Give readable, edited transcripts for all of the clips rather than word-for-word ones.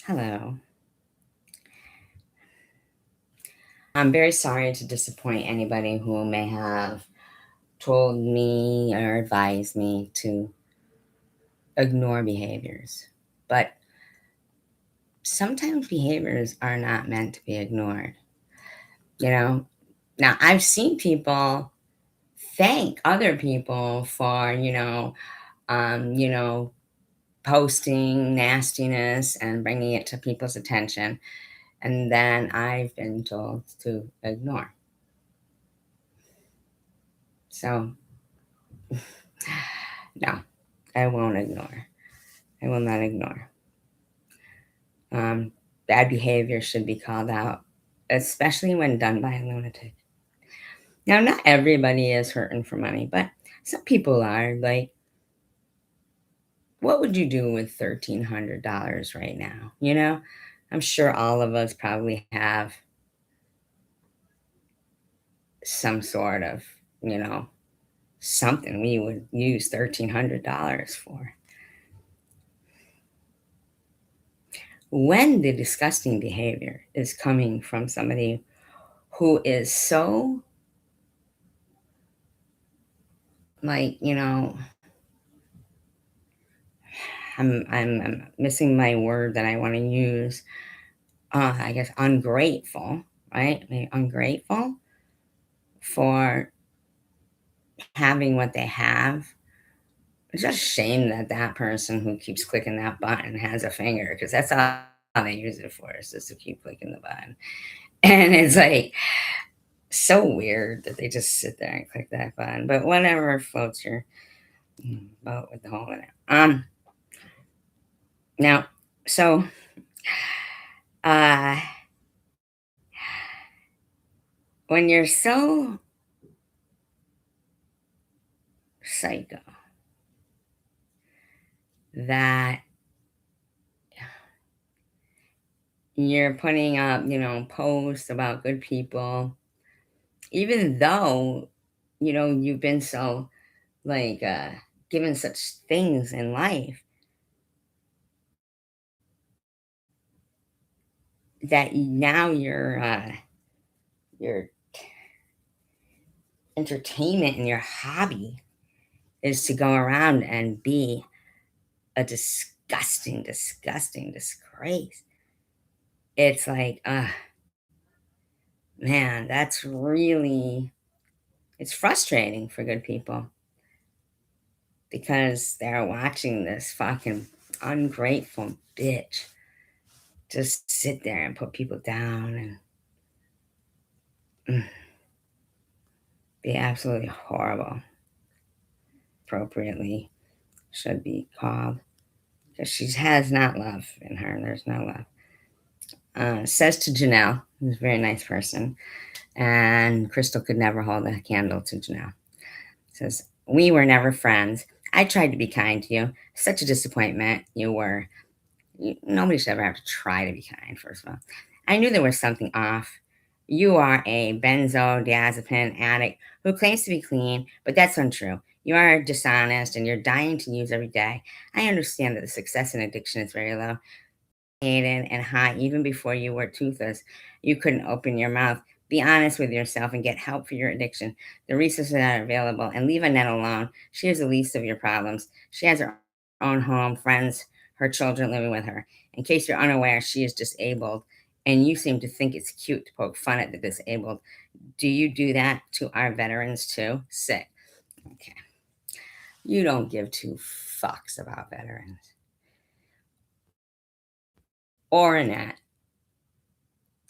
Hello. I'm very sorry to disappoint anybody who may have told me or advised me to ignore behaviors. But sometimes behaviors are not meant to be ignored. You know, now I've seen people thank other people for, um, you know, posting nastiness and bringing it to people's attention. And then I've been told to ignore. So, no, I won't ignore. I will not ignore. Bad behavior should be called out, especially when done by a lunatic. Now, not everybody is hurting for money, but some people are. Like, what would you do with $1,300 right now? I'm sure all of us probably have some sort of, you know, something we would use $1,300 for. When the disgusting behavior is coming from somebody who is so, like, I'm missing my word that I want to use. I guess ungrateful, right? Maybe ungrateful for having what they have. It's just a shame that that person who keeps clicking that button has a finger because that's all they use it for is just to keep clicking the button. And it's like so weird that they just sit there and click that button. But whatever floats your boat with the hole in it. Now, so uh, when you're so psycho that you're putting up, posts about good people, even though, you've been so, like, given such things in life that now your entertainment and your hobby is to go around and be a disgusting, disgusting disgrace. It's like, man, that's really, it's frustrating for good people because they're watching this fucking ungrateful bitch just sit there and put people down and be absolutely horrible. Appropriately should be called because she has not love in her. There's no love. Says to Janelle, who's a very nice person, and Crystal could never hold a candle to Janelle. Says, we were never friends. I tried to be kind to you. Such a disappointment you were. Nobody should ever have to try to be kind, first of all. I knew there was something off. You are a benzodiazepine addict who claims to be clean, but that's untrue. You are dishonest and you're dying to use every day. I understand that the success in addiction is very low. Hated and high even before you were toothless. You couldn't open your mouth. Be honest with yourself and get help for your addiction. The resources are available and leave Annette alone. She is the least of your problems. She has her own home, friends, her children living with her. In case you're unaware, she is disabled and you seem to think it's cute to poke fun at the disabled. Do you do that to our veterans too? Sick. Okay. You don't give two fucks about veterans or Annette,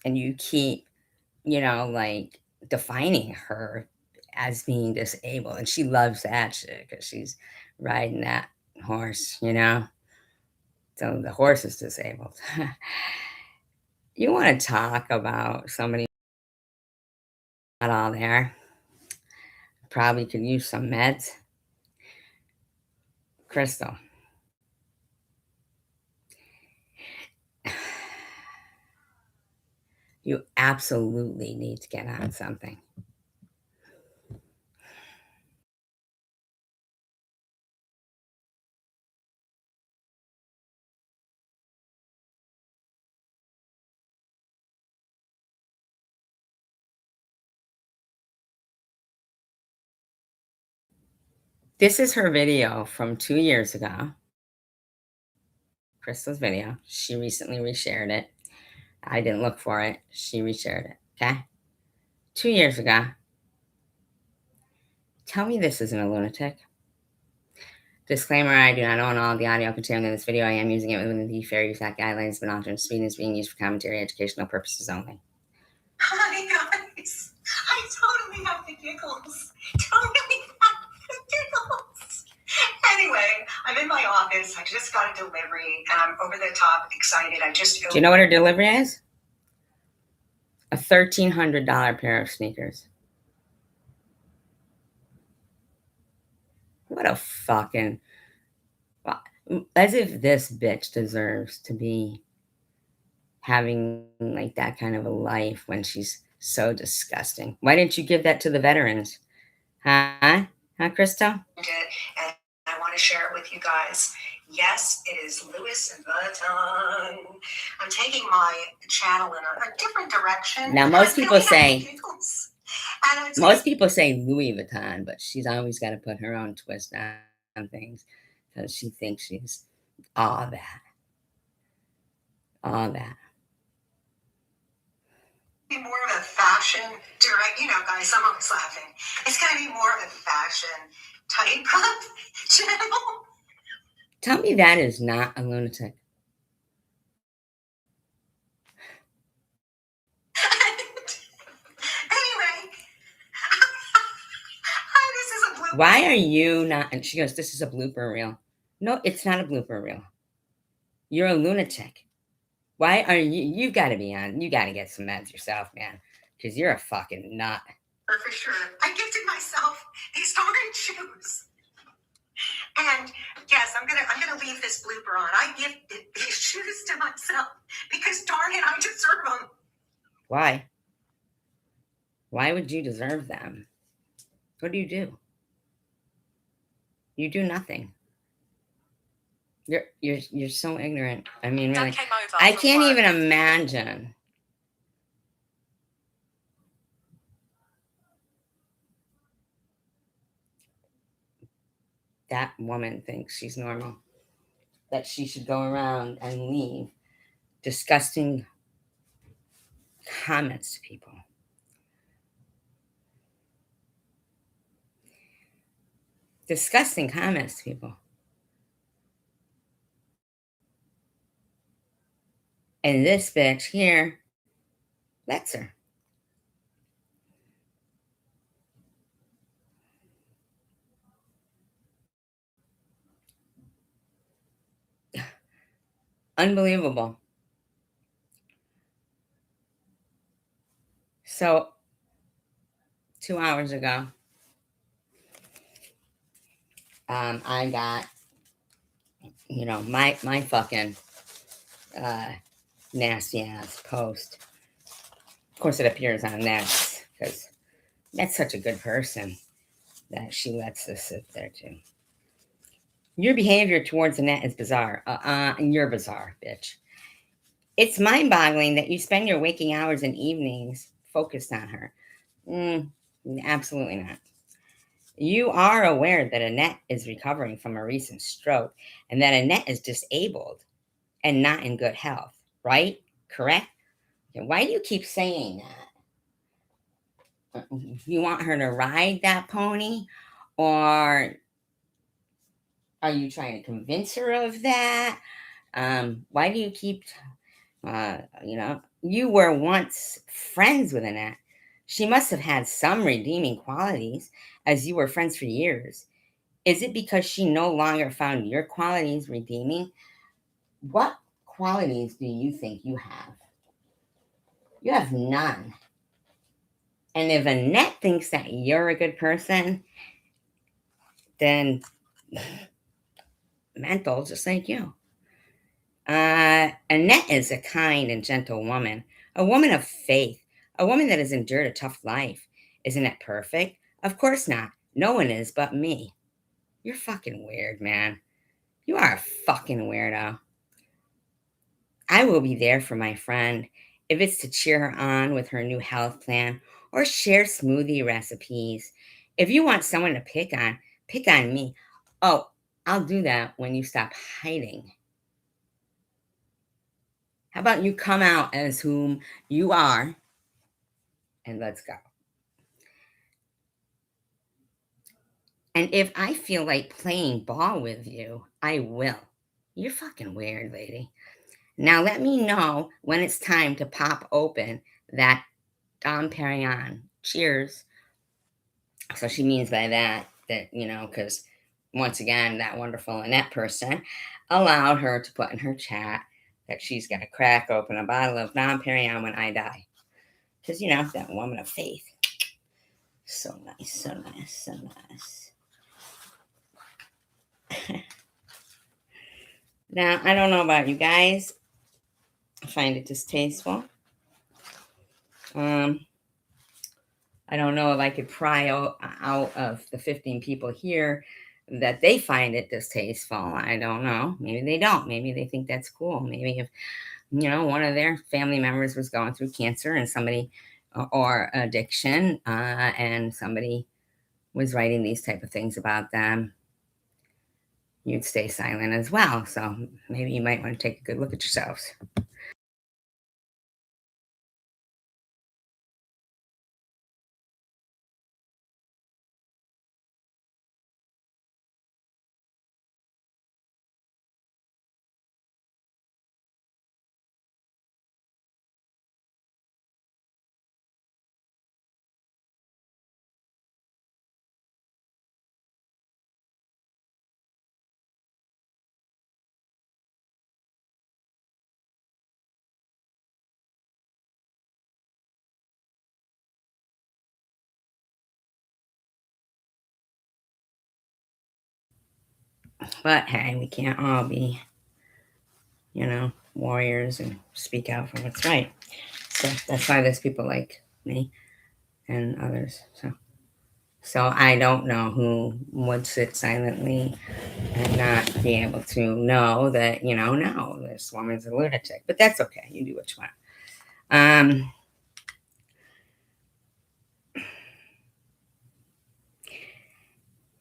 and you keep like defining her as being disabled. And she loves that shit because she's riding that horse. So the horse is disabled. You want to talk about somebody not all there? Probably could use some meds. Crystal, you absolutely need to get on something. This is her video from 2 years ago. Crystal's video. She recently reshared it. I didn't look for it. She reshared it, okay? 2 years ago. Tell me this isn't a lunatic. Disclaimer, I do not own all the audio contained in this video. I am using it within the fair use act guidelines, but alternate speed is being used for commentary educational purposes only. Hi guys, I totally have the giggles. Totally have the giggles. Anyway, I'm in my office. I just got a delivery and I'm over the top excited. Do you know what her delivery is? A $1,300 pair of sneakers. What a fucking... As if this bitch deserves to be having like that kind of a life when she's so disgusting. Why didn't you give that to the veterans? Huh, Crystal? And I want to share it with you guys. Yes, it is Louis Vuitton. I'm taking my channel in a different direction. Now, most people say Louis Vuitton, but she's always got to put her own twist on things because she thinks she's all that. All that. Be more of a fashion direct, guys, I'm always laughing. It's going to be more of a fashion type of channel. Tell me that is not a lunatic. Anyway, this is a blooper. Why are you not? And she goes, this is a blooper reel. No, it's not a blooper reel. You're a lunatic. Why are you got to be on, you got to get some meds yourself, man, because you're a fucking nut. For sure. I gifted myself these orange shoes. And yes, I'm gonna leave this blooper on. I gifted these shoes to myself because darn it, I deserve them. Why? Why would you deserve them? What do? You do nothing. You're so ignorant. I mean, really, I can't even imagine. That woman thinks she's normal. That she should go around and leave disgusting comments to people. Disgusting comments to people. And this bitch here lets her. Unbelievable. So, 2 hours ago, I got, my fucking nasty ass post. Of course, it appears on Nets because that's such a good person that she lets this sit there too. Your behavior towards Annette is bizarre. And you're bizarre, bitch. It's mind-boggling that you spend your waking hours and evenings focused on her. Absolutely not. You are aware that Annette is recovering from a recent stroke and that Annette is disabled and not in good health, right? Correct? Okay, why do you keep saying that? You want her to ride that pony? Or are you trying to convince her of that? Why do you keep, you were once friends with Annette. She must have had some redeeming qualities as you were friends for years. Is it because she no longer found your qualities redeeming? What qualities do you think you have? You have none. And if Annette thinks that you're a good person, then mental, just like you. Annette is a kind and gentle woman, a woman of faith, a woman that has endured a tough life. Isn't it perfect? Of course not. No one is but me. You're fucking weird, man. You are a fucking weirdo. I will be there for my friend if it's to cheer her on with her new health plan or share smoothie recipes. If you want someone to pick on, pick on me. Oh, I'll do that when you stop hiding. How about you come out as whom you are and let's go. And if I feel like playing ball with you, I will. You're fucking weird, lady. Now let me know when it's time to pop open that Dom Perignon. Cheers. So she means by that, because once again, that wonderful Annette person allowed her to put in her chat that she's going to crack open a bottle of Dom Perignon when I die. Because, that woman of faith. So nice, so nice, so nice. Now, I don't know about you guys. I find it distasteful. I don't know if I could pry out of the 15 people here that they find it distasteful. I don't know. Maybe they don't. Maybe they think that's cool. Maybe if, one of their family members was going through cancer and somebody or addiction and somebody was writing these type of things about them, you'd stay silent as well. So maybe you might want to take a good look at yourselves. But hey, we can't all be, warriors and speak out for what's right. So that's why there's people like me and others. So I don't know who would sit silently and not be able to know that, no, this woman's a lunatic. But that's okay. You do what you want.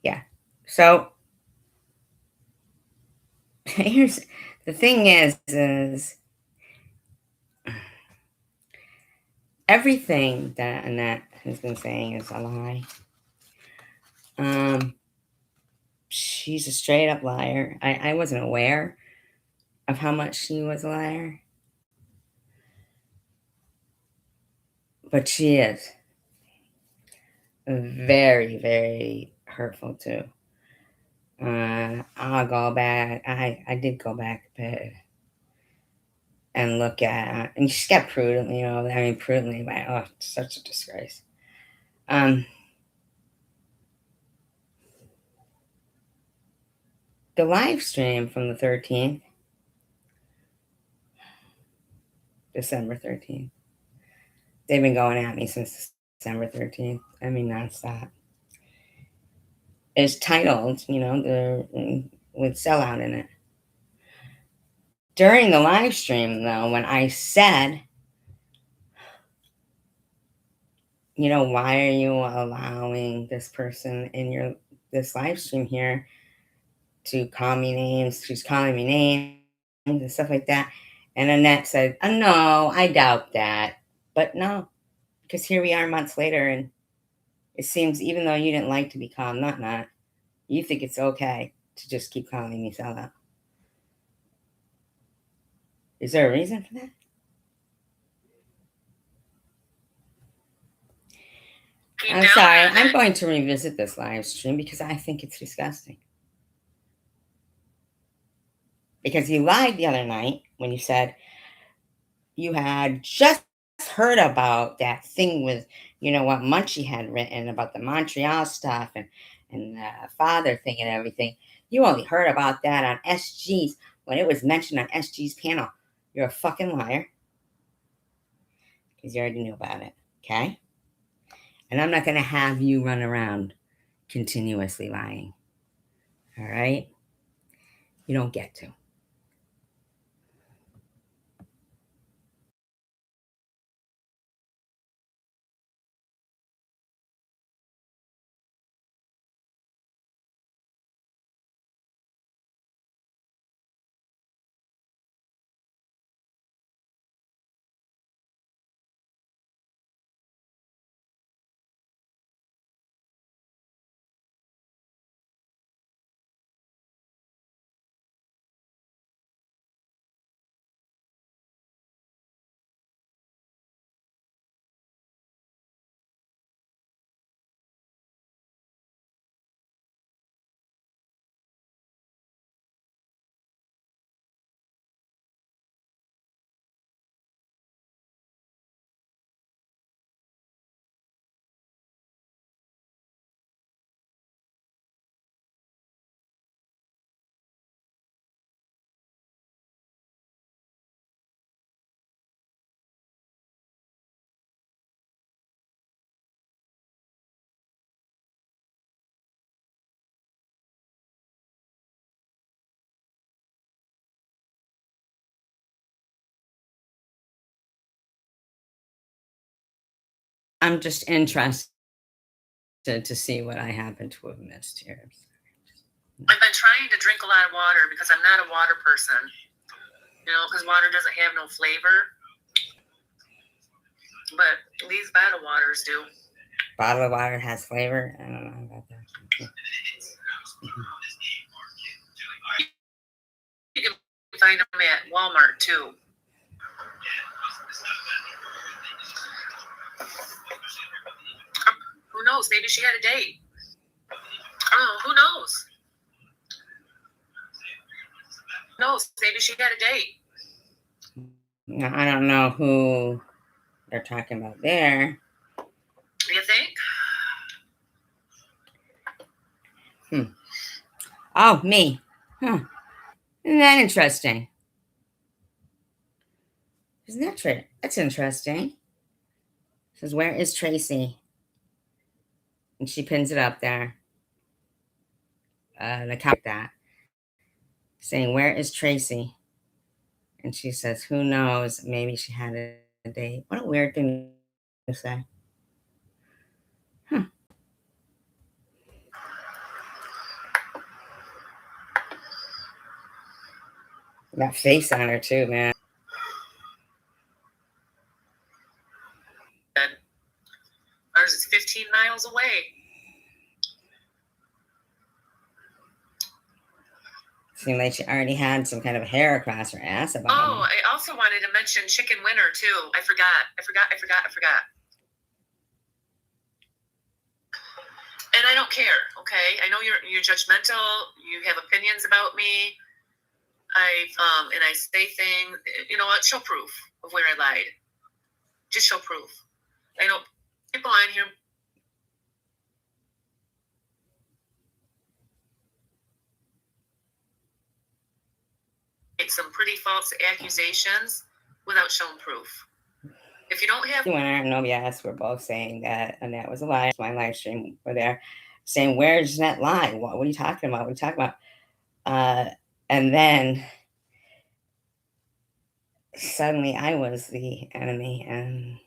Yeah. So here's the thing is everything that Annette has been saying is a lie. She's a straight up liar. I wasn't aware of how much she was a liar, but she is very, very hurtful too. I'll go back. I did go back and look at, and she's got prudently, prudently, but oh, such a disgrace. The live stream from the 13th, December 13th, they've been going at me since December 13th. Nonstop. Is titled, with sellout in it. During the live stream, though, when I said, why are you allowing this person in this live stream here to call me names? She's calling me names and stuff like that. And Annette said, oh, no, I doubt that. But no, because here we are months later, and it seems even though you didn't like to be called not, you think it's okay to just keep calling me sellout. Is there a reason for that? I'm sorry. I'm going to revisit this live stream because I think it's disgusting. Because you lied the other night when you said you had just heard about that thing with, what Munchie had written about the Montreal stuff and the father thing and everything. You only heard about that on SG's when it was mentioned on SG's panel. You're a fucking liar. Because you already knew about it. Okay? And I'm not going to have you run around continuously lying. All right? You don't get to. I'm just interested to see what I happen to have missed here. I've been trying to drink a lot of water because I'm not a water person. You know, because water doesn't have no flavor. But these bottled waters do. Bottled water has flavor? I don't know about that. You can find them at Walmart too. Who knows? Maybe she had a date. Oh, who knows? Who knows? Maybe she had a date. Now, I don't know who they're talking about there. You think? Oh, me. Huh. Isn't that interesting? Isn't that true? That's interesting. It says, where is Tracy? And she pins it up there. The cop that. Saying, where is Tracy? And she says, who knows? Maybe she had a date. What a weird thing to say. Huh. That face on her too, man. Ours is 15 miles away. Seemed like she already had some kind of hair across her ass about Oh, it. I also wanted to mention Chicken Winter too. I forgot. And I don't care, okay? I know you're judgmental. You have opinions about me. And I say things. You know what? Show proof of where I lied. Just show proof. I know people on here. Make some pretty false accusations without showing proof. If you don't have Winner and No Yes were both saying that Annette was a liar. My live stream were there saying, where's Annette lie? What are you talking about? What are you talking about? And then suddenly I was the enemy, and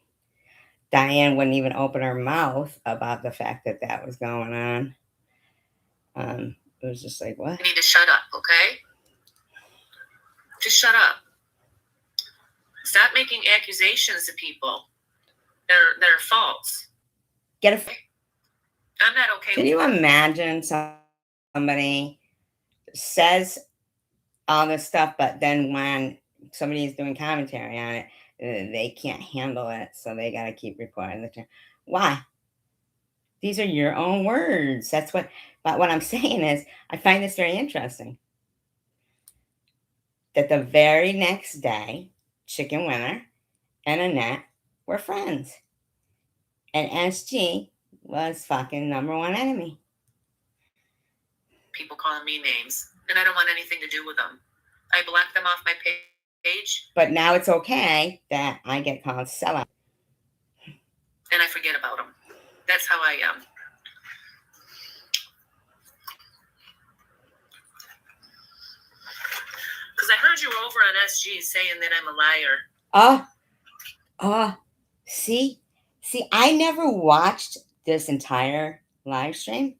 Diane wouldn't even open her mouth about the fact that that was going on. It was just like, what? You need to shut up, okay? Just shut up. Stop making accusations to people that are false. Get a. I'm not okay. Can you imagine somebody says all this stuff, but then when somebody is doing commentary on it, they can't handle it, so they got to keep recording the term. Why? These are your own words. That's what. But what I'm saying is, I find this very interesting. That the very next day, Chicken Winner and Annette were friends, and SG was fucking number one enemy. People calling me names, and I don't want anything to do with them. I blocked them off my page. But now it's okay that I get called sellout. And I forget about them. That's how I am. Because I heard you were over on SG saying that I'm a liar. See, I never watched this entire live stream.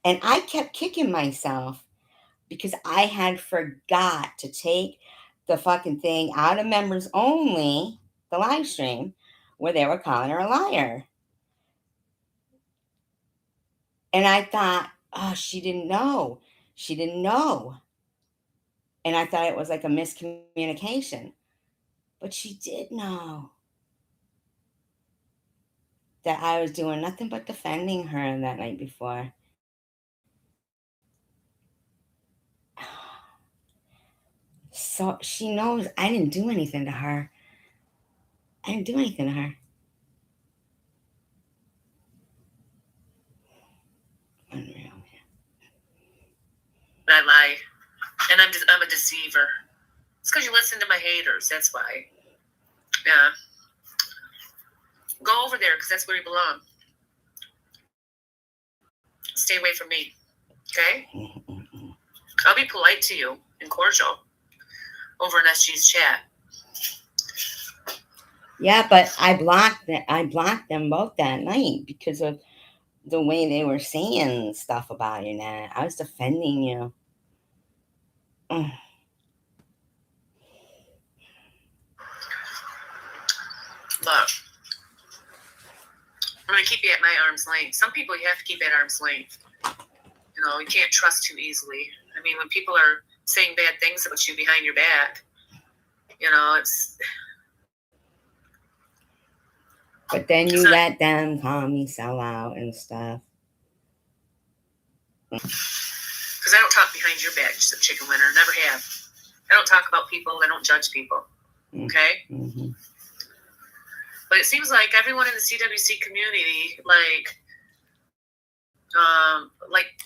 And I kept kicking myself because I had forgot to take the fucking thing out of members only, the live stream, where they were calling her a liar. And I thought, oh, she didn't know. And I thought it was like a miscommunication. But she did know that I was doing nothing but defending her that night before. So she knows I didn't do anything to her. Unreal. I lie. And I'm a deceiver. It's because you listen to my haters. That's why. Yeah. Go over there because that's where you belong. Stay away from me. Okay? I'll be polite to you and cordial over in SG's chat. Yeah, but I blocked them both that night because of the way they were saying stuff about you, Nat. I was defending you. Mm. But I'm gonna keep you at my arm's length. Some people you have to keep at arm's length. You know, you can't trust too easily. I mean, when people are saying bad things about you behind your back, you know, it's But then you not, let them call me sellout and stuff. because I don't talk behind your back, just a chicken winner. Never have. I don't talk about people. I don't judge people. Okay? Mm-hmm. But it seems like everyone in the CWC community, like,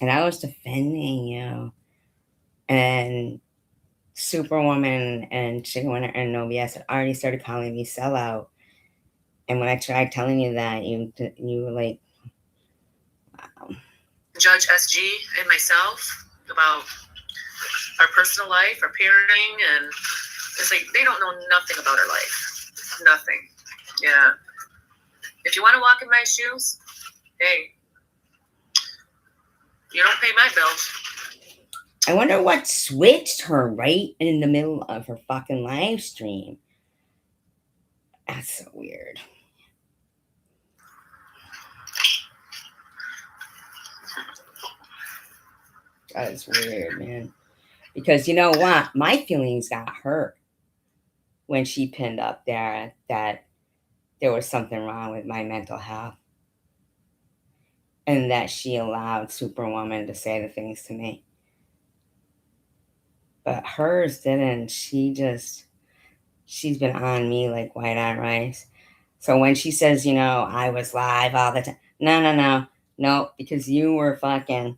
And I was defending you. And Superwoman and Chicken Winner and Novias had already started calling me sellout. And when I tried telling you that, you were like, wow. Judge SG and myself about our personal life, our parenting, and it's like they don't know nothing about our life. Nothing. Yeah. If you want to walk in my shoes, hey, you don't pay my bills. I wonder what switched her right in the middle of her fucking live stream. That's so weird. That is weird, man. Because you know what? My feelings got hurt when she pinned up there that there was something wrong with my mental health. And that she allowed Superwoman to say the things to me. But hers didn't. She's been on me like white on rice. So when she says, I was live all the time, no, because you were fucking,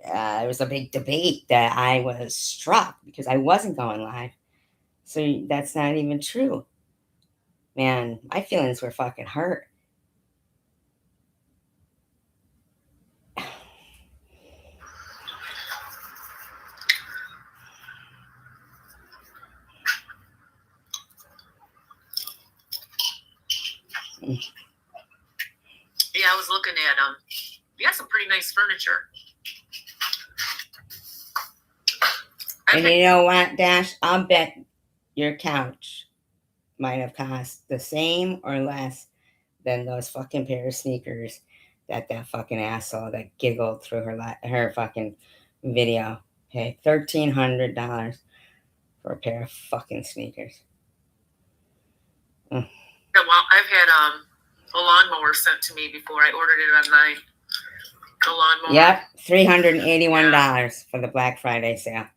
it was a big debate that I was struck because I wasn't going live. So that's not even true. Man, my feelings were fucking hurt. Yeah, I was looking at them. You got some pretty nice furniture. And you know what, Dash? I'll bet your couch might have cost the same or less than those fucking pair of sneakers that fucking asshole that giggled through her fucking video paid $1,300 for a pair of fucking sneakers. Well, I've had a lawnmower sent to me before. I ordered it online. A lawnmower. Yep, $381 for the Black Friday sale.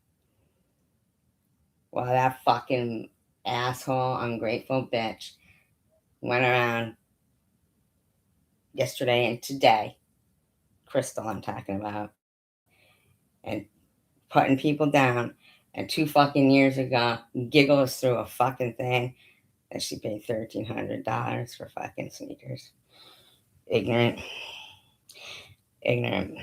Well, that fucking asshole, ungrateful bitch went around yesterday and today, Crystal I'm talking about, and putting people down. And 2 fucking years ago, giggles through a fucking thing that she paid $1,300 for fucking sneakers. Ignorant. It's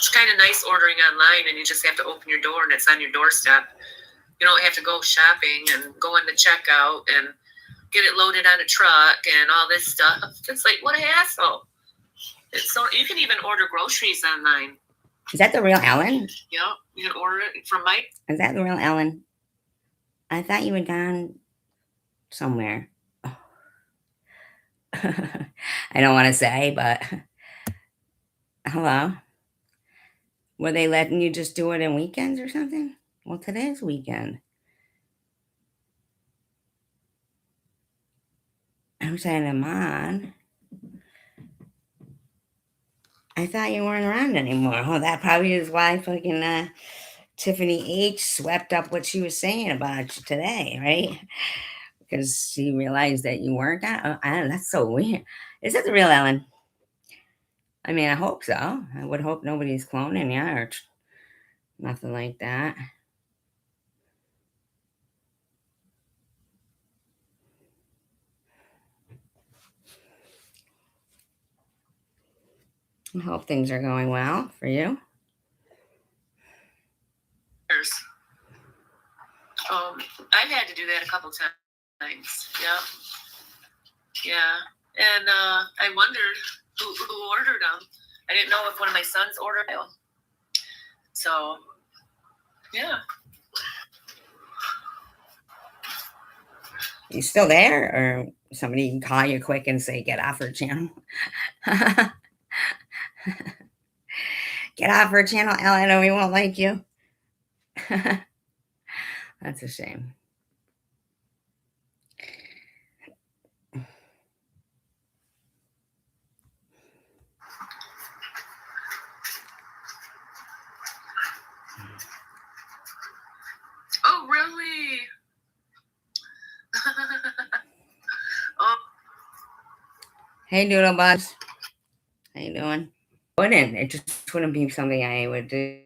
kind of nice ordering online and you just have to open your door and it's on your doorstep. You don't have to go shopping and go into checkout and get it loaded on a truck and all this stuff. It's like, what a hassle. It's so you can even order groceries online. Is that the real Ellen? Yep, you can order it from Mike. Is that the real Ellen? I thought you had gone somewhere. Oh. I don't want to say, but hello. Were they letting you just do it in weekends or something? Well, today's weekend. I'm saying I'm on. I thought you weren't around anymore. Oh, that probably is why fucking Tiffany H swept up what she was saying about you today, right? Because she realized that you weren't. That's so weird. Is that the real Ellen? I mean, I hope so. I would hope nobody's cloning you or nothing like that. I hope things are going well for you. I've had to do that a couple times. Yeah. Yeah. And I wondered who ordered them. I didn't know if one of my sons ordered them. So, yeah. You still there? Or somebody can call you quick and say, get off her channel? Get off her channel, Ellen, or we won't like you. That's a shame. Oh, really? Oh. Hey, Doodlebugs. How you doing? It just wouldn't be something I would do.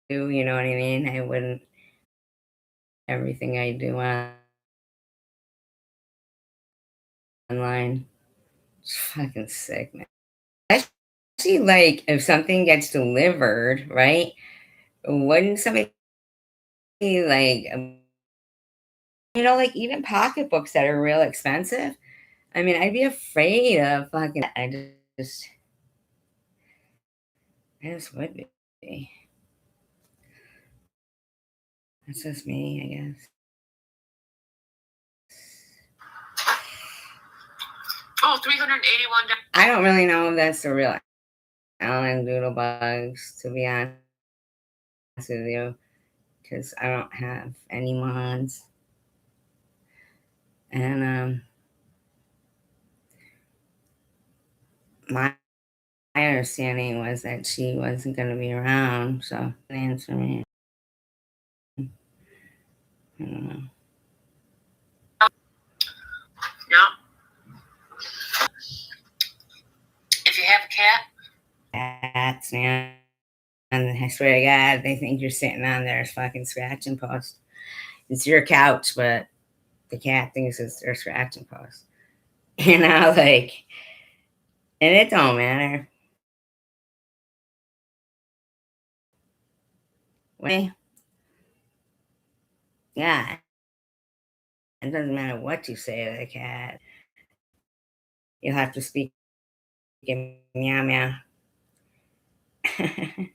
You know what I mean? I wouldn't. Everything I do online. It's fucking sick, man. Actually, like, if something gets delivered, right? Wouldn't somebody like, like even pocketbooks that are real expensive? I mean, I'd be afraid of fucking. I just would be. That's just me, I guess. Oh, $381. I don't really know if that's the real Alan Doodlebugs, to be honest with you, because I don't have any mods. And my understanding was that she wasn't going to be around, so answer me. I don't know. Yeah. If you have a cat. Cats, man. And I swear to God, they think you're sitting on their fucking scratching post. It's your couch, but the cat thinks it's their scratching post. Like, and it don't matter. Yeah. It doesn't matter what you say to the cat. You'll have to speak in meow meow. I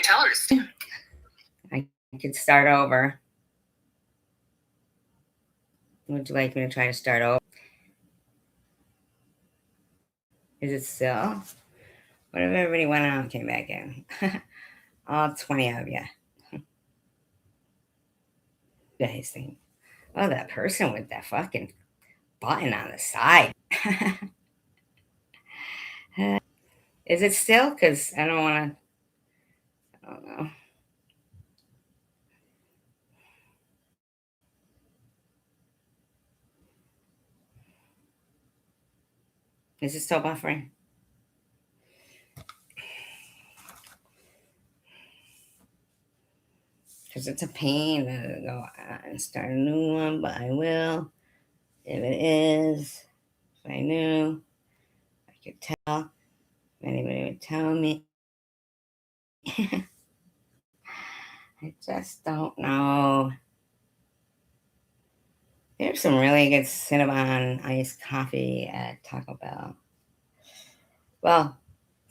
tell her to stay. I could start over. Would you like me to try to start over? Is it still? What if everybody went out and came back in? All 20 of you. You guys think, oh, that person with that fucking button on the side. Is it still? Because I don't want to. I don't know. Is it still buffering? Because it's a pain to go and start a new one, but I will. If it is, if I knew, I could tell. If anybody would tell me. I just don't know. There's some really good Cinnabon iced coffee at Taco Bell. Well,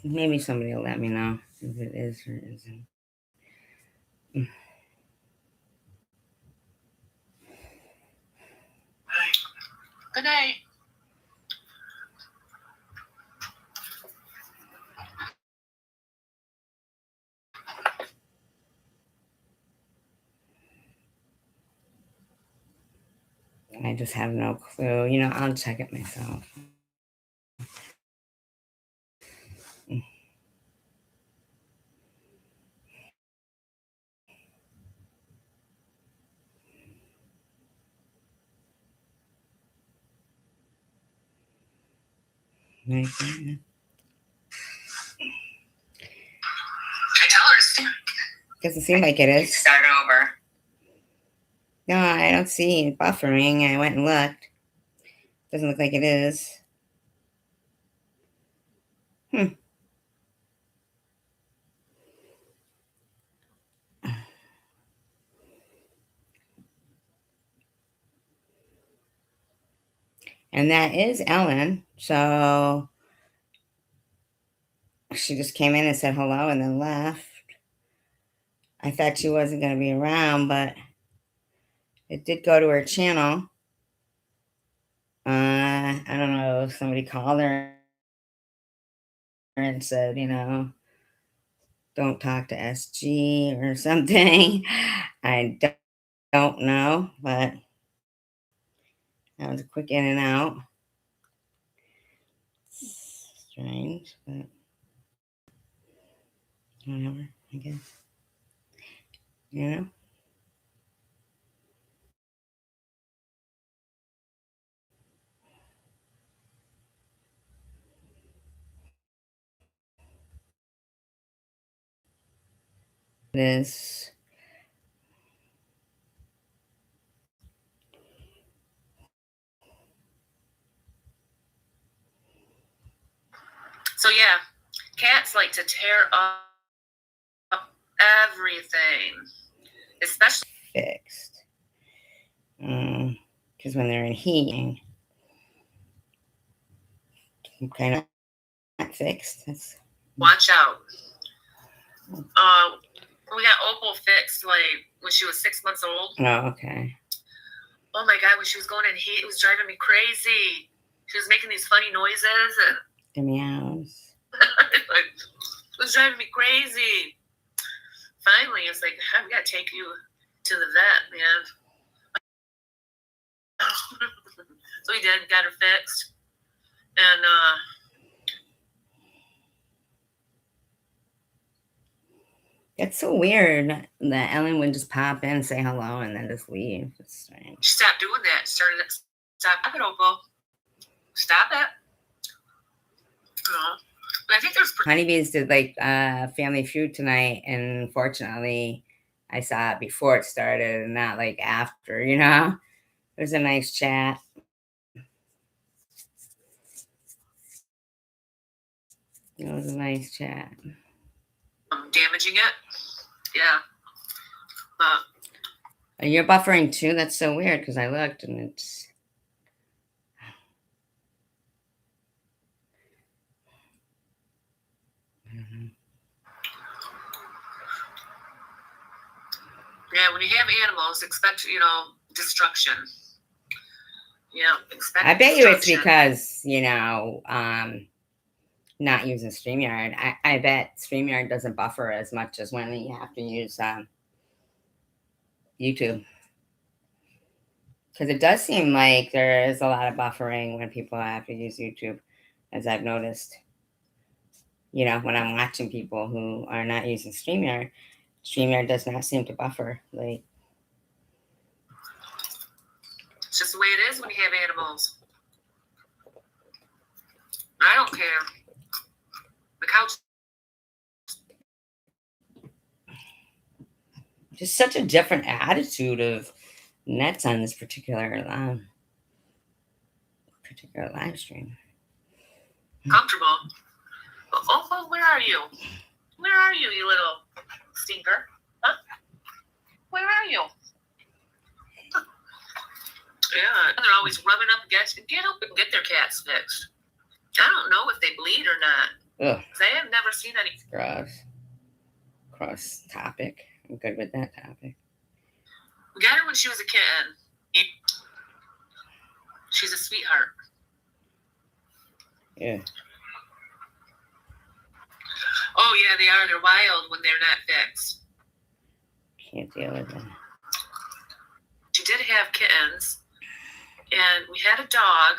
maybe somebody will let me know if it is or isn't. Good night. I just have no clue. I'll check it myself. I tell her to stay. Doesn't seem like it is. Start over. No, I don't see buffering. I went and looked. Doesn't look like it is. And that is Ellen. So she just came in and said hello and then left. I thought she wasn't going to be around, but it did go to her channel. I don't know if somebody called her and said, don't talk to SG or something. I don't know, but that was a quick in and out. Strange, but whatever, I guess. You know? It is. So yeah, cats like to tear up everything, especially Fixed. Because when they're in heat, kind of not fixed. That's watch out. We got Opal fixed like when she was 6 months old. oh, okay. Oh my god, when she was going in heat, it was driving me crazy. She was making these funny noises and The meows. like, it was driving me crazy. Finally, it's like, we gotta take you to the vet, man. So we did, got her fixed. And It's so weird that Ellen would just pop in, say hello, and then just leave. It's strange. she stopped doing that. Stop it, Opal. Stop it. No. But I think there's Honeybees did like Family Feud tonight, and unfortunately, I saw it before it started and not like after. It was a nice chat. It was a nice chat. Damaging it. Yeah. And you're buffering too? That's so weird because I looked and it's. Yeah, when you have animals, expect, destruction. Yeah, expect I bet you it's destruction. because, not using StreamYard. I bet StreamYard doesn't buffer as much as when you have to use YouTube. Because it does seem like there is a lot of buffering when people have to use YouTube, as I've noticed. When I'm watching people who are not using StreamYard, StreamYard does not seem to buffer. Like, It's just the way it is when you have animals. I don't care. The couch. just such a different attitude of Nets on this particular live stream. Comfortable. But, oh, where are you? Where are you, you little stinker? Huh? Where are you? Yeah, they're always rubbing up against. Get up and get their cats fixed. I don't know if they bleed or not. Ugh. I have never seen any. It's gross. Cross topic. I'm good with that topic. We got her when she was a kitten. She's a sweetheart. Yeah. Oh yeah, they are. They're wild when they're not fixed. Can't deal with that. She did have kittens, and we had a dog,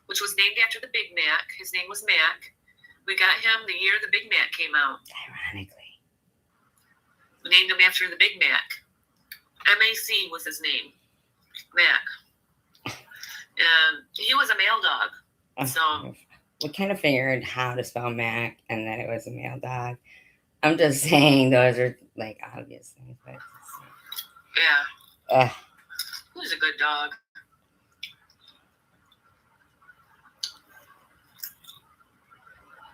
which was named after the Big Mac. His name was Mac. We got him the year the Big Mac came out. Ironically. We named him after the Big Mac. MAC was his name. Mac. And he was a male dog. So we kind of figured how to spell Mac and that it was a male dog. I'm just saying those are like obvious things. But yeah. He was a good dog.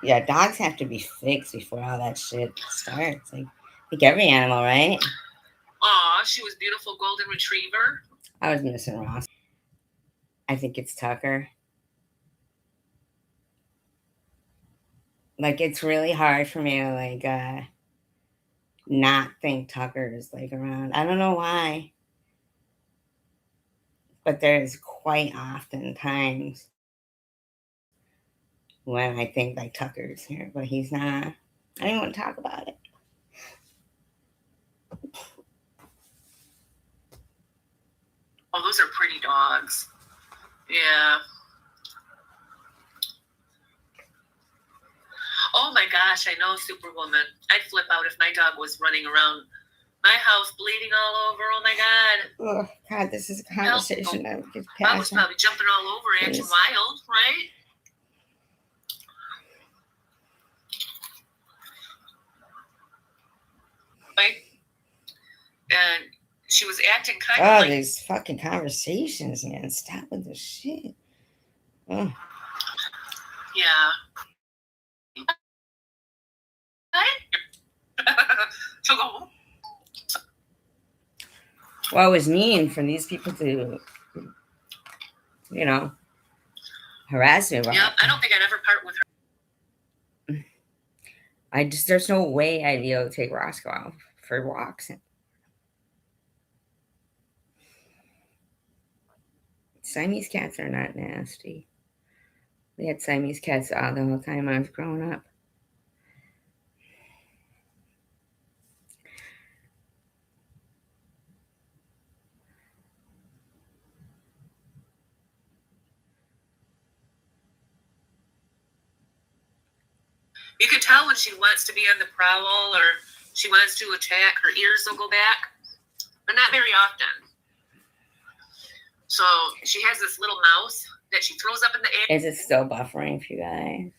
Yeah, dogs have to be fixed before all that shit starts. Like every animal, right? Aw, she was beautiful golden retriever. I was missing Ross. I think it's Tucker. Like, it's really hard for me to, like, not think Tucker is, like, around. I don't know why, but there's quite often times when I think, like, Tucker's here, but he's not. I don't even want to talk about it. Oh, those are pretty dogs. Yeah. Oh my gosh, I know, Superwoman. I'd flip out if my dog was running around my house bleeding all over. Oh my God. Oh, God, this is a conversation that gets I was passionate. probably jumping all over, acting Please. wild, right? Right? And she was acting kind of Oh, like, these fucking conversations, man. Stop with this shit. Oh. yeah. She'll go, Well, it was mean for these people to, you know, harass me about yeah, it. I don't think I'd ever part with her. There's no way I'd be able to take Roscoe out for walks. Siamese cats are not nasty. We had Siamese cats the whole time I was growing up. You can tell when she wants to be on the prowl or she wants to attack. Her ears will go back, but not very often. So she has this little mouse that she throws up in the air. Is it still buffering for you guys?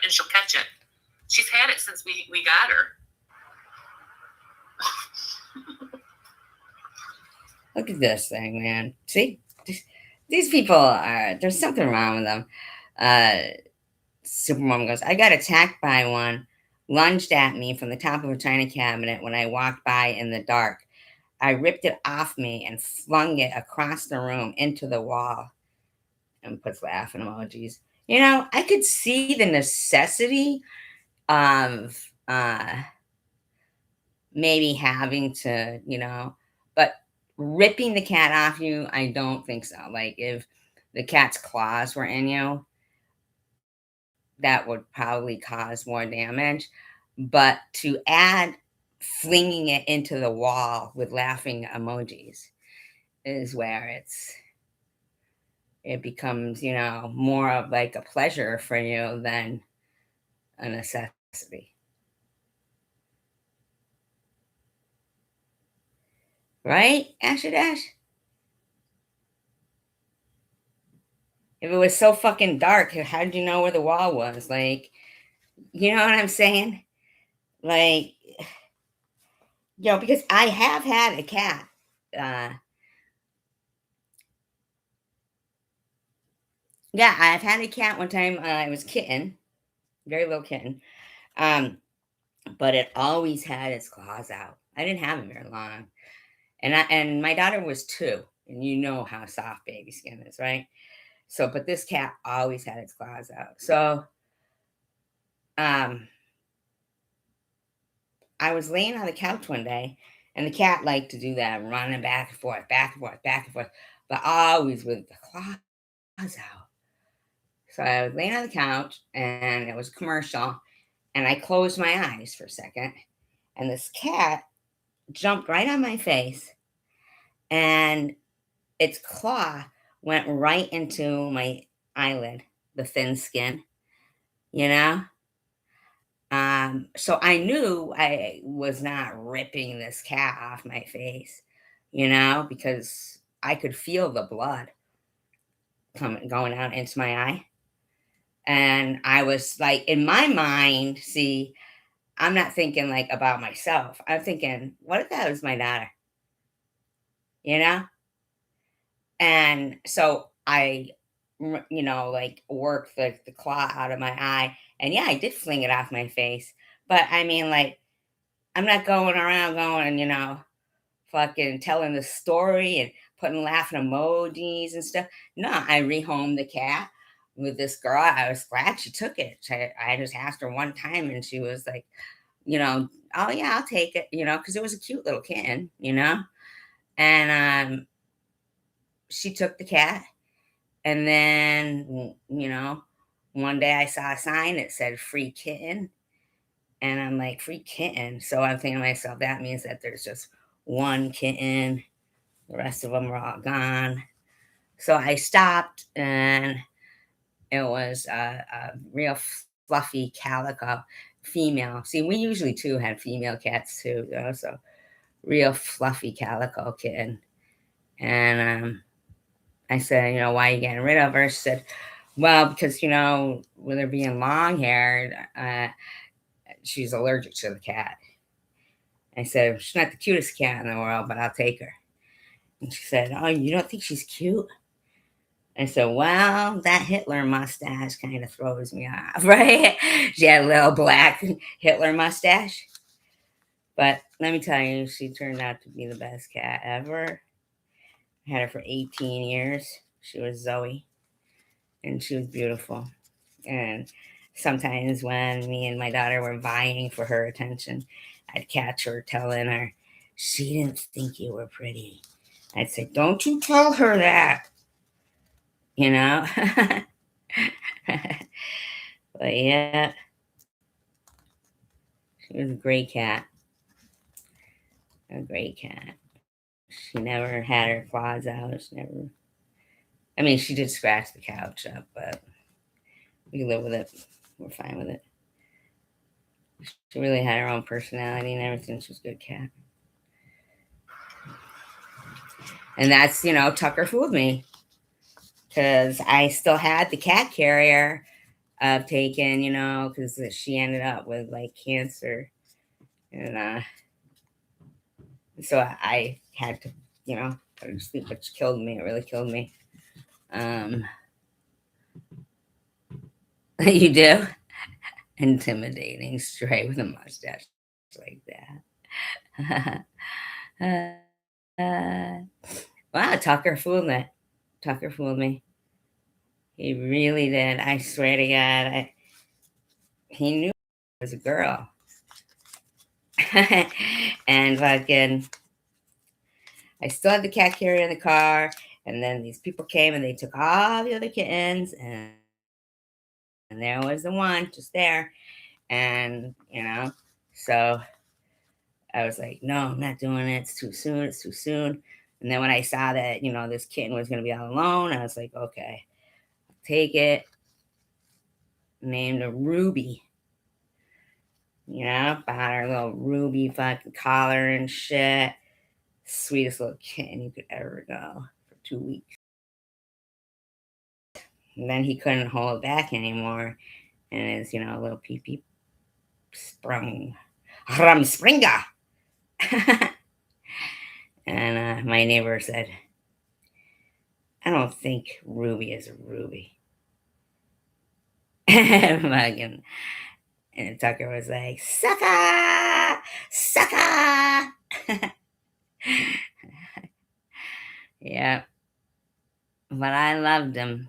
And she'll catch it. She's had it since we got her. Look at this thing, man. See? These people are, there's something wrong with them. Supermom goes, I got attacked by one, lunged at me from the top of a china cabinet when I walked by in the dark. I ripped it off me and flung it across the room into the wall. And puts laughing emojis. You know, I could see the necessity of maybe having to, but ripping the cat off you, I don't think so. Like, if the cat's claws were in you, that would probably cause more damage. But to add flinging it into the wall with laughing emojis is where it becomes, more of like a pleasure for you than a necessity. Right, Asher Dash? If it was so fucking dark, how did you know where the wall was? Like, you know what I'm saying? Like, because I have had a cat. Yeah, I've had a cat one time. It was kitten, very little kitten. But it always had its claws out. I didn't have it very long. And my daughter was 2, and you know how soft baby skin is, right? So, but this cat always had its claws out. So, I was laying on the couch one day, and the cat liked to do that, running back and forth, back and forth, back and forth, but always with the claws out. So I was laying on the couch, and it was a commercial, and I closed my eyes for a second, and this cat jumped right on my face, and its claw went right into my eyelid, the thin skin, you know? So I knew I was not ripping this cat off my face, because I could feel the blood going out into my eye. And I was like, in my mind, see, I'm not thinking like about myself. I'm thinking, what if that was my daughter? You know? And so I like work the claw out of my eye. And yeah, I did fling it off my face. But I mean, like, I'm not going around going, fucking telling the story and putting laughing emojis and stuff. No, I rehomed the cat with this girl. I was glad she took it. I just asked her one time and she was like, oh yeah, I'll take it, because it was a cute little kitten. And she took the cat. And then, one day I saw a sign that said free kitten. And I'm like, free kitten. So I'm thinking to myself, that means that there's just one kitten. The rest of them were all gone. So I stopped, and it was a real fluffy calico female. See, we usually too had female cats too, so real fluffy calico kitten. And I said, why are you getting rid of her? She said, well, because, with her being long haired, she's allergic to the cat. I said, she's not the cutest cat in the world, but I'll take her. And she said, oh, you don't think she's cute? I said, well, that Hitler mustache kind of throws me off, right? She had a little black Hitler mustache. But let me tell you, she turned out to be the best cat ever. I had her for 18 years. She was Zoe, and she was beautiful. And sometimes when me and my daughter were vying for her attention, I'd catch her telling her, she didn't think you were pretty. I'd say, don't you tell her that. But yeah, she was a great cat. A great cat. She never had her claws out. I mean, she did scratch the couch up, but we live with it. We're fine with it. She really had her own personality and everything. She was a good cat. And that's, Tucker fooled me. Because I still had the cat carrier taken, because she ended up with like cancer. And so I had to, go to sleep, which killed me. It really killed me. You do? Intimidating, straight with a mustache like that. Wow, Tucker fooled me. Tucker fooled me. He really did. I swear to God, he knew I was a girl. And fucking, I still had the cat carrier in the car. And then these people came and they took all the other kittens. And there was the one just there. And, so I was like, no, I'm not doing it. It's too soon. It's too soon. And then when I saw that, this kitten was going to be all alone, I was like, okay, I'll take it. Named her Ruby. Bought her little Ruby fucking collar and shit. Sweetest little kitten you could ever go for 2 weeks. And then he couldn't hold back anymore. And his, little pee-pee sprung. Rumspringa! And my neighbor said, I don't think Ruby is a Ruby. And Tucker was like, sucker! Sucker! Yeah. But I loved him.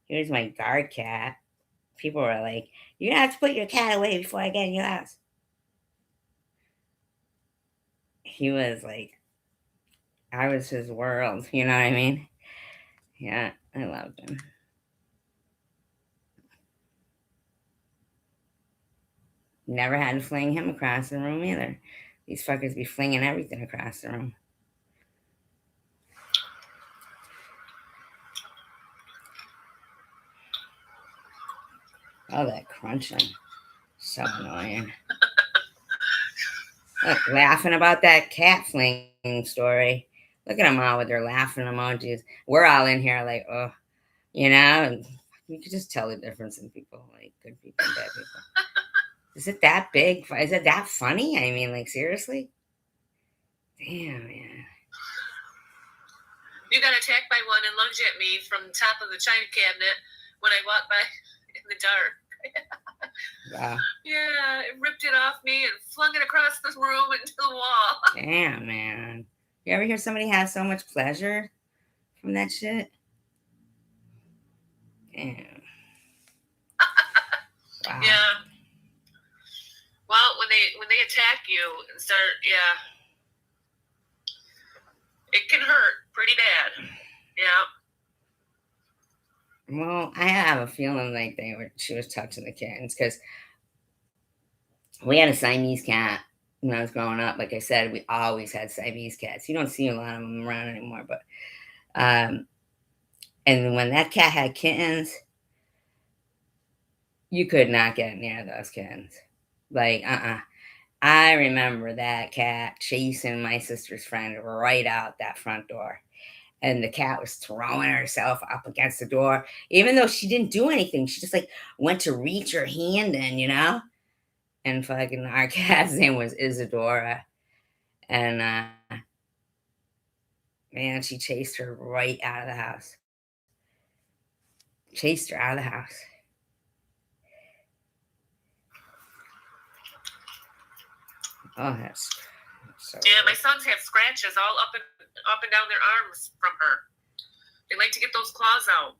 He was my guard cat. People were like, you're going to have to put your cat away before I get in your house. He was like, I was his world. You know what I mean? Yeah, I loved him. Never had to fling him across the room either. These fuckers be flinging everything across the room. Oh, that crunching. So annoying. Look, laughing about that cat flinging story. Look at them all with their laughing emojis. We're all in here like, oh, and you could just tell the difference in people, like good people and bad people. Is it that big? Is it that funny? I mean, like, seriously? Damn, man. You got attacked by one and lunged at me from the top of the china cabinet when I walked by in the dark. Wow. Yeah, it ripped it off me and flung it across the room into the wall. Damn, man. You ever hear somebody have so much pleasure from that shit? Damn. Wow. Yeah. Well, when they attack you and start, yeah, it can hurt pretty bad. Yeah. Well, I have a feeling like she was touching the kittens because we had a Siamese cat when I was growing up. Like I said, we always had Siamese cats. You don't see a lot of them around anymore, but and when that cat had kittens, you could not get near those kittens. Like, I remember that cat chasing my sister's friend right out that front door. And the cat was throwing herself up against the door, even though she didn't do anything. She just like went to reach her hand in, And fucking our cat's name was Isadora. And man, she chased her right out of the house. Chased her out of the house. Oh, that's so. Yeah, my sons have scratches all up and down their arms from her. They like to get those claws out,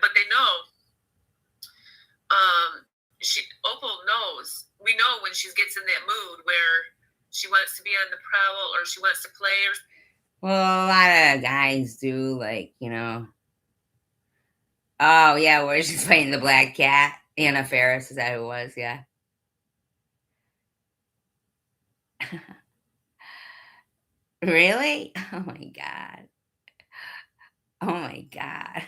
but they know. Opal knows. We know when she gets in that mood where she wants to be on the prowl or she wants to play. Well, a lot of guys do, like, Oh, yeah, where she's playing the black cat. Anna Faris, is that who it was? Yeah. Really? Oh, my God. Oh, my God.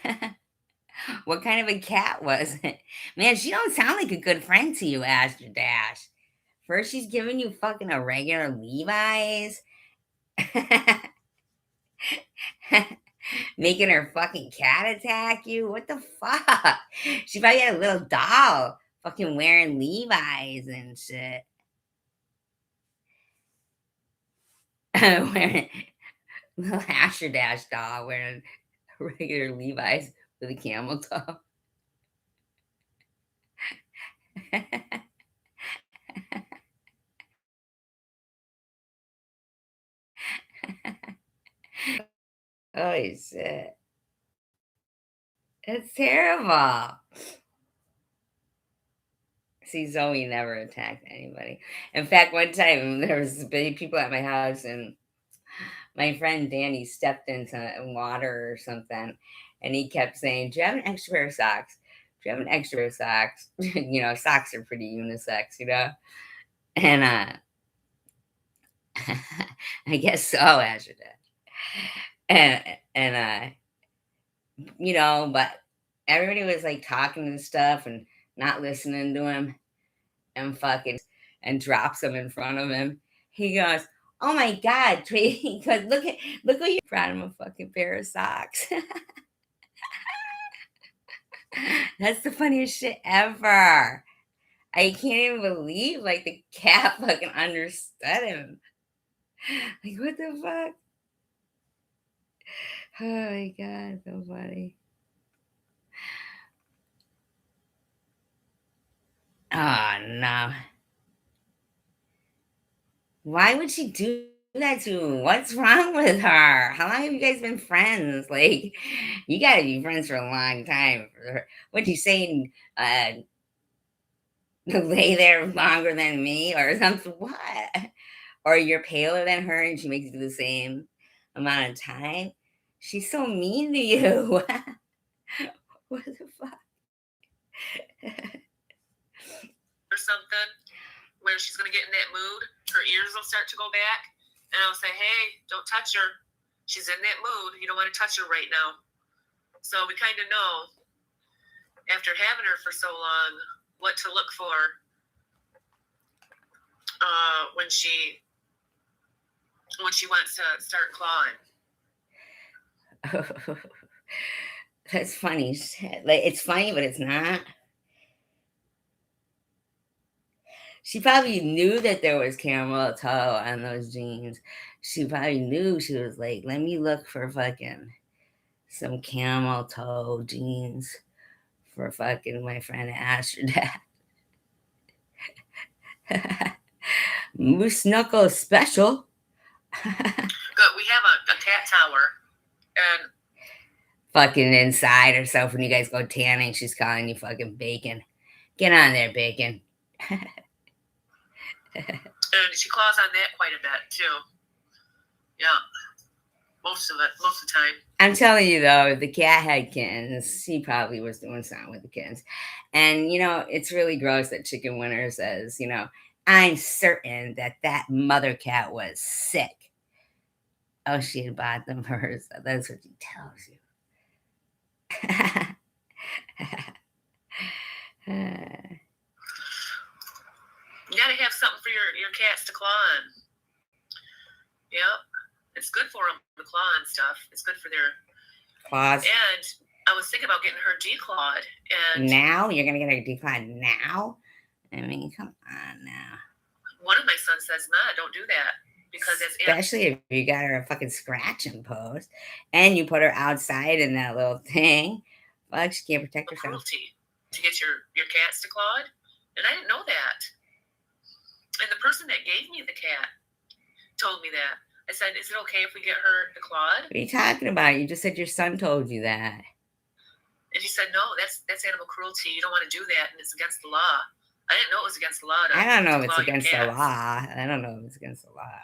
What kind of a cat was it? Man, she don't sound like a good friend to you, Astra Dash. First, she's giving you fucking a regular Levi's. Making her fucking cat attack you. What the fuck? She probably had a little doll fucking wearing Levi's and shit. Wearing little Asher Dash doll wearing regular Levi's with a camel toe. Holy shit. It's terrible. See, Zoe never attacked anybody. In fact, one time there was people at my house, and my friend Danny stepped into water or something, and he kept saying, "Do you have an extra pair of socks? Do you have an extra pair of socks?" Socks are pretty unisex. And I guess so, Azure did. And but everybody was like talking and stuff and not listening to him, and fucking and drops them in front of him. He goes, "Oh my God, he goes, look what you brought him, a fucking pair of socks." That's the funniest shit ever. I can't even believe like the cat fucking understood him. Like, what the fuck? Oh my God, so funny. Oh no. Why would she do that to him? What's wrong with her? How long have you guys been friends? Like, you gotta be friends for a long time. What you saying? Lay there longer than me or something? What? Or you're paler than her and she makes you do the same amount of time? She's so mean to you. What the fuck? Or something where she's going to get in that mood. Her ears will start to go back. And I'll say, hey, don't touch her. She's in that mood. You don't want to touch her right now. So we kind of know, after having her for so long, what to look for when she wants to start clawing. That's funny shit. Like, it's funny, but it's not. She probably knew that there was camel toe on those jeans. She probably knew. She was like, let me look for fucking some camel toe jeans for fucking my friend Astrid. Moose Knuckle special. Good. We have a cat tower, and Fucking inside herself when you guys go tanning, she's calling you fucking bacon. Get on there, bacon. and she claws on that quite a bit too. Yeah, most of the time. I'm telling you though, the cat had kittens. She probably was doing something with the kittens. And you know, it's really gross that Chicken Winter says, you know, I'm certain that that mother cat was sick. Oh, she had bought them for herself. That's what she tells you. You gotta have something for your cats to claw on. Yep, it's good for them to claw on stuff. It's good for their Claws. And I was thinking about getting her declawed. And Now? You're going to get her declawed now? I mean, come on now. one of my sons says, "Nah, don't do that because it's Especially if you got her a fucking scratching post and you put her outside in that little thing. Fuck, she can't protect herself. cruelty to get your cats declawed." And I didn't know that. And the person that gave me the cat told me that. I said, "Is it okay if we get her declawed?" What are you talking about? You just said your son told you that. And he said, "No, that's animal cruelty. You don't want to do that, and it's against the law." I didn't know it was against the law. I don't know if it's claw your against the cats. law. I don't know if it's against the law.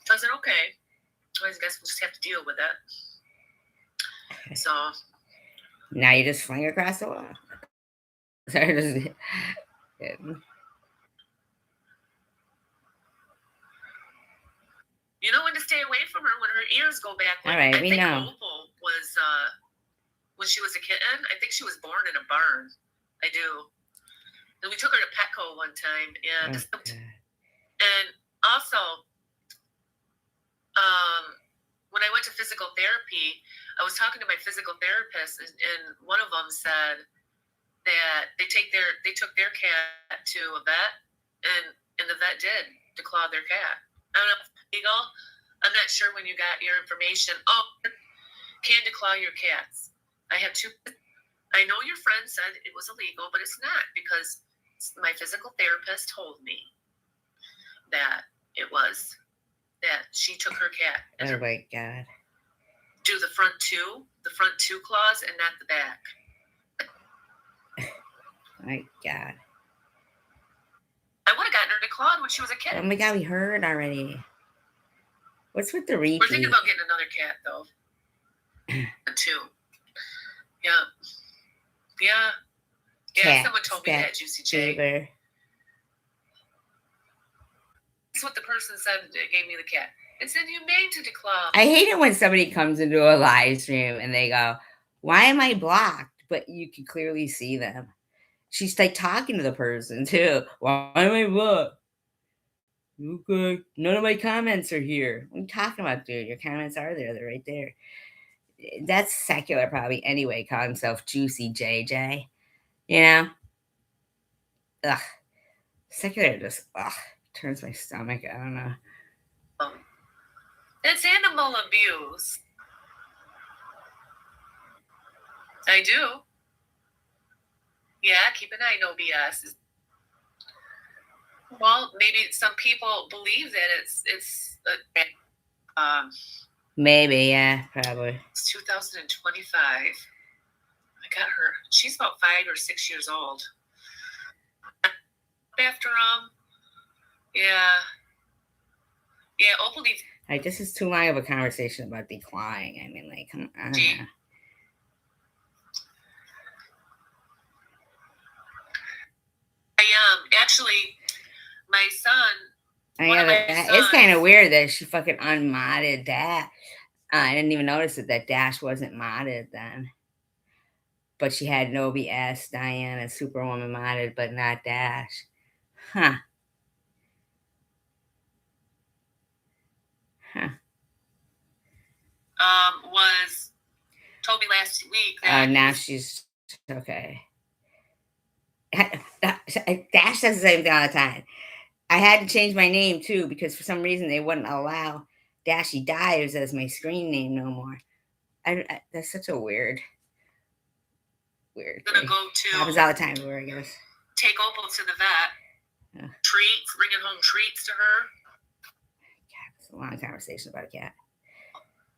So I said, "Okay." I guess we'll just have to deal with it. So Now you just fling across the law. Sorry, just, you know when to stay away from her when her ears go back. All right, I we think know. Opal was when she was a kitten. I think she was born in a barn. I do. And we took her to Petco one time, and and also, when I went to physical therapy, I was talking to my physical therapist, and one of them said that they took their cat to a vet, and the vet did declaw their cat. I don't know if it's legal. I'm not sure when you got your information. Oh, can declaw your cats. I have two. I know your friend said it was illegal, but it's not because my physical therapist told me that it was that she took her cat. Oh my God. Do the front two claws and not the back. My God. I would have gotten her declawed when she was a Oh kid. my God, we heard already. What's with the repeat? We're thinking about getting another cat though. Two. Yeah. Yeah. Yeah, Cat, someone told me that, Juicy J. Fever. That's what the person said that gave me the cat. It's inhumane to declaw. I hate it when somebody comes into a live stream and they go, why am I blocked? But you can clearly see them. She's like talking to the person too. Why am I blocked? Okay. None of my comments are here. What are you talking about, dude? Your comments are there. They're right there. That's secular probably anyway, calling himself Juicy JJ. You know? Ugh. Secular just turns my stomach. I don't know. It's animal abuse. I do. Yeah, keep an eye, no BS. Well, maybe some people believe that it's Maybe, yeah, probably. It's 2025. I got her. She's about 5 or 6 years old. After yeah, Opal needs. Like, this is too long of a conversation about declawing. I mean, like, come on. Actually, my son. It's kind of weird that she fucking unmodded that. I didn't even notice that Dash wasn't modded then. But she had No BS, Diana, Superwoman modded, but not Dash. Huh. Was told me last week that now she's okay. Dash does the same thing all the time. I had to change my name too because for some reason they wouldn't allow Dashy Dives as my screen name no more. That's such a weird I'm gonna thing. go Happens to all the time where I guess. take Opal to the vet. Yeah. Treats, bringing home treats to her. It's a long conversation about a cat.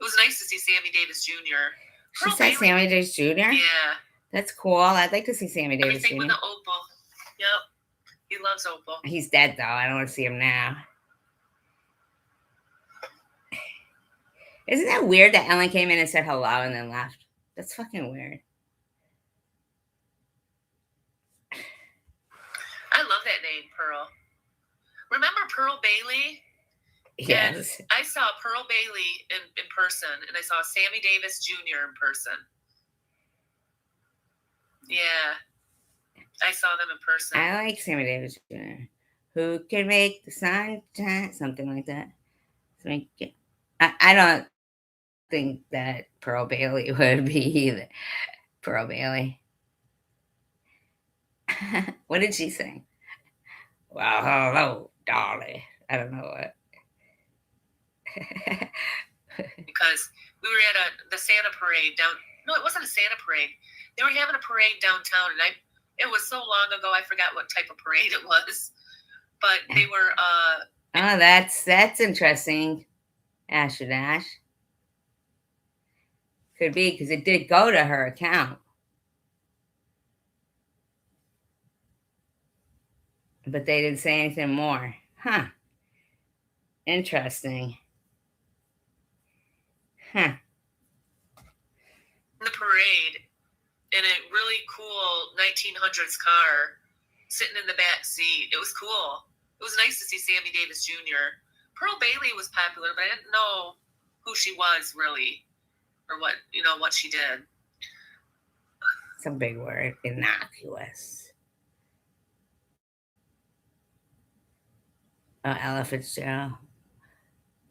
It was nice to see Sammy Davis Jr. She Pearl said Bailey. Sammy Davis Jr.? Yeah. That's cool. I'd like to see Sammy Davis Everything Jr. with the Opal. Yep. He loves Opal. He's dead though. I don't want to see him now. Isn't that weird that Ellen came in and said hello and then left? That's fucking weird. I love that name, Pearl. Remember Pearl Bailey? Yes. And I saw Pearl Bailey in person, and I saw Sammy Davis Jr. in person. Yeah. I saw them in person. I like Sammy Davis Jr. Who can make the sun shine? Something like that. I don't think that Pearl Bailey would be either. Pearl Bailey. What did she sing? Well, hello, darling. I don't know what. Because we were at the Santa parade down. No, it wasn't a Santa parade. They were having a parade downtown, and it was so long ago I forgot what type of parade it was. But they were. Oh, that's interesting. Asher Dash. Could be because it did go to her account. But they didn't say anything more. Huh. Interesting. Huh. The parade in a really cool 1900s car sitting in the back seat. It was cool. It was nice to see Sammy Davis Jr. Pearl Bailey was popular, but I didn't know who she was really or what she did. It's a big word. Innocuous. Oh, Ella Fitzgerald.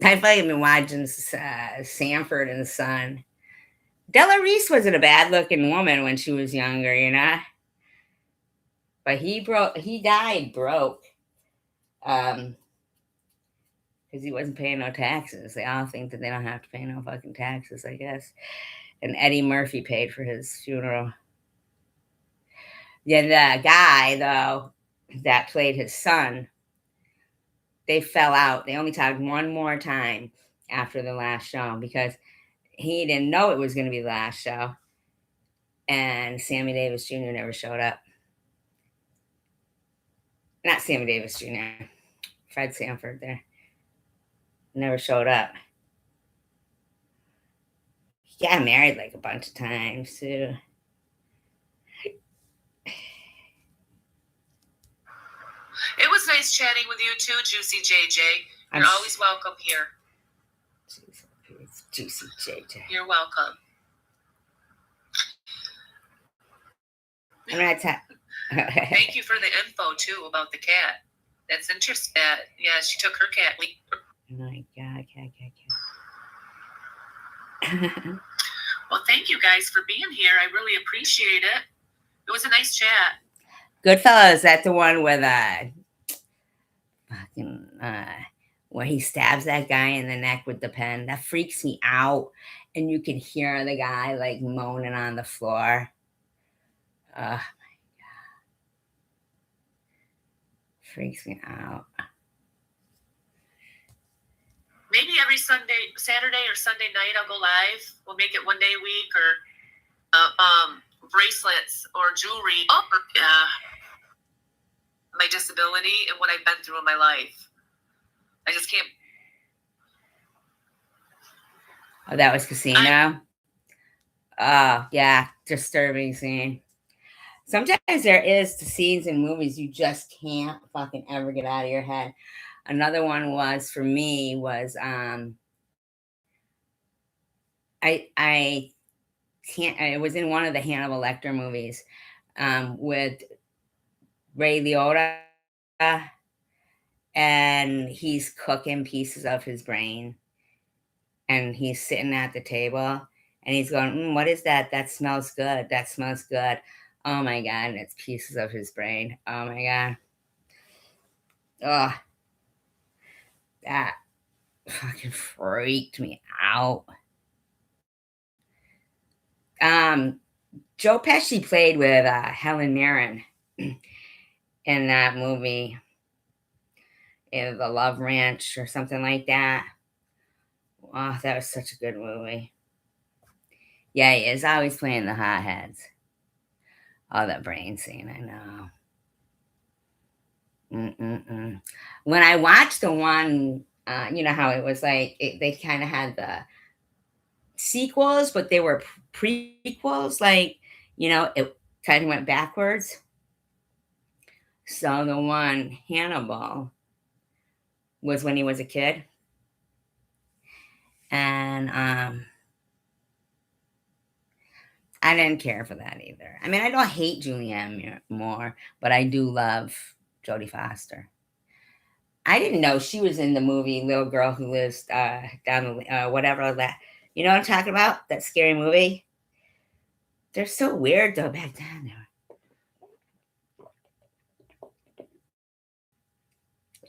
I've been watching Sanford and Son. Della Reese wasn't a bad-looking woman when she was younger, you know. But he died broke. Because he wasn't paying no taxes. They all think that they don't have to pay no fucking taxes, I guess. And Eddie Murphy paid for his funeral. Then the guy, though, that played his son, they fell out. They only talked one more time after the last show because he didn't know it was going to be the last show. And Sammy Davis Jr. never showed up. Not Sammy Davis Jr. Fred Sanford there. Never showed up. He got married like a bunch of times too. It was nice chatting with you too, Juicy JJ. You're always welcome here. Juicy JJ. You're welcome. I'm gonna tap. Thank you for the info too about the cat. That's interesting. Yeah, she took her cat. Oh my God, cat. Well, thank you guys for being here. I really appreciate it. It was a nice chat. Goodfellas, that's the one with where he stabs that guy in the neck with the pen. That freaks me out. And you can hear the guy like moaning on the floor. Oh my God. Freaks me out. Maybe every Saturday or Sunday night, I'll go live. We'll make it one day a week, or bracelets or jewelry. Oh, yeah. My disability and what I've been through in my life. I just can't. Oh, that was Casino? Oh, yeah. Disturbing scene. Sometimes there is scenes in movies you just can't fucking ever get out of your head. Another one was, for me, was I can't. It was in one of the Hannibal Lecter movies with Ray Liotta, and he's cooking pieces of his brain, and he's sitting at the table, and he's going, "What is that? That smells good. That smells good." Oh my god, and it's pieces of his brain. Oh my god. Ugh, that fucking freaked me out. Um, Joe Pesci played with Helen Mirren in that movie, in The Love Ranch or something like that. Oh, that was such a good movie. Yeah, he is always playing the hotheads. Oh, that brain scene, I know. Mm-mm-mm. When I watched the one, you know how it was like they kind of had the sequels, but they were prequels. Like, it kind of went backwards. So the one Hannibal was when he was a kid, and I didn't care for that either. I mean, I don't hate Julianne Moore, but I do love Jodie Foster. I didn't know she was in the movie Little Girl Who Lives Down the whatever that. You know what I'm talking about? That scary movie. They're so weird though back then.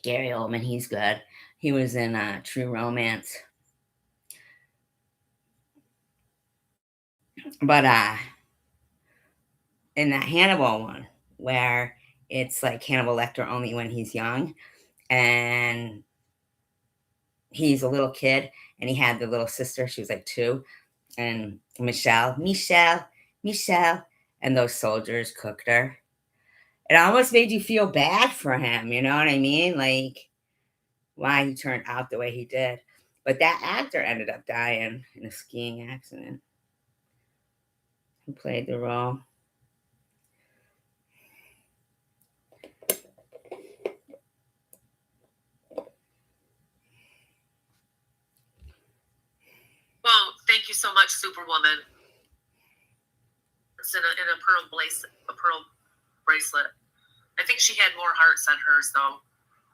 Gary Oldman, he's good. He was in True Romance, but in that Hannibal one where it's like Hannibal Lecter only when he's young, and he's a little kid, and he had the little sister. She was like 2, and Michelle, and those soldiers cooked her. It almost made you feel bad for him. You know what I mean? Like why he turned out the way he did. But that actor ended up dying in a skiing accident. Who played the role? Well, thank you so much, Superwoman. It's in a pearl bracelet. I think she had more hearts on hers though,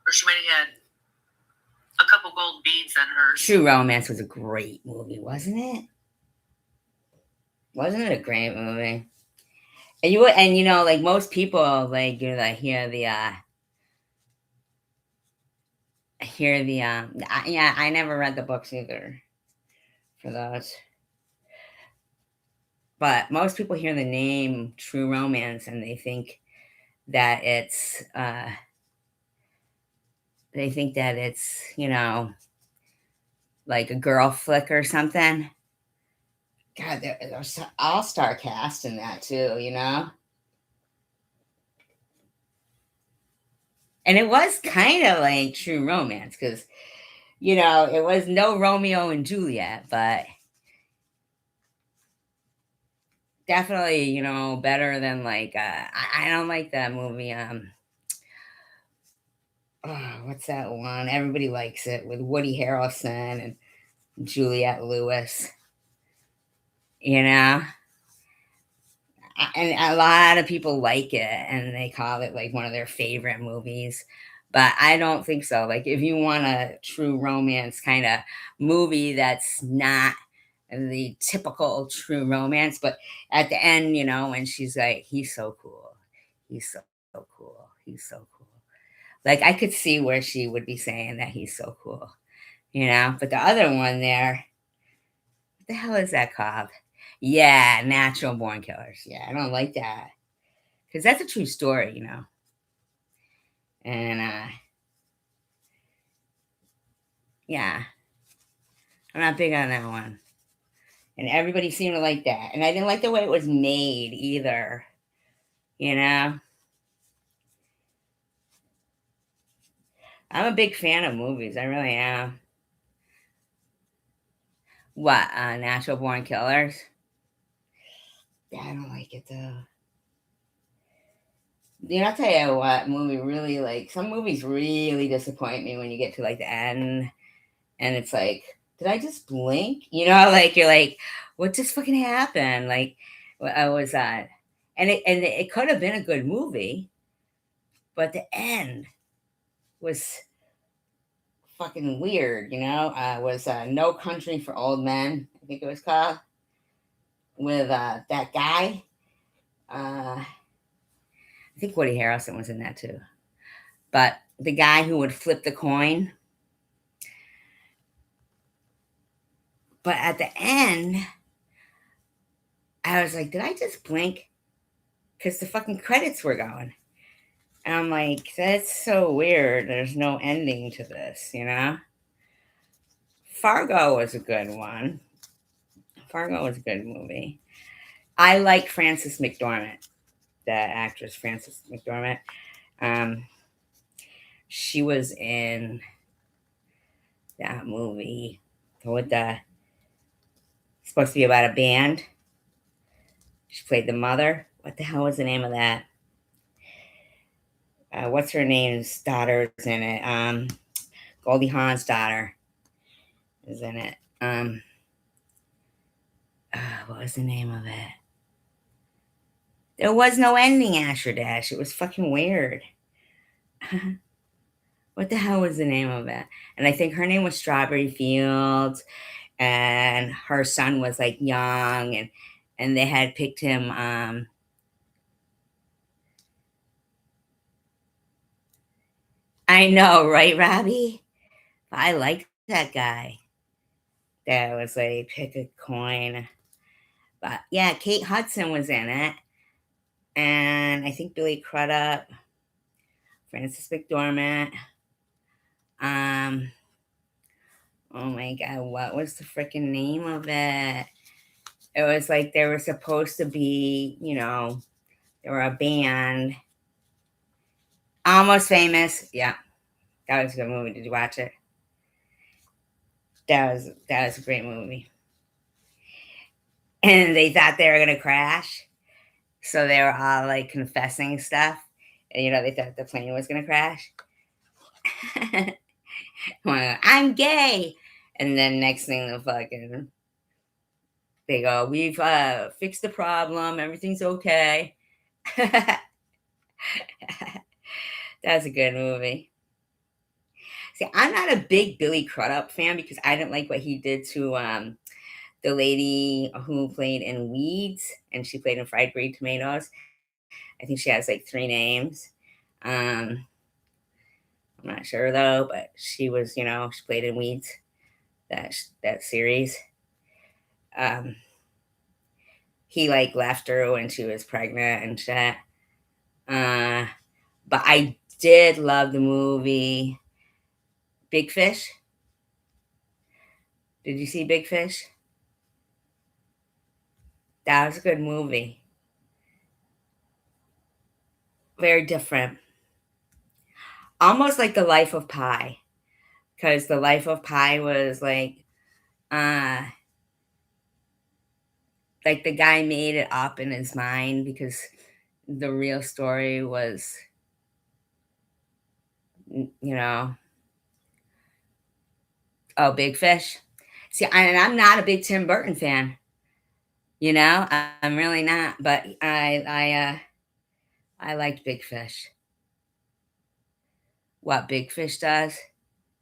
or she might have had a couple gold beads on hers. True Romance was a great movie, wasn't it? Wasn't it a great movie? And like most people, like yeah, I never read the books either for those. But most people hear the name True Romance and that it's they think that it's, like a girl flick or something. God, there's an all-star cast in that too. And it was kind of like True Romance because, it was no Romeo and Juliet, but definitely, better than like, I don't like that movie. Oh, what's that one? Everybody likes it with Woody Harrelson and Juliette Lewis. You know, and a lot of people like it, and they call it like one of their favorite movies. But I don't think so. Like, if you want a true romance kind of movie that's not the typical true romance, but at the end, when she's like, he's so cool, he's so cool, he's so cool. Like, I could see where she would be saying that he's so cool. But the other one there, what the hell is that called? Yeah, Natural Born Killers. Yeah, I don't like that because that's a true story. And yeah, I'm not big on that one. And everybody seemed to like that, and I didn't like the way it was made either. You know, I'm a big fan of movies. I really am. What? Natural Born Killers? Yeah, I don't like it though. I'll tell you what movie really like some movies really disappoint me when you get to like the end and it's like, did I just blink? Like you're like, what just fucking happened? Like I was and it could have been a good movie, but the end was fucking weird. Was No Country for Old Men, I think it was called, with that guy. I think Woody Harrelson was in that too. But the guy who would flip the coin. But at the end, I was like, did I just blink? Because the fucking credits were going. And I'm like, that's so weird. There's no ending to this, you know? Fargo was a good one. Fargo was a good movie. I like Frances McDormand, the actress Frances McDormand. Um, she was in that movie with the supposed to be about a band. She played the mother. What the hell was the name of that? What's her name's daughter's in it? Goldie Hawn's daughter is in it. What was the name of it? There was no ending, Asher Dash. It was fucking weird. What the hell was the name of it? And I think her name was Strawberry Fields, and her son was like young, and they had picked him. I know, right, Robbie? I like that guy. That was like pick a coin. But yeah, Kate Hudson was in it, and I think Billy Crudup, Frances McDormand. Um, oh my god, what was the freaking name of it? It was like they were supposed to be, they were a band. Almost Famous. Yeah, that was a good movie. Did you watch it? That was a great movie. And they thought they were gonna crash, so they were all like confessing stuff, and they thought the plane was gonna crash. I'm gay, and then next thing they go, we've fixed the problem, everything's okay. That's a good movie. See, I'm not a big Billy Crudup fan because I didn't like what he did to the lady who played in Weeds, and she played in Fried Green Tomatoes. I think she has like 3 names. I'm not sure though, but she was, she played in Weeds, that series. Um, he like left her when she was pregnant and shit. Uh, but I did love the movie Big Fish. Did you see Big Fish? That was a good movie. Very different. Almost like The Life of Pi. Because The Life of Pi was uh like the guy made it up in his mind because the real story was, you know, oh, Big Fish. See, and I'm not a big Tim Burton fan. I'm really not. But I liked Big Fish. What Big Fish does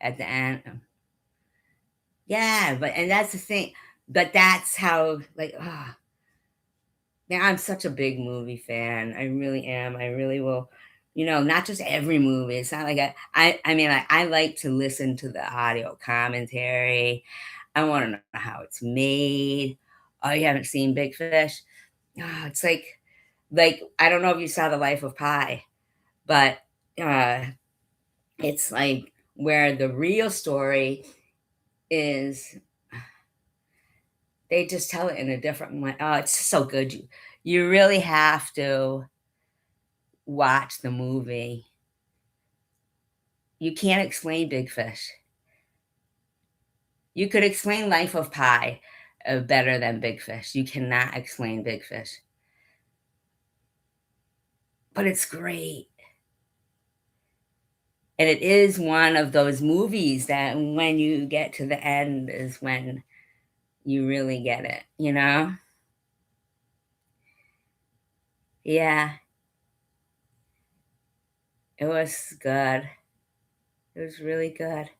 at the end, yeah. But and that's the thing. But that's how man, I'm such a big movie fan. I really am. I really will. Not just every movie. It's not like I mean, I like to listen to the audio commentary. I want to know how it's made. Oh, you haven't seen Big Fish? Oh, it's like I don't know if you saw The Life of Pi, but uh, it's like where the real story is. They just tell it in a different way. Oh, it's so good. You really have to watch the movie. You can't explain Big Fish. You could explain Life of Pi better than Big Fish. You cannot explain Big Fish. But it's great. And it is one of those movies that when you get to the end is when you really get it, Yeah, it was good. It was really good.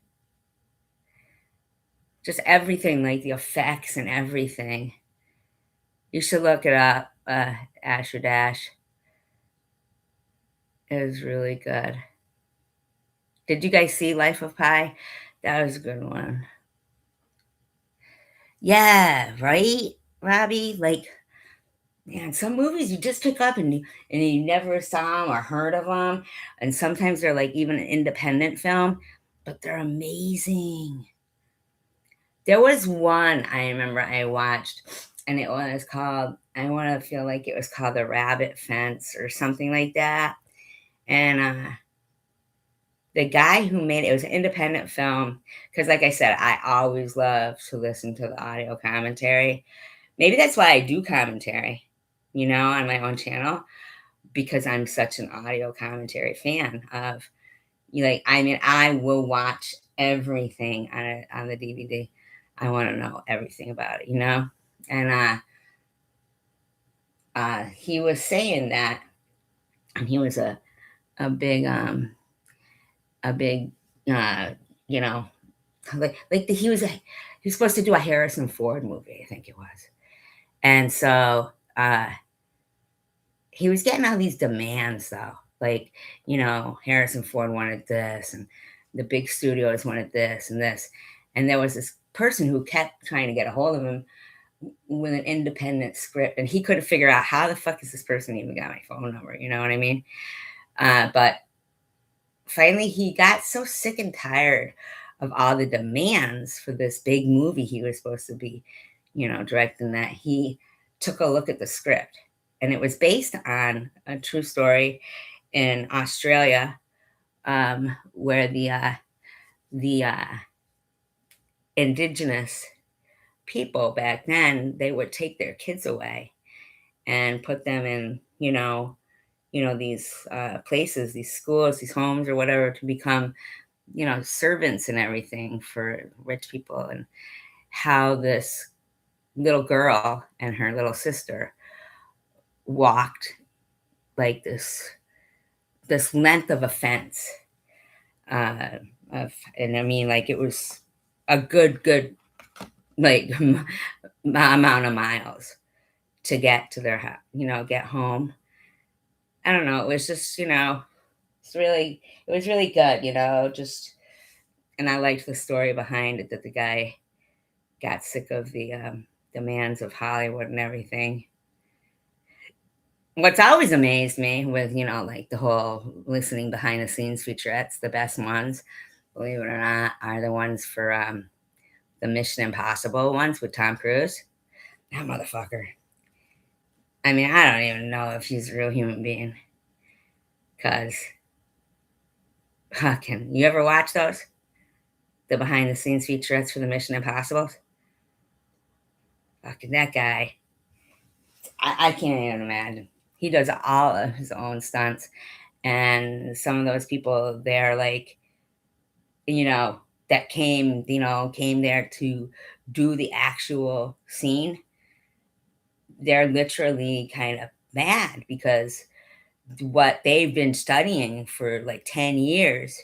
Just everything, like the effects and everything. You should look it up. Asher Dash. It was really good. Did you guys see Life of Pi? That was a good one. Yeah, right, Robbie? Like, man, some movies you just pick up and you never saw them or heard of them, and sometimes they're like even an independent film, but they're amazing. There was one I remember I watched, and it was called, I want to feel like it was called The Rabbit Fence or something like that. And the guy who made it was an independent film, because, like I said, I always love to listen to the audio commentary. Maybe that's why I do commentary, on my own channel, because I'm such an audio commentary fan of, like, I mean, I will watch everything on the DVD. I want to know everything about it. And he was saying that, and he was a big a big uh you know he was supposed to do a Harrison Ford movie, I think it was. And so he was getting all these demands though, like, Harrison Ford wanted this, and the big studios wanted this and this. And there was this person who kept trying to get a hold of him with an independent script, and he couldn't figure out how the fuck is this person even got my phone number, you know what I mean? But finally he got so sick and tired of all the demands for this big movie he was supposed to be, directing, that he took a look at the script. And it was based on a true story in Australia, where the indigenous people back then, they would take their kids away and put them in, these places, these schools, these homes or whatever, to become, servants and everything for rich people. And how this little girl and her little sister walked like this length of a fence, and I mean, like, it was a good, like, amount of miles to get to their house, get home. I don't know. It was just, it was really good, just, and I liked the story behind it, that the guy got sick of the demands of Hollywood and everything. What's always amazed me with, like, the whole listening behind the scenes featurettes, the best ones, believe it or not, are the ones for the Mission Impossible ones with Tom Cruise. That motherfucker. I mean, I don't even know if he's a real human being. Because, fucking, you ever watch those? The behind the scenes featurettes for the Mission Impossible? Fucking that guy. I can't even imagine. He does all of his own stunts. And some of those people, they're like, that came there to do the actual scene. They're literally kind of mad, because what they've been studying for like 10 years,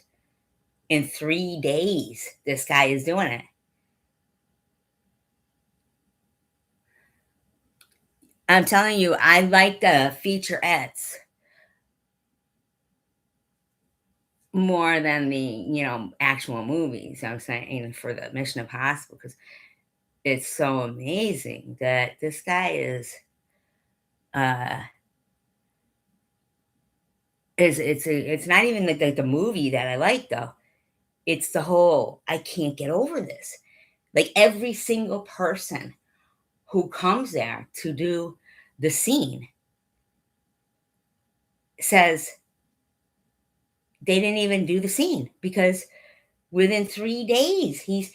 in 3 days, this guy is doing it. I'm telling you, I like the featurettes more than the, actual movies. I'm saying, for the Mission Impossible, because it's so amazing that this guy uh it's not even the movie that I like though. It's the whole, I can't get over this. Like, every single person who comes there to do the scene says they didn't even do the scene, because within 3 days, he's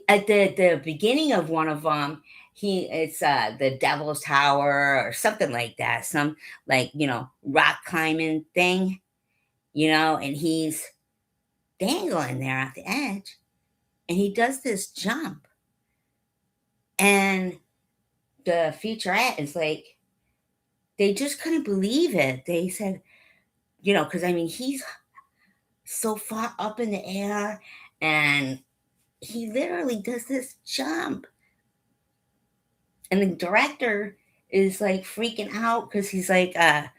at the beginning of one of them. It's the Devil's Tower or something like that, some, like, rock climbing thing, and he's dangling there at the edge, and he does this jump, and the featurette is like, they just couldn't believe it. They said, because I mean, he's so far up in the air, and he literally does this jump. And the director is like freaking out because he's like, I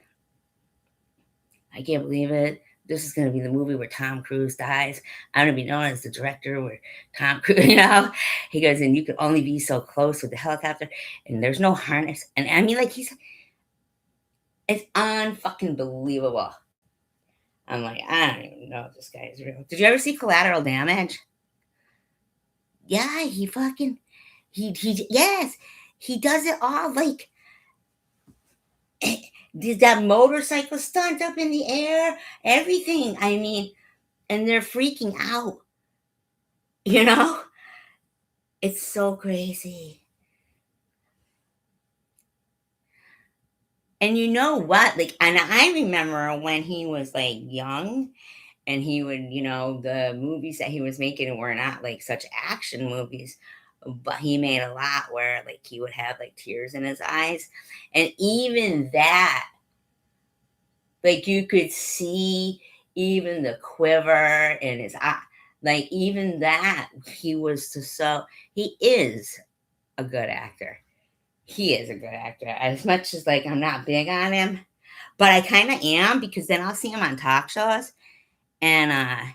can't believe it. This is going to be the movie where Tom Cruise dies. I'm going to be known as the director where Tom Cruise, He goes, and you can only be so close with the helicopter, and there's no harness. And I mean, like, it's unfucking believable. I'm like, I don't even know if this guy is real. Did you ever see Collateral Damage? Yeah, yes, he does it all like did that motorcycle stunt up in the air, everything. I mean, and they're freaking out, you know? It's so crazy. And you know what? Like, and I remember when he was like young and he would, the movies that he was making were not like such action movies, but he made a lot where like he would have like tears in his eyes. And even that, like you could see even the quiver in his eye. Like even that, he is a good actor. He is a good actor. As much as like I'm not big on him, but I kind of am because then I'll see him on talk shows and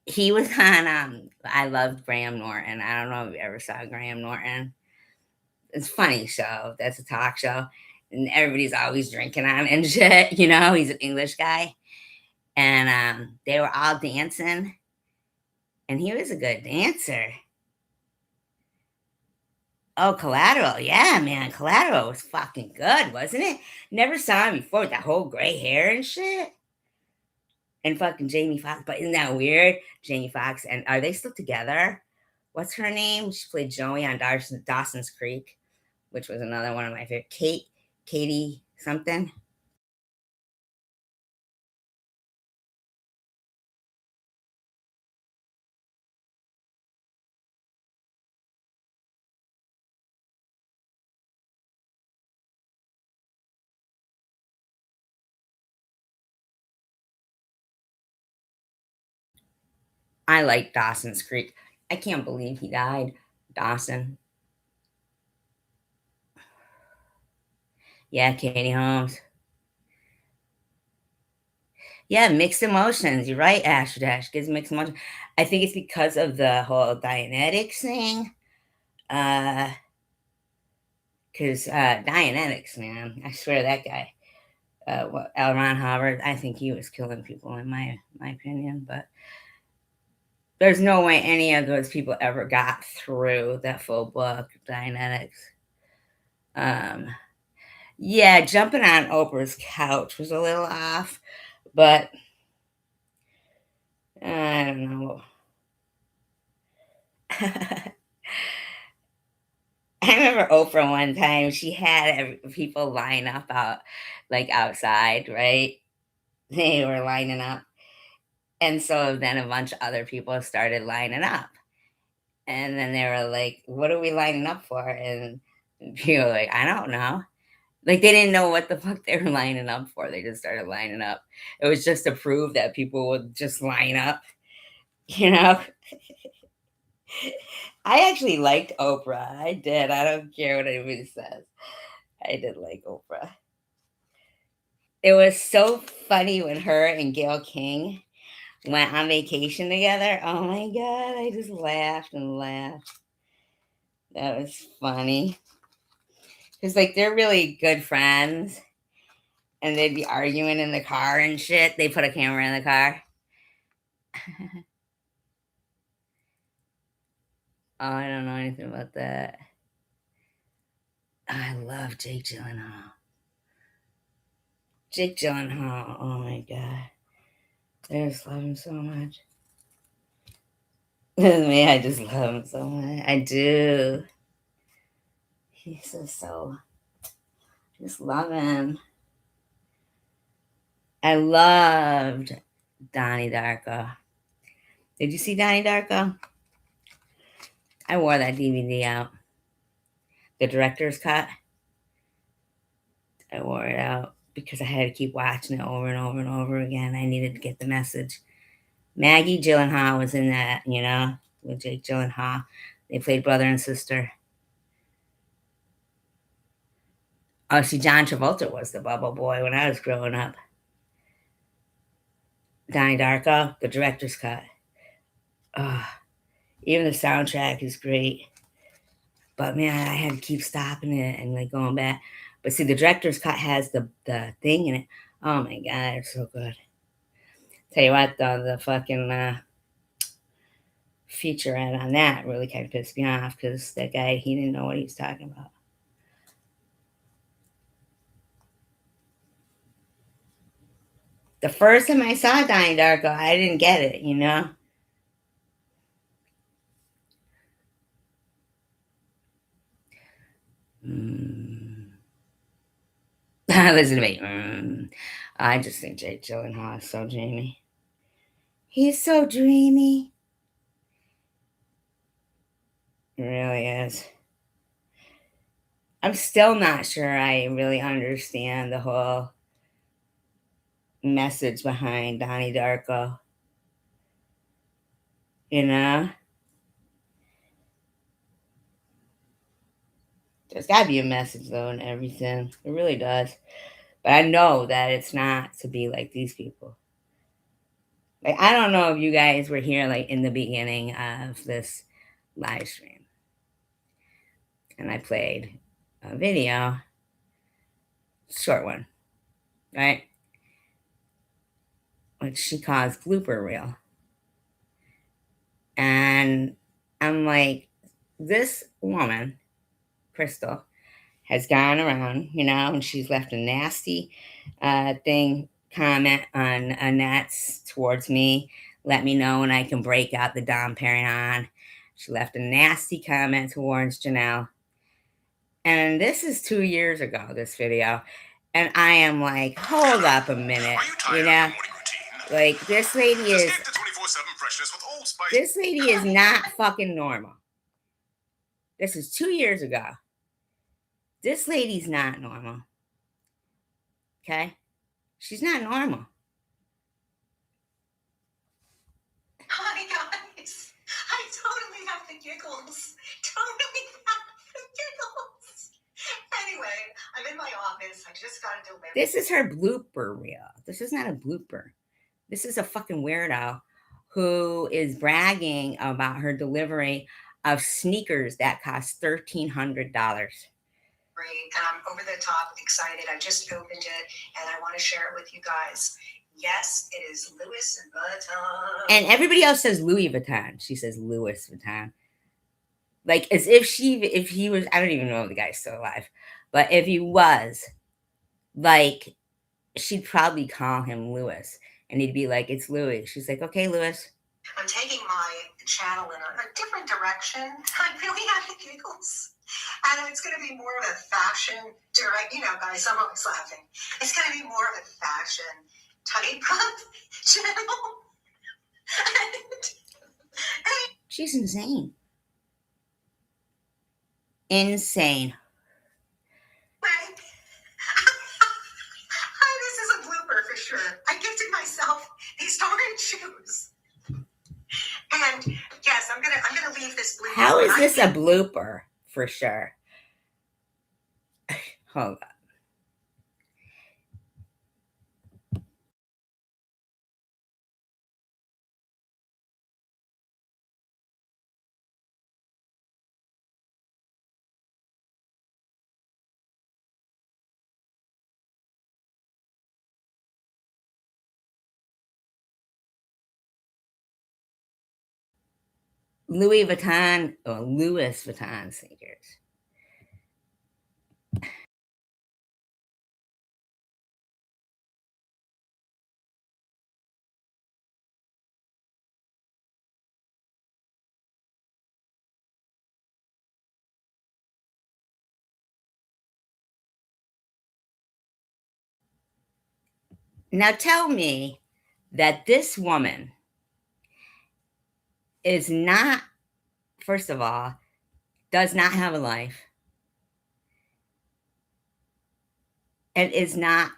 he was on I loved Graham Norton. I don't know if you ever saw Graham Norton. It's a funny show. That's a talk show. And everybody's always drinking on it and shit, he's an English guy. And they were all dancing. And he was a good dancer. Oh, Collateral. Yeah, man. Collateral was fucking good, wasn't it? Never saw him before with that whole gray hair and shit. And fucking Jamie Foxx. But isn't that weird? Jamie Foxx. And are they still together? What's her name? She played Joey on Dawson's Creek, which was another one of my favorite. Katie something. I like Dawson's Creek. I can't believe he died. Dawson. Yeah, Katie Holmes. Yeah, mixed emotions. You're right, Ash Dash gives mixed emotions. I think it's because of the whole Dianetics thing. Because Dianetics, man, I swear that guy, L. Ron Hubbard, I think he was killing people in my opinion. But there's no way any of those people ever got through that full book, Dianetics. Yeah, jumping on Oprah's couch was a little off, but I don't know. I remember Oprah one time, she had people line up like outside, right? They were lining up. And so then a bunch of other people started lining up. And then they were like, what are we lining up for? And people were like, I don't know. Like they didn't know what the fuck they were lining up for. They just started lining up. It was just to prove that people would just line up, you know? I actually liked Oprah. I did. I don't care what anybody says. I did like Oprah. It was so funny when her and Gayle King went on vacation together. Oh my god, I just laughed and laughed. That was funny. Cause like they're really good friends and they'd be arguing in the car and shit. They put a camera in the car. Oh, I don't know anything about that. I love Jake Gyllenhaal. Jake Gyllenhaal. Oh my god. I just love him so much. Me, I just love him so much. I do. He's just love him. I loved Donnie Darko. Did you see Donnie Darko? I wore that DVD out. The director's cut. I wore it out because I had to keep watching it over and over and over again. I needed to get the message. Maggie Gyllenhaal was in that, with Jake Gyllenhaal. They played brother and sister. Oh, see, John Travolta was the Bubble Boy when I was growing up. Donnie Darko, the director's cut. Oh, even the soundtrack is great. But man, I had to keep stopping it and like going back. But see, the director's cut has the thing in it. Oh my god, it's so good. Tell you what, though, the fucking featurette on that really kind of pissed me off because that guy, he didn't know what he was talking about. The first time I saw Donnie Darko, I didn't get it, you know? Listen to me. I just think Jake Gyllenhaal is so dreamy. He's so dreamy. It really is. I'm still not sure I really understand the whole message behind Donnie Darko. You know? There's got to be a message, though, in everything. It really does. But I know that it's not to be like these people. Like, I don't know if you guys were here, like, in the beginning of this live stream. And I played a video, short one, right? Which she calls blooper reel. And I'm like, this woman, Crystal, has gone around, you know, and she's left a nasty comment on Annette's towards me. Let me know when I can break out the Dom Perignon. She left a nasty comment towards Janelle. And this is 2 years ago, this video. And I am like, hold up a minute, you know? Like, this lady is not fucking normal. This is 2 years ago. This lady's not normal. Okay? She's not normal. Hi, guys. I totally have the giggles. Totally have the giggles. Anyway, I'm in my office. I just got a delivery. This is her blooper reel. This is not a blooper. This is a fucking weirdo who is bragging about her delivery of sneakers that cost $1,300. And I'm over the top excited. I just opened it and I want to share it with you guys. Yes, it is Louis Vuitton. And everybody else says Louis Vuitton. She says Louis Vuitton. Like as if he was, I don't even know if the guy's still alive, but if he was, like, she'd probably call him Louis and he'd be like, it's Louis. She's like, okay, Louis. I'm taking my channel in a different direction. I really have the giggles. And it's going to be more of a fashion direct, you know, guys, I'm always laughing. It's going to be more of a fashion type of channel. She's insane. Insane. This is a blooper for sure. I gifted myself these orange shoes. And yes, I'm gonna leave this blooper. How is this a blooper? For sure. Hold on. Louis Vuitton or Louis Vuitton sneakers. Now tell me that this woman is not, first of all, does not have a life and is not,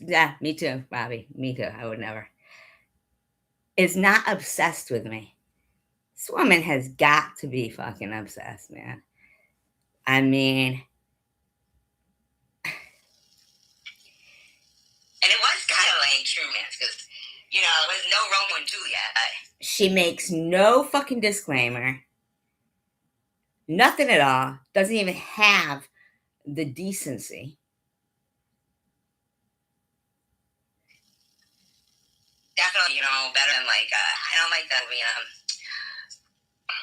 yeah, me too, Bobby, me too, I would never, is not obsessed with me. This woman has got to be fucking obsessed, man. I mean, You know, with no Romeo and Juliet. She makes no fucking disclaimer. Nothing at all. Doesn't even have the decency. Definitely, you know, better than like, I don't like that movie,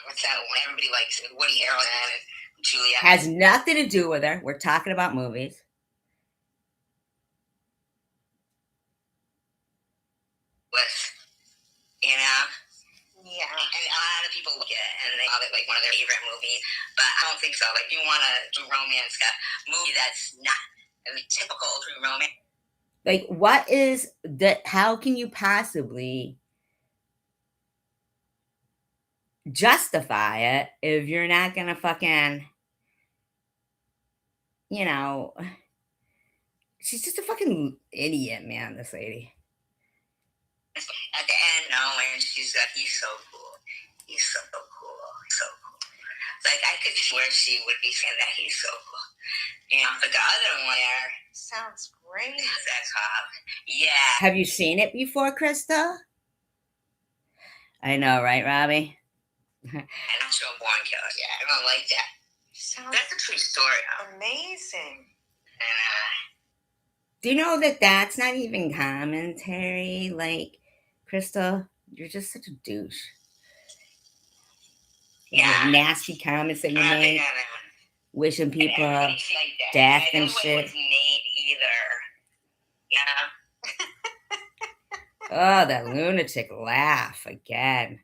what's that one everybody likes? Woody Harrelson and Julia. Has nothing to do with her. We're talking about movies. With, you know? Yeah. And a lot of people look at it and they call it like one of their favorite movies, but I don't think so. Like, you want to do romance, a movie that's not typical true romance. Like, what is that? How can you possibly justify it if you're not gonna fucking, you know, she's just a fucking idiot, man, this lady. At the end, no, and she's like, he's so cool. He's so cool. So cool. Like, I could swear she would be saying that he's so cool. You know, but the other one there sounds great. Is that cop? Yeah. Have you seen it before, Krista? I know, right, Robbie? Natural born killer. Yeah, I don't like that. That's a true story. Amazing. And, do you know that that's not even commentary? Like, Krista, you're just such a douche. Yeah. The nasty comments that you make, wishing people like death and I shit. Wasn't Nate either. Yeah. Oh, that lunatic laugh again.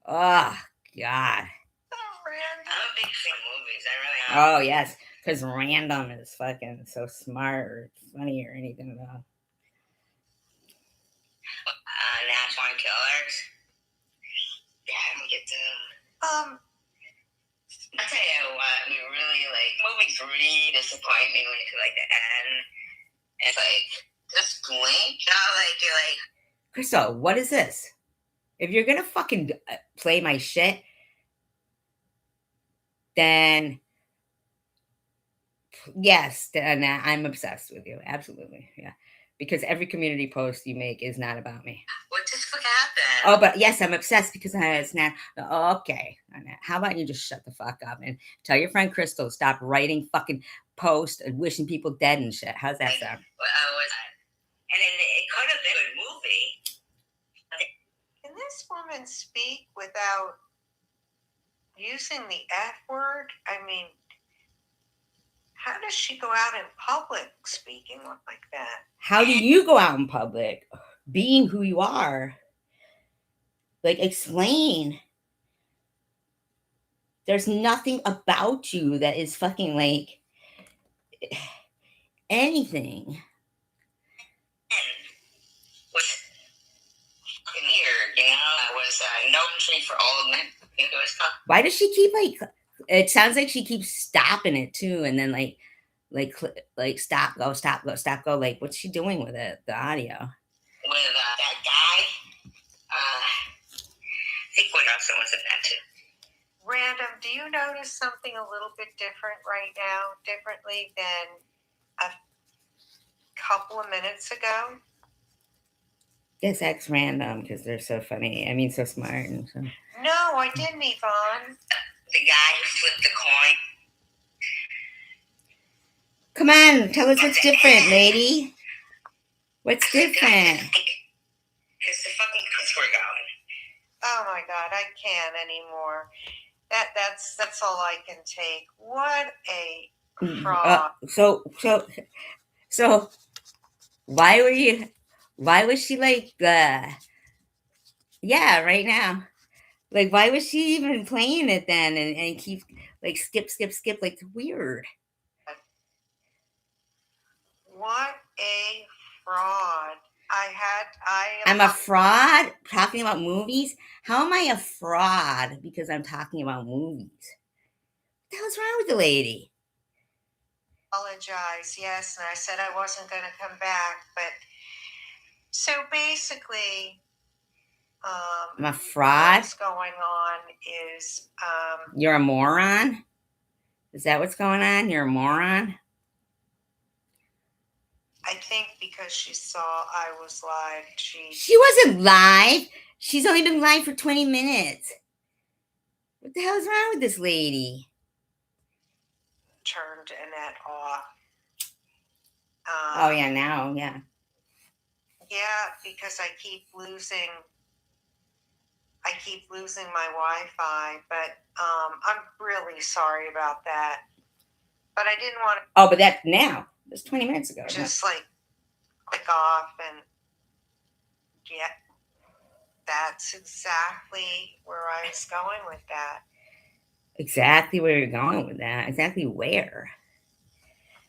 Oh, God. I'm a big fan of movies. I really am. Oh, yes. Because Random is fucking so smart or funny or anything at all. National Born Killers. Yeah, I don't get to. I'll tell you what, we really like movies really disappoint me when it's like the end. It's like just blink, you know, like you're like. Crystal, what is this? If you're gonna fucking play my shit, then yes, then I'm obsessed with you. Absolutely, yeah. Because every community post you make is not about me. What just fuck happened? Oh, but yes, I'm obsessed because it's not. Okay, how about you just shut the fuck up and tell your friend Crystal to stop writing fucking posts and wishing people dead and shit. How's that sound? And it could have been a good movie. Can this woman speak without using the F word? I mean, how does she go out in public speaking like that? How do you go out in public being who you are? Like, explain. There's nothing about you that is fucking like anything. Was weird, you know? I was no tree for all of them. Why does she keep like? It sounds like she keeps stopping it too, and then like stop, go, stop, go, stop, go. Like, what's she doing with it? The audio. With that guy, I think what else was in that too. Random, do you notice something a little bit different right now, differently than a couple of minutes ago? Yes, X Random, because they're so funny. I mean, so smart and so. No, I didn't, Yvonne. The guy who flipped the coin. Come on, tell us what's different, lady. What's different? Because the fucking cuts were going. Oh my God, I can't anymore. That's all I can take. What a fraud. So why was she like yeah, right now? Like, why was she even playing it then and keep like skip, like weird? What a fraud. I'm a fraud talking about movies? How am I a fraud because I'm talking about movies? What the hell's wrong with the lady? Apologize, yes, and I said I wasn't going to come back, but so basically, I'm a fraud. What's going on is you're a moron? Is that what's going on? You're a moron? I think because she saw I was live, She wasn't live. She's only been live for 20 minutes. What the hell's wrong with this lady? turned Annette off. Oh, yeah, now, yeah. Yeah, because I keep losing my Wi-Fi, but I'm really sorry about that. But I didn't want Oh, but that's now. That's 20 minutes ago. to just like click off and yeah, that's exactly where I was going with that. Exactly where you're going with that. Exactly where.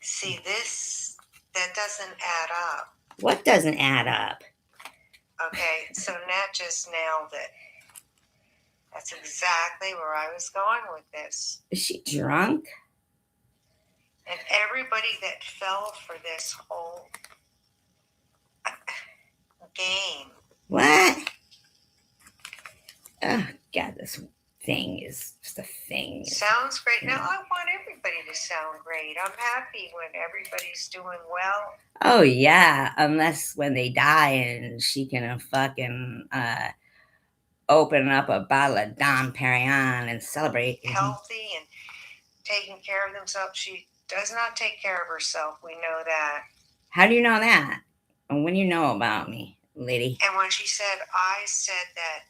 See, that doesn't add up. What doesn't add up? Okay, so Nat just nailed it. That's exactly where I was going with this. Is she drunk? And everybody that fell for this whole game. What? Oh, God, this thing is just a thing. Sounds great. Now, I want everybody to sound great. I'm happy when everybody's doing well. Oh, yeah, unless when they die and she can fucking open up a bottle of Dom Perignon and celebrate. Healthy and taking care of themselves. She does not take care of herself. We know that. How do you know that? And when you know about me, lady? And when she said, I said that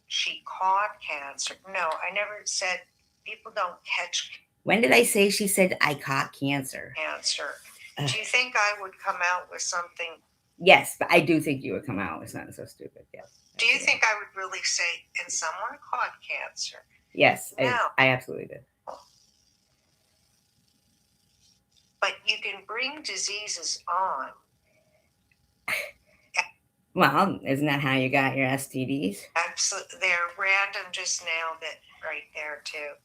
she caught cancer. No, I never said people don't catch When did I say she said I caught cancer? cancer. Do you think I would come out with something? Yes, but I do think you would come out with something so stupid. Yes. Do you think I would really say, and someone caught cancer? Yes, No. I absolutely did. But you can bring diseases on. Well, isn't that how you got your STDs? Absolutely. They're random, just nailed it right there, too.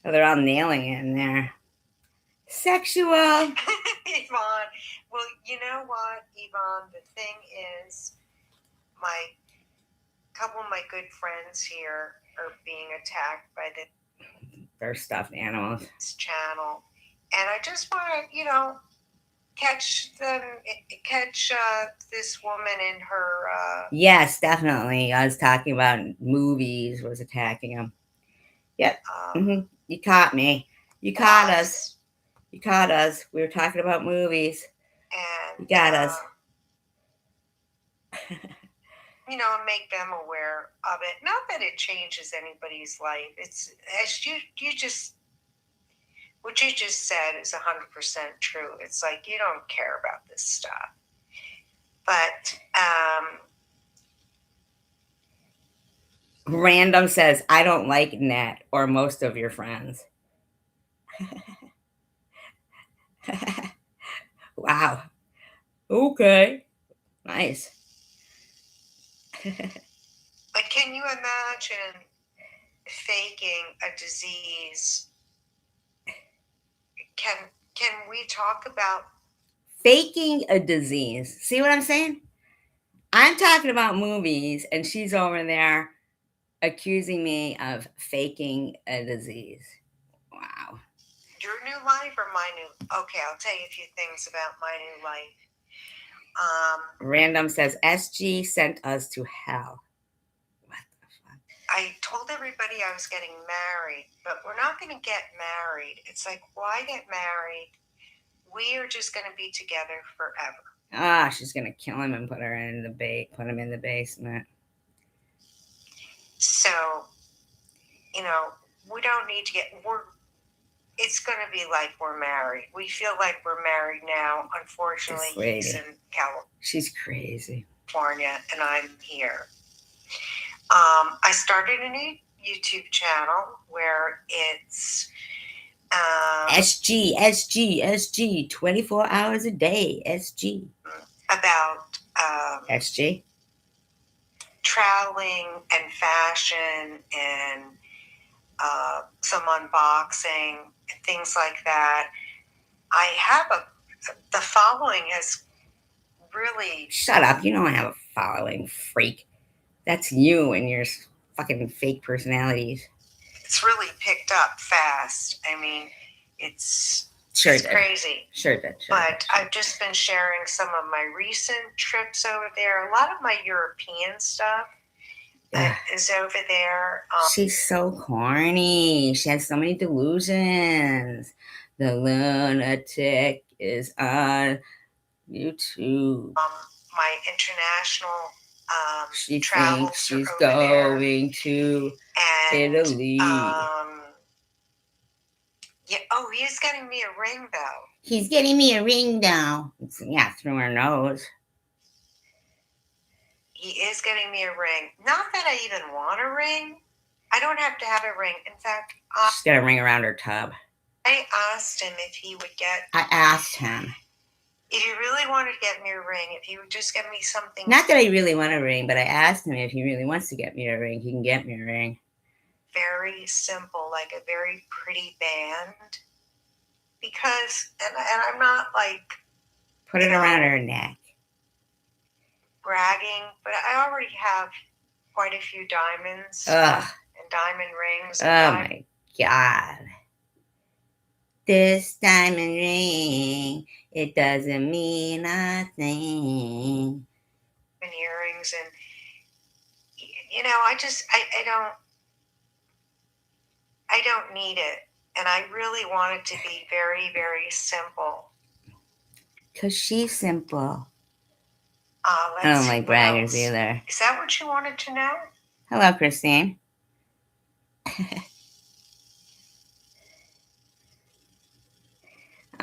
Oh, they're all nailing it in there. Sexual. Yvonne, well, you know what, Yvonne, the thing is, my couple of my good friends here are being attacked by They're stuffed animals. this channel, and I just want to, catch this woman in her. Yes, definitely. I was talking about movies was attacking them. Yep. You caught me. You caught us. You caught us. We were talking about movies. And You got us. Make them aware of it. Not that it changes anybody's life. It's as you just what you just said is 100% true. It's like you don't care about this stuff. But Random says, I don't like Nat or most of your friends. Wow. Okay. Nice. But can you imagine faking a disease? Can we talk about faking a disease? See what I'm saying? I'm talking about movies, and she's over there accusing me of faking a disease. Wow. Your new life or my new? Okay, I'll tell you a few things about my new life. Random says SG sent us to hell. What the fuck? I told everybody I was getting married, but we're not going to get married. It's like, why get married? We are just going to be together forever. Ah, she's going to kill him and put him in the basement. So, we don't need to it's going to be like we're married. We feel like we're married now. Unfortunately, he's in California. She's crazy. And I'm here. I started a new YouTube channel where it's SG, 24 hours a day, SG. About SG? Traveling and fashion and some unboxing, things like that. I have the following has really... Shut up. You don't have a following, freak. That's you and your fucking fake personalities. It's really picked up fast. I mean, it's Sure It's did. crazy. Sure did. But I've just been sharing some of my recent trips over there. A lot of my European stuff is over there. She's so corny. She has so many delusions. The lunatic is on YouTube. My international She travels thinks she's are over there. going to And Italy. yeah. Oh, he's getting me a ring though. He's getting me a ring now. Yeah, through her nose. He is getting me a ring. Not that I even want a ring. I don't have to have a ring. In fact, She's got a ring around her tub. I asked him if he would get. I asked him. If he really wanted to get me a ring, if he would just get me something. Not that I really want a ring, but I asked him if he really wants to get me a ring. He can get me a ring. Very simple, like a very pretty band. Because, and I'm not like. Put it around her neck. Bragging, but I already have quite a few diamonds. Ugh. And diamond rings. Oh my God. This diamond ring, it doesn't mean nothing. And earrings, and I don't need it, and I really want it to be very, very simple. 'Cause she's simple. I don't like braggers either. Is that what you wanted to know? Hello, Christine.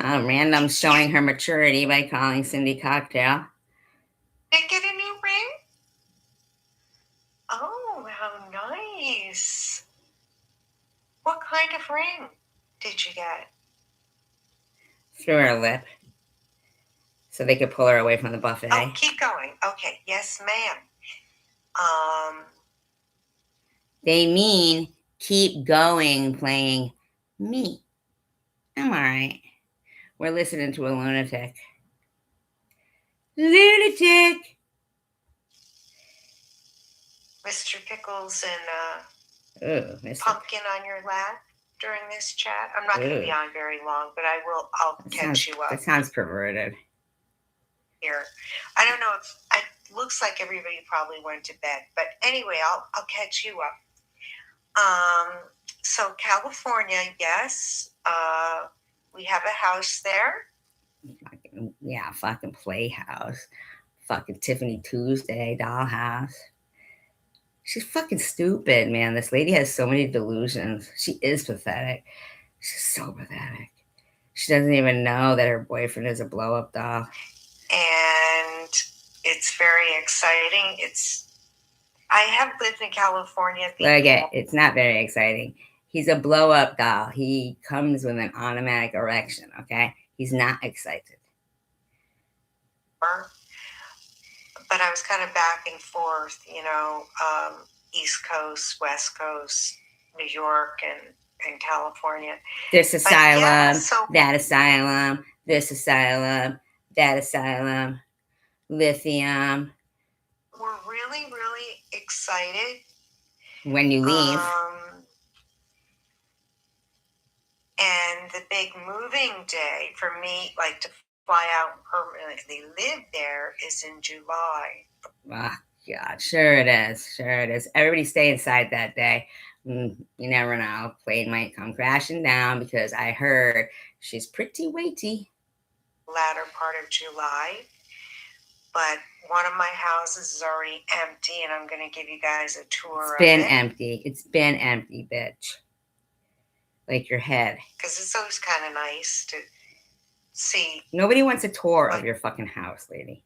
Random showing her maturity by calling Cindy Cocktail. Did you get a new ring? Oh, how nice. What kind of ring did you get? Through her lip. So they could pull her away from the buffet. Oh, keep going. Okay, yes, ma'am. They mean keep going playing me. I'm all right. We're listening to a lunatic. Lunatic! Mr. Pickles and Ooh, Mr. Pumpkin on your lap during this chat. I'm not going to be on very long, but I'll catch you up. That sounds perverted. Here. I don't know if it looks like everybody probably went to bed, but anyway, I'll catch you up. So California, yes, we have a house there. Yeah, fucking Playhouse, fucking Tiffany Tuesday, Dollhouse. She's fucking stupid, man. This lady has so many delusions. She is pathetic. She's so pathetic. She doesn't even know that her boyfriend is a blow-up doll. And it's very exciting. I have lived in California. It's not very exciting. He's a blow-up doll. He comes with an automatic erection, okay? He's not excited. But I was kind of back and forth, East Coast, West Coast, New York, and California. This asylum, that asylum, this asylum, that asylum, lithium. We're really, really excited. When you leave. And the big moving day for me, like to fly out and permanently live there, is in July. Oh, God. Sure it is. Sure it is. Everybody stay inside that day. You never know. Plane might come crashing down because I heard she's pretty weighty. Latter part of July. But one of my houses is already empty, and I'm going to give you guys a tour of it. It's been empty, bitch. Like your head. Because it's always kind of nice to see. Nobody wants a tour of your fucking house, lady.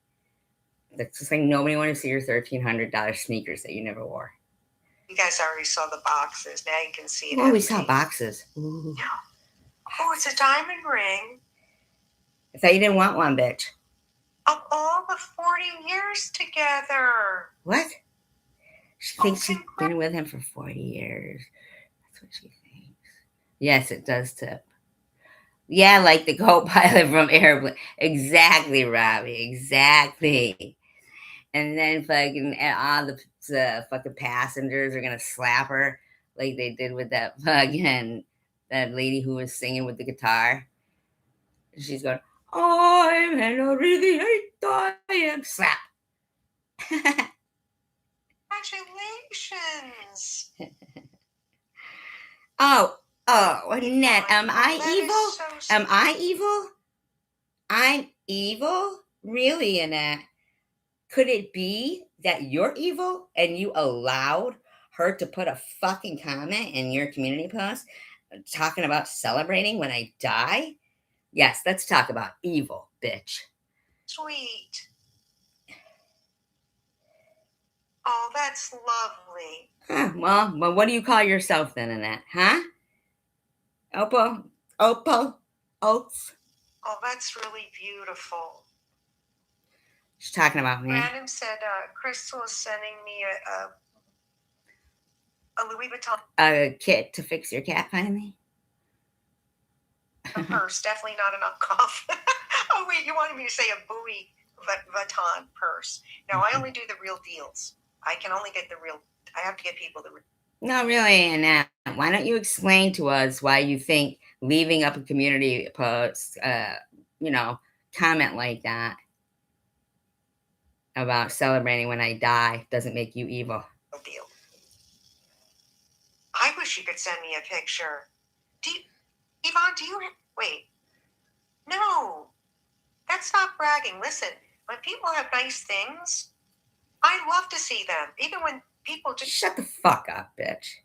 It's just like nobody wants to see your $1,300 sneakers that you never wore. You guys already saw the boxes. Now you can see it. Oh, we saw boxes. Ooh. Oh, it's a diamond ring. I thought you didn't want one, bitch. Of all the 40 years together. What? She thinks she's been with him for 40 years. That's what she thinks. Yes, it does tip. Yeah, like the co-pilot from Airplane. Exactly, Robbie. Exactly. And then fucking all the fucking passengers are gonna slap her like they did with that lady who was singing with the guitar. She's going, I'm Henry VIII, I am slap. Congratulations. Oh, Annette, am I That is evil? so Am I evil? I'm evil? Really, Annette? Could it be that you're evil and you allowed her to put a fucking comment in your community post talking about celebrating when I die? Yes, let's talk about evil, bitch. sweet. Oh, that's lovely. Huh, well, what do you call yourself then, Annette? Huh? Opal, Oats. Oh, that's really beautiful. She's talking about me. Brandon said Crystal is sending me a Louis Vuitton A kit to fix your cat, finally. purse. Definitely not a knockoff. Oh, wait, you wanted me to say a Louis Vuitton purse. No, I only do the real deals. I can only get the real. I have to get people the real. No, really, Annette. Why don't you explain to us why you think leaving up a community post, comment like that about celebrating when I die doesn't make you evil? Deal. I wish you could send me a picture. Yvonne, do you wait? No, that's not bragging. Listen, when people have nice things, I love to see them. Even when people just Shut the fuck up, bitch.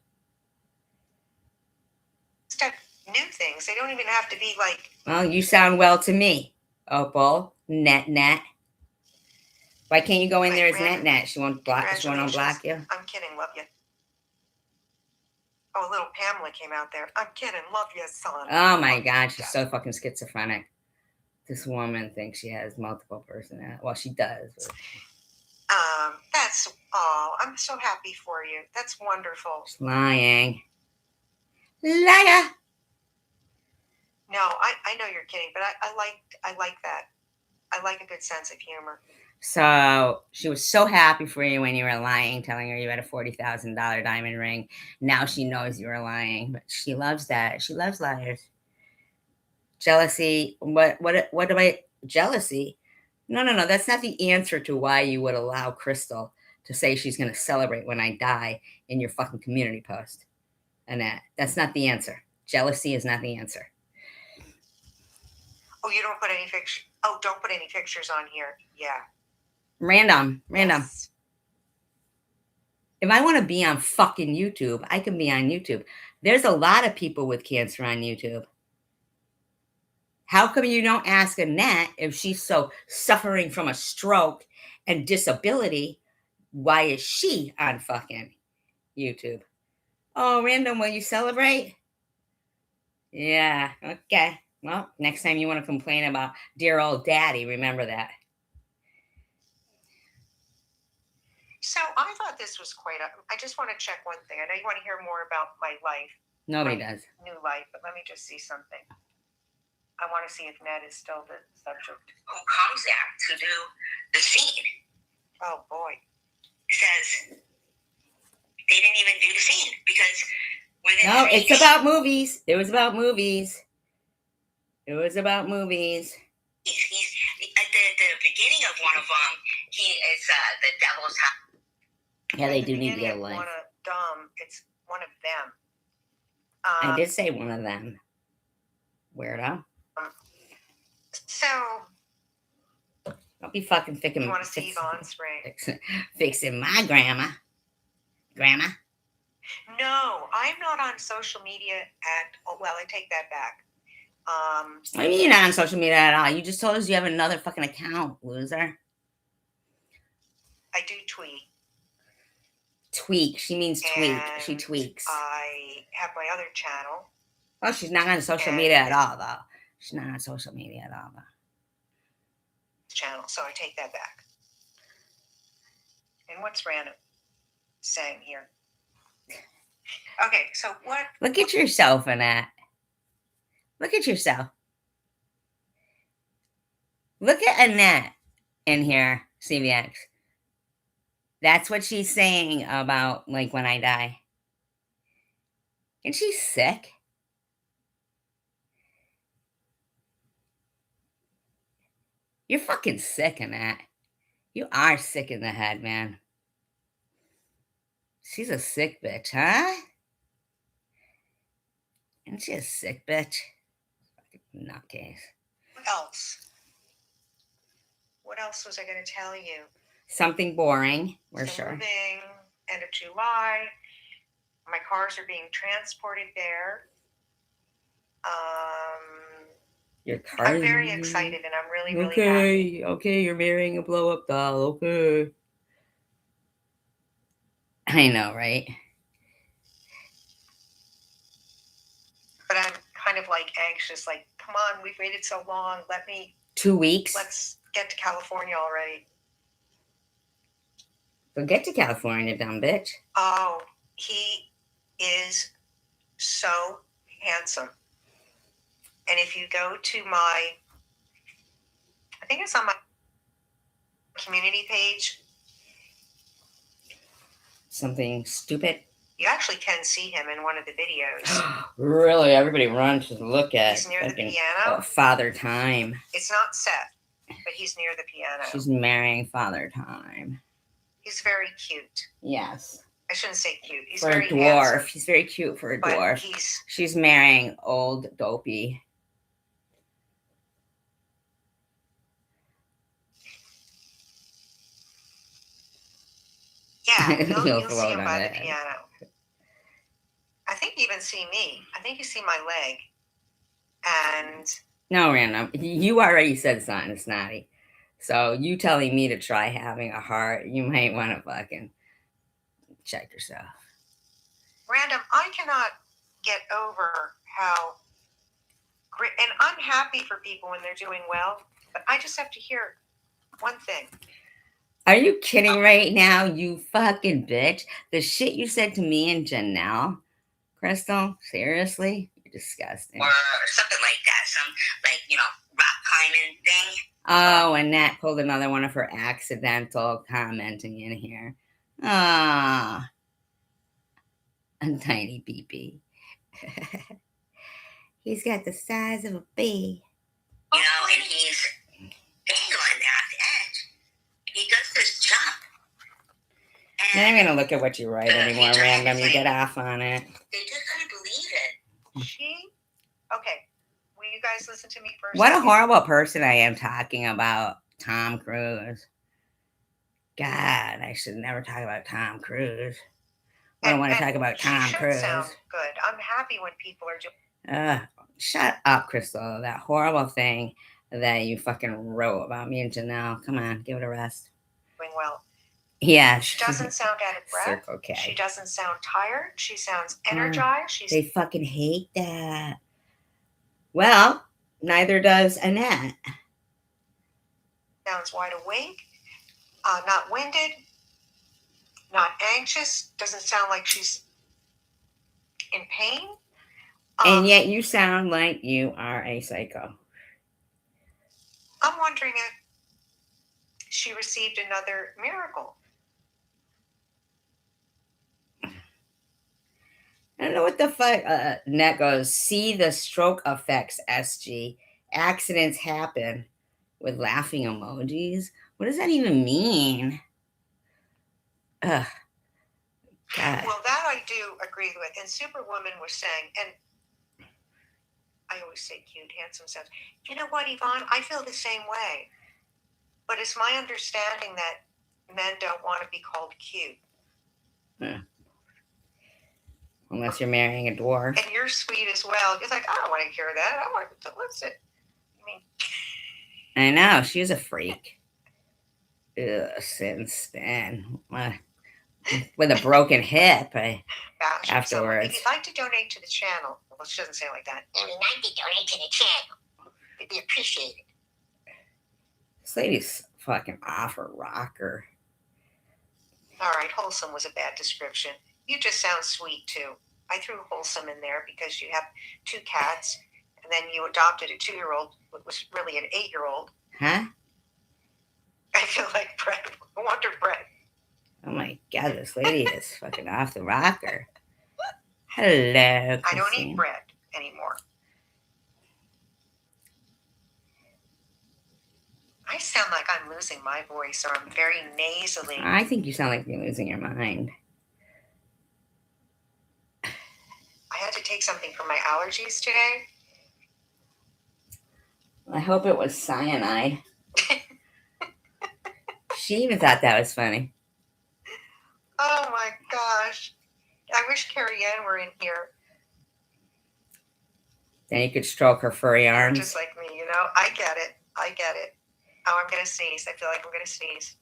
have new things, they don't even have to be like. Well, you sound well to me, Opal. Net. Why can't you go in there as Net? She won't block. She won't unblock you. I'm kidding. Love you. Oh, little Pamela came out there. I'm kidding. Love you, son. Oh my god, she's so fucking schizophrenic. This woman thinks she has multiple personalities. Well, she does. But That's I'm so happy for you. That's wonderful. she's lying. Liar. No, I know you're kidding, but I like that. I like a good sense of humor. So she was so happy for you when you were lying, telling her you had a $40,000 diamond ring. Now she knows you were lying, but she loves that. She loves liars. Jealousy. What about jealousy? No. That's not the answer to why you would allow Crystal to say she's going to celebrate when I die in your fucking community post. Annette, that's not the answer. Jealousy is not the answer. Oh, you don't put any pictures. Oh, don't put any pictures on here. Yeah. Random. Yes. If I want to be on fucking YouTube, I can be on YouTube. There's a lot of people with cancer on YouTube. How come you don't ask Annette if she's so suffering from a stroke and disability? Why is she on fucking YouTube? Oh, Random, will you celebrate? Yeah, okay. Well, next time you want to complain about dear old daddy, remember that. So I thought this was I just want to check one thing. I know you want to hear more about my life. Nobody does. New life, but let me just see something. I want to see if Ned is still the subject. Who comes there to do the scene Oh boy. says they didn't even do the scene because within No, 3 it's days, about movies. It was about movies. It was about movies. he's at the beginning of one of them. He is the devil's house. Yeah, they At the do need to get a beginning of life. One of them. It's one of them. I did say one of them. Weirdo. So Don't be fucking fixing. you want to see Yvonne's ring? Fixing my grandma. Grandma. No, I'm not on social media well, I take that back. What do you mean you're not on social media at all? You just told us you have another fucking account, loser. I do tweet. Tweak. She means tweak. And She tweaks. I have my other channel. Oh, she's not on social media at all, though. She's not on social media at all, though. So I take that back. And what's Random saying here? Okay, so what? Look at yourself, Annette. Look at yourself. Look at Annette in here, CVX. That's what she's saying about, like, when I die. And she's sick. You're fucking sick, Annette. You are sick in the head, man. She's a sick bitch, huh? Isn't she a sick bitch? Fucking nutcase. What else? What else was I going to tell you? Something boring, we're So sure. moving, end of July. My cars are being transported there. Your car. I'm very excited, and I'm really, really happy. Okay, you're marrying a blow up doll. Okay. I know, right? But I'm kind of like anxious, like, come on, we've waited so long. 2 weeks. Let's get to California already. So get to California, dumb bitch. Oh, he is so handsome. And if you go to I think it's on my community page, Something stupid. you actually can see him in one of the videos. Really? Everybody run to look at He's near the fucking, piano. Father Time. It's not set, but he's near the piano. She's marrying Father Time. He's very cute. Yes. I shouldn't say cute. He's For very a dwarf. handsome, He's very cute for a but dwarf. She's marrying old Dopey. yeah, you'll You'll see him float by on the it. piano. I think you even see me. I think you see my leg. And No, random. You already said something snotty. So you telling me to try having a heart, you might want to fucking check yourself. random, I cannot get over how great, and I'm happy for people when they're doing well, but I just have to hear one thing. Are you kidding right now, you fucking bitch? The shit you said to me and Janelle, Crystal, seriously? You're disgusting. Or something like that. Some, like, rock climbing thing. Oh, and Nat pulled another one of her accidental commenting in here. Ah, a tiny BB. He's got the size of a bee. And he's dangling there at the edge. He does this jump. I'm not gonna look at what you write anymore, random. You get off on it. They just couldn't believe it. Okay, will you guys listen to me first? What a horrible person I am talking about Tom Cruise. God, I should never talk about Tom Cruise. I don't want to talk about Tom Cruise. Sound good. I'm happy when people are doing. Shut up, Crystal. That horrible thing that you fucking wrote about me and Janelle. Come on, give it a rest. Doing well. Yeah. She doesn't sound out of breath. Circle K. She doesn't sound tired. She sounds energized. They fucking hate that. Well, neither does Annette. Sounds wide awake. Not winded. Not anxious. Doesn't sound like she's in pain. And yet you sound like you are a psycho. I'm wondering if she received another miracle. I don't know what the fuck. Net goes, see the stroke effects, SG. Accidents happen with laughing emojis. What does that even mean? Ugh. God. Well, that I do agree with. And Superwoman was saying, and I always say cute, handsome sounds. You know what, Yvonne? I feel the same way. But it's my understanding that men don't want to be called cute. Yeah. Unless you're marrying a dwarf. And you're sweet as well. You're like, I don't want to hear that. I want to listen. I know. She's a freak. Ugh, sit and spin. With a broken hip afterwards. If you'd like to donate to the channel, well, she doesn't say it like that. And we'd like to donate to the channel. It'd be appreciated. This lady's fucking off her rocker. All right, wholesome was a bad description. You just sound sweet, too. I threw wholesome in there because you have 2 cats, and then you adopted a 2-year-old, who was really an 8-year-old. Huh? I feel like Bread. Wonder Bread. Oh my God, this lady is fucking off the rocker. Hello, Christine. I don't eat bread anymore. I sound like I'm losing my voice, or I'm very nasally. I think you sound like you're losing your mind. I had to take something for my allergies today. I hope it was cyanide. She even thought that was funny. Oh my gosh. I wish Carrie Ann were in here, Then you could stroke her furry arms. just like me, you know? I get it. I get it. Oh, I'm going to sneeze. I feel like I'm going to sneeze.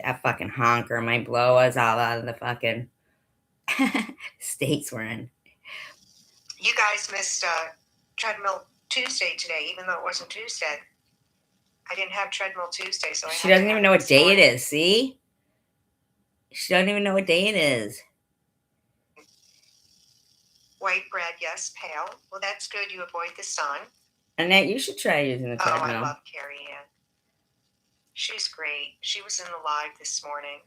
That fucking honker might blow us all out of the fucking states we're in. You guys missed Treadmill Tuesday today, even though it wasn't Tuesday. I didn't have Treadmill Tuesday, so She doesn't even know what day it is, see? She doesn't even know what day it is. White bread, yes. Pale. Well, that's good. You avoid the sun. Annette, you should try using the Oh, I treadmill. love Carrie Ann. She's great. She was in the live this morning.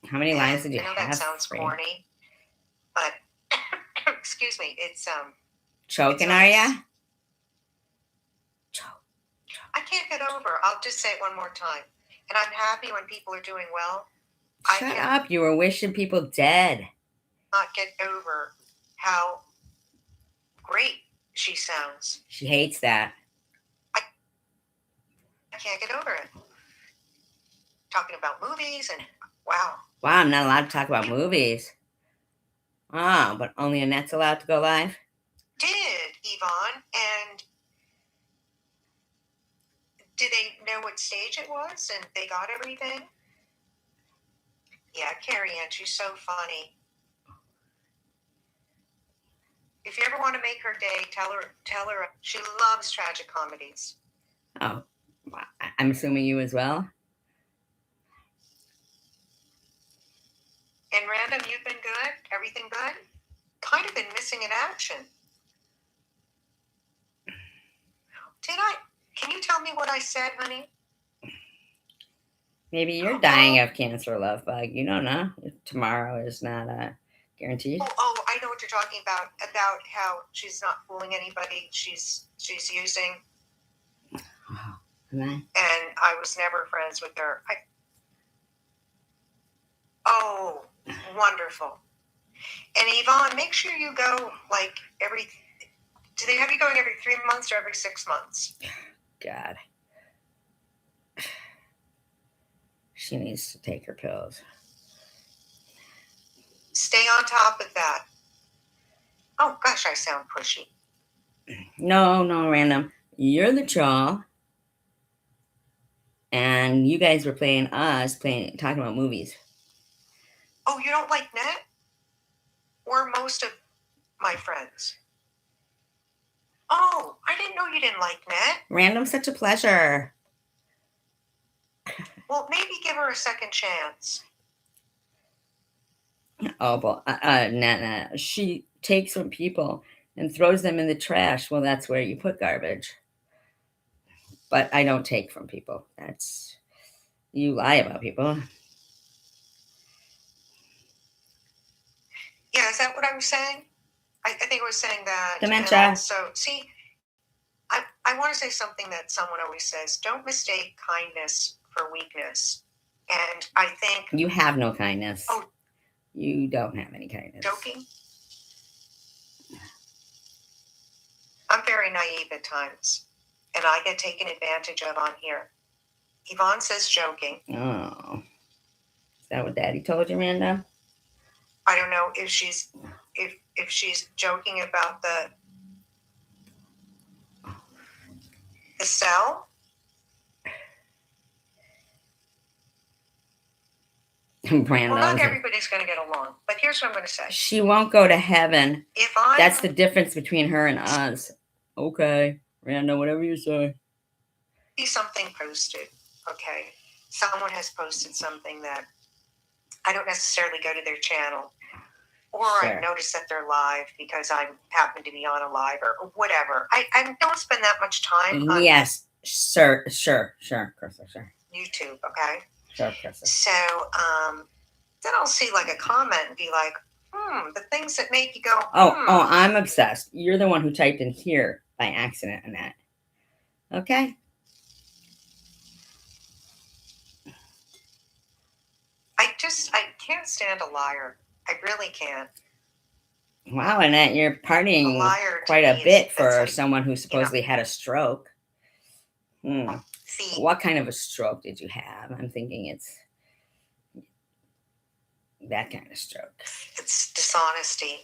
How many lives did you I know have? that sounds Free? corny, but excuse me. It's Choking, it's are nice. ya? I can't get over. I'll just say it one more time. And I'm happy when people are doing well. Shut up. You were wishing people dead. Not get over how great she sounds. She hates that. I can't get over it. Talking about movies and wow. Wow, I'm not allowed to talk about movies. Oh, but only Annette's allowed to go live? Did Yvonne, and did they know what stage it was and they got everything? Yeah, Carrie Ann, she's so funny. If you ever want to make her day, tell her she loves tragic comedies. Oh, I'm assuming you as well? And Random, you've been good? Everything good? Kind of been missing in action. Did I? Can you tell me what I said, honey? Maybe you're dying of cancer, love bug. You don't know. Tomorrow is not guaranteed. Oh, I know what you're talking about how she's not fooling anybody. She's using. Oh, am I? And I was never friends with her. Oh, wonderful. And Yvonne, make sure you go like do they have you going every 3 months or every 6 months? God. She needs to take her pills. Stay on top of that. Oh, gosh, I sound pushy. No, Random. You're the troll. And you guys were talking about movies. Oh, you don't like Net? Or most of my friends? Oh, I didn't know you didn't like Net. Random's such a pleasure. Well, maybe give her a second chance. Oh, well, Nana, she takes from people and throws them in the trash. Well, that's where you put garbage. But I don't take from people. You lie about people. Yeah, is that what I was saying? I think I was saying that. Dementia. So, see, I want to say something that someone always says. Don't mistake kindness for weakness. And I think... You have no kindness. Oh. You don't have any kindness. Joking? I'm very naive at times. And I get taken advantage of on here. Yvonne says joking. Oh. Is that what Daddy told you, Randa? I don't know if she's joking about the cell. Brando. Well, not everybody's going to get along. But here's what I'm going to say. She won't go to heaven. That's the difference between her and us. Okay. Rando, whatever you say. See something posted. Okay. Someone has posted something that I don't necessarily go to their channel. Or Sure. I've noticed that they're live because I happen to be on a live or whatever. I don't spend that much time on Yes, sure, Crystal, sure. YouTube, okay? Sure, Crystal. So then I'll see like a comment and be like, the things that make you go, Oh, I'm obsessed. You're the one who typed in here by accident, Annette. Okay? I can't stand a liar. I really can't. Wow, Annette, you're A partying liar to quite a me bit is for that's like, someone who you know, supposedly had a stroke. see, What kind of a stroke did you have? I'm thinking it's that kind of stroke. it's dishonesty.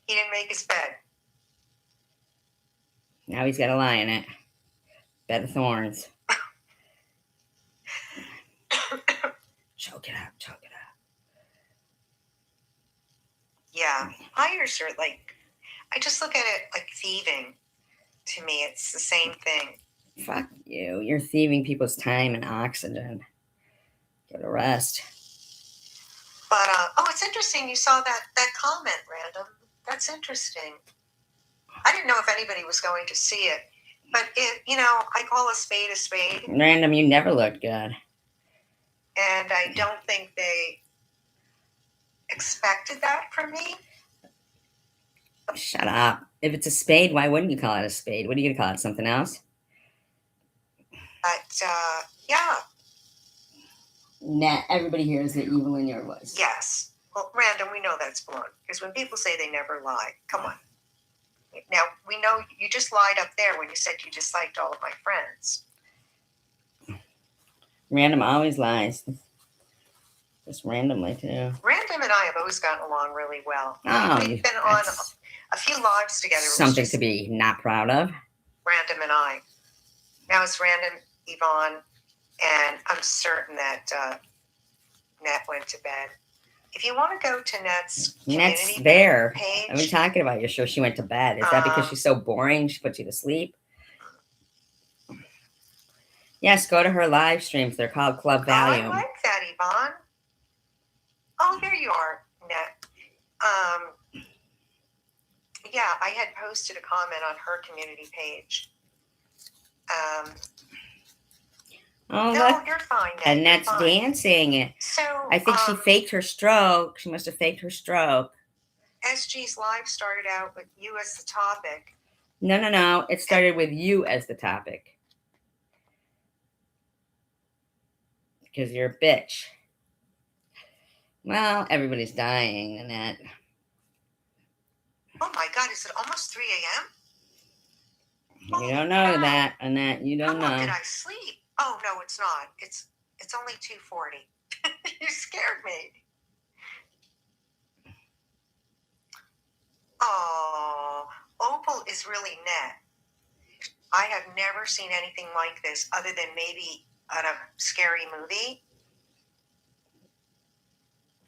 He didn't make his bed. Now he's got to lie in it. Bed of thorns. Choke it out, choke it out. Yeah, liars are like, I just look at it like thieving. To me, it's the same thing. Fuck you. You're thieving people's time and oxygen. Get a rest. But oh, it's interesting. You saw that comment, Random. That's interesting. I didn't know if anybody was going to see it, but I call a spade, Random, you never looked good. and I don't think they expected that from me. Shut up. If it's a spade, why wouldn't you call it a spade? What are you going to call it? Something else? But yeah, Nah, everybody hears the evil in your voice. yes. Well, Random, we know that's blown because when people say they never lie, come on. Now we know you just lied up there when you said you disliked all of my friends. Random always lies. Just randomly, too. Random and I have always gotten along really well. Oh, We've been on that's a few lives together. It was something just to be not proud of. Random and I. Now it's Random, Yvonne, and I'm certain that Nat went to bed. If you want to go to Nat's Net's community there. page, I've been talking about. You're sure she went to bed. Is that because she's so boring? She put you to sleep? Yes, go to her live streams. They're called Club I Volume. like that, Yvonne. Oh, there you are, Nat. Yeah, I had posted a comment on her community page. Oh, No, look. you're fine, Nat. And You're Net's fine. dancing. So I think she faked her stroke. She must have faked her stroke. SG's live started out with you as the topic. No. It started with you as the topic. Because you're a bitch. Well, everybody's dying, Annette. Oh my God, is it almost 3 a.m.? You don't know that, Annette. You How don't long know. did I sleep? Oh no, it's not. It's only 2:40. You scared me. Oh, Opal is really net. I have never seen anything like this other than maybe on a scary movie.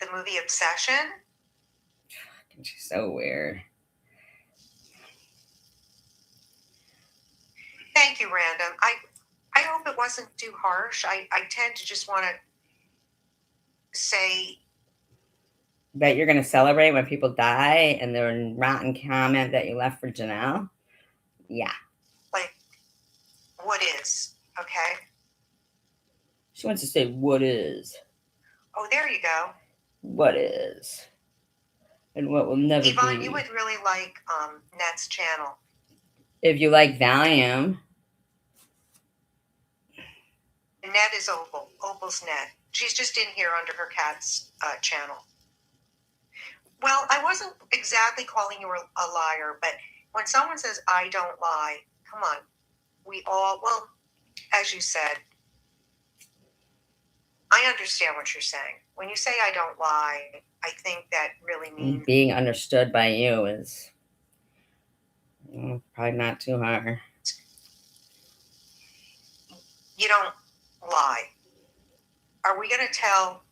The movie Obsession. She's so weird. Thank you, Random. I hope it wasn't too harsh. I tend to just want to say That you're going to celebrate when people die and the rotten comment that you left for Janelle? Yeah. like what is, okay? She wants to say, what is? Oh, there you go. What is? And what will never Yvonne, be. you would really like Net's channel. If you like Valium. Net is Opal. Opal's Net. She's just in here under her cat's channel. Well, I wasn't exactly calling you a liar, but when someone says, I don't lie, come on. We all, well, as you said, I understand what you're saying. When you say I don't lie, I think that really means Being understood by you is probably not too hard. you don't lie. Are we going to tell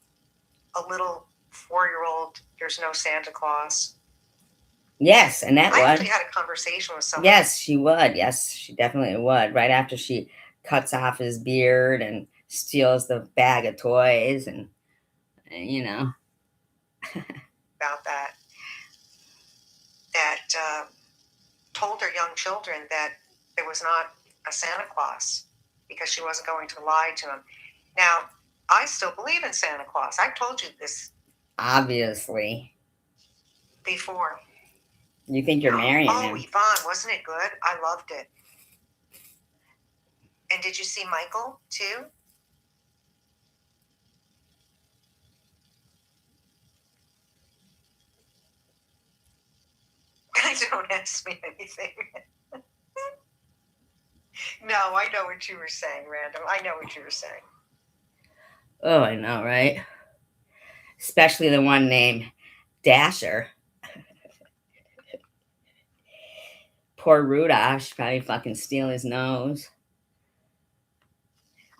a little 4-year-old there's no Santa Claus? Yes, and that I would. actually had a conversation with someone. Yes, she would. Yes, she definitely would. Right after she cuts off his beard and steals the bag of toys and you know. About that told her young children that there was not a Santa Claus because she wasn't going to lie to him. Now, I still believe in Santa Claus. I've told you this Obviously. before. You think you're marrying Oh, him. Yvonne, wasn't it good? I loved it. And did you see Michael too? Don't ask me anything. No, I know what you were saying, Random. I know what you were saying. Oh, I know, right? Especially the one named Dasher. Poor Rudolph should probably fucking steal his nose.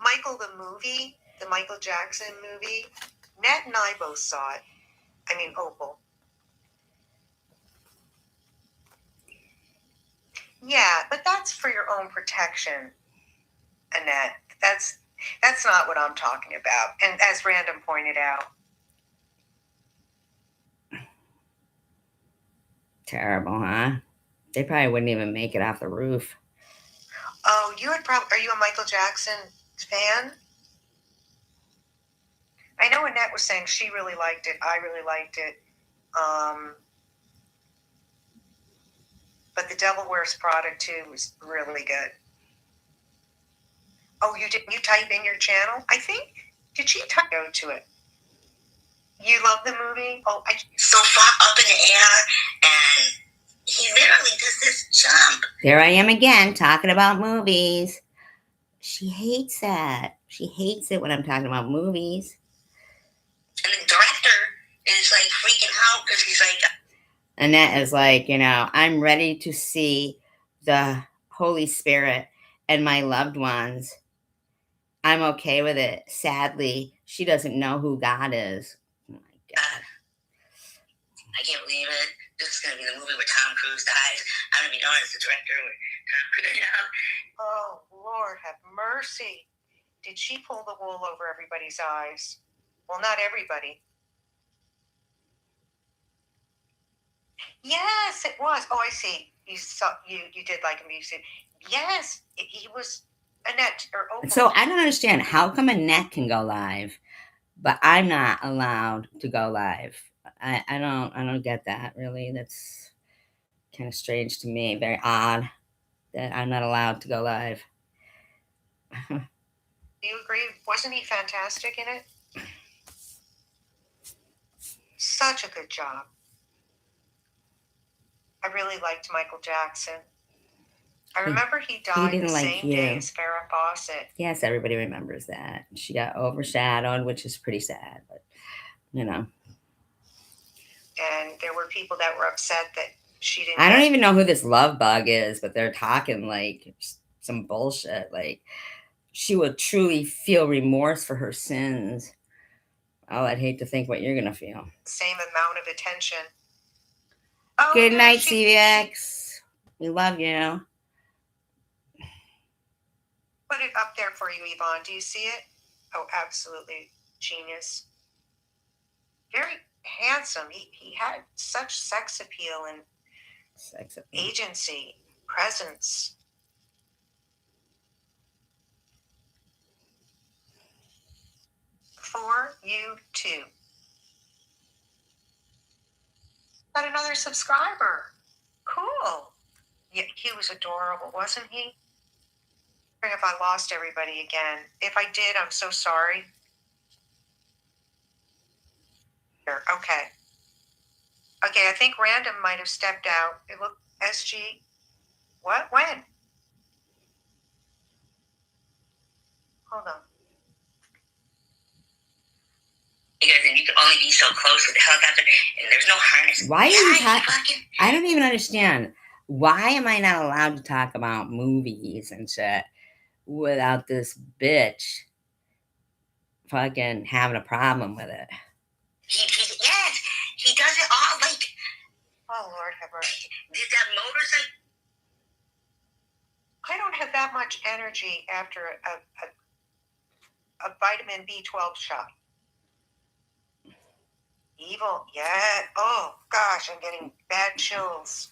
Michael, the movie, the Michael Jackson movie, Nat and I both saw it. I mean, Opal. Yeah, but that's for your own protection, Annette. That's not what I'm talking about. And as Random pointed out, Terrible, huh? They probably wouldn't even make it off the roof. oh, you would probably. Are you a Michael Jackson fan? I know Annette was saying she really liked it. I really liked it. But The Devil Wears Prada 2 was really good. Oh, you didn't? You type in your channel? I think. Did she go to it? You love the movie? Oh, So far up in the air, and he literally does this jump. There I am again talking about movies. She hates that. She hates it when I'm talking about movies. And the director is like freaking out because he's like, Annette is like, I'm ready to see the Holy Spirit and my loved ones. I'm okay with it. Sadly, she doesn't know who God is. Oh my God. I can't believe it. This is going to be the movie where Tom Cruise dies. I'm going to be known as the director where Tom Cruise dies. Oh, Lord have mercy. Did she pull the wool over everybody's eyes? Well, not everybody. Yes, it was. Oh, I see. You saw you did like him. You said yes. He was Annette or Opal. So I don't understand. How come Annette can go live, but I'm not allowed to go live? I don't get that really. That's kind of strange to me. Very odd that I'm not allowed to go live. Do you agree? Wasn't he fantastic in it? Such a good job. I really liked Michael Jackson. I remember he died didn't the like same you. day as Farrah Fawcett. Yes, everybody remembers that. She got overshadowed, which is pretty sad, but And there were people that were upset that she didn't. I don't even know who this love bug is, but they're talking like some bullshit. Like she would truly feel remorse for her sins. Oh, I'd hate to think what you're gonna feel. Same amount of attention. Oh, Good no, night, CVX. We love you. Put it up there for you, Yvonne. Do you see it? Oh, absolutely genius. Very handsome. He had such sex appeal and agency, presence. For you too. Got another subscriber. Cool. Yeah, he was adorable, wasn't he? If I lost everybody again. If I did, I'm so sorry. Okay. Okay, I think Random might have stepped out. It looked SG. What? When? Hold on. Because then you can only be so close with the helicopter, and there's no harness. Why are you talking? I don't even understand. Why am I not allowed to talk about movies and shit without this bitch fucking having a problem with it? Yes, he does it all like. Oh, Lord have mercy. Did that motorcycle? I don't have that much energy after a vitamin B12 shot. Evil, yeah. Oh gosh, I'm getting bad chills.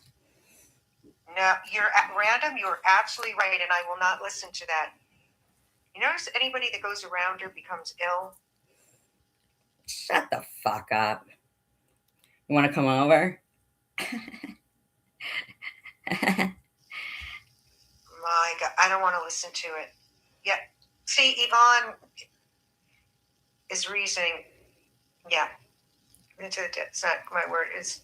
No, you're at Random. You're absolutely right, and I will not listen to that. You notice anybody that goes around her becomes ill? Shut the fuck up. You want to come over? My God, I don't want to listen to it. See, Yvonne is reasoning. Yeah. It's not my word. It's.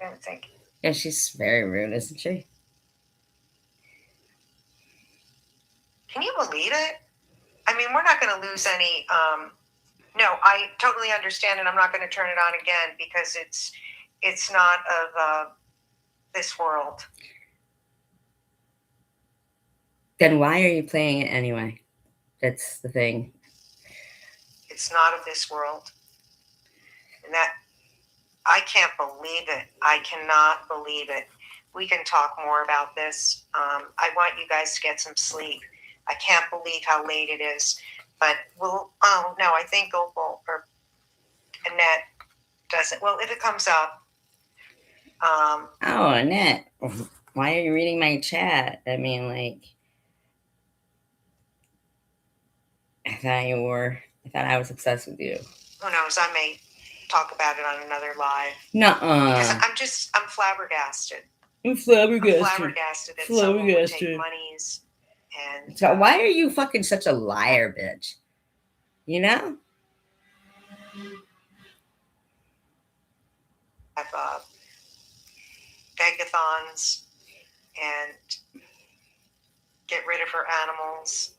I don't think. Yeah, she's very rude, isn't she? Can you believe it? I mean, we're not going to lose any. No, I totally understand, and I'm not going to turn it on again because it's not of this world. Then why are you playing it anyway? That's the thing. It's not of this world, and that I can't believe it. I cannot believe it. We can talk more about this. I want you guys to get some sleep. I can't believe how late it is. But we'll, oh no, I think Opal or Annette does it. Well, if it comes up. Oh, Annette, why are you reading my chat? I mean, like, I thought I was obsessed with you. Who knows? I may talk about it on another live. Nuh-uh. I'm flabbergasted. I'm flabbergasted. I'm flabbergasted that someone would take monies and. So why are you fucking such a liar, bitch? You know? Have begathons and get rid of her animals.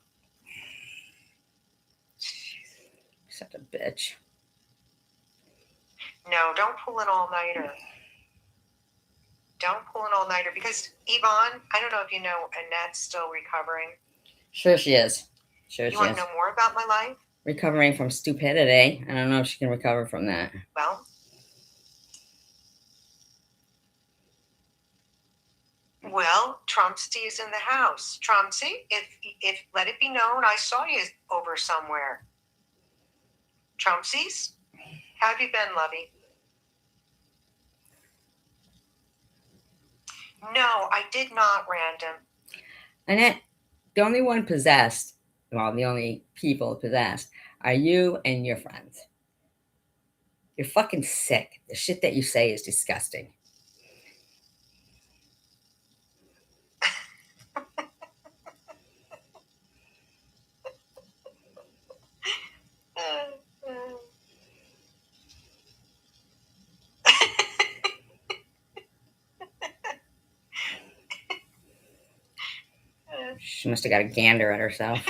Such a bitch. No, don't pull an all-nighter. Don't pull an all-nighter because Yvonne, I don't know if you know, Annette's still recovering. Sure she is. Sure you she want is. to know more about my life? Recovering from stupidity. I don't know if she can recover from that. Well, Trumpsy is in the house. Trumpsy, if let it be known, I saw you over somewhere. Trumpsies, how have you been, lovey? No, I did not, Random. Annette, the only one possessed, well, the only people possessed are you and your friends. You're fucking sick. The shit that you say is disgusting. She must have got a gander at herself.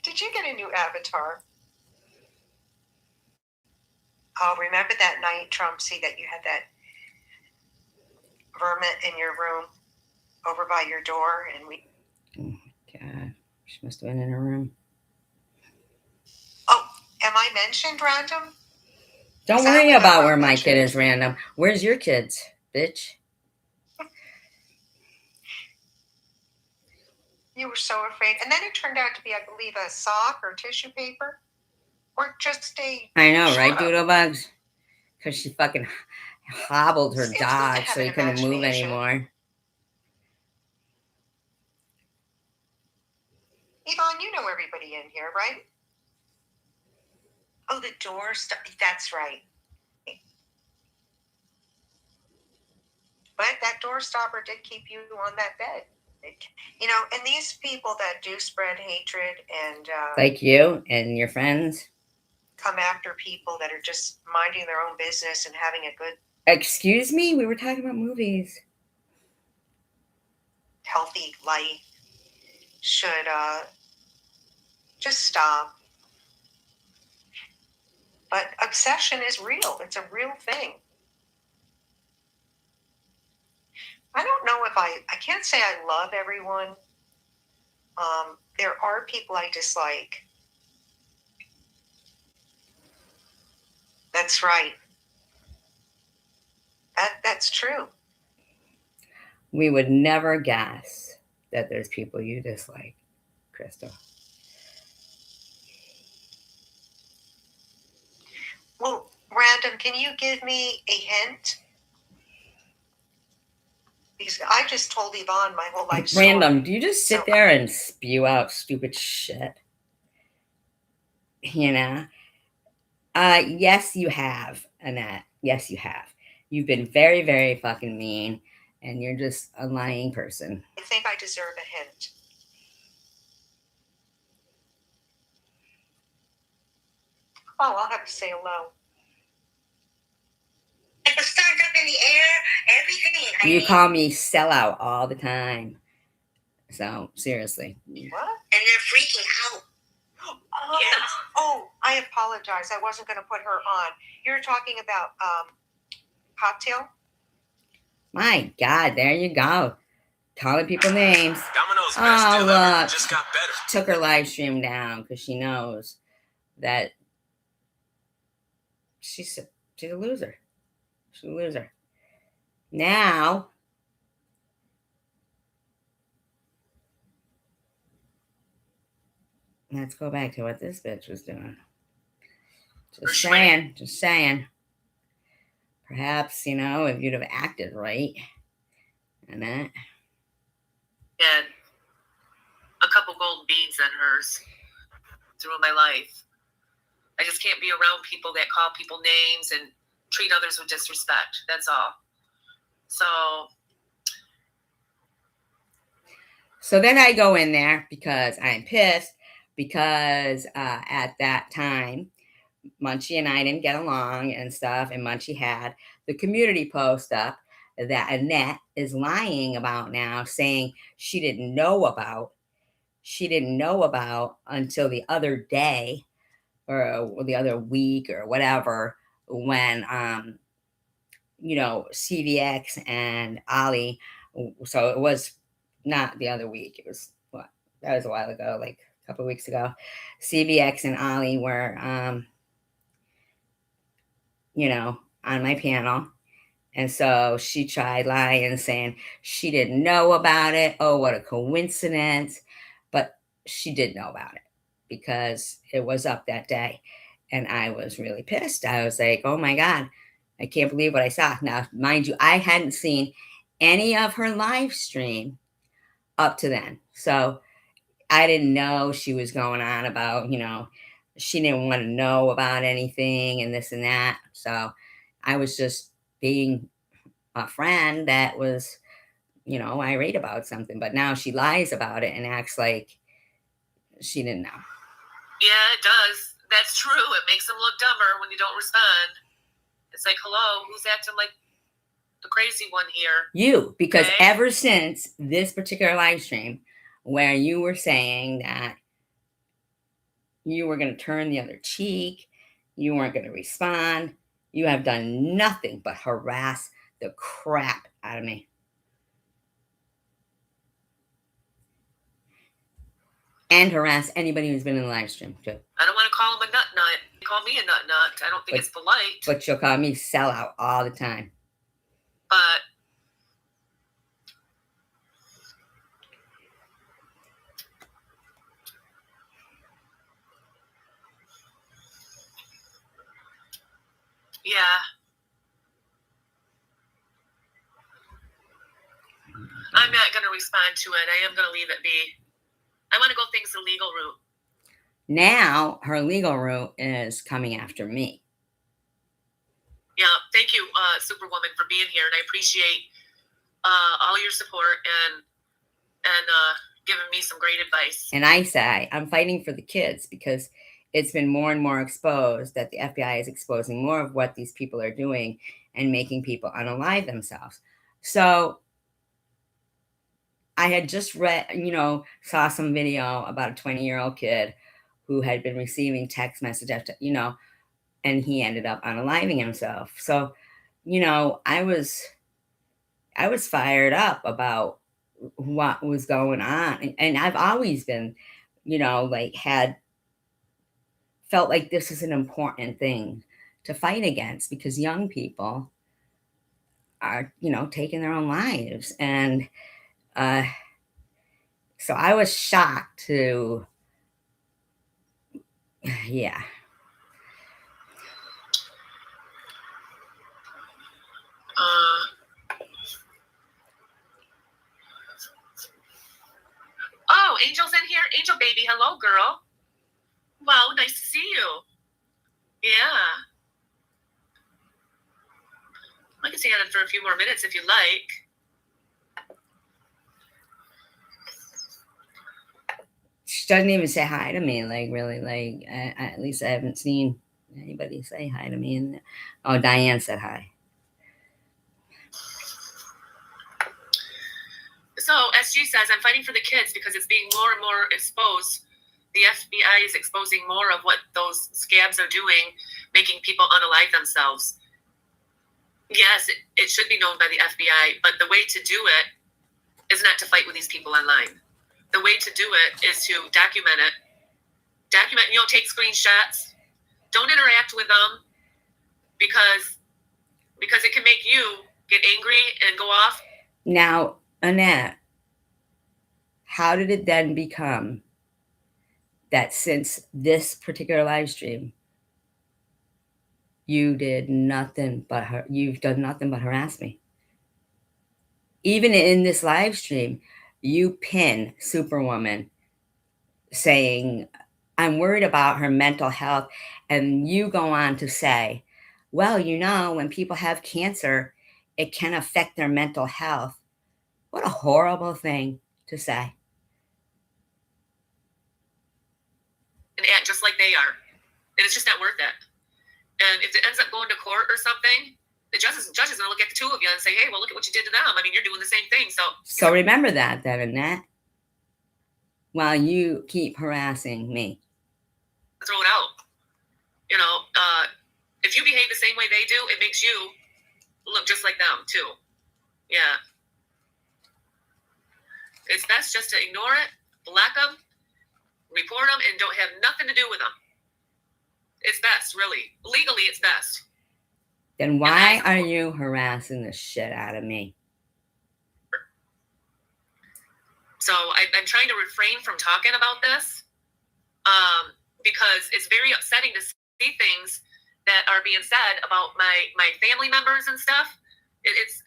Did you get a new avatar? Oh, remember that night, Trumpsy, that you had that vermin in your room over by your door, and we. Oh my God, she must have been in her room. Oh, am I mentioned, Random? Don't worry about where my kid is, Random. Where's your kids, bitch? You were so afraid. And then it turned out to be, I believe, a sock or tissue paper. Or just a... I know, right, Doodlebugs? Because she fucking hobbled her dog so he couldn't move anymore. Yvonne, you know everybody in here, right? Oh, the door stuff. That's right. But that door stopper did keep you on that bed. You know, and these people that do spread hatred and... like you and your friends? Come after people that are just minding their own business and having a good... Excuse me? We were talking about movies. Healthy life should just stop. But obsession is real. It's a real thing. I don't know if I can't say I love everyone. There are people I dislike. That's right. That's true. We would never guess that there's people you dislike, Crystal. Well, Random, can you give me a hint? Because I just told Yvonne my whole life story. Random, do you just sit there and spew out stupid shit? You know? Yes, you have, Annette. Yes, you have. You've been very, very fucking mean. and you're just a lying person. I think I deserve a hint. Oh, I'll have to say hello. Like the stars up in the air, everything. I You mean, call me sellout all the time. So, seriously. What? and they're freaking out. Oh, Yeah. oh, I apologize. I wasn't going to put her on. You're talking about cocktail? My God, there you go. Calling people names. Domino's best Oh, deal ever look. just got better. Took her live stream down because she knows that she's a loser. She's a loser. Now, let's go back to what this bitch was doing. Just saying. Perhaps, if you'd have acted right and that. Had a couple golden beads on hers through my life. I just can't be around people that call people names and treat others with disrespect. That's all. So then I go in there because I'm pissed because at that time, Munchie and I didn't get along and stuff, and Munchie had the community post up that Annette is lying about now, saying she didn't know about until the other day or the other week or whatever, when CVX and Ollie. So it was not the other week. It was that was a while ago, like a couple of weeks ago. CVX and Ollie were on my panel. And so she tried lying, saying she didn't know about it. Oh, what a coincidence. But she did know about it because it was up that day. And I was really pissed. I was like, oh my God, I can't believe what I saw. Now, mind you, I hadn't seen any of her live stream up to then. So I didn't know she was going on about, she didn't want to know about anything and this and that. So I was just being a friend that was, irate about something. But now she lies about it and acts like she didn't know. yeah, it does. That's true. It makes them look dumber when you don't respond. It's like, hello, who's acting like the crazy one here? You, because Okay. ever since this particular live stream where you were saying that you were going to turn the other cheek, you weren't going to respond, you have done nothing but harass the crap out of me. And harass anybody who's been in the live stream too. I don't want to call him a nut. You call me a nut. I don't think it's polite. But you'll call me sellout all the time. But yeah, I'm not going to respond to it. I am going to leave it be. I want to go things the legal route. Now her legal route is coming after me. Yeah, thank you, Superwoman, for being here, and I appreciate all your support and giving me some great advice. And I say I'm fighting for the kids because it's been more and more exposed that the FBI is exposing more of what these people are doing and making people unalive themselves. So I had just read, saw some video about a 20-year-old kid who had been receiving text message after, and he ended up unaliving himself. So, I was fired up about what was going on. And I've always been, felt like this is an important thing to fight against because young people are, taking their own lives. And so I was shocked to, yeah. Oh, Angel's in here. Angel baby, hello, girl. Wow, nice to see you. Yeah. I can stay on it for a few more minutes if you like. She doesn't even say hi to me. Like really, like at least I haven't seen anybody say hi to me. And oh, Diane said hi. So SG says, I'm fighting for the kids because it's being more and more exposed. The FBI is exposing more of what those scabs are doing, making people unalive themselves. Yes, it should be known by the FBI, but the way to do it is not to fight with these people online. The way to do it is to document it. Document, take screenshots. Don't interact with them because it can make you get angry and go off. Now, Annette, how did it then become that since this particular live stream, you've done nothing but harass me? Even in this live stream, you pin Superwoman saying, I'm worried about her mental health. And you go on to say, well, when people have cancer, it can affect their mental health. What a horrible thing to say. And act just like they are. And it's just not worth it. And if it ends up going to court or something, the judge is going to look at the two of you and say, hey, well, look at what you did to them. I mean, you're doing the same thing. So remember that, then, Annette, while you keep harassing me. Throw it out. If you behave the same way they do, it makes you look just like them, too. Yeah. It's best just to ignore it, block them, report them, and don't have nothing to do with them. It's best, really. Legally, it's best. Then why are you harassing the shit out of me? So I'm trying to refrain from talking about this because it's very upsetting to see things that are being said about my family members and stuff. It's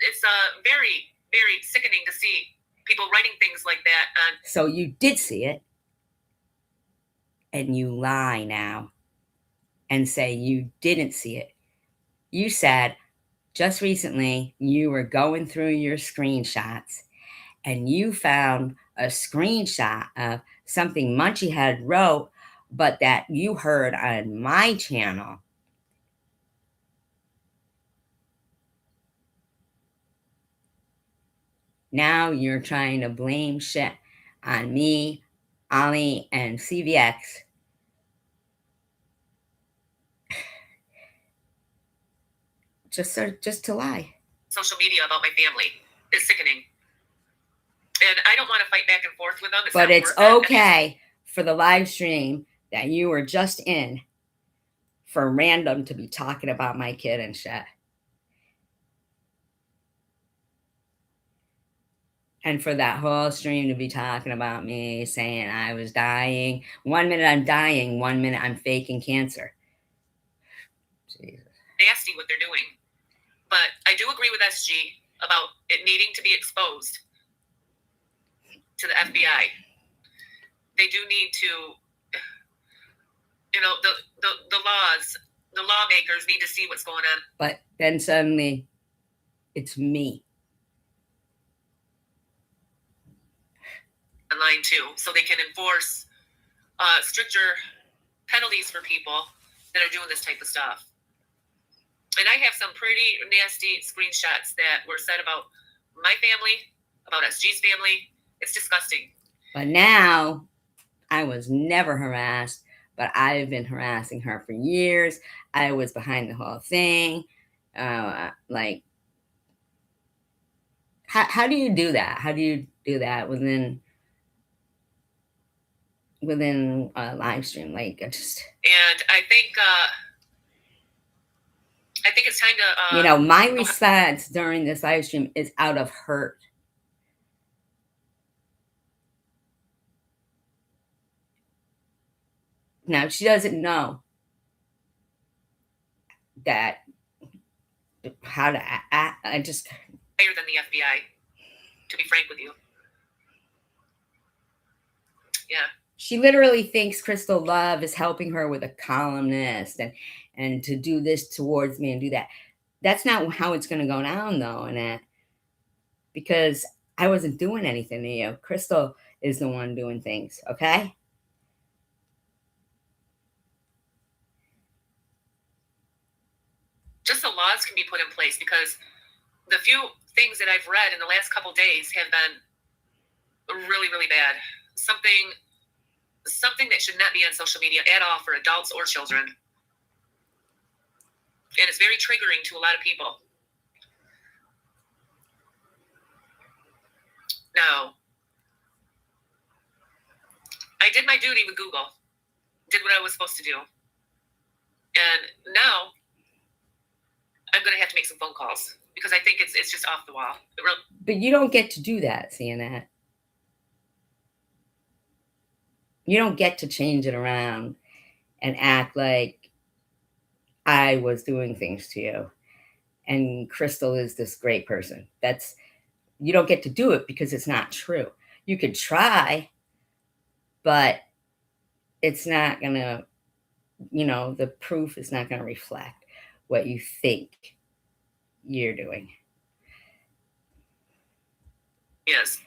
very, very sickening to see people writing things like that. So you did see it, and you lie now and say you didn't see it. You said just recently you were going through your screenshots and you found a screenshot of something Munchie had wrote, but that you heard on my channel. Now you're trying to blame shit on me, Ollie, and CVX. Just to lie. Social media about my family is sickening. And I don't want to fight back and forth with them. But it's okay for the live stream that you were just in for random to be talking about my kid and shit. And for that whole stream to be talking about me, saying I was dying. 1 minute I'm dying, 1 minute I'm faking cancer. Jesus. Nasty what they're doing. But I do agree with SG about it needing to be exposed to the FBI. They do need to, the lawmakers need to see what's going on. But then suddenly, it's me. Online too, so they can enforce stricter penalties for people that are doing this type of stuff. And I have some pretty nasty screenshots that were said about my family, about SG's family. It's disgusting. But now, I was never harassed, but I've been harassing her for years. I was behind the whole thing. How do you do that? How do you do that within a live stream? And I think it's time to my response during this live stream is out of hurt. Now she doesn't know that how to act. I just higher than the FBI, to be frank with you. Yeah. She literally thinks Crystal Love is helping her with a columnist and to do this towards me and do that. That's not how it's going to go down, though, Annette. Because I wasn't doing anything to you. Crystal is the one doing things, okay? laws can be put in place, because the few things that I've read in the last couple days have been really, really bad. Something that should not be on social media at all for adults or children. And it's very triggering to a lot of people. Now, I did my duty with Google, did what I was supposed to do. And now I'm going to have to make some phone calls, because I think it's just off the wall. But you don't get to do that, seeing that. You don't get to change it around and act like I was doing things to you and Crystal is this great person. You don't get to do it because it's not true. You could try, but it's not going to, the proof is not going to reflect what you think you're doing. Yes.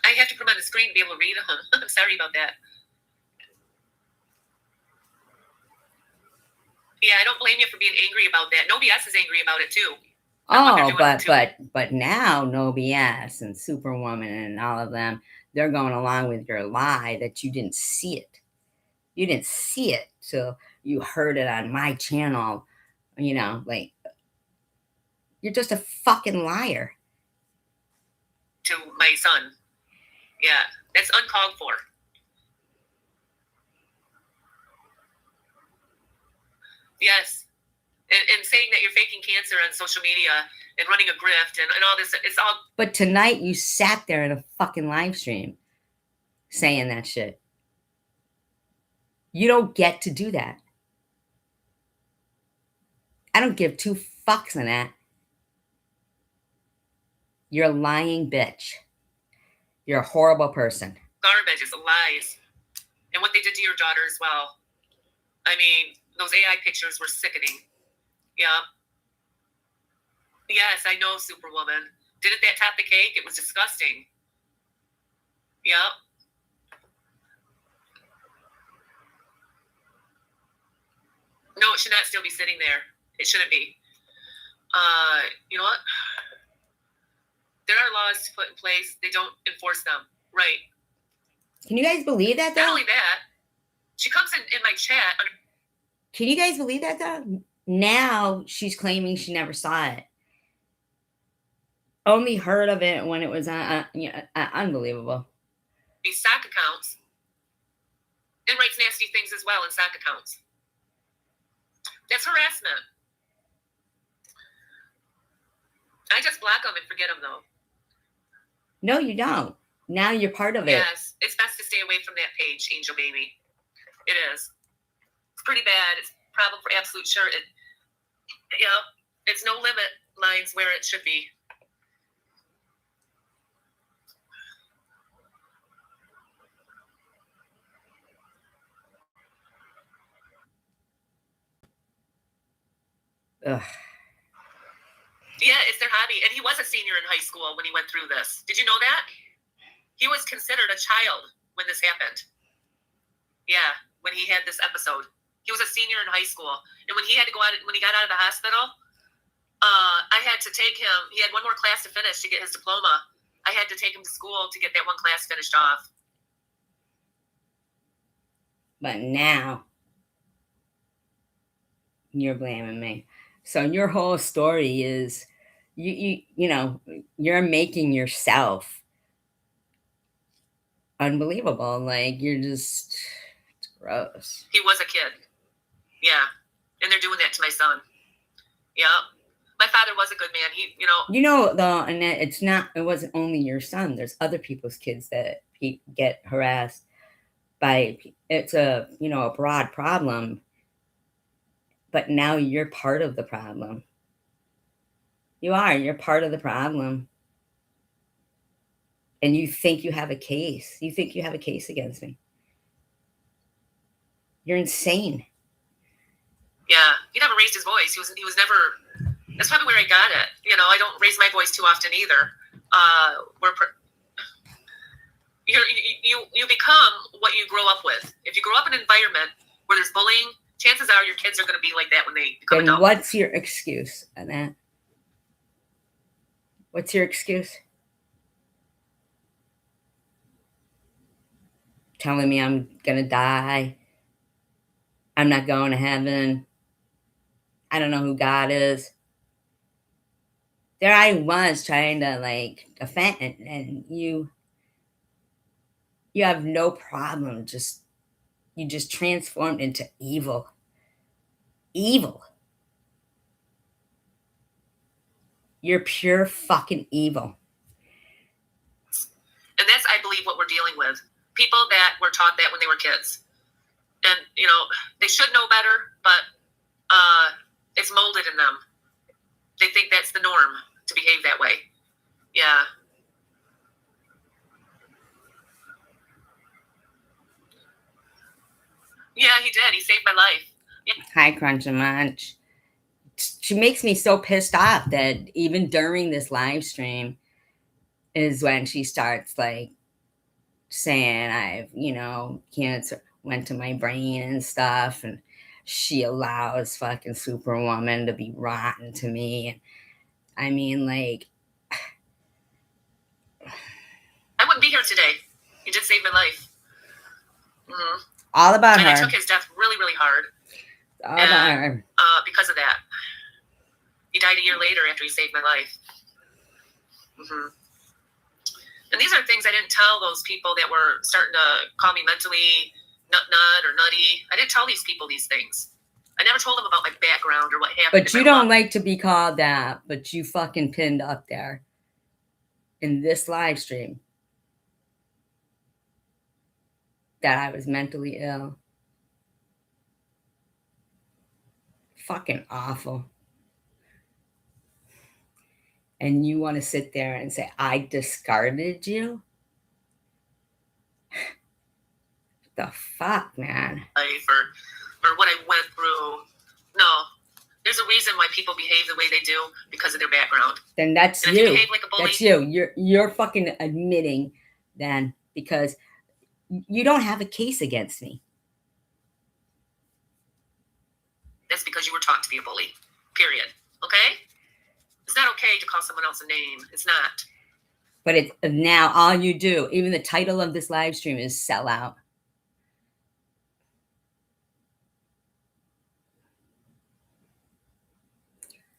I have to put them on the screen to be able to read them. I'm sorry about that. Yeah, I don't blame you for being angry about that. No BS is angry about it too. But now No BS and Superwoman and all of them, they're going along with your lie that you didn't see it. You didn't see it till you heard it on my channel. Like, you're just a fucking liar. To my son. Yeah, that's uncalled for. Yes. And saying that you're faking cancer on social media and running a grift and all this, it's all. But tonight you sat there in a fucking live stream saying that shit. You don't get to do that. I don't give two fucks on that. You're a lying bitch. You're a horrible person. Garbage is lies. And what they did to your daughter as well. I mean, those AI pictures were sickening. Yeah. Yes, I know, Superwoman. Didn't that top the cake? It was disgusting. Yeah. No, it should not still be sitting there. It shouldn't be. You know what? There are laws to put in place. They don't enforce them. Right. Can you guys believe that, though? Not only that, she comes in my chat. Can you guys believe that, though? Now she's claiming she never saw it. Only heard of it when it was unbelievable. These sock accounts. And writes nasty things as well in sock accounts. That's harassment. I just block them and forget them, though. No, you don't. Now you're part of it. Yes, it's best to stay away from that page, Angel Baby. It is. It's pretty bad. It's a problem for absolute sure. It's no limit lines where it should be. Ugh. Yeah, it's their hobby. And he was a senior in high school when he went through this. Did you know that? He was considered a child when this happened. Yeah, when he had this episode. He was a senior in high school. And when he had to go out, when he got out of the hospital, I had to take him. He had one more class to finish to get his diploma. I had to take him to school to get that one class finished off. But now you're blaming me. So your whole story is you're making yourself unbelievable. Like, you're just, it's gross. He was a kid. Yeah. And they're doing that to my son. Yeah. My father was a good man. Though, and it wasn't only your son. There's other people's kids that get harassed by, it's a broad problem. But now you're part of the problem. You're part of the problem. And you think you have a case. You think you have a case against me. You're insane. Yeah. He never raised his voice. He was never That's probably where I got it. You know, I don't raise my voice too often either. You become what you grow up with. If you grow up in an environment where there's bullying, chances are your kids are going to be like that when they become Then adults. what's your excuse, Annette? What's your excuse? Telling me I'm gonna die. I'm not going to heaven. I don't know who God is. There I was trying to like offend, and you have no problem. You just transformed into evil. Evil. You're pure fucking evil. And that's, I believe, what we're dealing with. People that were taught that when they were kids. And, you know, they should know better, but it's molded in them. They think that's the norm to behave that way. Yeah. Yeah, he did. He saved my life. Yeah. Hi, Crunch and Munch. She makes me so pissed off that even during this live stream is when she starts like saying I've, you know, cancer went to my brain and stuff, and she allows fucking Superwoman to be rotten to me. And I mean, like, I wouldn't be here today. He did save my life. Mm-hmm. All about and her. I took his death really, really hard. All about her. Because of that. He died a year later after he saved my life. Mm-hmm. And these are things I didn't tell those people that were starting to call me mentally nut or nutty. I didn't tell these people these things. I never told them about my background or what happened. But you don't like to be called that, but you fucking pinned up there in this live stream that I was mentally ill. Fucking awful. And you want to sit there and say, I discarded you? The fuck, man? Or what I went through. No. There's a reason why people behave the way they do because of their background. Then that's and you. If you behave like a bully, that's you. You're fucking admitting then, because you don't have a case against me. That's because you were taught to be a bully. Period. Okay? It's not okay to call someone else a name. It's not. But it's now all you do. Even the title of this live stream is sell out.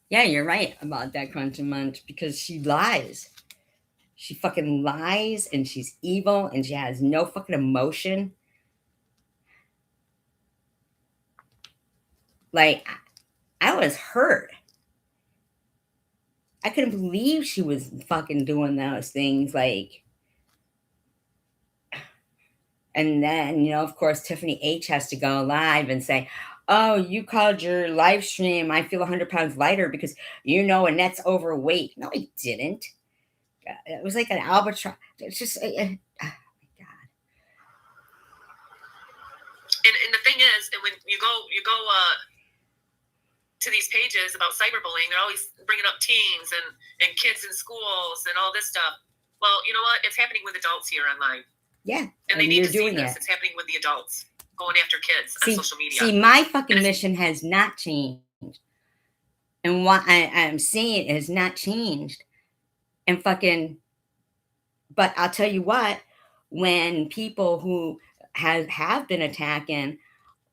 Yeah, you're right about that, Crunch and Munch, because she lies. She fucking lies, and she's evil, and she has no fucking emotion. Like, I was hurt. I couldn't believe she was fucking doing those things, like. And then, you know, of course, Tiffany H has to go live and say, oh, you called your live stream, I feel 100 pounds lighter because, you know, Annette's overweight. No, I didn't. It was like an albatross. It's just, oh my God. And the thing is, when you go to these pages about cyberbullying, they're always bringing up teens and kids in schools and all this stuff. Well, you know what? It's happening with adults here online. Yeah. And they need to see this. It's happening with the adults going after kids on social media. See, my fucking mission has not changed. And what I'm saying has not changed. And fucking, but I'll tell you what, when people who have been attacking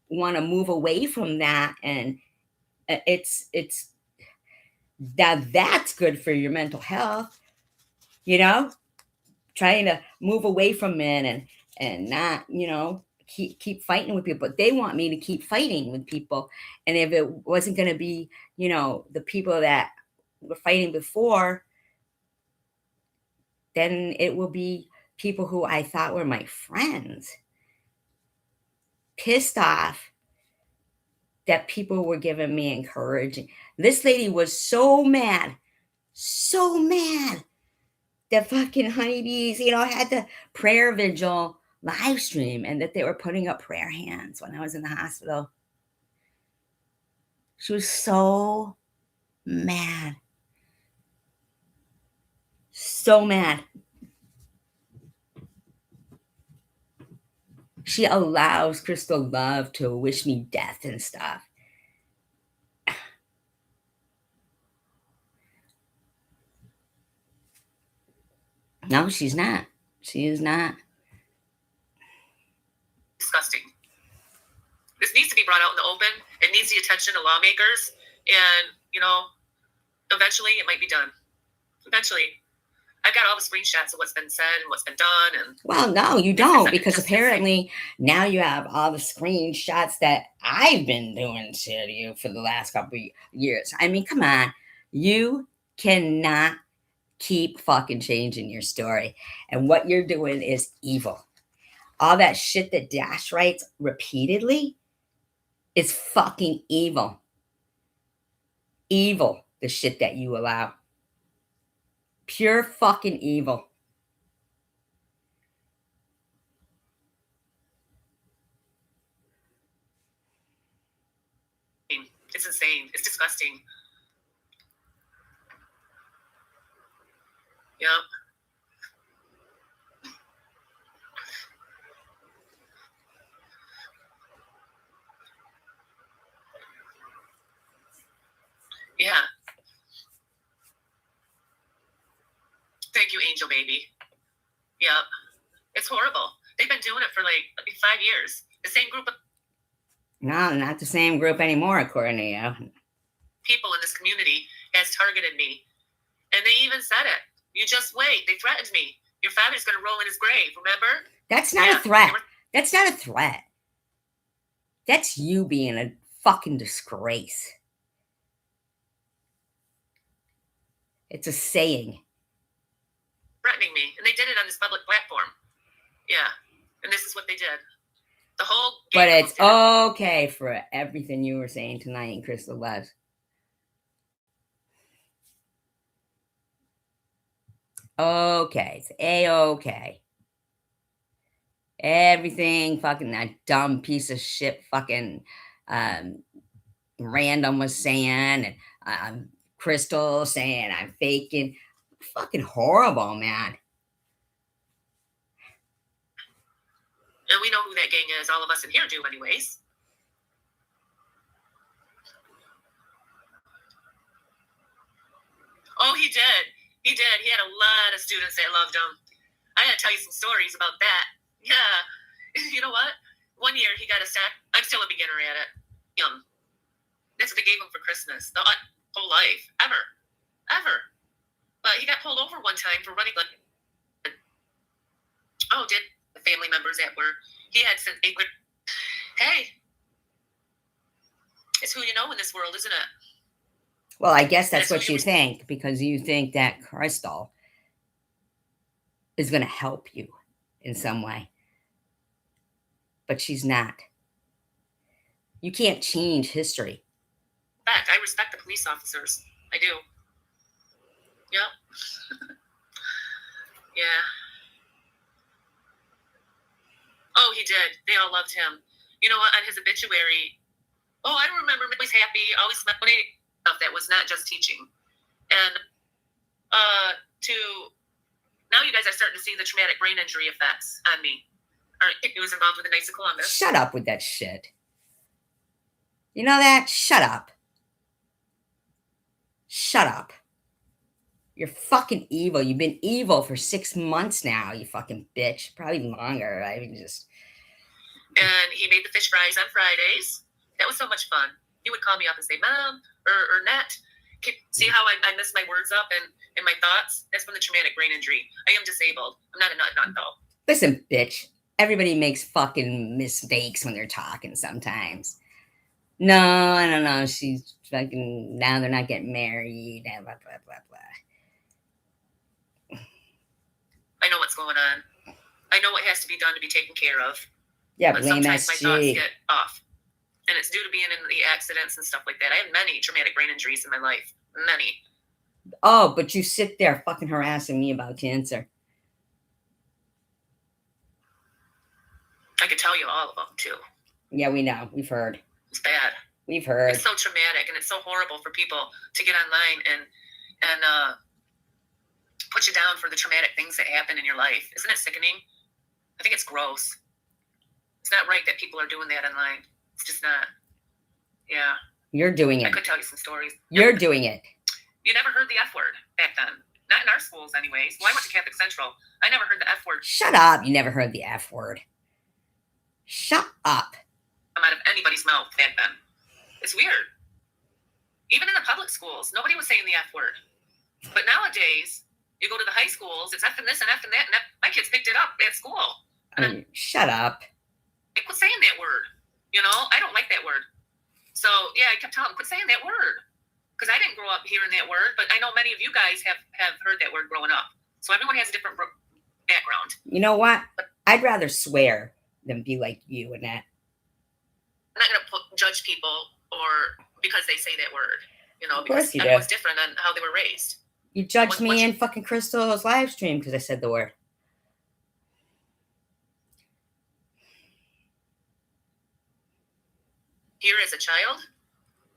want to move away from that, and it's that's good for your mental health, you know, trying to move away from it and not, you know, keep fighting with people. But they want me to keep fighting with people. And if it wasn't going to be, you know, the people that were fighting before, then it will be people who I thought were my friends. Pissed off that people were giving me encouraging. This lady was so mad that fucking honeybees, you know, had the prayer vigil live stream and that they were putting up prayer hands when I was in the hospital. She was so mad. So mad. She allows Crystal Love to wish me death and stuff. No, she's not. She is not. Disgusting. This needs to be brought out in the open. It needs the attention of lawmakers. And, eventually it might be done. Eventually. I've got all the screenshots of what's been said and what's been done. And Well, no, you don't, because apparently now you have all the screenshots that I've been doing to you for the last couple of years. I mean, come on. You cannot keep fucking changing your story. And what you're doing is evil. All that shit that Dash writes repeatedly is fucking evil. Evil, the shit that you allow. Pure fucking evil. it's insane. It's disgusting. Yep. Yeah. Thank you, Angel Baby. Yep. It's horrible. They've been doing it for like 5 years. The same group of No, not the same group anymore, according to you. people in this community has targeted me. And they even said it. You just wait. They threatened me. Your father's going to roll in his grave, remember? That's not a threat. That's not a threat. That's you being a fucking disgrace. It's a saying. Threatening me. And they did it on this public platform. Yeah. And this is what they did. The whole game. But it's okay for everything you were saying tonight in Crystal Loves. Okay. It's A-okay. Everything fucking that dumb piece of shit fucking Random was saying, and Crystal saying I'm faking. Fucking horrible, man. And we know who that gang is. All of us in here do anyways. Oh, he did. He did. He had a lot of students that loved him. I gotta tell you some stories about that. Yeah. You know what? One year he got a sack. I'm still a beginner at it. Young. That's what they gave him for Christmas. The whole life. Ever. But he got pulled over one time for running like... Oh, did the family members that were... He had since... Hey. It's who you know in this world, isn't it? Well, I guess that's what you think, because you think that Crystal is going to help you in some way. But she's not. You can't change history. In fact, I respect the police officers. I do. Yep. Yeah. Oh, he did. They all loved him. You know what? On his obituary, I don't remember. Always happy. Always smiling. Stuff that was not just teaching. And now you guys are starting to see the traumatic brain injury effects on me. He was involved with the Knights of Columbus. Shut up with that shit. You know that? Shut up. Shut up. You're fucking evil. You've been evil for 6 months now, you fucking bitch. Probably longer. I mean, just... And he made the fish fries on Fridays. That was so much fun. He would call me up and say, Mom, or Nat, see how I mess my words up and my thoughts? That's from the traumatic brain injury. I am disabled. I'm not a nut though. Listen, bitch. Everybody makes fucking mistakes when they're talking sometimes. No, I don't know. She's fucking... Now they're not getting married. Blah, blah, blah, blah. I know what's going on. I know what has to be done to be taken care of. Yeah, but blame sometimes SG. my thoughts get off. And it's due to being in the accidents and stuff like that. I have many traumatic brain injuries in my life. Many. Oh, but you sit there fucking harassing me about cancer. I could tell you all of them, too. Yeah, we know. We've heard. It's bad. We've heard. It's so traumatic, and it's so horrible for people to get online and put you down for the traumatic things that happen in your life. Isn't it sickening? I think it's gross. It's not right that people are doing that online. It's just not. Yeah. You're doing I it. could tell you some stories. You're doing it. You never heard the F word back then. Not in our schools, anyways. Well, I went to Catholic Central. I never heard the F word Shut up. You never heard the F word. Shut up. come out of anybody's mouth back then. It's weird. Even in the public schools, nobody was saying the F word. But nowadays, you go to the high schools, it's F and this and F and that, and F. My kids picked it up at school. Shut up. They quit saying that word. You know, I don't like that word. So, yeah, I kept telling them, quit saying that word. Because I didn't grow up hearing that word, but I know many of you guys have heard that word growing up. So everyone has a different background. You know what? I'd rather swear than be like you and that. I'm not going to judge people or because they say that word, you know, Of course because you do. everyone's different on how they were raised. You judged What me you- in fucking Crystal's live stream because I said the word. Here as a child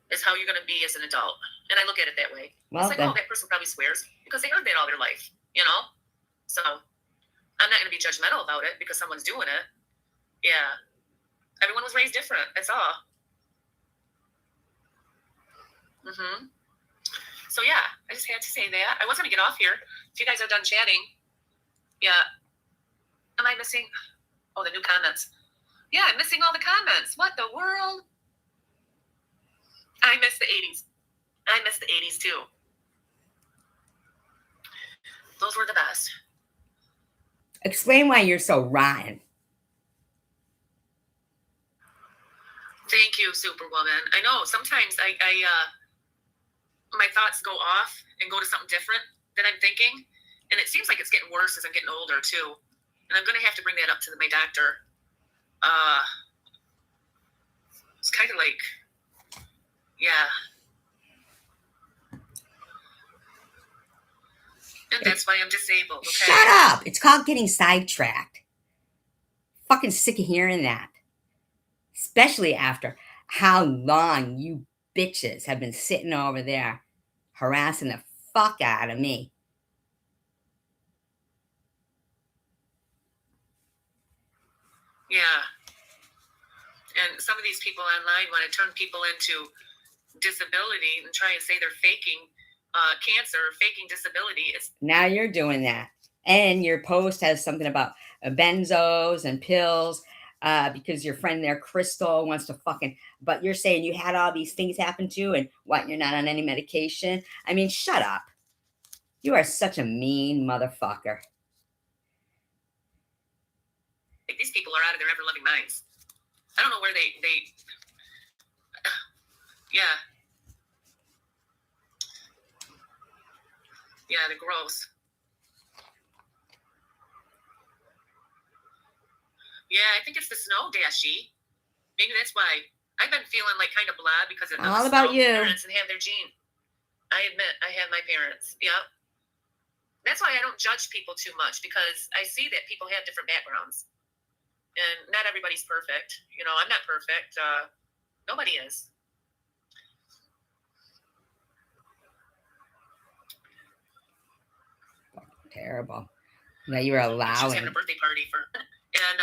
is how you're going to be as an adult. And I look at it that way. Well, It's like, then. oh, that person probably swears because they heard that all their life, you know? So I'm not going to be judgmental about it because someone's doing it. Yeah. Everyone was raised different. That's all. So, yeah, I just had to say that. I was going to get off here. If you guys are done chatting, yeah. Am I missing? Oh, the new comments. Yeah, I'm missing all the comments. What the world? I miss the 80s. I miss the 80s too. Those were the best. Explain why you're so rotten. Thank you, Superwoman. I know sometimes I my thoughts go off and go to something different than I'm thinking, and it seems like it's getting worse as I'm getting older too. And I'm going to have to bring that up to my doctor. It's kind of like, yeah. And that's why I'm disabled. Okay. Shut up. It's called getting sidetracked. Fucking sick of hearing that. Especially after how long you bitches have been sitting over there harassing the fuck out of me. Yeah. And some of these people online want to turn people into disability and try and say they're faking cancer or faking disability. It's Now you're doing that. And your post has something about benzos and pills because your friend there, Crystal, wants to fucking, but you're saying you had all these things happen to you and what, you're not on any medication? I mean, shut up. You are such a mean motherfucker. like these people are out of their ever loving minds. I don't know where they yeah. Yeah, they're gross. Yeah, I think it's the snow, Dashy. Maybe that's why. I've been feeling like kind of blah because of All those about snow you. parents and have their gene. I admit I have my parents. Yep. That's why I don't judge people too much because I see that people have different backgrounds. And not everybody's perfect. You know, I'm not perfect. Nobody is. Terrible. That you're She was allowing. having a birthday party for, and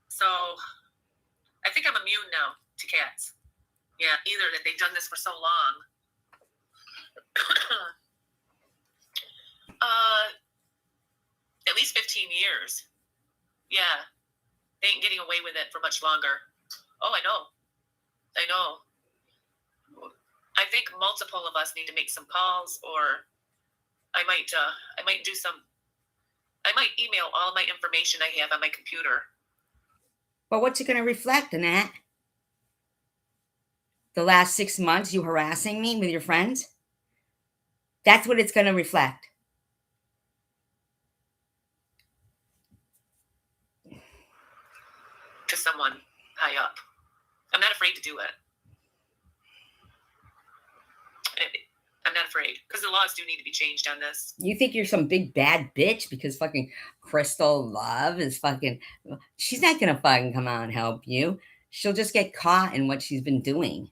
so I think I'm immune now to cats. Yeah, either that they've done this for so long. At least 15 years. Yeah, they ain't getting away with it for much longer. Oh, I know. I think multiple of us need to make some calls, or I might email all my information I have on my computer. But what's it going to reflect in that? The last 6 months you harassing me with your friends? That's what it's going to reflect. To someone high up. I'm not afraid to do it. I'm not afraid because the laws do need to be changed on this. You think you're some big bad bitch because fucking Crystal Love is fucking... She's not going to fucking come out and help you. she'll just get caught in what she's been doing.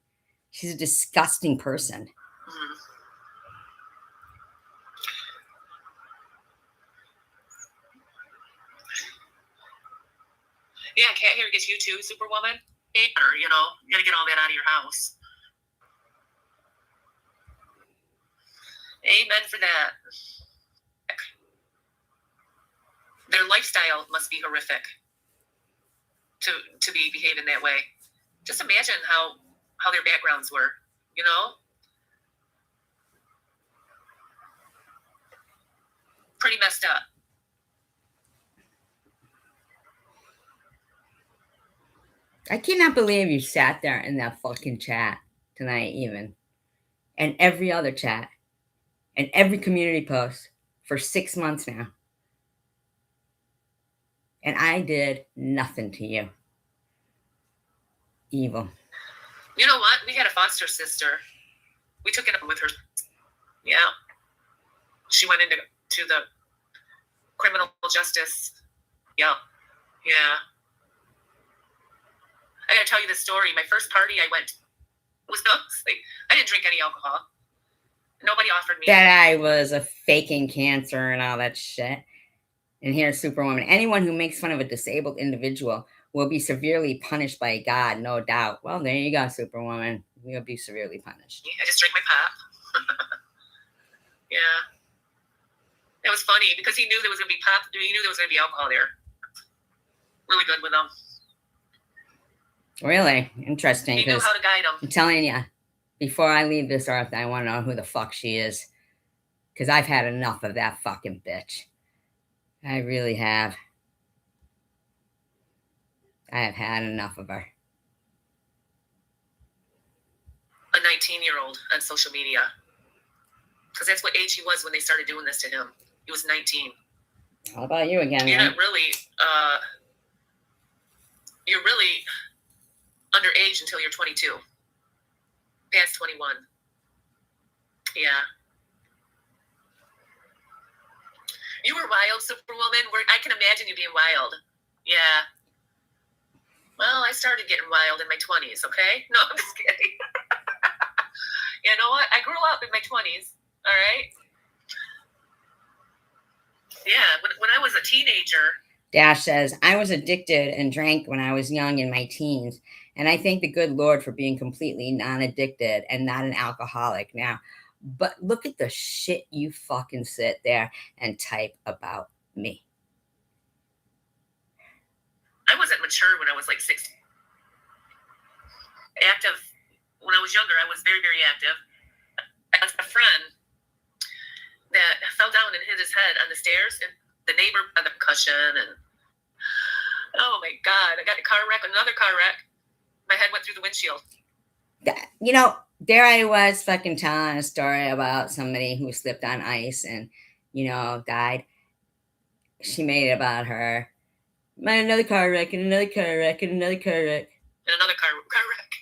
She's a disgusting person. Mhm. Yeah, cat hair gets you too, Superwoman. Hair, you know, you gotta get all that out of your house. Amen for that. Their lifestyle must be horrific to be behaving that way. Just imagine how their backgrounds were, you know? Pretty messed up. I cannot believe you sat there in that fucking chat tonight, even. And every other chat. And every community post for 6 months now. And I did nothing to you. Evil. You know what? We had a foster sister. We took it up with her. Yeah. She went into the criminal justice. Yeah. Yeah. I gotta tell you this story. My first party I went was like, I didn't drink any alcohol. Nobody offered me. That I was a faking cancer and all that shit. And here's Superwoman. Anyone who makes fun of a disabled individual will be severely punished by God, no doubt. Well, there you go, Superwoman. We'll be severely punished. I just drank my pop. Yeah. It was funny because he knew there was going to be pop. He knew there was going to be alcohol there. Really good with them. Really? Interesting. He knew how to guide them. I'm telling you, before I leave this earth, I want to know who the fuck she is. Because I've had enough of that fucking bitch. I really have. I have had enough of her. A 19-year-old on social media. Because that's what age he was when they started doing this to him. He was 19. How about you again, You're man? not really, you're really underage until you're 22. Past 21. Yeah. You were wild, Superwoman. I can imagine you being wild. Yeah. Well, I started getting wild in my 20s, okay? No, I'm just kidding. You know what? I grew up in my 20s, all right? Yeah, when I was a teenager. Dash says, I was addicted and drank when I was young in my teens. And I thank the good Lord for being completely non-addicted and not an alcoholic now. But look at the shit you fucking sit there and type about me. I wasn't mature when I was like 16. Active. When I was younger, I was very, very active. I had a friend that fell down and hit his head on the stairs, and the neighbor had a concussion, and oh my God, I got a car wreck, another car wreck. My head went through the windshield. You know, there I was fucking telling a story about somebody who slipped on ice and, you know, died. She made it about her. Another car wreck and another car wreck and another car wreck. And another car wreck.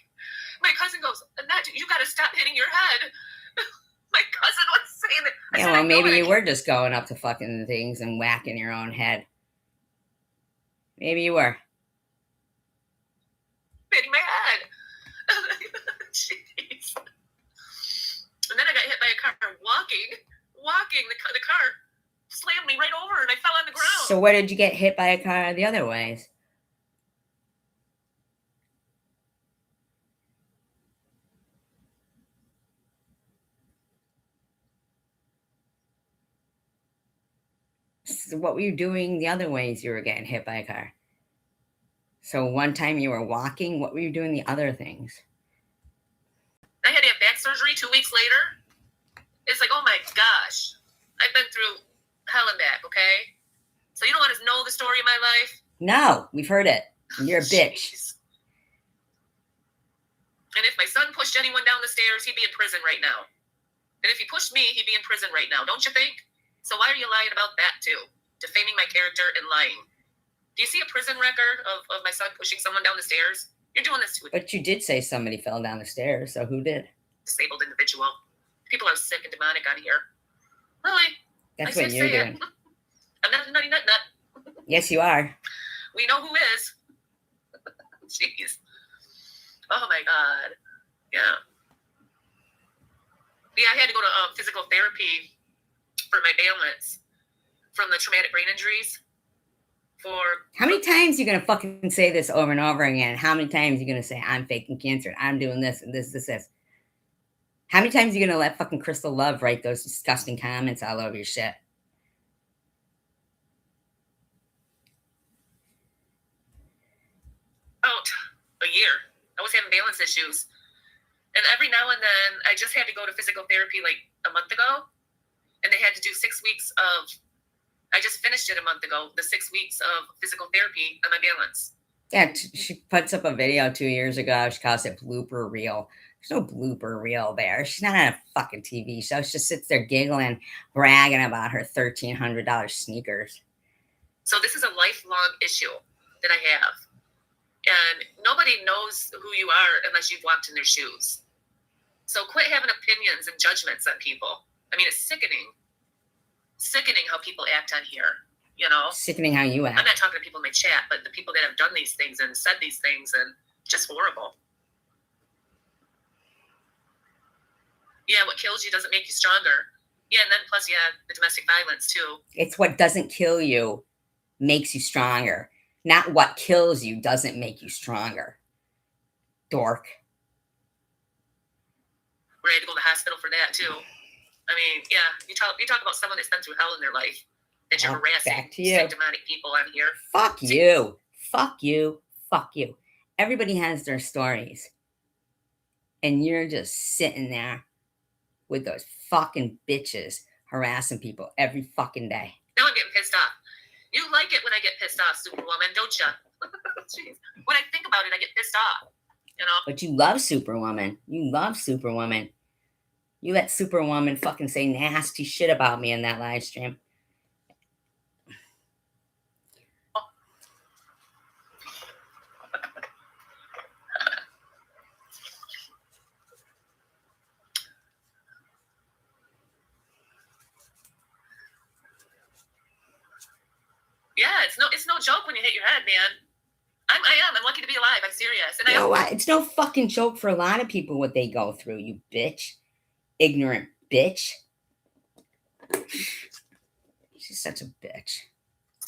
My cousin goes, Annette, you got to stop hitting your head. My cousin was saying that. Yeah, well, maybe you were just going up to fucking things and whacking your own head. Maybe you were. Hitting my head. Jeez. And then I got hit by a car walking. The car slammed me right over and I fell on the ground. So where did you get hit by a car the other ways? So what were you doing the other ways you were getting hit by a car? So one time you were walking, what were you doing the other things? I had to have back surgery 2 weeks later. It's like, oh my gosh. I've been through hell and back, okay? So you don't want to know the story of my life? No, we've heard it. You're a bitch. Jeez. And if my son pushed anyone down the stairs, he'd be in prison right now. And if he pushed me, he'd be in prison right now, don't you think? So why are you lying about that too? Defaming my character and lying. Do you see a prison record of my son pushing someone down the stairs? You're doing this to a But you did say somebody fell down the stairs, so who did? disabled individual. People are sick and demonic out here. Really? That's I what say you're it. doing. I'm not a nutty nut. Yes, you are. We know who is. Jeez. Oh my God. Yeah. Yeah, I had to go to physical therapy for my balance from the traumatic brain injuries. How many times are you gonna fucking say this over and over again? How many times are you gonna say I'm faking cancer and I'm doing this and this? How many times are you gonna let fucking Crystal Love write those disgusting comments all over your shit? About a year. I was having balance issues. And every now and then, I just had to go to physical therapy like a month ago. And they had to do 6 weeks of, I just finished it a month ago, the 6 weeks of physical therapy on my balance. Yeah, she puts up a video 2 years ago. She calls it blooper reel. There's no blooper reel there. She's not on a fucking TV show. She just sits there giggling, bragging about her $1,300 sneakers. So this is a lifelong issue that I have. And nobody knows who you are unless you've walked in their shoes. So quit having opinions and judgments on people. I mean, it's sickening. Sickening how people act on here, you know? Sickening how you I'm act. not talking to people in my chat, but the people that have done these things and said these things, and just horrible. Yeah, what kills you doesn't make you stronger. Yeah, and then plus, yeah, the domestic violence too. It's what doesn't kill you makes you stronger. Not what kills you doesn't make you stronger. Dork. Where I had to go to the hospital for that too. I mean, yeah, you talk about someone that's been through hell in their life. That you're Oh, harassing back to you. sick demonic people on here. Fuck you. Fuck you. Fuck you. Everybody has their stories. And you're just sitting there with those fucking bitches harassing people every fucking day. Now I'm getting pissed off. You like it when I get pissed off, Superwoman, don't you? Jeez. When I think about it, I get pissed off. You know? But you love Superwoman. You love Superwoman. You let Superwoman fucking say nasty shit about me in that live stream. Yeah, it's no joke when you hit your head, man. I'm lucky to be alive. I'm serious. And You know what? It's no fucking joke for a lot of people what they go through, you bitch. Ignorant bitch. She's such a bitch.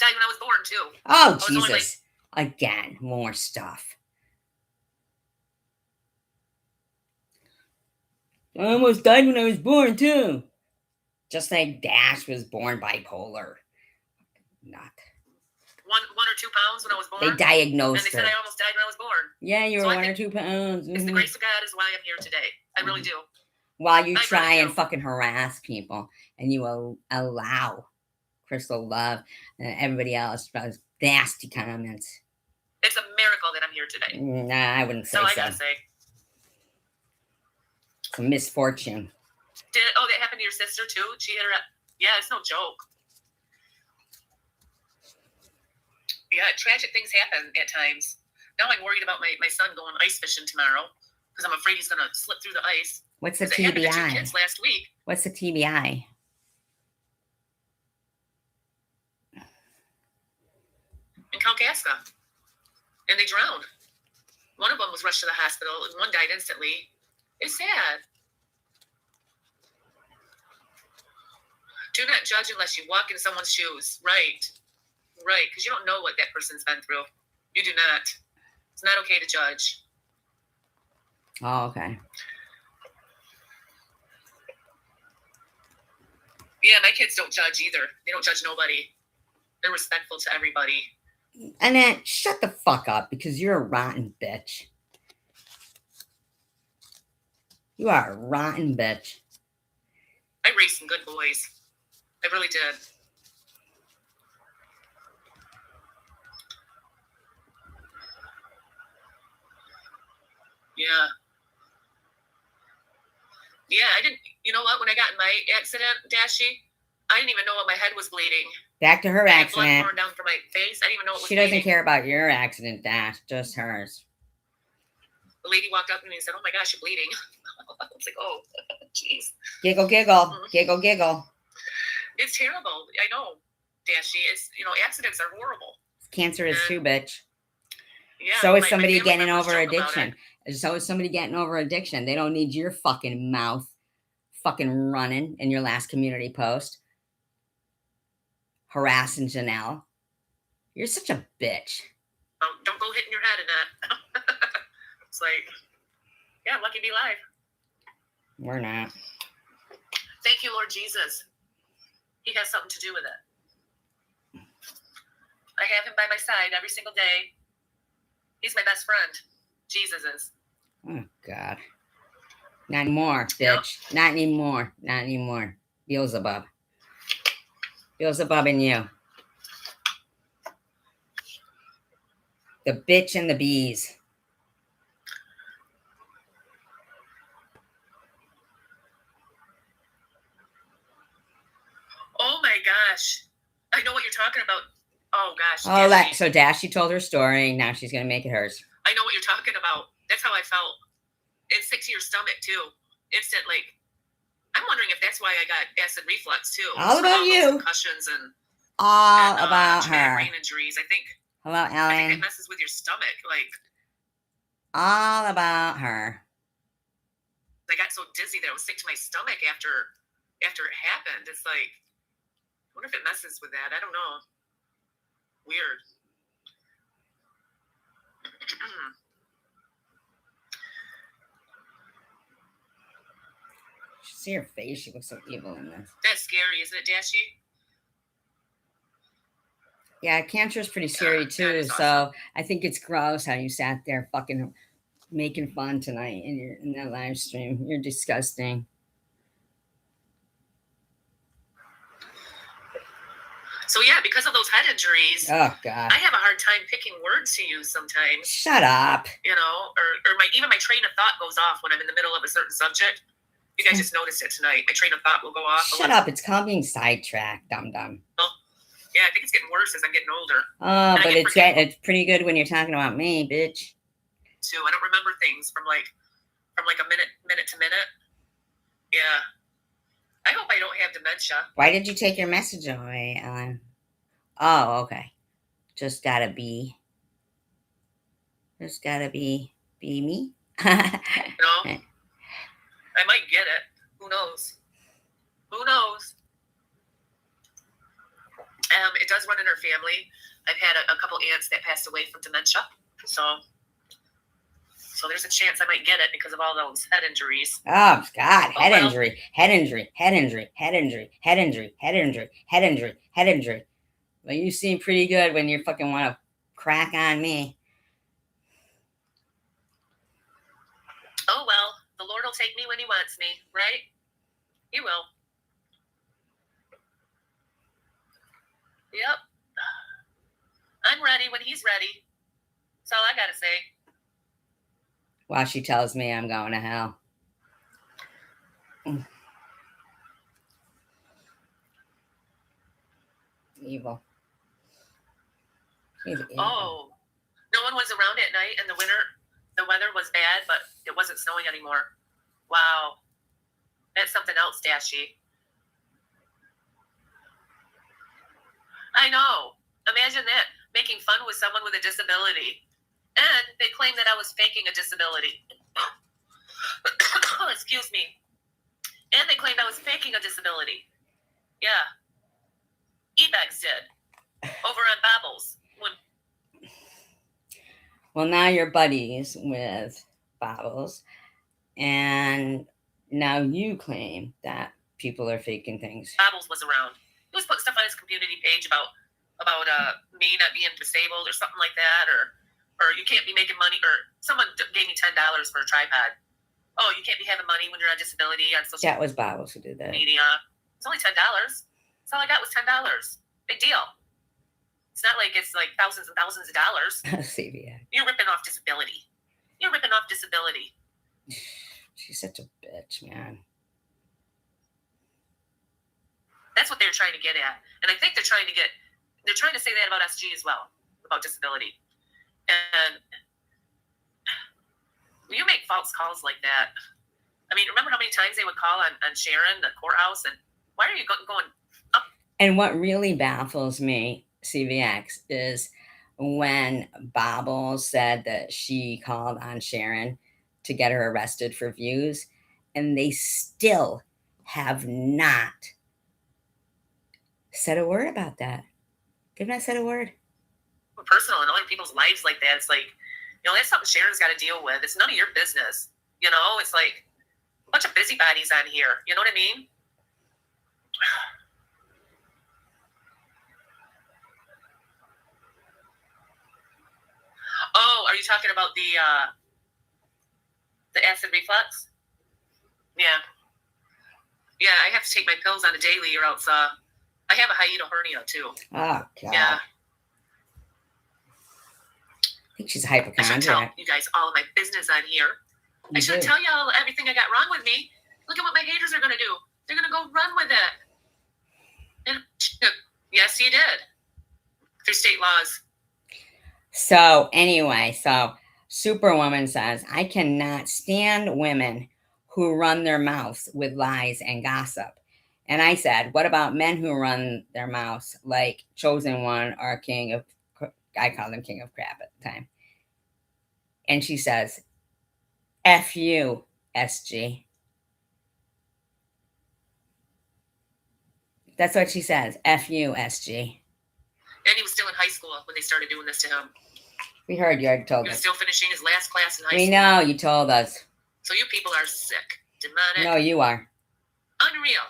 died when I was born too. Oh, was only, Jesus. Again, more stuff. I almost died when I was born, too. Just like Dash was born bipolar. Not. 1 or 2 pounds when I was born. They and diagnosed they said her. I almost died when I was born. Yeah, you were So I 1 or think 2 pounds. It's the grace of God is why I'm here today. I really do. While you I try really and do. fucking harass people and you allow Crystal Love and everybody else those nasty comments. It's a miracle that I'm here today. Nah, I wouldn't say So I so. gotta say. It's a misfortune. That happened to your sister too? She hit her up. Yeah, it's no joke. Yeah, tragic things happen at times. Now I'm worried about my son going ice fishing tomorrow because I'm afraid he's gonna slip through the ice. What's the 'Cause it happened to 2 TBI? kids last week What's the TBI? in Kalkaska, and they drowned. One of them was rushed to the hospital, and one died instantly. It's sad. Do not judge unless you walk in someone's shoes. Right. Because you don't know what that person's been through. You do not. It's not okay to judge. Oh, okay. Yeah, my kids don't judge either. They don't judge nobody. They're respectful to everybody. Annette, shut the fuck up because you're a rotten bitch. You are a rotten bitch. I raised some good boys. I really did. Yeah. Yeah, I didn't, you know what, when I got in my accident, Dashie, I didn't even know what my head was bleeding. Back to her I had blood accident. pouring down from my face. I didn't even know it was She doesn't bleeding. care about your accident, Dash. Just hers. The lady walked up to me and said, "Oh my gosh, you're bleeding." I was like, "Oh, jeez." Giggle, giggle. Giggle, giggle. It's terrible. I know, Dashie. It's, accidents are horrible. Cancer is too, bitch. Yeah. So is my somebody family getting members over joke about addiction. So is somebody getting over addiction. They don't need your fucking mouth fucking running in your last community post, harassing Janelle. You're such a bitch. Don't go hitting your head in that. It's like, yeah, lucky to be alive. We're not. Thank you, Lord Jesus. He has something to do with it. I have him by my side every single day. He's my best friend. Jesus is. Oh, God. Not anymore, bitch. Yep. Not anymore. Not anymore. Beelzebub. Beelzebub and you. The bitch and the bees. Oh my gosh. I know what you're talking about. Oh gosh. Oh, so Dashie told her story. Now she's going to make it hers. I know what you're talking about. That's how I felt. It's sick to your stomach too. Instant, like, I'm wondering if that's why I got acid reflux too. All about you. Concussions and all about her. Brain injuries. I think. Hello, Ellen. I think it messes with your stomach. Like. All about her. I got so dizzy that I was sick to my stomach after it happened. It's like, I wonder if it messes with that. I don't know. Weird. See her face. She looks so evil in this. That's scary, isn't it, Dashie? Yeah, cancer is pretty scary too. Awesome. So I think it's gross how you sat there fucking making fun tonight in that live stream. You're disgusting. So yeah, because of those head injuries, oh God, I have a hard time picking words to use sometimes. Shut up. You know, or even my train of thought goes off when I'm in the middle of a certain subject. You guys just noticed it tonight. My train of thought will go off. Shut up. It's called being sidetracked, dum-dum. Well, yeah, I think it's getting worse as I'm getting older. Oh, but it's pretty good when you're talking about me, bitch. Too. I don't remember things from like a minute to minute. Yeah. I hope I don't have dementia. Why did you take your message away, Ellen? Oh, okay. Just gotta be me. No. I might get it. Who knows? Who knows? It does run in our family. I've had a couple aunts that passed away from dementia. So there's a chance I might get it because of all those head injuries. Oh, God. Head injury. Well, you seem pretty good when you fucking want to crack on me. Oh, well. The Lord will take me when he wants me, right? He will. Yep. I'm ready when he's ready. That's all I gotta say. While she tells me I'm going to hell. Evil. She's evil. Oh. No one was around at night in the winter. The weather was bad, but it wasn't snowing anymore. Wow. That's something else, Dashie. I know. Imagine that, making fun with someone with a disability. And they claimed that I was faking a disability. Excuse me. And they claimed I was faking a disability. Yeah. Ebex did. Over on Babbles. Well, now you're buddies with Babbles. And now you claim that people are faking things. Babbles was around. He was putting stuff on his community page about me not being disabled or something like that, or you can't be making money, or someone gave me $10 for a tripod. Oh, you can't be having money when you're on disability on social media. That was Babbles who did that. It's only $10. That's all I got was $10. Big deal. It's not like it's like thousands and thousands of dollars. CVX. You're ripping off disability. She's such a bitch, man. That's what they're trying to get at. And I think they're trying to say that about SG as well, about disability. And when you make false calls like that, I mean, remember how many times they would call on Sharon, the courthouse, and why are you going up? And what really baffles me, CVX, is when Babbles said that she called on Sharon to get her arrested for views, and they still have not said a word about that. They've not said a word. Personal and other people's lives like that. It's like, that's something Sharon's got to deal with. It's none of your business. It's like a bunch of busybodies on here. You know what I mean? Oh, are you talking about the acid reflux? Yeah. Yeah, I have to take my pills on a daily, or else I have a hiatal hernia too. Oh, God. Yeah. I think she's a I should tell hypochondriac. you guys all of my business on here. I You should do. tell y'all everything I got wrong with me. Look at what my haters are gonna do. They're gonna go run with it. And yes, he did. Through state laws. So anyway, Superwoman says, I cannot stand women who run their mouths with lies and gossip. And I said, what about men who run their mouths like Chosen One or King of, I called him King of Crap at the time. And she says, F you, SG. That's what she says. F you, SG. And he was still in high school when they started doing this to him. We heard you already told He was us. still finishing his last class in high We school. know you told us. So you people are sick, demonic, No, you are. unreal.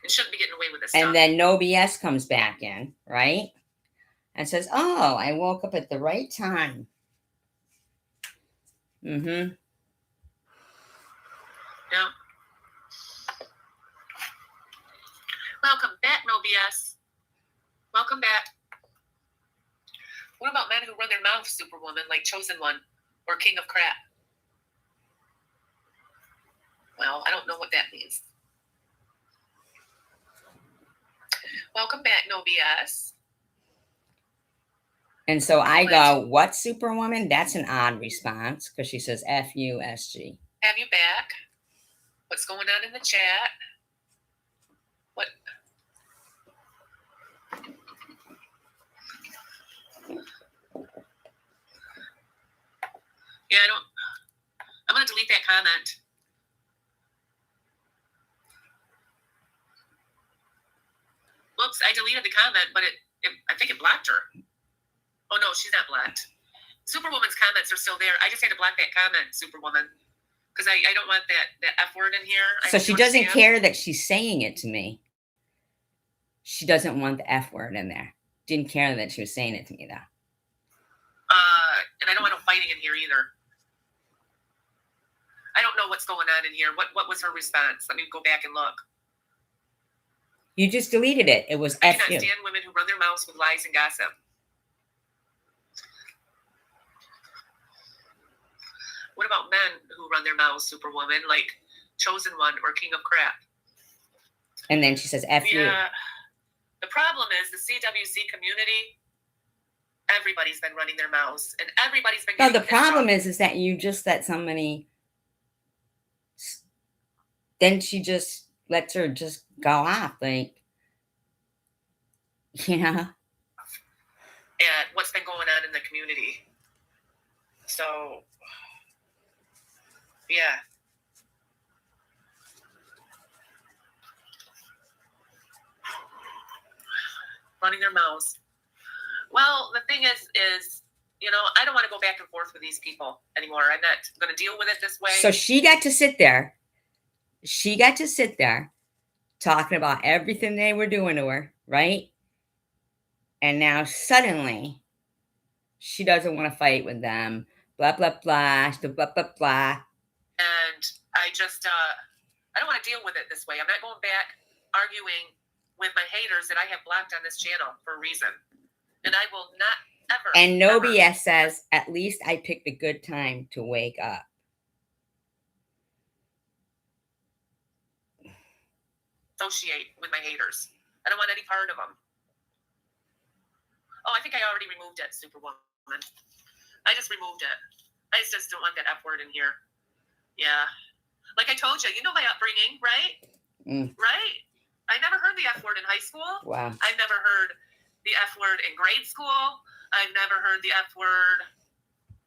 And shouldn't be getting away with this stuff. And then No BS comes back in, right? And says, oh, I woke up at the right time. Mm-hmm. Yeah. Welcome back, No BS. Welcome back. What about men who run their mouth, Superwoman, like Chosen One or King of Crap? Well, I don't know what that means. Welcome back, No BS. And so I go, what, Superwoman? That's an odd response because she says F-U-S-G. Have you back? What's going on in the chat? What? Yeah, I'm going to delete that comment. Whoops, I deleted the comment, but I think it blocked her. Oh, no, she's not blocked. Superwoman's comments are still there. I just had to block that comment, Superwoman, because I don't want that F word in here. So she doesn't care that she's saying it to me. She doesn't want the F word in there. Didn't care that she was saying it to me, though. And I don't want no fighting in here either. I don't know what's going on in here. What was her response? Let me go back and look. You just deleted it. It was I F cannot you. stand women who run their mouths with lies and gossip. What about men who run their mouths, Superwoman, like Chosen One or King of Crap? And then she says F you. Yeah. The problem is the CWC community, everybody's been running their mouths and everybody's been No, getting the problem is that you just let somebody, then she just lets her just go off, like, you know? at what's been going on in the community. So, yeah. Running their mouths. Well, the thing is, I don't want to go back and forth with these people anymore. I'm not going to deal with it this way. So she got to sit there. She got to sit there talking about everything they were doing to her, right? And now suddenly she doesn't want to fight with them. Blah, blah, blah, blah, blah, blah. And I just, I don't want to deal with it this way. I'm not going back arguing with my haters that I have blocked on this channel for a reason. And I will not ever. And No ever BS says, at least I picked a good time to wake up. associate with my haters. I don't want any part of them. Oh, I think I already removed it, Superwoman. I just removed it. I just don't want that F word in here. Yeah. Like I told you, you know my upbringing, right? Right? I never heard the F word in high school. Wow. I've never heard the F word in grade school. I've never heard the F word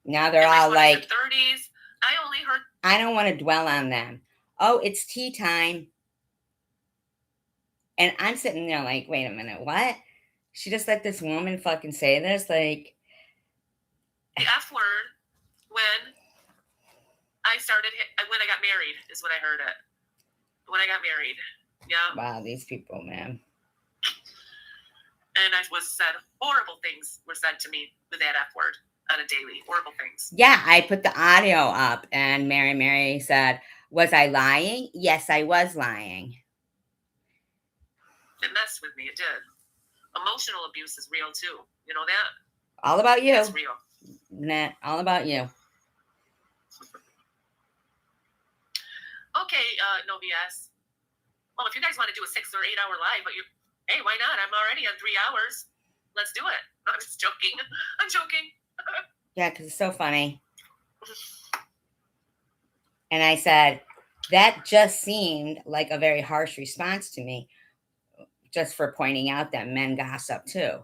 Now they're in my all 20s like, and 30s. I only heard. I don't want to dwell on them. Oh, it's tea time. And I'm sitting there like, wait a minute, what? She just let this woman fucking say this? Like, The F word when when I got married is when I heard it. When I got married. Yeah. wow, these people, man. And I was said, horrible things were said to me with that F word on a daily. Horrible things. Yeah, I put the audio up and Mary said, was I lying? Yes, I was lying. It messed with me. It did. Emotional abuse is real too. You know that? All about you. That's real. Nah, all about you. Okay, no BS. Well, if you guys want to do a 6 or 8 hour live, but hey, why not? I'm already on 3 hours. Let's do it. No, I'm just joking. I'm joking. Yeah, because it's so funny. And I said, that just seemed like a very harsh response to me, just for pointing out that men gossip too.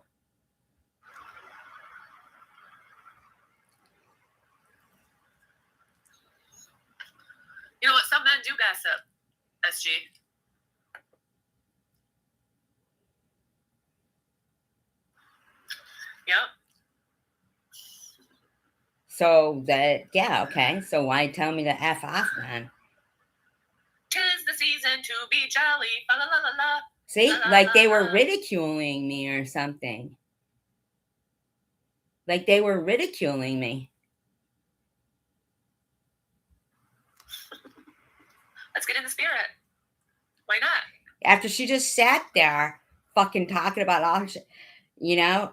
You know what? Some men do gossip, SG. Yep. So that, yeah, okay. So why tell me to F off then? 'Tis the season to be jolly. Fa la la la la. See, La, la, like they la, were la. ridiculing me or something. Like they were ridiculing me. Let's get in the spirit. Why not? After she just sat there fucking talking about all her shit, you know,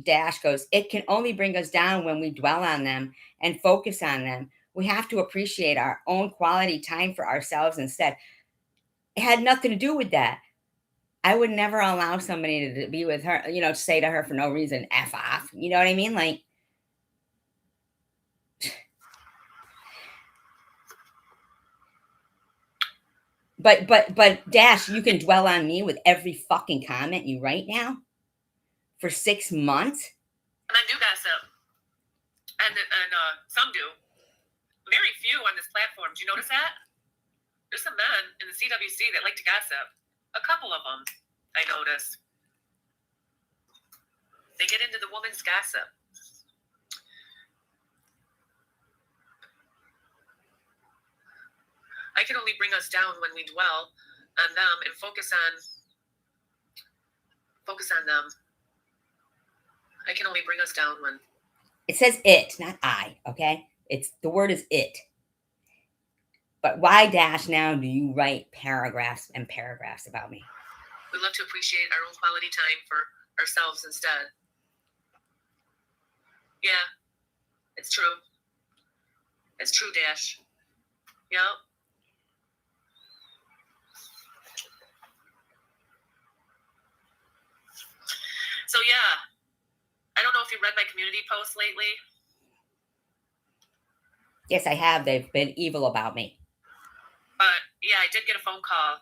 Dash goes, it can only bring us down when we dwell on them and focus on them. We have to appreciate our own quality time for ourselves instead. It had nothing to do with that. I would never allow somebody to be with her, you know, to say to her for no reason, F off. You know what I mean? Like, but Dash, you can dwell on me with every fucking comment you write now for 6 months. And I do gossip. And some do. Very few on this platform. Do you notice that? There's some men in the CWC that like to gossip. A couple of them, I noticed. They get into the woman's gossip. I can only bring us down when we dwell on them and focus on them. I can only bring us down when It says it, not I, okay? It's the word is it. But why, Dash, now do you write paragraphs and paragraphs about me? we love to appreciate our own quality time for ourselves instead. Yeah, it's true. It's true, Dash. Yep. So yeah, I don't know if you read my community posts lately. Yes, I have. They've been evil about me. But yeah, I did get a phone call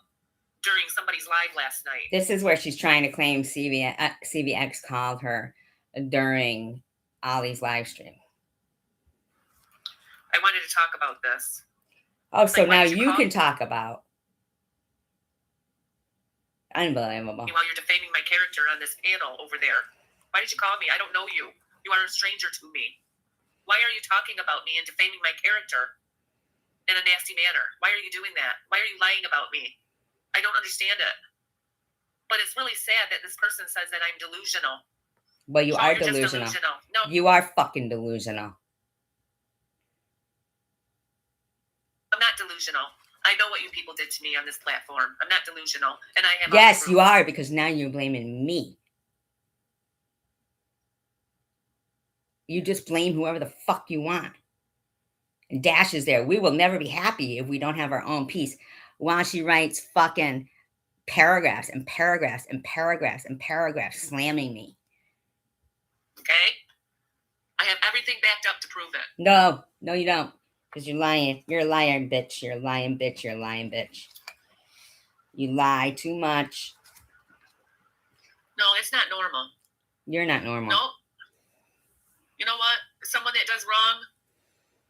during somebody's live last night. This is where she's trying to claim CVX called her during Ollie's live stream. I wanted to talk about this. Oh, so Like, why now did you you call can me? talk about. Unbelievable. While you're defaming my character on this panel over there. Why did you call me? I don't know you. You are a stranger to me. Why are you talking about me and defaming my character in a nasty manner? Why are you doing that? Why are you lying about me? I don't understand it. But it's really sad that this person says that I'm delusional. Well, you Oh, are you're just delusional. No, You are fucking delusional. I'm not delusional. I know what you people did to me on this platform. I'm not delusional. And I have Yes, proof. you are, because now you're blaming me. You just blame whoever the fuck you want. And Dash is there. We will never be happy if we don't have our own peace. While she writes fucking paragraphs and paragraphs and paragraphs and paragraphs slamming me. Okay? I have everything backed up to prove it. No, you don't. Because you're lying. You're a liar, bitch. You're a lying bitch. You're a lying bitch. You lie too much. No, it's not normal. You're not normal. No. You know what? someone that does wrong,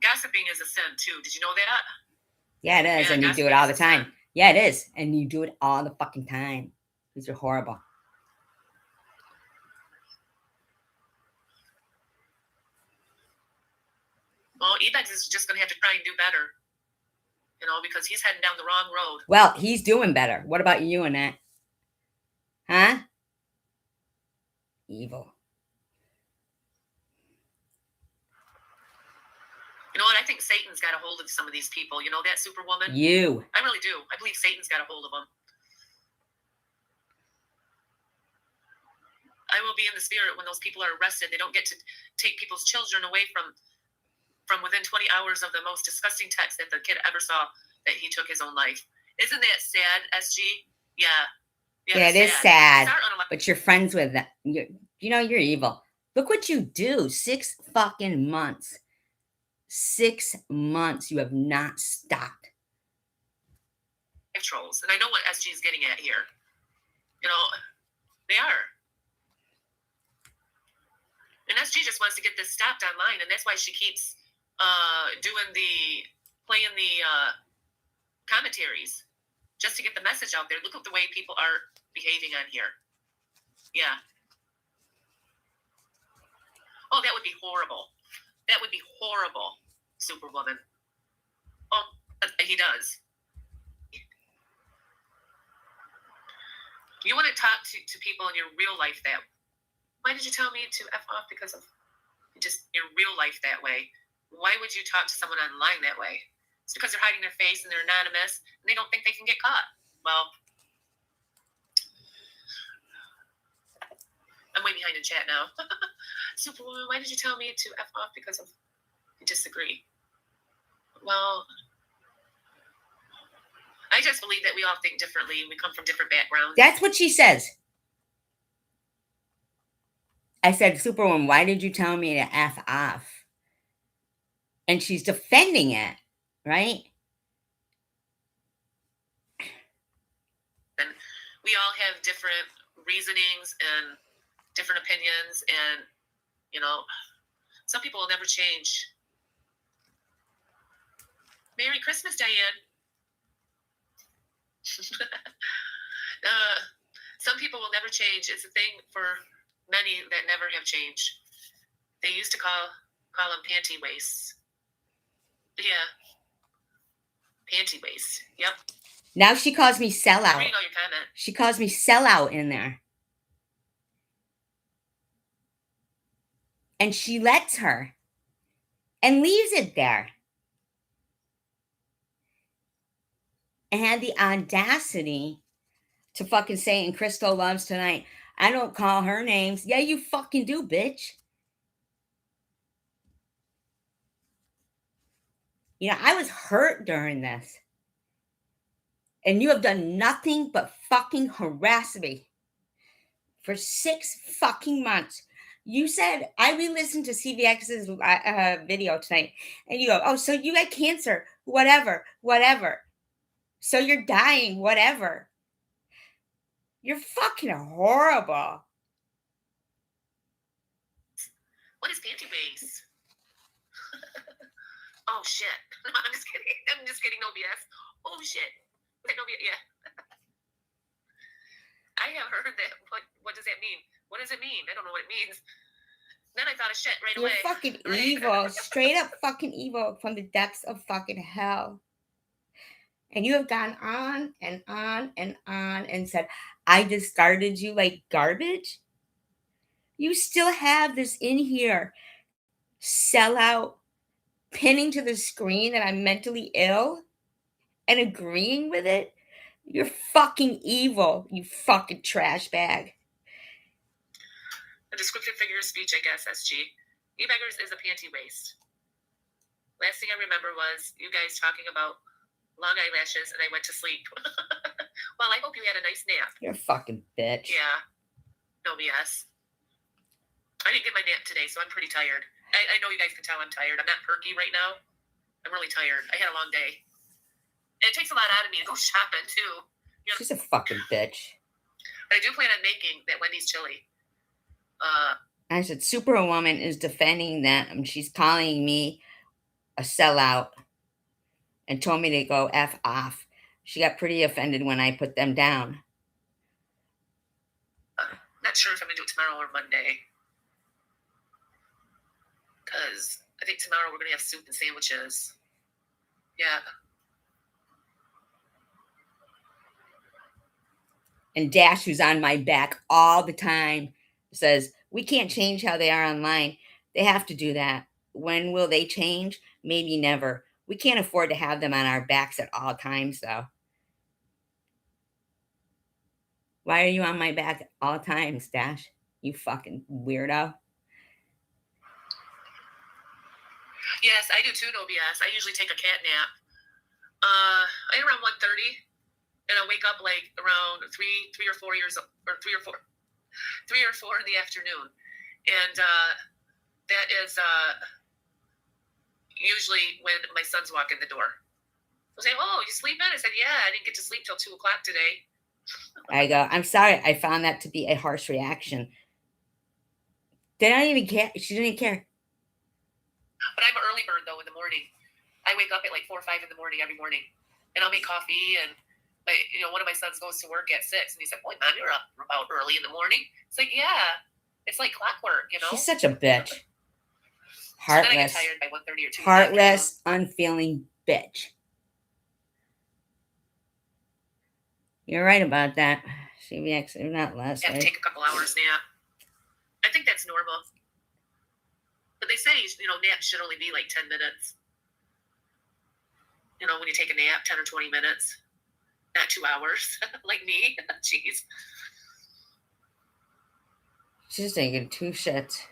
gossiping is a sin too. Did you know that? Yeah, it is. Yeah, And you do it gossiping all is the a sin. time. Yeah, it is. And you do it all the fucking time. Because you're horrible. Well, Ebex is just going to have to try and do better, you know, because he's heading down the wrong road. Well, he's doing better. What about you, Annette? Huh? Evil. You know what? I think Satan's got a hold of some of these people. You know that, Superwoman? You. I really do. I believe Satan's got a hold of them. I will be in the spirit when those people are arrested. They don't get to take people's children away from within 20 hours of the most disgusting text that the kid ever saw, that he took his own life. Isn't that sad, SG? Yeah. Yeah, it is sad. Start on a- But you're friends with them. You know, you're evil. Look what you do. 6 fucking months. 6 months. You have not stopped. trolls. And I know what SG is getting at here. You know, they are. And SG just wants to get this stopped online, and that's why she keeps playing the commentaries, just to get the message out there. Look at the way people are behaving on here. Yeah. Oh, that would be horrible. That would be horrible, Superwoman. Oh, he does. You want to talk to people in your real life that, why did you tell me to F off because of just your real life that way? Why would you talk to someone online that way? It's because they're hiding their face and they're anonymous and they don't think they can get caught. Well, I'm way behind in chat now. Superwoman, why did you tell me to F off because of you disagree? Well, I just believe that we all think differently. We come from different backgrounds. That's what she says. I said, Superwoman, why did you tell me to F off? And she's defending it, right? And we all have different reasonings and different opinions. And, you know, some people will never change. Merry Christmas, Diane. Some people will never change. It's a thing for many that never have changed. They used to call them panty waists. Yeah. Panty waist. Yep. Now she calls me I'm sellout. reading all your comment. She calls me sellout in there. And she lets her. And leaves it there. And had the audacity to fucking say, and Crystal loves tonight, I don't call her names. Yeah, you fucking do, bitch. You know, I was hurt during this. And you have done nothing but fucking harass me for 6 fucking months. You said, I re-listened to CVX's video tonight, and you go, oh, so you got cancer, whatever. So you're dying, whatever. You're fucking horrible. What is panty waist? Oh, shit. No, I'm just kidding. I'm just kidding. No BS. Oh, shit. No BS. Yeah. I have heard that. What does that mean? What does it mean? I don't know what it means. Then I thought of shit right You're away. fucking Right? evil. Straight up fucking evil from the depths of fucking hell. And you have gone on and on and on and said, I discarded you like garbage. You still have this in here. Sellout, pinning to the screen that I'm mentally ill and agreeing with it. You're fucking evil, you fucking trash bag. A descriptive figure of speech, I guess, SG. E-beggars is a panty waist. Last thing I remember was you guys talking about long eyelashes, and I went to sleep. Well, I hope you had a nice nap. You're a fucking bitch. Yeah. No BS. I didn't get my nap today, so I'm pretty tired. I know you guys can tell I'm tired. I'm not perky right now. I'm really tired. I had a long day. And it takes a lot out of me to go shopping, too. You know, She's a fucking bitch. but I do plan on making that Wendy's chili. I said, Superwoman is defending them. She's calling me a sellout and told me to go F off. She got pretty offended when I put them down. Not sure if I'm gonna do it tomorrow or Monday. Because I think tomorrow we're gonna have soup and sandwiches. Yeah. And Dash, who's on my back all the time, says, we can't change how they are online. They have to do that. When will they change? Maybe never. We can't afford to have them on our backs at all times, though. Why are you on my back at all times, Dash? You fucking weirdo. Yes, I do too, no BS. I usually take a cat nap. I around 1:30, and I wake up like around 3 or 4 years or 3 or 4 in the afternoon, and that is usually when my sons walk in the door. They'll say, "Oh, you sleeping?" I said, "Yeah, I didn't get to sleep till 2 o'clock today." I go, I'm sorry. I found that to be a harsh reaction. They don't even care. She didn't care. But I'm an early bird though in the morning. I wake up at like 4 or 5 in the morning every morning, and I'll make coffee. And one of my sons goes to work at 6, and he said, "Boy, Mom, you're up about early in the morning." It's like, yeah, it's like clockwork, She's such a bitch. So then I get Heartless. tired by 1:30 or 2. Heartless, unfeeling bitch. You're right about that. CVX, if not less. Have to Right? take a couple hours nap. I think that's normal. But they say, naps should only be like 10 minutes. When you take a nap, 10 or 20 minutes, not 2 hours, like me. Jeez. She's taking 2 shits.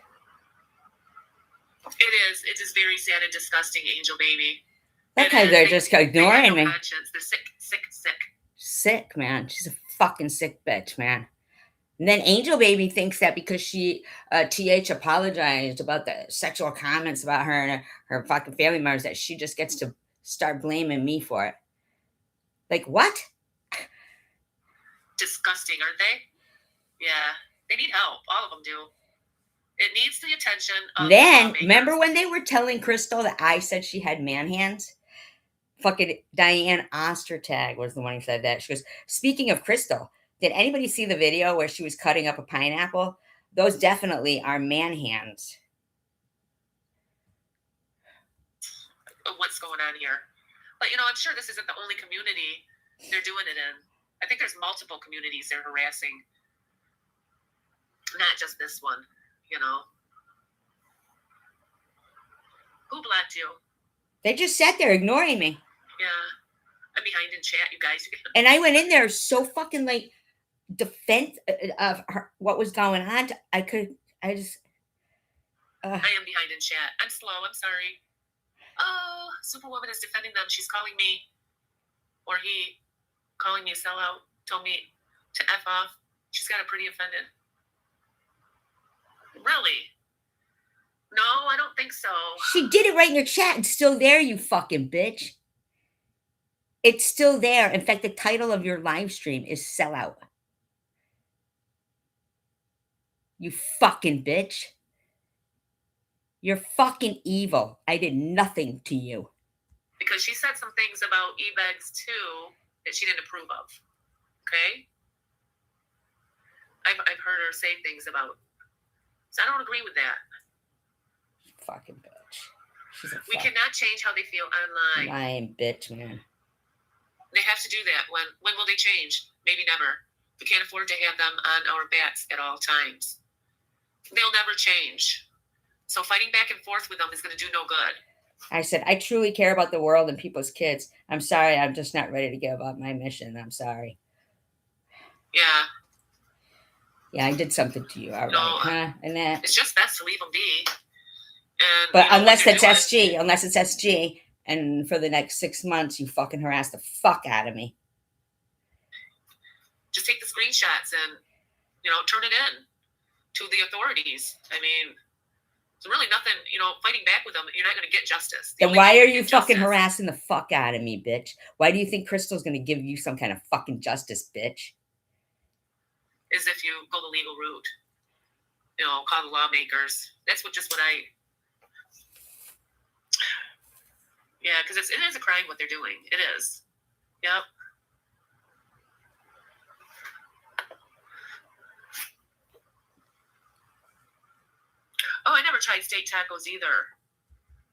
It is very sad and disgusting, Angel Baby. Look how they're just ignoring me. Conscience. They're sick. Sick, man. She's a fucking sick bitch, man. And then Angel Baby thinks that because she, TH apologized about the sexual comments about her and her fucking family members, that she just gets to start blaming me for it. Like, what? Disgusting, aren't they? Yeah. They need help. All of them do. It needs the attention of Then, remember when they were telling Crystal that I said she had man hands? Fucking Diane Ostertag was the one who said that. She goes, speaking of Crystal, did anybody see the video where she was cutting up a pineapple? Those definitely are man hands. What's going on here? But, I'm sure this isn't the only community they're doing it in. I think there's multiple communities they're harassing. Not just this one, Who blocked you? They just sat there ignoring me. Yeah. I'm behind in chat, you guys. And I went in there so fucking like defense of her, what was going on. I just. I am behind in chat. I'm slow. I'm sorry. Oh, Superwoman is defending them. She's calling me, or he, calling me a sellout. Told me to F off. She's got a pretty offended. Really? No, I don't think so. She did it right in your chat. It's still there, you fucking bitch. It's still there. In fact, the title of your live stream is Sellout. You fucking bitch. You're fucking evil. I did nothing to you. Because she said some things about e-bags too that she didn't approve of. Okay? I've heard her say things about. So I don't agree with that. Fucking bitch. She's a We cannot change how they feel online. lying bitch, man. They have to do that. When will they change? Maybe never. We can't afford to have them on our backs at all times. They'll never change. So fighting back and forth with them is going to do no good. I said, I truly care about the world and people's kids. I'm sorry. I'm just not ready to give up my mission. I'm sorry. Yeah. Yeah, I did something to you. All right, huh? And that. It's just best to leave them be. And, But unless what it's they're doing. SG, and for the next 6 months, you fucking harass the fuck out of me. Just take the screenshots and, turn it in to the authorities. I mean, it's really nothing, fighting back with them. You're not going to get justice. Then why are you fucking harassing the fuck out of me, bitch? Why do you think Crystal's going to give you some kind of fucking justice, bitch? Is if you go the legal route. call the lawmakers. That's what I. Yeah, because it is a crime what they're doing. It is. Yep. Oh, I never tried steak tacos either.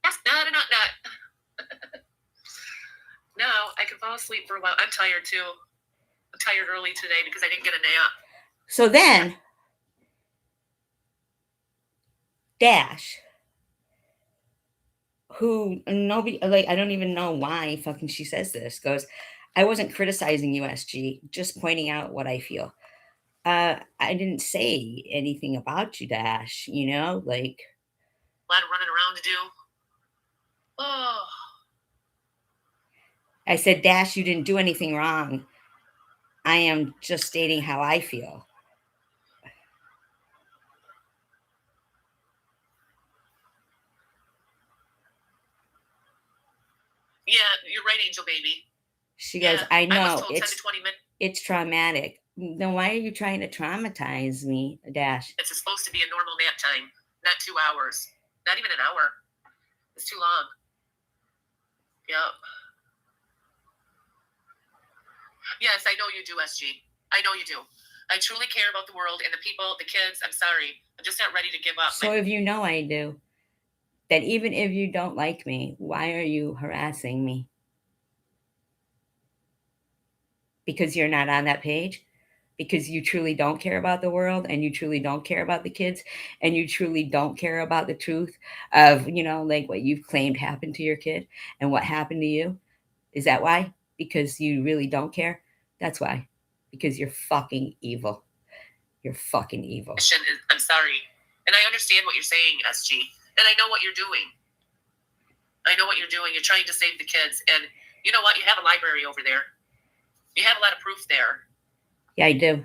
Yes, not. No, I can fall asleep for a while. I'm tired too. I'm tired early today because I didn't get a nap. So then, Dash, who nobody, like, I don't even know why fucking she says this, goes, I wasn't criticizing you, SG, just pointing out what I feel. I didn't say anything about you, Dash, like, A lot of running around to do. Oh, I said, Dash, you didn't do anything wrong. I am just stating how I feel. yeah, you're right, Angel Baby. She goes, Yeah, I I was know told 10 to 20 minutes. it's traumatic. Then why are you trying to traumatize me, Dash? It's supposed to be a normal nap time, not 2 hours, not even an hour. It's too long. Yep. Yes, I know you do, SG. I know you do. I truly care about the world and the people, the kids. I'm sorry. I'm just not ready to give up. So if you know I do, that even if you don't like me, why are you harassing me? Because you're not on that page? Because you truly don't care about the world, and you truly don't care about the kids, and you truly don't care about the truth of, like what you've claimed happened to your kid and what happened to you? Is that why? Because you really don't care? That's why. Because you're fucking evil. You're fucking evil. I'm sorry. And I understand what you're saying, SG. And I know what you're doing. I know what you're doing. You're trying to save the kids. And you know what? You have a library over there. You have a lot of proof there. Yeah, I do.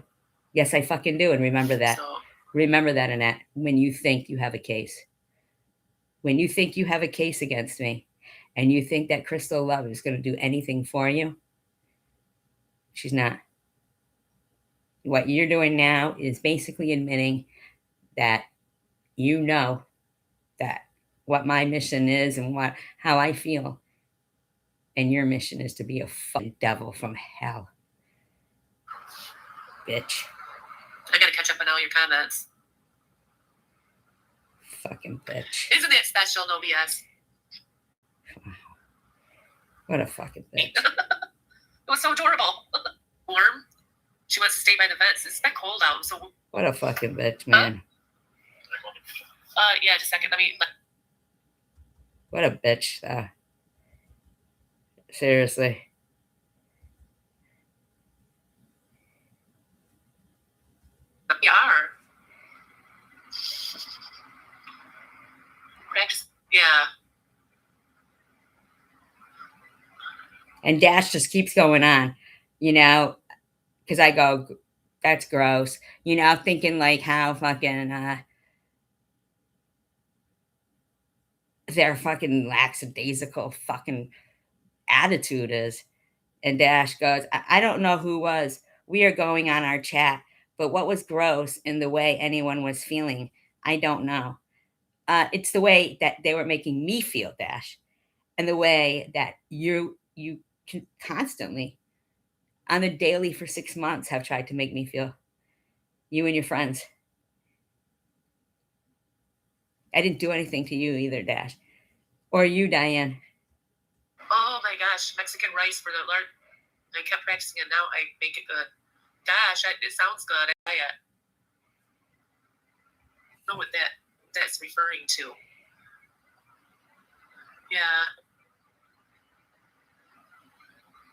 Yes, I fucking do. And remember that. So, remember that, Annette, when you think you have a case. When you think you have a case against me, and you think that Crystal Love is going to do anything for you, she's not. What you're doing now is basically admitting that you know that what my mission is and how I feel. And your mission is to be a fucking devil from hell. Bitch. I gotta catch up on all your comments. Fucking bitch. Isn't it special, no BS? What a fucking bitch. It was so adorable. Warm. She wants to stay by the vents. It's been cold out, so. What a fucking bitch, man. Yeah, just a second. What a bitch. Seriously. We are. Yeah. And Dash just keeps going on, because I go, that's gross. Thinking like how fucking their fucking lackadaisical fucking attitude is. And Dash goes, I don't know who was. We are going on our chat, but what was gross in the way anyone was feeling, I don't know. It's the way that they were making me feel, Dash, and the way that you constantly, on the daily for 6 months, have tried to make me feel. You and your friends. I didn't do anything to you either, Dash. Or you, Diane. Oh my gosh, Mexican rice for the Lord. I kept practicing it. Now I make it good. Gosh, it sounds good. I try it. I don't know what that's referring to. Yeah.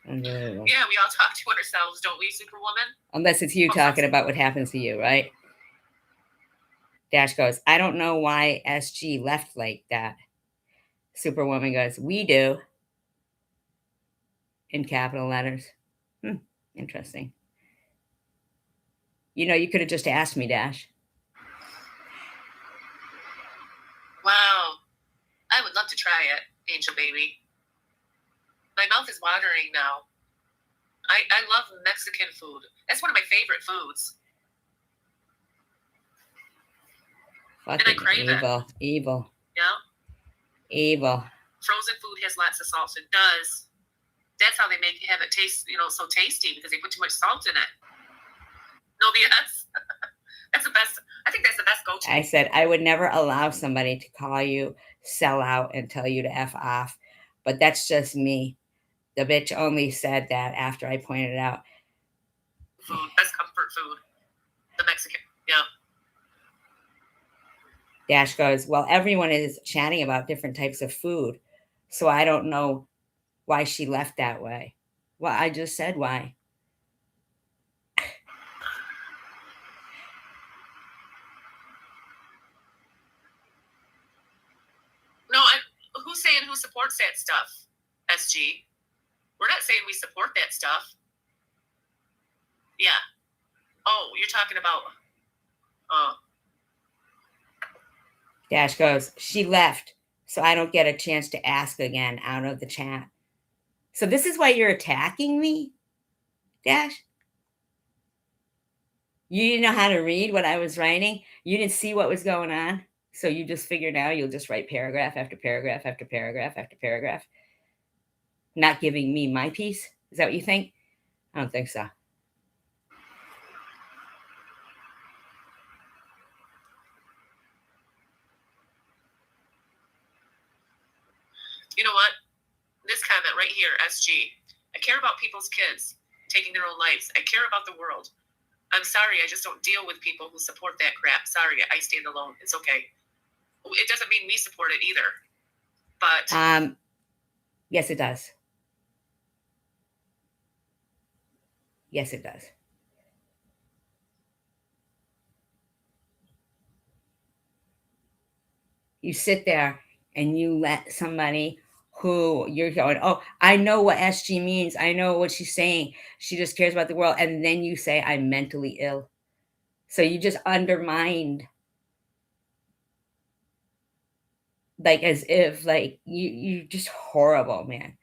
Yeah, we all talk to ourselves, don't we, Superwoman? Unless it's you talking about what happens to you, right? Dash goes, I don't know why SG left like that. Superwoman goes, we do. In capital letters. Interesting. You could have just asked me, Dash. Wow. I would love to try it, Angel Baby. My mouth is watering now. I love Mexican food. That's one of my favorite foods. Fucking crave it. evil. Frozen food has lots of salt. It does. That's how they have it taste, so tasty, because they put too much salt in it. No BS. That's the best. I think that's the best go-to. I said I would never allow somebody to call you sell out and tell you to F off, but that's just me. The bitch only said that after I pointed out. Food, best comfort food. The Mexican, yeah. Dash goes, well, everyone is chatting about different types of food, so I don't know why she left that way. Well, I just said why. No, who's saying who supports that stuff? SG. We're not saying we support that stuff. Yeah. Oh, you're talking about. Dash goes, she left, so I don't get a chance to ask again out of the chat. So this is why you're attacking me, Dash? You didn't know how to read what I was writing? You didn't see what was going on? So you just figured out you'll just write paragraph after paragraph after paragraph after paragraph, not giving me my piece? Is that what you think? I don't think so. You know what? This comment right here, SG. I care about people's kids taking their own lives. I care about the world. I'm sorry, I just don't deal with people who support that crap. Sorry, I stand alone. It's okay. It doesn't mean we support it either. But yes, it does. Yes, it does. You sit there and you let somebody who you're going, oh, I know what SG means. I know what she's saying. She just cares about the world. And then you say, I'm mentally ill. So you just undermined, like, as if, like, you're just horrible, man.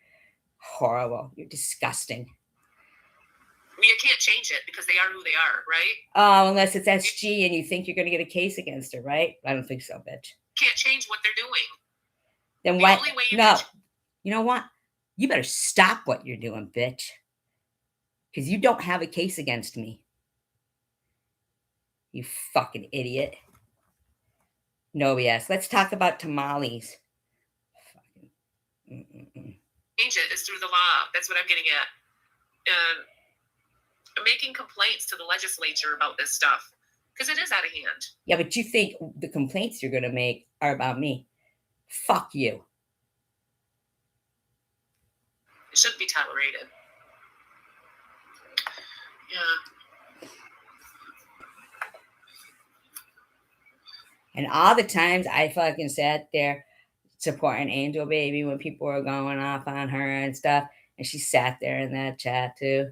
Horrible. You're disgusting. You can't change it because they are who they are, right? Oh, unless it's SG and you think you're going to get a case against her, right? I don't think so, bitch. Can't change what they're doing. Then the what? Only way no. You know what? You better stop what you're doing, bitch. Because you don't have a case against me. You fucking idiot. No BS. Let's talk about tamales. Change it is through the law. That's what I'm getting at. Making complaints to the legislature about this stuff because it is out of hand. Yeah, but you think the complaints you're going to make are about me? Fuck you. It shouldn't be tolerated. Yeah. And all the times I fucking sat there supporting Angel Baby when people were going off on her and stuff, and she sat there in that chat too.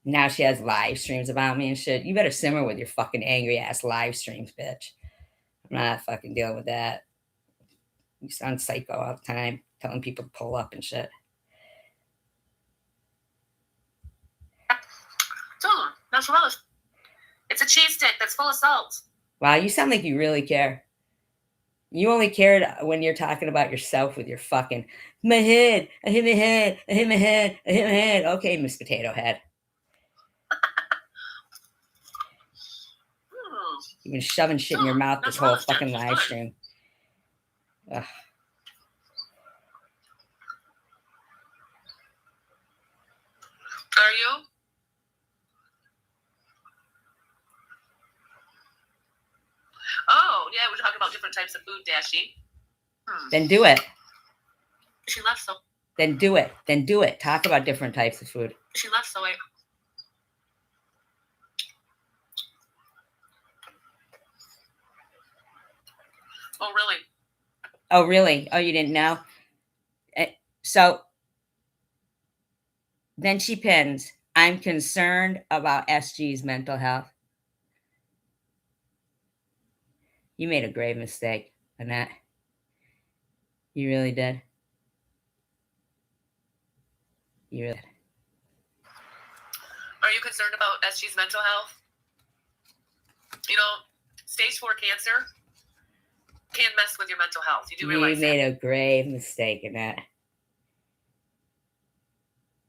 Now she has live streams about me and shit. You better simmer with your fucking angry ass live streams, bitch. I'm not fucking dealing with that. You sound psycho all the time, telling people to pull up and shit. Not for us. It's a cheese stick that's full of salt. Wow, you sound like you really care. You only cared when you're talking about yourself with your fucking, my head, I hit my head, I hit my head, I hit my head. Okay, Miss Potato Head. You've been shoving shit in your mouth this whole fucking live stream. Ugh. Are you? Oh, yeah, we're talking about different types of food, Dashy. Then do it. She left, so. Then do it. Then do it. Talk about different types of food. She left, so I. Oh, really? Oh, really? Oh, you didn't know? So then she pins, I'm concerned about SG's mental health. You made a grave mistake, Annette. You really did. You really. Are you concerned about SG's mental health? You know, stage 4 cancer can mess with your mental health. You do realize You made a grave mistake in that.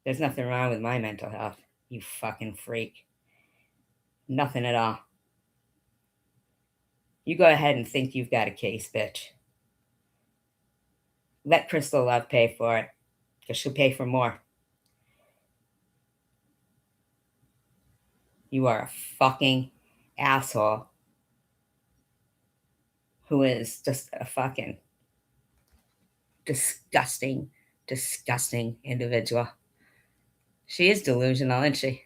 There's nothing wrong with my mental health, you fucking freak. Nothing at all. You go ahead and think you've got a case, bitch. Let Crystal Love pay for it, because she'll pay for more. You are a fucking asshole who is just a fucking disgusting, disgusting individual. She is delusional, isn't she?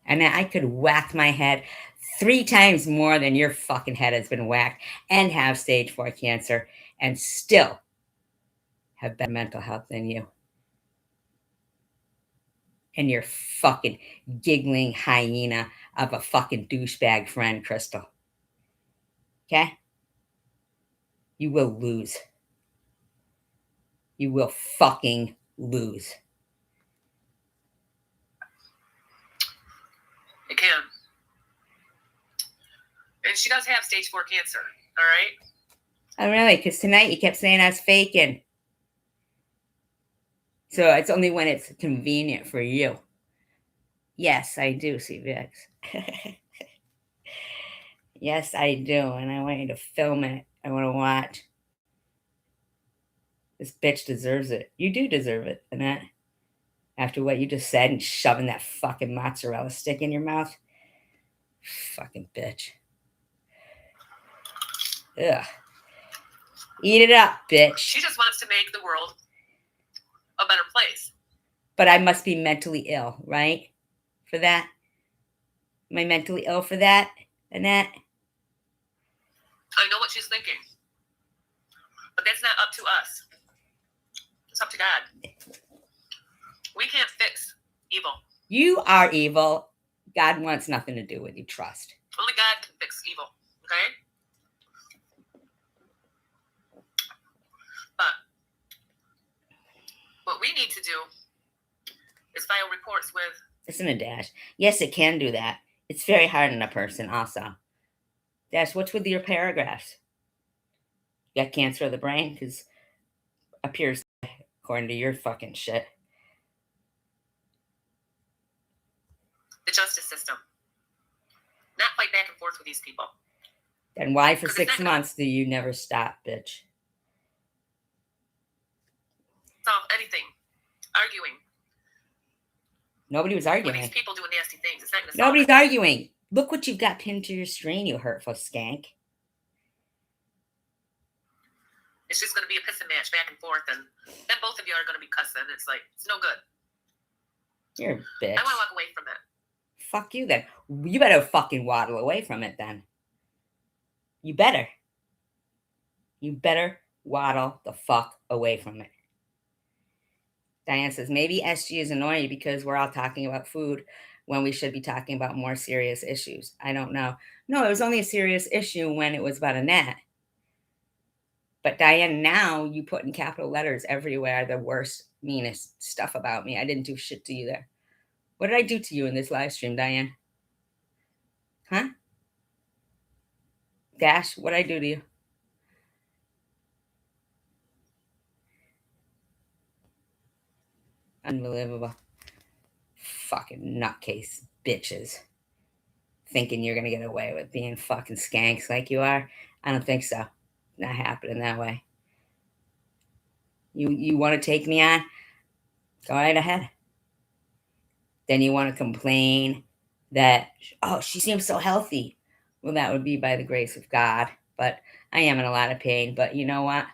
And I could whack my head 3 times more than your fucking head has been whacked and have stage 4 cancer and still have better mental health than you. And your fucking giggling hyena of a fucking douchebag friend, Crystal. Okay? You will lose. You will fucking lose. It can. And she does have stage 4 cancer, all right? Oh, really? Because tonight you kept saying I was faking. So it's only when it's convenient for you. Yes, I do, CVX. Yes, I do. And I want you to film it. I want to watch. This bitch deserves it. You do deserve it, Annette. After what you just said and shoving that fucking mozzarella stick in your mouth. Fucking bitch. Ugh. Eat it up, bitch. She just wants to make the world a better place. But I must be mentally ill, right? For that? Am I mentally ill for that, Annette? I know what she's thinking. But that's not up to us. It's up to God. We can't fix evil. You are evil. God wants nothing to do with you. Trust. Only God can fix evil, okay? But what we need to do is file reports with... Listen to Dash. Yes, it can do that. It's very hard on a person also. Dash, what's with your paragraphs? You got cancer of the brain? Because appears according to your fucking shit. the justice system. Not fight back and forth with these people. Then why for 6 months do you never stop, bitch? Solve anything. Arguing. Nobody was When arguing. these people doing nasty things, it's not going to solve Nobody's it. arguing. Look what you've got pinned to your screen, you hurtful skank. It's just going to be a pissing match back and forth, and then both of you are going to be cussing. It's like, it's no good. You're a bitch. I want to walk away from it. Fuck you then. You better fucking waddle away from it then. You better. You better waddle the fuck away from it. Diane says, maybe SG is annoying because we're all talking about food when we should be talking about more serious issues. I don't know. No, it was only a serious issue when it was about Annette. But Diane, now you put in capital letters everywhere the worst, meanest stuff about me. I didn't do shit to you there. What did I do to you in this live stream, Diane? Huh? Dash, what did I do to you? Unbelievable. Fucking nutcase bitches. Thinking you're going to get away with being fucking skanks like you are. I don't think so. Not happening that way. You want to take me on? Go right ahead. Then you want to complain that, oh, she seems so healthy. Well, that would be by the grace of God. But I am in a lot of pain. But you know what?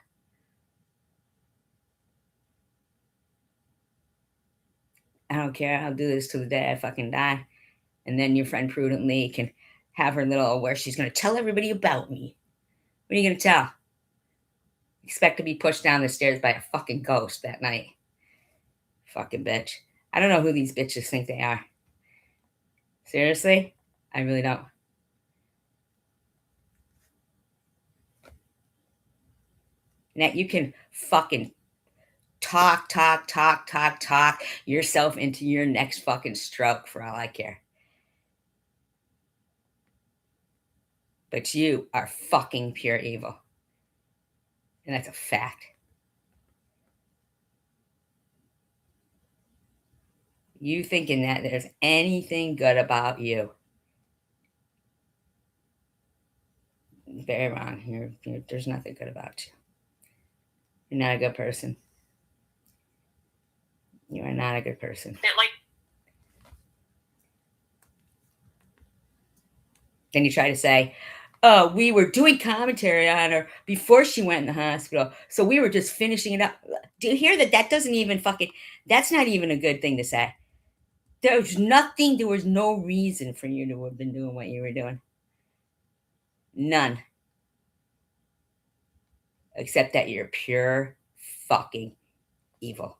I don't care. I'll do this till the day I fucking die. And then your friend Prudently can have her little where she's going to tell everybody about me. What are you going to tell? Expect to be pushed down the stairs by a fucking ghost that night. Fucking bitch. I don't know who these bitches think they are. Seriously? I really don't. Annette, you can fucking talk yourself into your next fucking stroke for all I care. But you are fucking pure evil. And that's a fact. You thinking that there's anything good about you. Very wrong. There's nothing good about you. You're not a good person. You are not a good person. That like Then you try to say, oh, we were doing commentary on her before she went in the hospital. So we were just finishing it up. Do you hear that? That doesn't even that's not even a good thing to say. There was no reason for you to have been doing what you were doing. None. Except that you're pure fucking evil.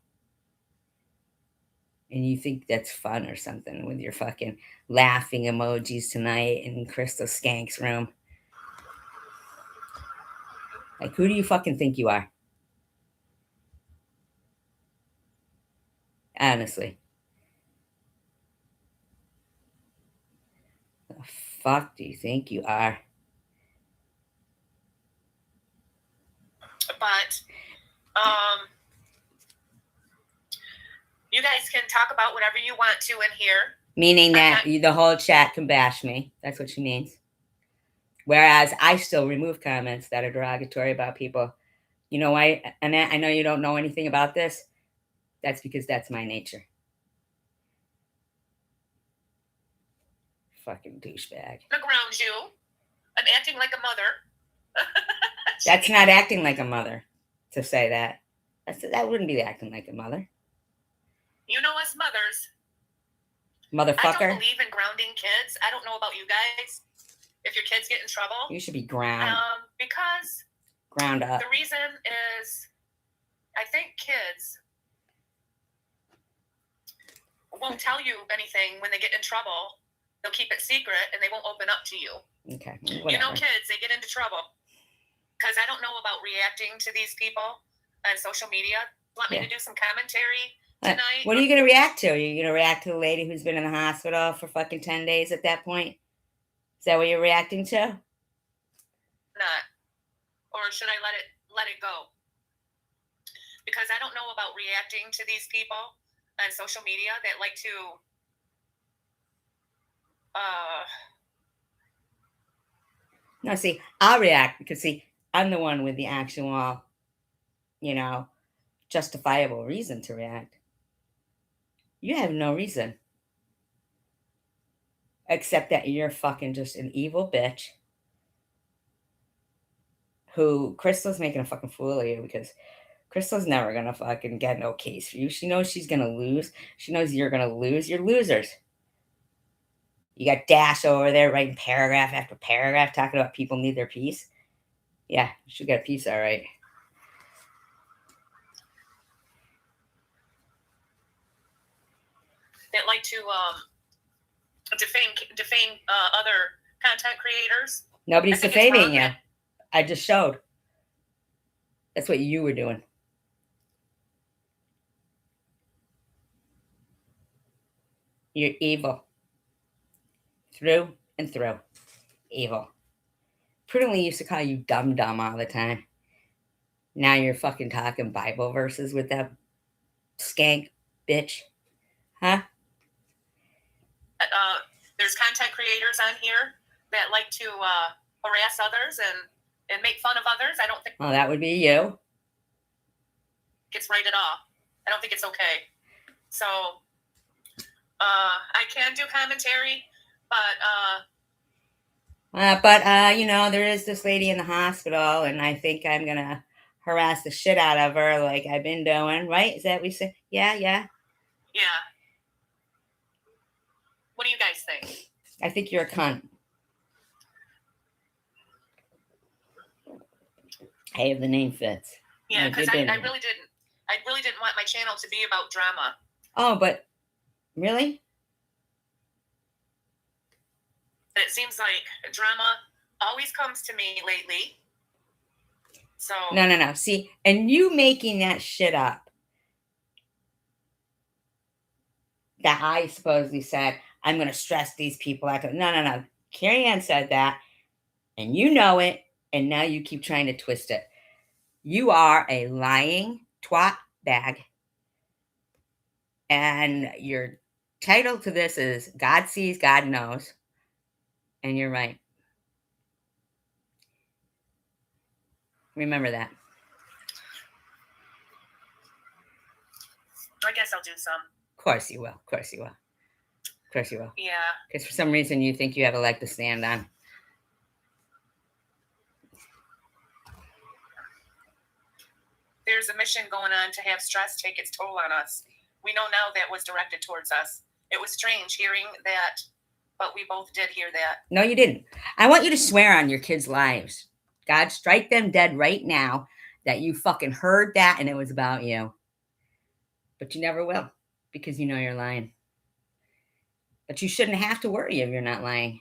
And you think that's fun or something with your fucking laughing emojis tonight in Crystal Skank's room. Like, who do you fucking think you are? Honestly. The fuck do you think you are? but you guys can talk about whatever you want to in here. Meaning that the whole chat can bash me. That's what she means. Whereas I still remove comments that are derogatory about people. You know why, Annette? I know you don't know anything about this. That's because that's my nature. Fucking douchebag. Around you. I'm acting like a mother. That's not acting like a mother to say that. That wouldn't be acting like a mother. You know us mothers. Motherfucker. I don't believe in grounding kids. I don't know about you guys. If your kids get in trouble. You should be ground. Because ground up. The reason is I think kids won't tell you anything when they get in trouble. They'll keep it secret and they won't open up to you. Okay. Whatever. You know, kids, they get into trouble. Because I don't know about reacting to these people on social media. Want me to do some commentary tonight? What are you going to react to? Are you going to react to the lady who's been in the hospital for fucking 10 days at that point? Is that what you're reacting to? Not. Or should I let it go? Because I don't know about reacting to these people on social media that like to No, see, I'll react because, see, I'm the one with the actual, justifiable reason to react. You have no reason. Except that you're fucking just an evil bitch who Crystal's making a fucking fool of you because Crystal's never going to fucking get no case for you. She knows she's going to lose. She knows you're going to lose. You're losers. You got Dash over there writing paragraph after paragraph talking about people need their peace. Yeah, you should get a peace, all right. That like to defame other content creators. Nobody's defaming you. I just showed. That's what you were doing. You're evil. Through and through. Evil. Prudently used to call you dumb all the time. Now you're fucking talking Bible verses with that skank bitch. Huh? There's content creators on here that like to harass others and make fun of others. I don't think. Well, that would be you. It's right at all. I don't think it's okay. So I can do commentary, but there is this lady in the hospital, and I think I'm gonna harass the shit out of her, like I've been doing. Right? Is that what we said? Yeah. Yeah. What do you guys think? I think you're a cunt. Hey, if the name fits. Yeah, because I really didn't. I really didn't want my channel to be about drama. Oh, but really? It seems like drama always comes to me lately. So No. See, and you making that shit up that I supposedly said, I'm going to stress these people out. No. Carrie Ann said that, and you know it, and now you keep trying to twist it. You are a lying twat bag. And your title to this is God Sees, God Knows. And you're right. Remember that. I guess I'll do some. Of course you will. Of course you will. Of course you will. Yeah. Because for some reason you think you have a leg to stand on. There's a mission going on to have stress take its toll on us. We know now that was directed towards us. It was strange hearing that, but we both did hear that. No, you didn't. I want you to swear on your kids' lives. God, strike them dead right now that you fucking heard that and it was about you. But you never will because you know you're lying. But you shouldn't have to worry if you're not lying.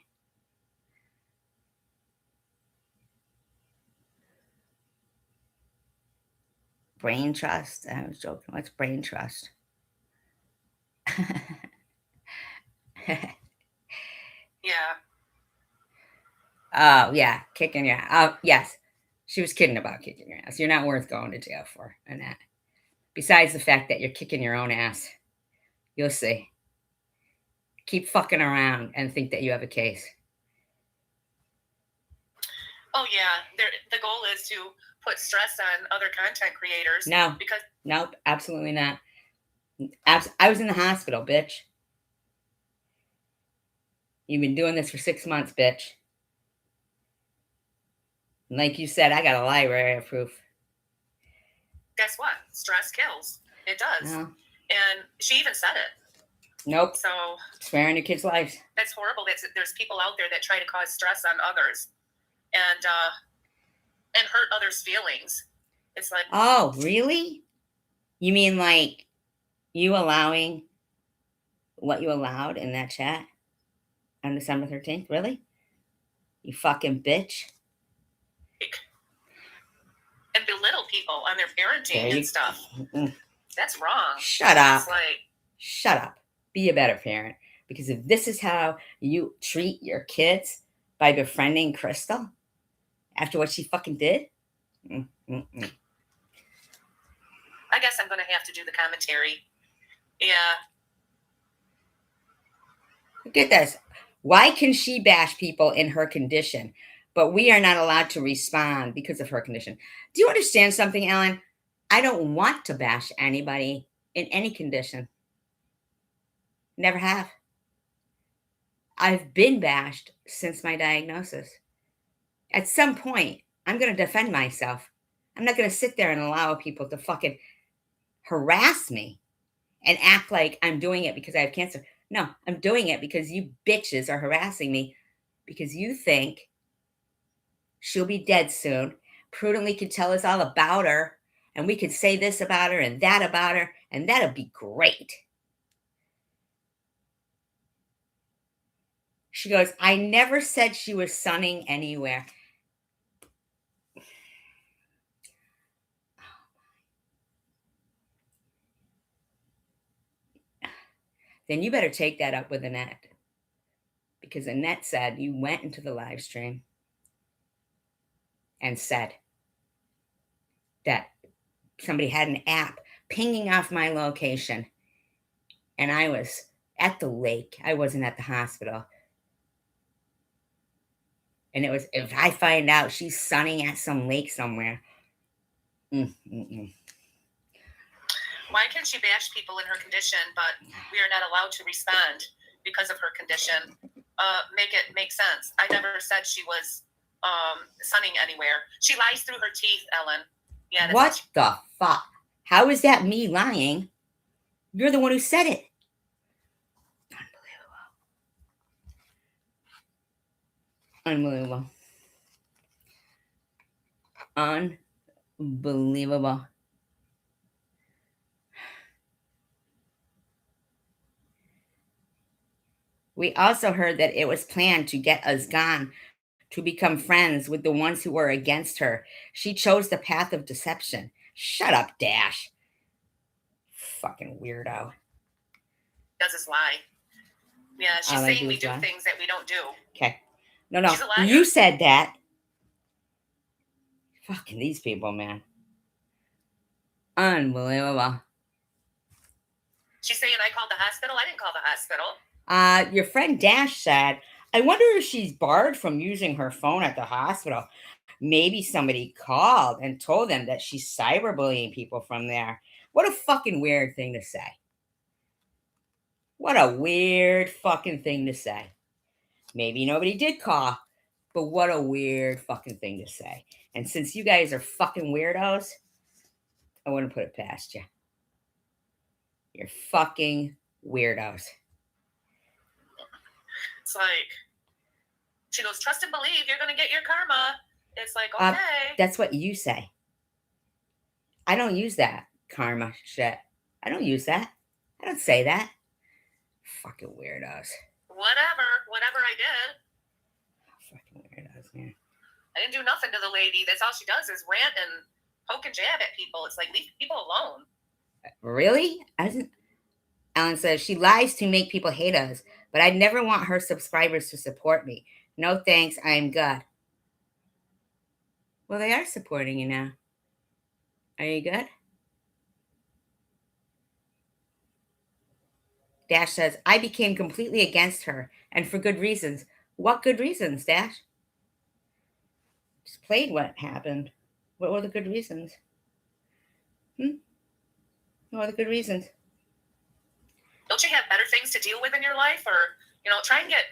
Brain trust. I was joking. What's brain trust? Yeah. Oh, yeah. Kicking your ass. Oh, yes. She was kidding about kicking your ass. You're not worth going to jail for, Annette. Besides the fact that you're kicking your own ass. You'll see. Keep fucking around and think that you have a case. Oh, yeah. The goal is to put stress on other content creators. No. Because Nope. Absolutely not. I was in the hospital, bitch. You've been doing this for 6 months, bitch. And like you said, I got a library of proof. guess what? Stress kills. It does. No. And she even said it. Nope. So Sparing your kids' lives. that's horrible. There's people out there that try to cause stress on others and hurt others' feelings. It's like, Oh, really? You mean like you allowing what you allowed in that chat on December 13th? Really? You fucking bitch. and belittle people on their parenting and stuff. Mm-mm. That's wrong. Shut up. It's like, Shut up. Be a better parent. Because if this is how you treat your kids by befriending Crystal after what she fucking did, mm-mm. I guess I'm going to have to do the commentary. Yeah. Get this. Why can she bash people in her condition, but we are not allowed to respond because of her condition? Do you understand something, Ellen? I don't want to bash anybody in any condition. Never have. I've been bashed since my diagnosis. At some point, I'm going to defend myself. I'm not going to sit there and allow people to fucking harass me and act like I'm doing it because I have cancer. No, I'm doing it because you bitches are harassing me because you think she'll be dead soon. Prudently could tell us all about her and we could say this about her and that about her and that'd be great. She goes, I never said she was sunning anywhere. Then you better take that up with Annette. Because Annette said you went into the live stream and said that somebody had an app pinging off my location. And I was at the lake. I wasn't at the hospital. And it was, if I find out she's sunning at some lake somewhere. Why can she bash people in her condition, but we are not allowed to respond because of her condition? Make it make sense. I never said she was sunning anywhere. She lies through her teeth, Ellen. Yeah. That's What the fuck? How is that me lying? You're the one who said it. Unbelievable. Unbelievable. We also heard that it was planned to get us gone, to become friends with the ones who were against her. She chose the path of deception. Shut up, Dash. Fucking weirdo. does is lie. Yeah, she's All I saying do we is do lie. things that we don't do. Okay. No. She's a liar. You said that. Fucking these people, man. Unbelievable. She's saying I called the hospital. I didn't call the hospital. Your friend Dash said, I wonder if she's barred from using her phone at the hospital. Maybe somebody called and told them that she's cyberbullying people from there. What a fucking weird thing to say. What a weird fucking thing to say. Maybe nobody did call, but what a weird fucking thing to say. And since you guys are fucking weirdos, I wouldn't put it past you. You're fucking weirdos. It's like, she goes, trust and believe, you're going to get your karma. It's like, okay. That's what you say. I don't use that karma shit. I don't use that. I don't say that. Fucking weirdos. Whatever I did. Fucking weirdos, man. I didn't do nothing to the lady. That's all she does is rant and poke and jab at people. It's like, leave people alone. Really? Ellen says, she lies to make people hate us, but I'd never want her subscribers to support me. No thanks, I'm good. Well, they are supporting you now. Are you good? Dash says, I became completely against her, and for good reasons. What good reasons, Dash? Just played what happened. What were the good reasons? What were the good reasons? Don't you have better things to deal with in your life? Or, try and get...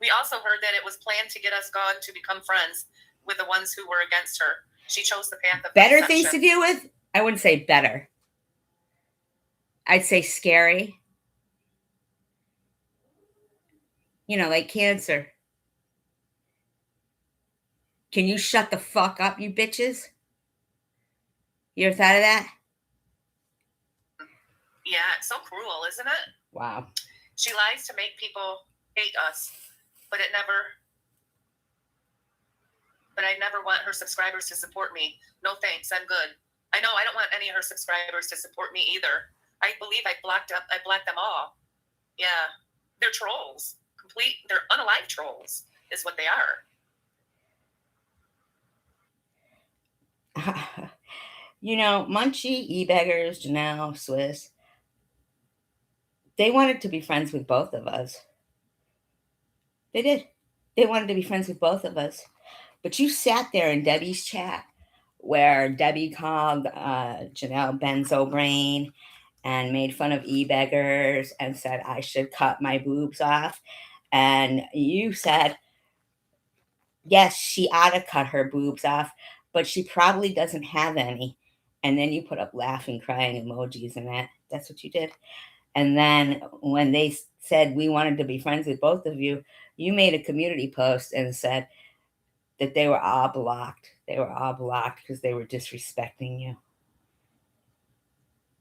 We also heard that it was planned to get us gone to become friends with the ones who were against her. She chose the path of better deception. things to deal with? I wouldn't say better. I'd say scary. Like cancer. Can you shut the fuck up, you bitches? You ever thought of that? Yeah, it's so cruel, isn't it? Wow. She lies to make people hate us, but I never want her subscribers to support me. No thanks, I'm good. I know I don't want any of her subscribers to support me either. I believe I blocked them all. Yeah, they're trolls. They're unalive trolls is what they are. Munchie, E-Beggars, Janelle, Swiss, they wanted to be friends with both of us. They did. They wanted to be friends with both of us. But you sat there in Debbie's chat where Debbie called Janelle Benzo Brain and made fun of E-Beggars and said I should cut my boobs off. And you said, yes, she ought to cut her boobs off, but she probably doesn't have any. And then you put up laughing, crying emojis and that's what you did. And then when they said we wanted to be friends with both of you, you made a community post and said that they were all blocked. They were all blocked because they were disrespecting you.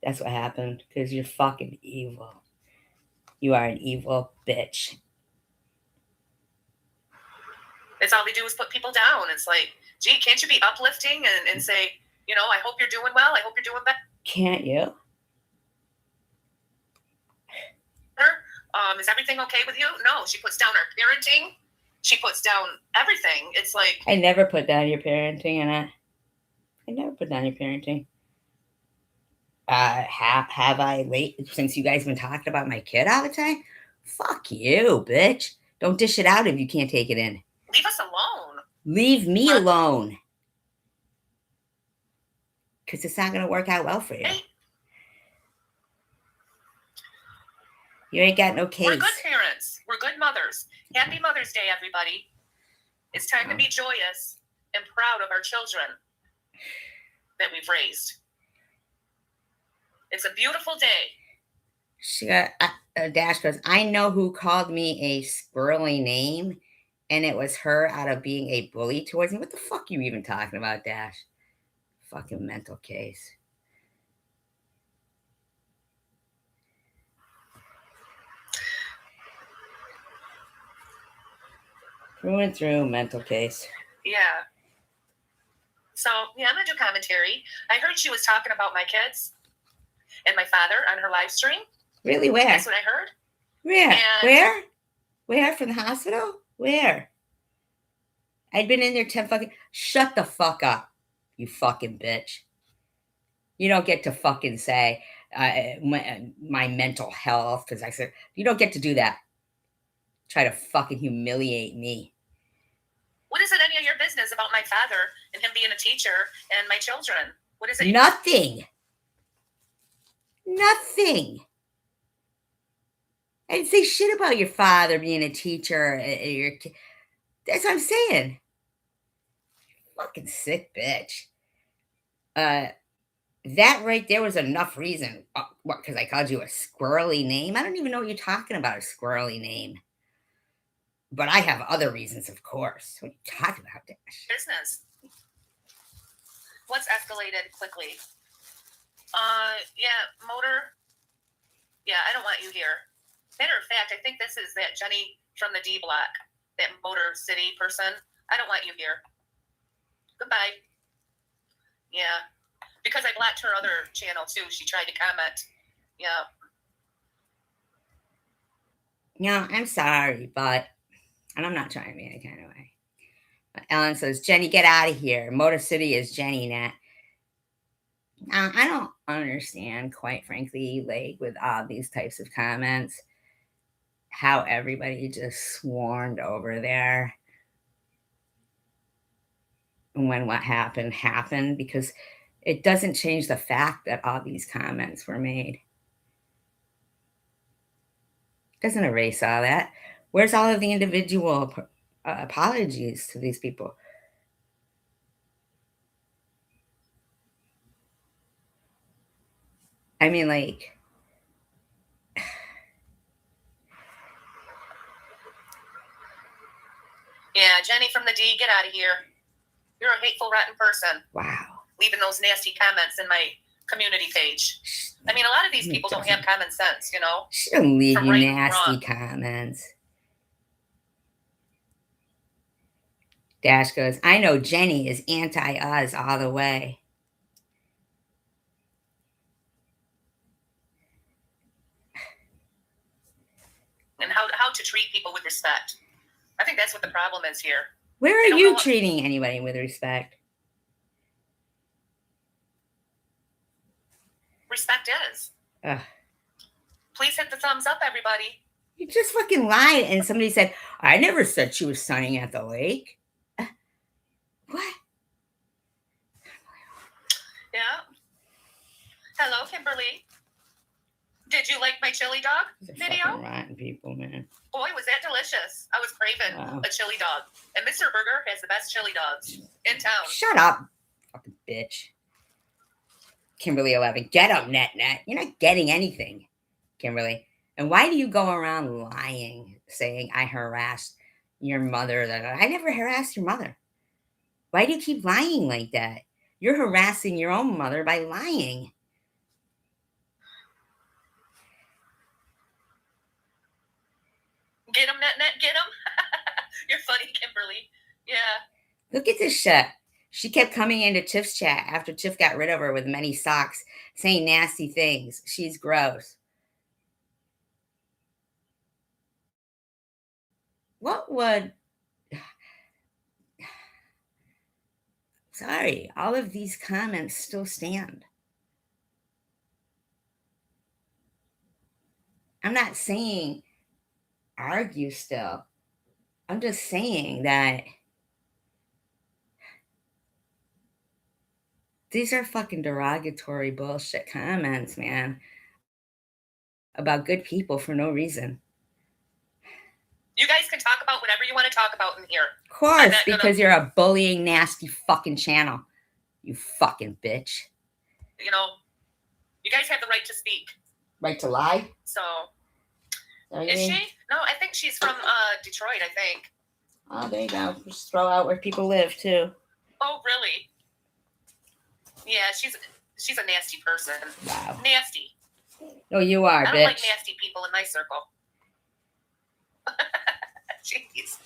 That's what happened, because you're fucking evil. You are an evil bitch. It's all they do is put people down. It's like, gee, can't you be uplifting and say, I hope you're doing well. I hope you're doing better. Can't you? Is everything okay with you? No, she puts down her parenting. She puts down everything. It's like... I never put down your parenting, Annette. I never put down your parenting. Have I since you guys been talking about my kid all the time? Fuck you, bitch. Don't dish it out if you can't take it in. Leave us alone. Leave me alone. Because it's not going to work out well for you. Hey. You ain't got no case. We're good parents. We're good mothers. Happy Mother's Day, everybody. It's time to be joyous and proud of our children that we've raised. It's a beautiful day. Dash goes, I know who called me a squirrely name, and it was her out of being a bully towards me. What the fuck are you even talking about, Dash? Fucking mental case. Through and through, mental case. Yeah. So, I'm going to do commentary. I heard she was talking about my kids. and my father on her live stream. Really? Where? That's what I heard. Where? And- Where? From the hospital? Where? I'd been in there 10 fucking... Shut the fuck up, you fucking bitch. You don't get to fucking say my mental health, because I said, you don't get to do that. Try to fucking humiliate me. What is it any of your business about my father and him being a teacher and my children? What is it? Nothing. Nothing. I didn't say shit about your father being a teacher. That's what I'm saying. Fucking sick bitch. That right there was enough reason. What, because I called you a squirrely name? I don't even know what you're talking about, a squirrely name. But I have other reasons, of course. What are you talking about, Dash? Business. What's escalated quickly? Yeah, motor. Yeah, I don't want you here. Matter of fact, I think this is that Jenny from the D block, that Motor City person. I don't want you here. Goodbye. Yeah, because I blocked her other channel too. She tried to comment. Yeah. No, I'm sorry, but, and I'm not trying to be any kind of way. But Ellen says, Jenny, get out of here. Motor City is Jenny Nat. I don't understand, quite frankly, like with all these types of comments, how everybody just swarmed over there when what happened, because it doesn't change the fact that all these comments were made. Doesn't erase all that. Where's all of the individual apologies to these people? I mean, like, Yeah, Jenny from the D, get out of here. You're a hateful, rotten person. wow. Leaving those nasty comments in my community page. I mean, a lot of these people don't have common sense, you know? She don't leave From you right and nasty wrong. comments. Dash goes, I know Jenny is anti-us all the way. And how to treat people with respect. I think that's what the problem is here. Where I are don't you know. treating anybody with respect? Respect is. Ugh. Please hit the thumbs up, everybody. You just fucking lied. And somebody said, I never said she was sunning at the lake. What? Yeah. Hello, Kimberly. Did you like my chili dog These are video? fucking rotten people, man. Boy, was that delicious. I was craving Wow. a chili dog. And Mr. Burger has the best chili dogs in town. Shut up, fucking bitch. Kimberly 11, get up, net. You're not getting anything, Kimberly. And why do you go around lying, saying I harassed your mother? I never harassed your mother. Why do you keep lying like that? You're harassing your own mother by lying. Get him, net, get him. You're funny, Kimberly. Yeah. Look at this shit. She kept coming into Tiff's chat after Tiff got rid of her with many socks, saying nasty things. She's gross. What would... Sorry, all of these comments still stand. I'm not saying argue still. I'm just saying that these are fucking derogatory bullshit comments, man, about good people for no reason. You guys can talk about whatever you want to talk about in here. Of course, not gonna- because you're a bullying, nasty fucking channel. You fucking bitch. You know, you guys have the right to speak. Right to lie? So, Is is she? No, I think she's from Detroit, I think. Oh, there you go. Just throw out where people live, too. Oh, really? Yeah, she's a nasty person. Wow. Nasty. No, you are, I don't bitch. like nasty people in my circle. Jeez.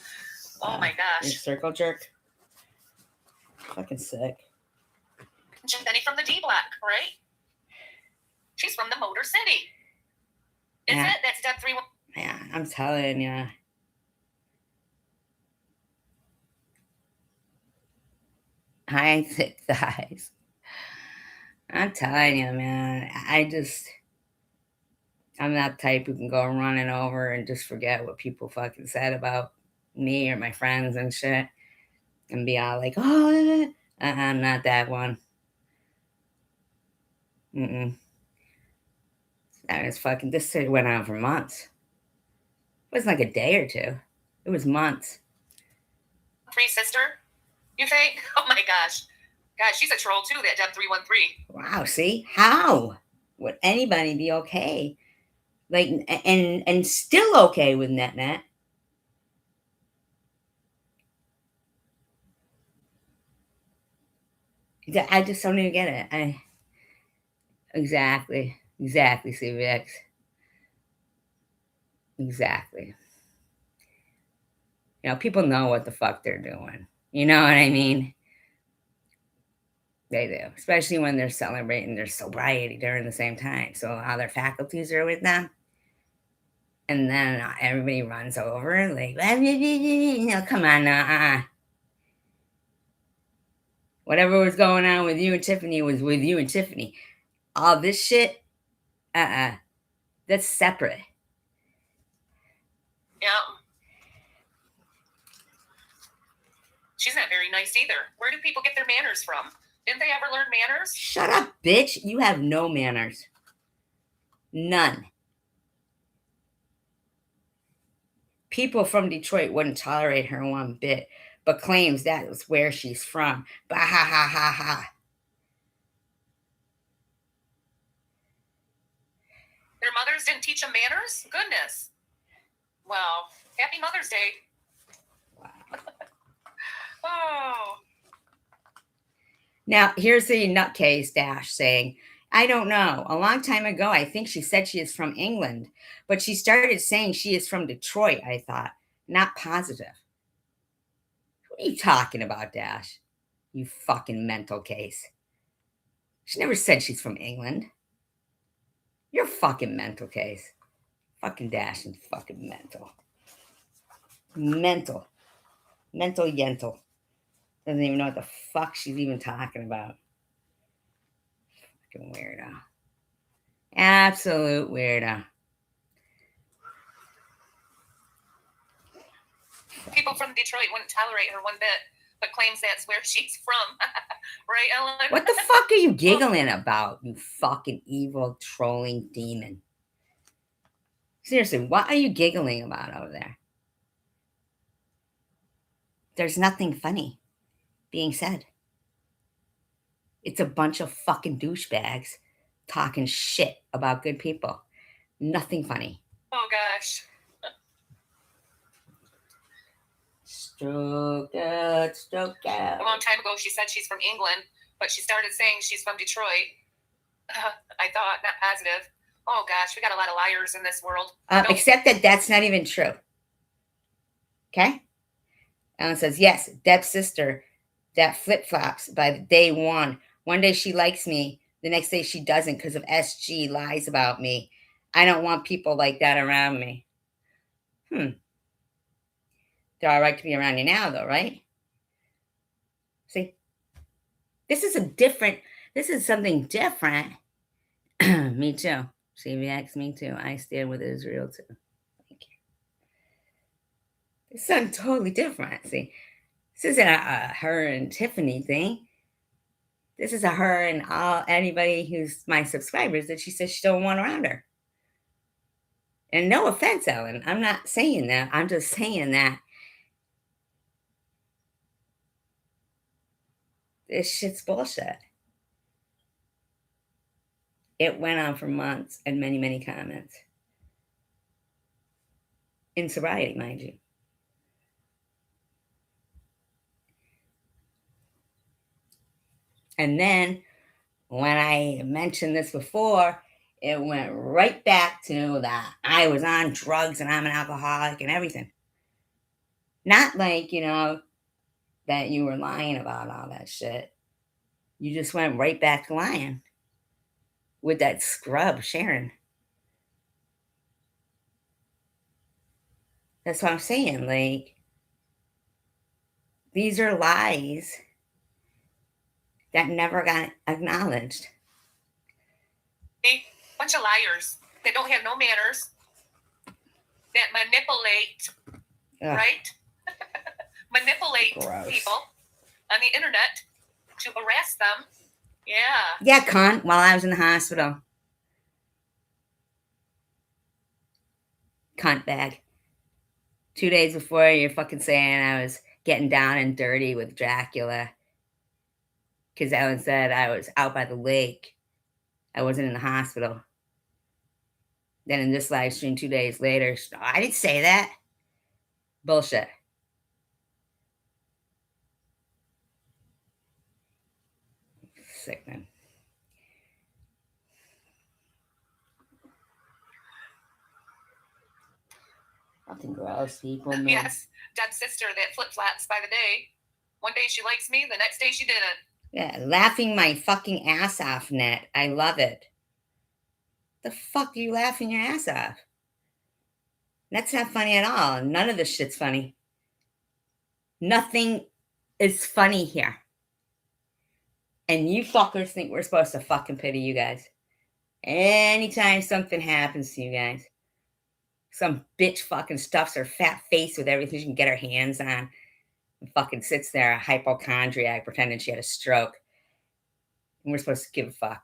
Oh my You gosh. circle jerk. Fucking sick. Jenny from the D block, right? She's from the Motor City. Is Yeah. it? That's Deb 3. Yeah, I'm telling you. High thick thighs. I'm telling you, man. I'm that type who can go running over and just forget what people fucking said about me or my friends and shit, and be all like, oh, I'm not that one. Mm-mm. That was fucking, this shit went on for months. It wasn't like a day or two. It was months. 3 sister, you think? Oh my gosh. Guys, she's a troll too, that Deb 313. Wow, see? How would anybody be okay? Like, and still okay with NetNet? I just don't even get it. Exactly, CVX. Exactly. You know, people know what the fuck they're doing. You know what I mean? They do, especially when they're celebrating their sobriety during the same time. So all their faculties are with them. And then everybody runs over, like, you know, come on now. Whatever was going on with you and Tiffany was with you and Tiffany. All this shit, that's separate. Yeah. She's not very nice either. Where do people get their manners from? Didn't they ever learn manners? Shut up, bitch. You have no manners. None. People from Detroit wouldn't tolerate her one bit, but claims that was where she's from. Bah ha ha ha ha. Their mothers didn't teach them manners? Goodness. Well, happy Mother's Day. Wow. Oh. Now, here's the nutcase Dash saying, I don't know. A long time ago, I think she said she is from England, but she started saying she is from Detroit, I thought. Not positive. What are you talking about, Dash? You fucking mental case. She never said she's from England. You're a fucking mental case. Fucking Dash and fucking mental. Mental. Mental yental. Doesn't even know what the fuck she's even talking about. Fucking weirdo. Absolute weirdo. People from Detroit wouldn't tolerate her one bit, but claims that's where she's from. Right, Ellen? What the fuck are you giggling about, you fucking evil trolling demon? Seriously, what are you giggling about over there? There's nothing funny being said. It's a bunch of fucking douchebags talking shit about good people. Nothing funny. Oh, gosh. Stroke it, stroke it. A long time ago, she said she's from England, but she started saying she's from Detroit. I thought, not positive. Oh, gosh, we got a lot of liars in this world. Except that that's not even true. Okay? Ellen says, yes, Deb's sister, that flip-flops by the day one. One day she likes me. The next day she doesn't because of SG lies about me. I don't want people like that around me. They're all right to be around you now, though, right? See? This is something different. Me too. CVX, me too. I stand with Israel too. Thank you. It's something totally different. See, this isn't a her and Tiffany thing. This is a her and anybody who's my subscribers that she says she don't want around her. And no offense, Ellen. I'm not saying that. I'm just saying that this shit's bullshit. It went on for months and many, many comments. In sobriety, mind you. And then when I mentioned this before, it went right back to that I was on drugs and I'm an alcoholic and everything. Not like, that you were lying about all that shit. You just went right back to lying. with that scrub, Sharon. That's what I'm saying. Like, these are lies that never got acknowledged. A bunch of liars that don't have no manners, that manipulate, Ugh, right? Manipulate gross. people on the internet to harass them. Yeah. Yeah, cunt, while I was in the hospital. Cunt bag. 2 days before, you're fucking saying I was getting down and dirty with Dracula. Because Ellen said I was out by the lake. I wasn't in the hospital. Then in this live stream 2 days later, I didn't say that. Bullshit. Sickening. Fucking gross people, man. Yes. Dad's sister that flip flops by the day. One day she likes me, the next day she didn't. Yeah, laughing my fucking ass off, Net. I love it. The fuck are you laughing your ass off? That's not funny at all. None of this shit's funny. Nothing is funny here. And you fuckers think we're supposed to fucking pity you guys. Anytime something happens to you guys, some bitch fucking stuffs her fat face with everything she can get her hands on and fucking sits there, a hypochondriac, pretending she had a stroke. And we're supposed to give a fuck.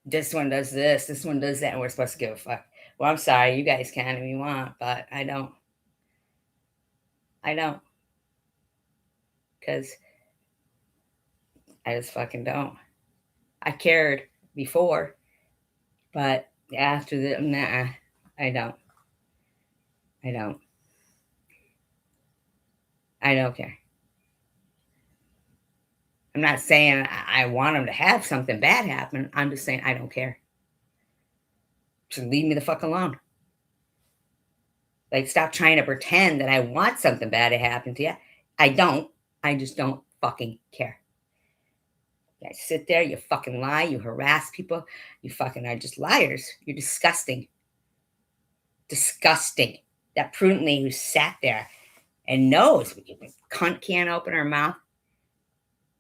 This one does this, this one does that, and we're supposed to give a fuck. Well, I'm sorry, you guys can if you want, but I don't. I don't. Because I just fucking don't. I cared before, but after the, nah, I don't. I don't. I don't care. I'm not saying I want them to have something bad happen. I'm just saying I don't care. Just leave me the fuck alone. Like, stop trying to pretend that I want something bad to happen to you. I don't. I just don't fucking care. You guys sit there, you fucking lie, you harass people, you fucking are just liars. You're disgusting. Disgusting. That Prudently who sat there and knows what you think. Cunt can't open her mouth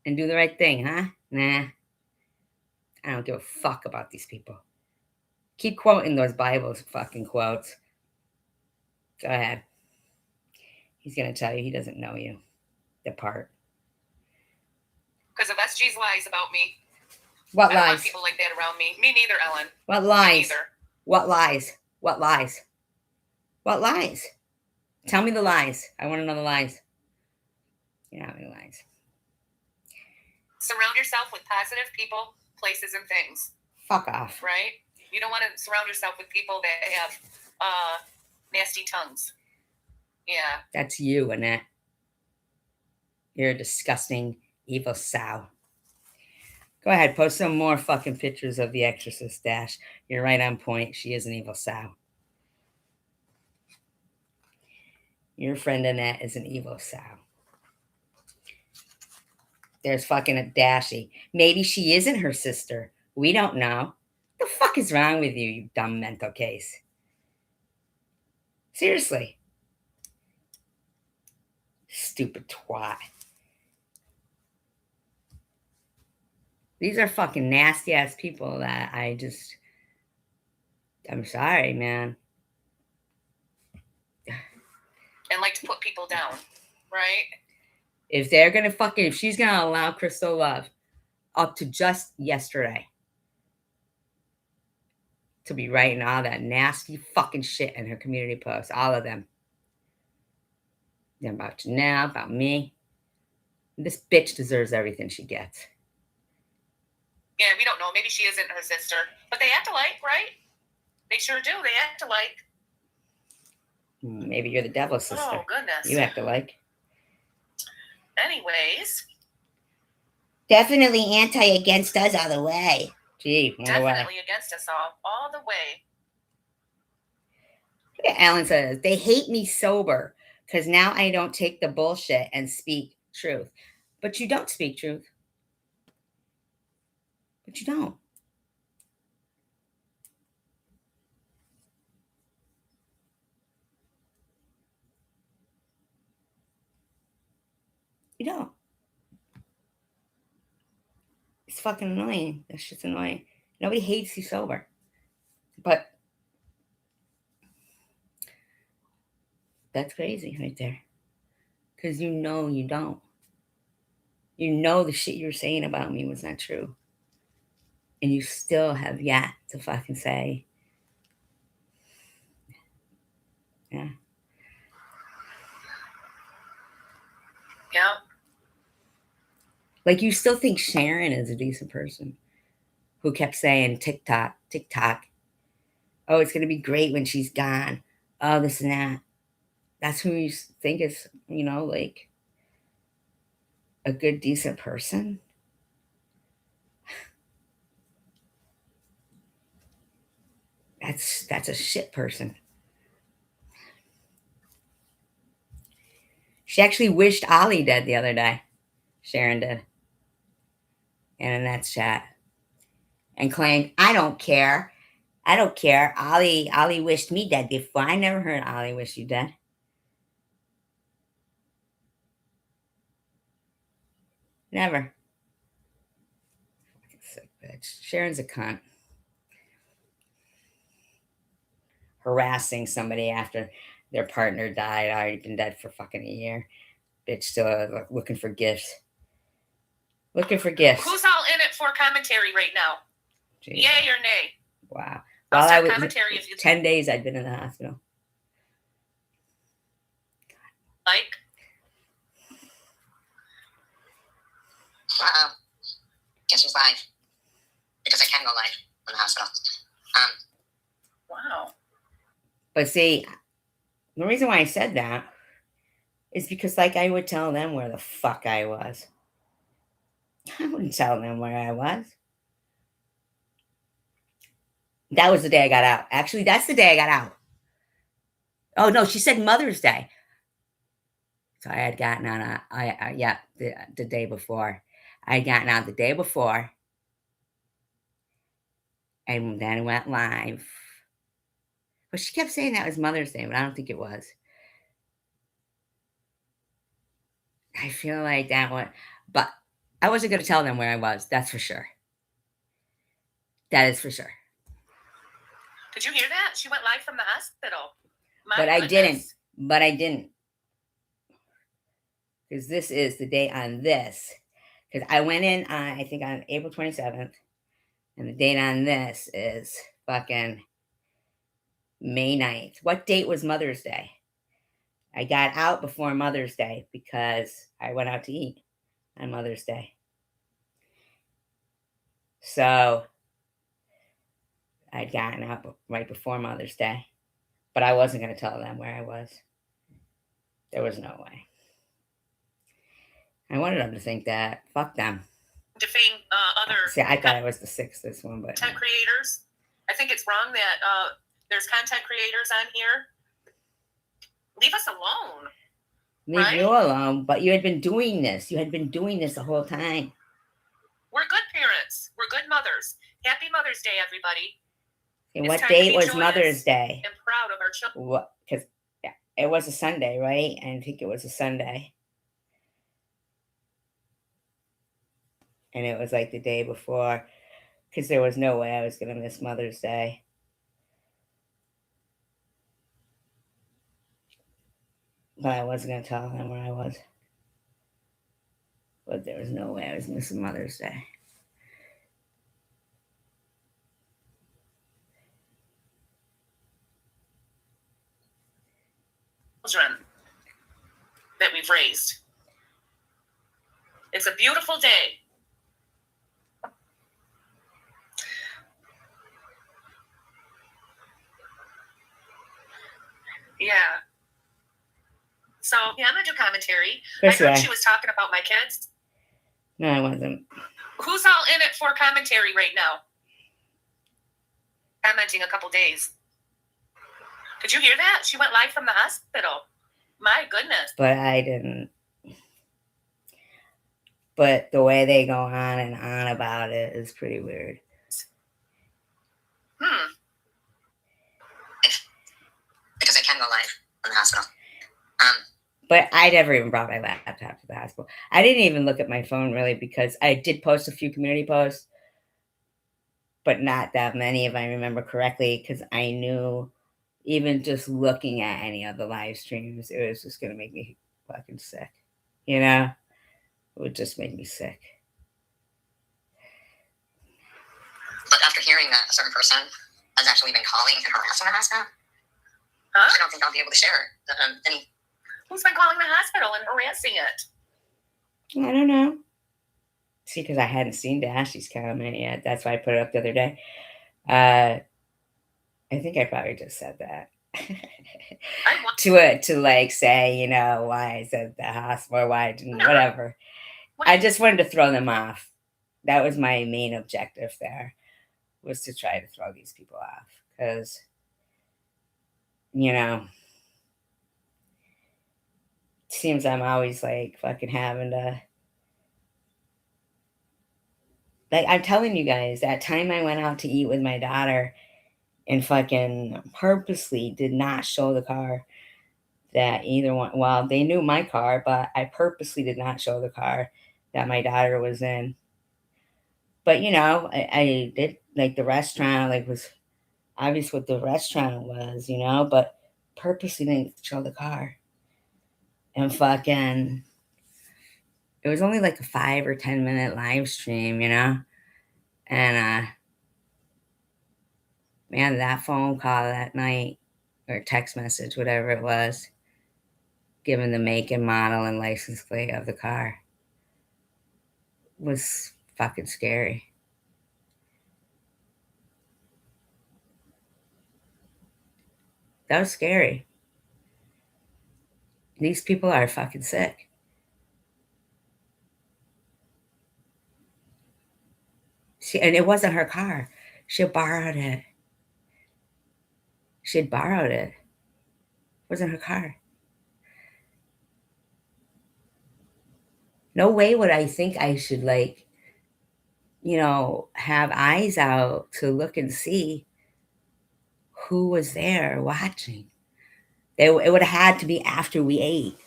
and do the right thing, huh? Nah. I don't give a fuck about these people. Keep quoting those Bible fucking quotes. Go ahead. He's going to tell you he doesn't know you. Depart. Because of SG's lies about me. What I don't want lies? people like that around me. Me neither, Ellen. What Me lies? neither. What lies? What lies? What lies? Tell me the lies. I want to know the lies. You don't have any lies. Surround yourself with positive people, places, and things. Fuck off. Right? You don't want to surround yourself with people that have nasty tongues. Yeah. That's you, Annette. You're a disgusting, evil sow. Go ahead, post some more fucking pictures of the Exorcist, Dash. You're right on point. She is an evil sow. Your friend Annette is an evil sow. There's fucking a Dashy. Maybe she isn't her sister. We don't know. What the fuck is wrong with you, you dumb mental case? Seriously. Stupid twat. These are fucking nasty ass people that I'm sorry, man. And like to put people down. Right? If she's gonna allow Crystal Love up to just yesterday to be writing all that nasty fucking shit in her community posts, all of them. About Janelle, about me. This bitch deserves everything she gets. Yeah, we don't know. Maybe she isn't her sister. But they act alike, right? They sure do. They act alike. Maybe you're the devil's sister. Oh, goodness. You act alike. Anyways. Definitely anti-against us all the way. Gee, definitely against us all the way. Look at Alan says, they hate me sober because now I don't take the bullshit and speak truth. But you don't speak truth. But you don't. You don't. It's fucking annoying. That shit's annoying. Nobody hates you sober. But that's crazy right there. Because you know you don't. You know the shit you're saying about me was not true. And you still have yet to fucking say, yeah. Yeah. Like, you still think Sharon is a decent person who kept saying TikTok, TikTok. Oh, it's going to be great when she's gone. Oh, this and that. That's who you think is, like a good, decent person. That's a shit person. She actually wished Ollie dead the other day. Sharon did. And in that chat. And claimed, I don't care. I don't care. Ollie wished me dead before. I never heard Ollie wish you dead. Never. Fucking sick bitch. Sharon's a cunt. Harassing somebody after their partner died. Already been dead for fucking a year. Bitch still looking for gifts. Looking for gifts. Who's all in it for commentary right now? Jeez. Yay or nay? Wow. I'll Well, start commentary if you 10 days I'd been in the hospital. like. Guess who's live? Because I can go live from the hospital. Wow. But see, the reason why I said that is because, like, I would tell them where the fuck I was. I wouldn't tell them where I was. That was the day I got out. Actually, that's the day I got out. Oh, no, she said Mother's Day. So I had gotten on the day before. I had gotten out the day before. And then went live. But she kept saying that was Mother's Day, but I don't think it was. I feel like that one. But I wasn't going to tell them where I was. That's for sure. That is for sure. Did you hear that? She went live from the hospital. But I didn't. Because this is the day on this. Because I went in, I think, on April 27th. And the date on this is fucking May 9th. What date was Mother's Day? I got out before Mother's Day because I went out to eat on Mother's Day. So I'd gotten out right before Mother's Day. But I wasn't going to tell them where I was. There was no way. I wanted them to think that. Fuck them. Defame other See, I thought it was the 6th, this one, but content creators. I think it's wrong that there's content creators on here. Leave us alone. leave you alone. But you had been doing this. You had been doing this the whole time. We're good parents. We're good mothers. Happy Mother's Day, everybody. And It's what time to date be was joyous Mother's Day? And proud of our children. What? Because it was a Sunday, right? I think it was a Sunday. And it was like the day before, because there was no way I was going to miss Mother's Day. But I wasn't going to tell them where I was. But there was no way I was missing Mother's Day. Children that we've raised. It's a beautiful day. Yeah. So, yeah, I'm going to do commentary. This I heard way. she was talking about my kids. No, I wasn't. Who's all in it for commentary right now? Commenting a couple days. Did you hear that? She went live from the hospital. My goodness. But I didn't. but the way they go on and on about it is pretty weird. Because I can go live from the hospital. But I never even brought my laptop to the hospital. I didn't even look at my phone really because I did post a few community posts, but not that many, if I remember correctly, because I knew even just looking at any of the live streams, it was just going to make me fucking sick. You know? It would just make me sick. But after hearing that a certain person has actually been calling and harassing the hospital, Huh? I don't think I'll be able to share any. Who's been calling the hospital and harassing it? I don't know. See, because I hadn't seen Dashy's comment yet. That's why I put it up the other day. I think I probably just said that. to like say, you know, why I said the hospital, why I didn't, whatever. I just wanted to throw them off. That was my main objective there, was to try to throw these people off. Because, you know, it seems I'm always like fucking having to. Like, I'm telling you guys, that time I went out to eat with my daughter and fucking purposely did not show the car that either one, well, they knew my car, but I purposely did not show the car that my daughter was in. But, you know, I did, like, the restaurant, like, was obvious what the restaurant was, you know, but purposely didn't show the car. And fucking, it was only like a 5 or 10 minute live stream, you know? And, man, that phone call that night, or text message, whatever it was, given the make and model and license plate of the car, was fucking scary. That was scary. These people are fucking sick. And it wasn't her car. She borrowed it. She had borrowed it. It wasn't her car. No way would I think I should, like, you know, have eyes out to look and see who was there watching. It would have had to be after we ate.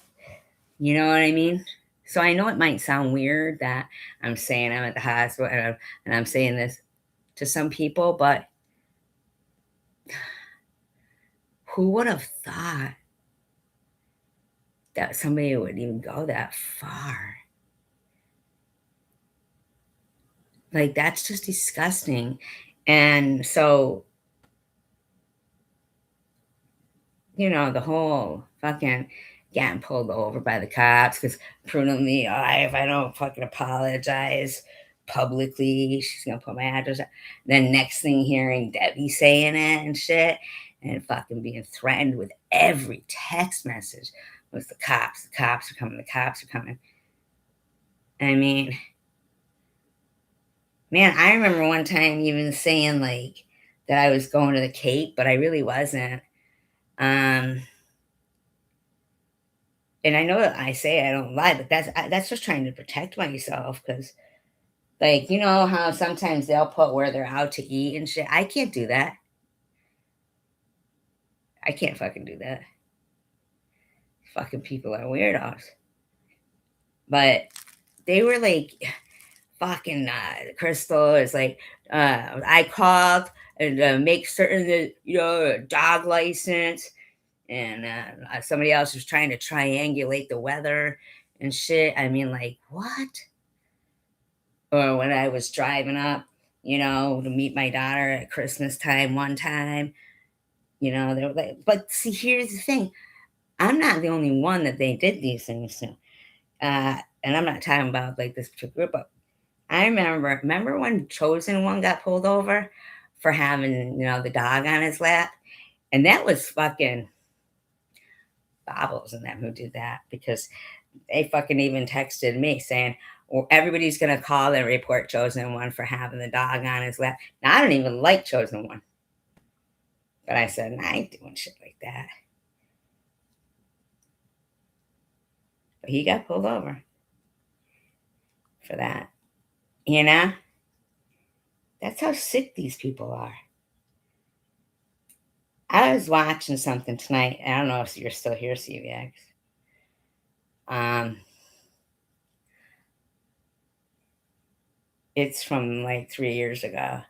You know what I mean? So I know it might sound weird that I'm saying I'm at the hospital and I'm saying this to some people, but who would have thought that somebody would even go that far? Like, that's just disgusting. And so, you know, the whole fucking getting pulled over by the cops because prudently, if I don't fucking apologize publicly, she's gonna put my address up. Then next thing, hearing Debbie saying it and shit, and fucking being threatened with every text message was the cops. The cops are coming. The cops are coming. I mean, man, I remember one time even saying like that I was going to the Cape, but I really wasn't. And I know that I say I don't lie, but that's just trying to protect myself because, like, you know how sometimes they'll put where they're out to eat and shit. I can't do that. I can't fucking do that. Fucking people are weirdos. But they were like, fucking Crystal is like, I called and make certain that, you know, dog license. And somebody else was trying to triangulate the weather and shit. I mean, like, what? Or when I was driving up, you know, to meet my daughter at Christmas time one time, you know, they were like, but see, here's the thing. I'm not the only one that they did these things to. And I'm not talking about like this particular, but I remember when Chosen One got pulled over for having, you know, the dog on his lap. And that was fucking Bobbles and them who did that, because they fucking even texted me saying, well, everybody's going to call and report Chosen One for having the dog on his lap. Now, I don't even like Chosen One. But I said, I ain't doing shit like that. But he got pulled over for that. You know? That's how sick these people are. I was watching something tonight. I don't know if you're still here, CVX. It's from like 3 years ago.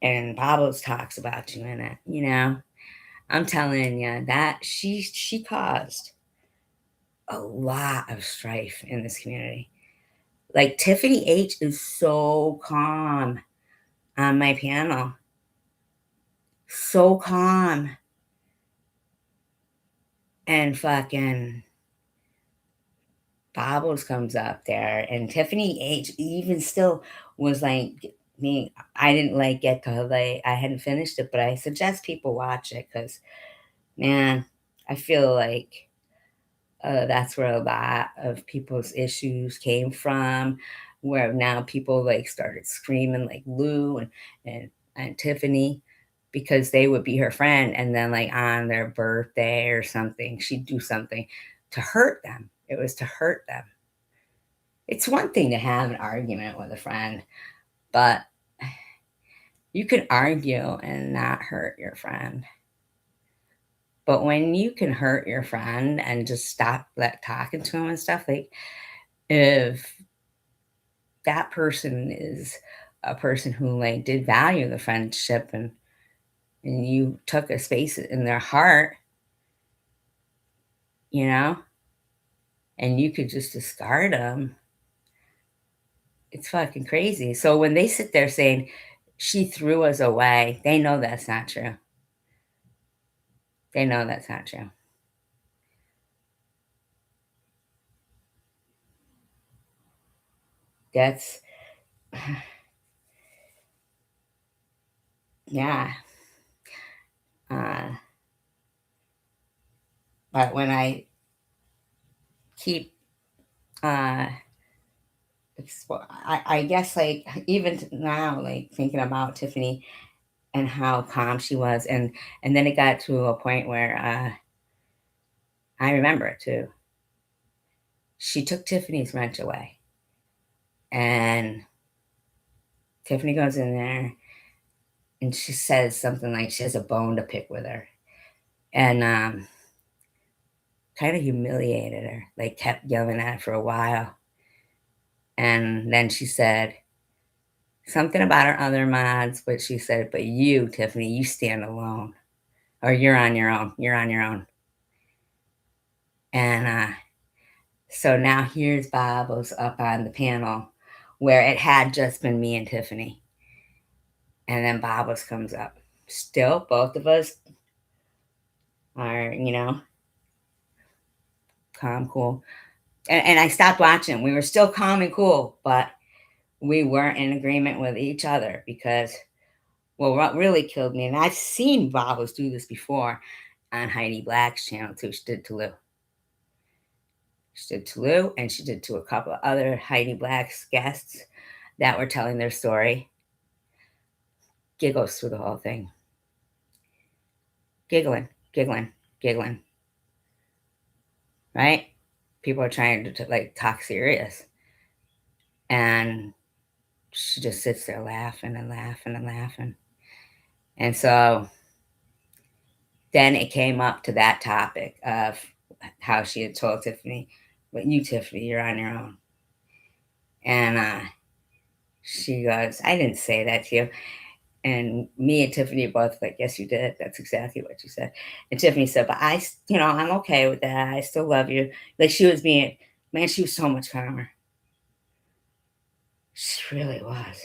And Babos talks about you in it, you know? I'm telling you that she caused a lot of strife in this community. Like Tiffany H is so calm on my panel. So calm. And fucking Bobbles comes up there, and Tiffany H even still was like me. I didn't like get to like I hadn't finished it, but I suggest people watch it because man, I feel like that's where a lot of people's issues came from. Where now people like started screaming like Lou and Tiffany because they would be her friend, and then like on their birthday or something, she'd do something to hurt them. It was to hurt them. It's one thing to have an argument with a friend, but you can argue and not hurt your friend. But when you can hurt your friend and just stop talking to him and stuff, like if that person is a person who like did value the friendship and you took a space in their heart, you know, and you could just discard them, it's fucking crazy. So when they sit there saying she threw us away, they know that's not true. They know that's not true. That's, yeah. Uh, but when I keep, I guess like even now, like thinking about Tiffany and how calm she was, and then it got to a point where I remember it too. She took Tiffany's wrench away, and Tiffany goes in there and she says something like she has a bone to pick with her, and kind of humiliated her, like kept yelling at her for a while. And then she said something about her other mods, but she said, but you, Tiffany, you stand alone. Or you're on your own. You're on your own. And so now here's Bobos up on the panel where it had just been me and Tiffany. And then Bobos comes up. Still, both of us are, you know, calm, cool. And I stopped watching. We were still calm and cool, but we weren't in agreement with each other because, well, what really killed me, and I've seen Bobos do this before on Heidi Black's channel too. She did to Lou. She did to Lou, and she did to a couple of other Heidi Black's guests that were telling their story. Giggles through the whole thing. Giggling, giggling, giggling. Right? People are trying to like talk serious. And she just sits there laughing and laughing and laughing. And so then it came up to that topic of how she had told Tiffany, but you, Tiffany, you're on your own. And she goes, I didn't say that to you. And me and Tiffany are both like, yes, you did. That's exactly what you said. And Tiffany said, but I'm okay with that. I still love you. Like she was being, man, she was so much calmer. She really was.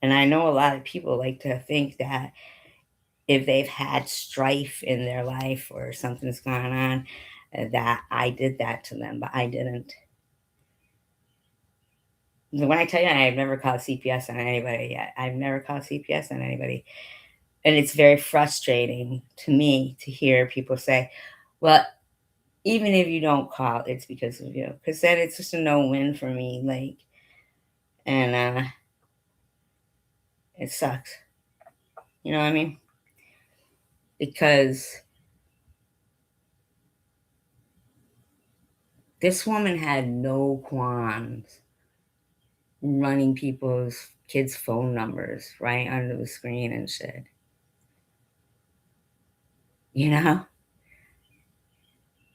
And I know a lot of people like to think that if they've had strife in their life or something's gone on, that I did that to them, but I didn't. When I tell you I've never called CPS on anybody yet, I've never called CPS on anybody. And it's very frustrating to me to hear people say, well, even if you don't call, it's because of you. Because then it's just a no-win for me. Like, and it sucks. You know what I mean? Because this woman had no qualms running people's kids' phone numbers right under the screen and shit. You know?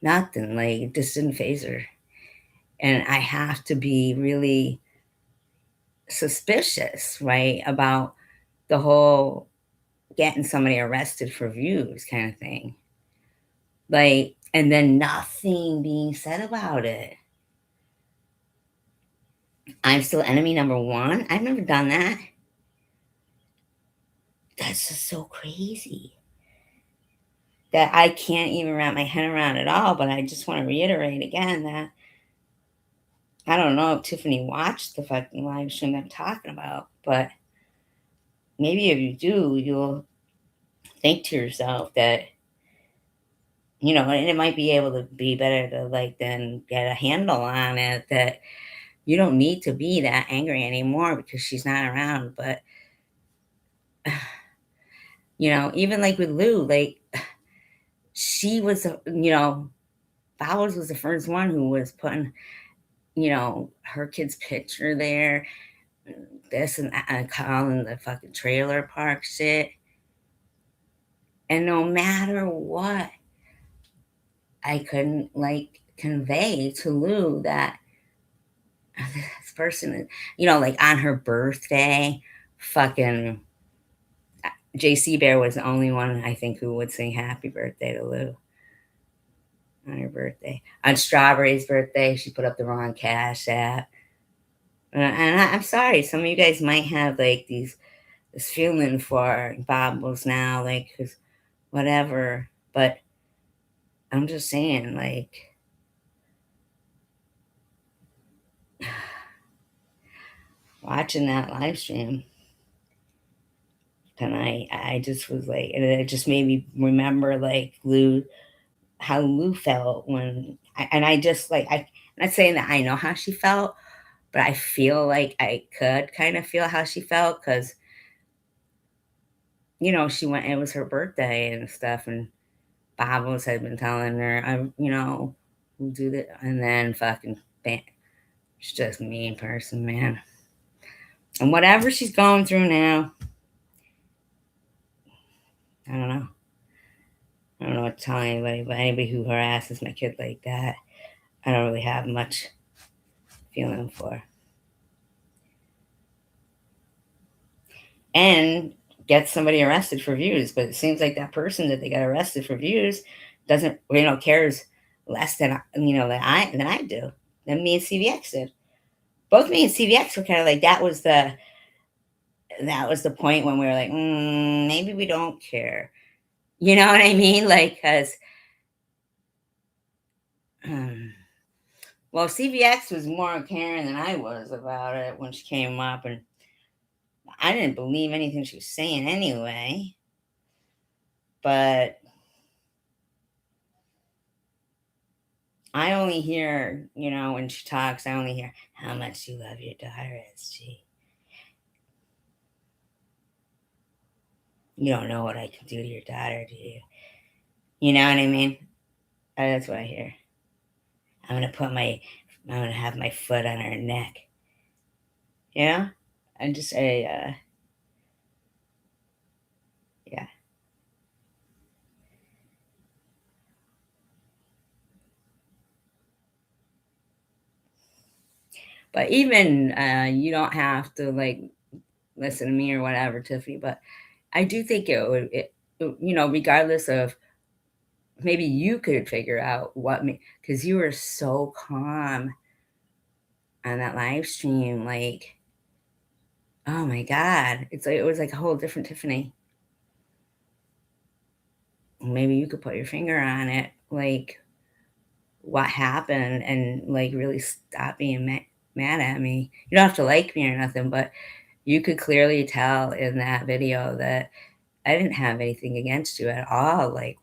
Nothing. Like, it just didn't phase her. And I have to be really suspicious, right, about the whole getting somebody arrested for views kind of thing. Like, and then nothing being said about it. I'm still enemy number one. I've never done that. That's just so crazy that I can't even wrap my head around it all. But I just want to reiterate again that I don't know if Tiffany watched the fucking live stream I'm talking about, but maybe if you do, you'll think to yourself that, you know, and it might be able to be better to like then get a handle on it, that you don't need to be that angry anymore because she's not around. But you know, even like with Lou, like she was, you know, Bowers was the first one who was putting, you know, her kid's picture there, this and that, and calling the fucking trailer park shit. And no matter what, I couldn't like convey to Lou that this person is, you know, like on her birthday, fucking JC Bear was the only one I think who would sing happy birthday to Lou on her birthday. On Strawberry's birthday, she put up the wrong Cash App. And I'm sorry, some of you guys might have like this feeling for Bobbles now, like, 'cause whatever. But I'm just saying, like, watching that live stream tonight, I just was like, and it just made me remember like Lou, how Lou felt when, and I just like, I'm not saying that I know how she felt, but I feel like I could kind of feel how she felt because, you know, she went, it was her birthday and stuff, and Bobbles had been telling her, I'm, you know, we'll do that. And then fucking, bam, she's just a mean person, man. And whatever she's going through now, I don't know. I don't know what to tell anybody, but anybody who harasses my kid like that, I don't really have much feeling for. And get somebody arrested for views, but it seems like that person that they got arrested for views doesn't, you know, cares less than, you know, than I do, than me and CVX did. Both me and CVX were kind of like, that was the point when we were like, maybe we don't care. You know what I mean? Like, because, well, CVX was more caring than I was about it when she came up, and I didn't believe anything she was saying anyway. But I only hear, you know, when she talks, I only hear how much you love your daughter, SG. You don't know what I can do to your daughter, do you? You know what I mean? That's what I hear. I'm gonna have my foot on her neck. Yeah, and just a yeah. But even you don't have to like listen to me or whatever, Tiffany. But I do think you know, regardless of, maybe you could figure out what me, because you were so calm on that live stream, like, oh my god, it's like it was like a whole different Tiffany. Maybe you could put your finger on it, like what happened, and like really stop being mad at me. You don't have to like me or nothing, but you could clearly tell in that video that I didn't have anything against you at all. Like,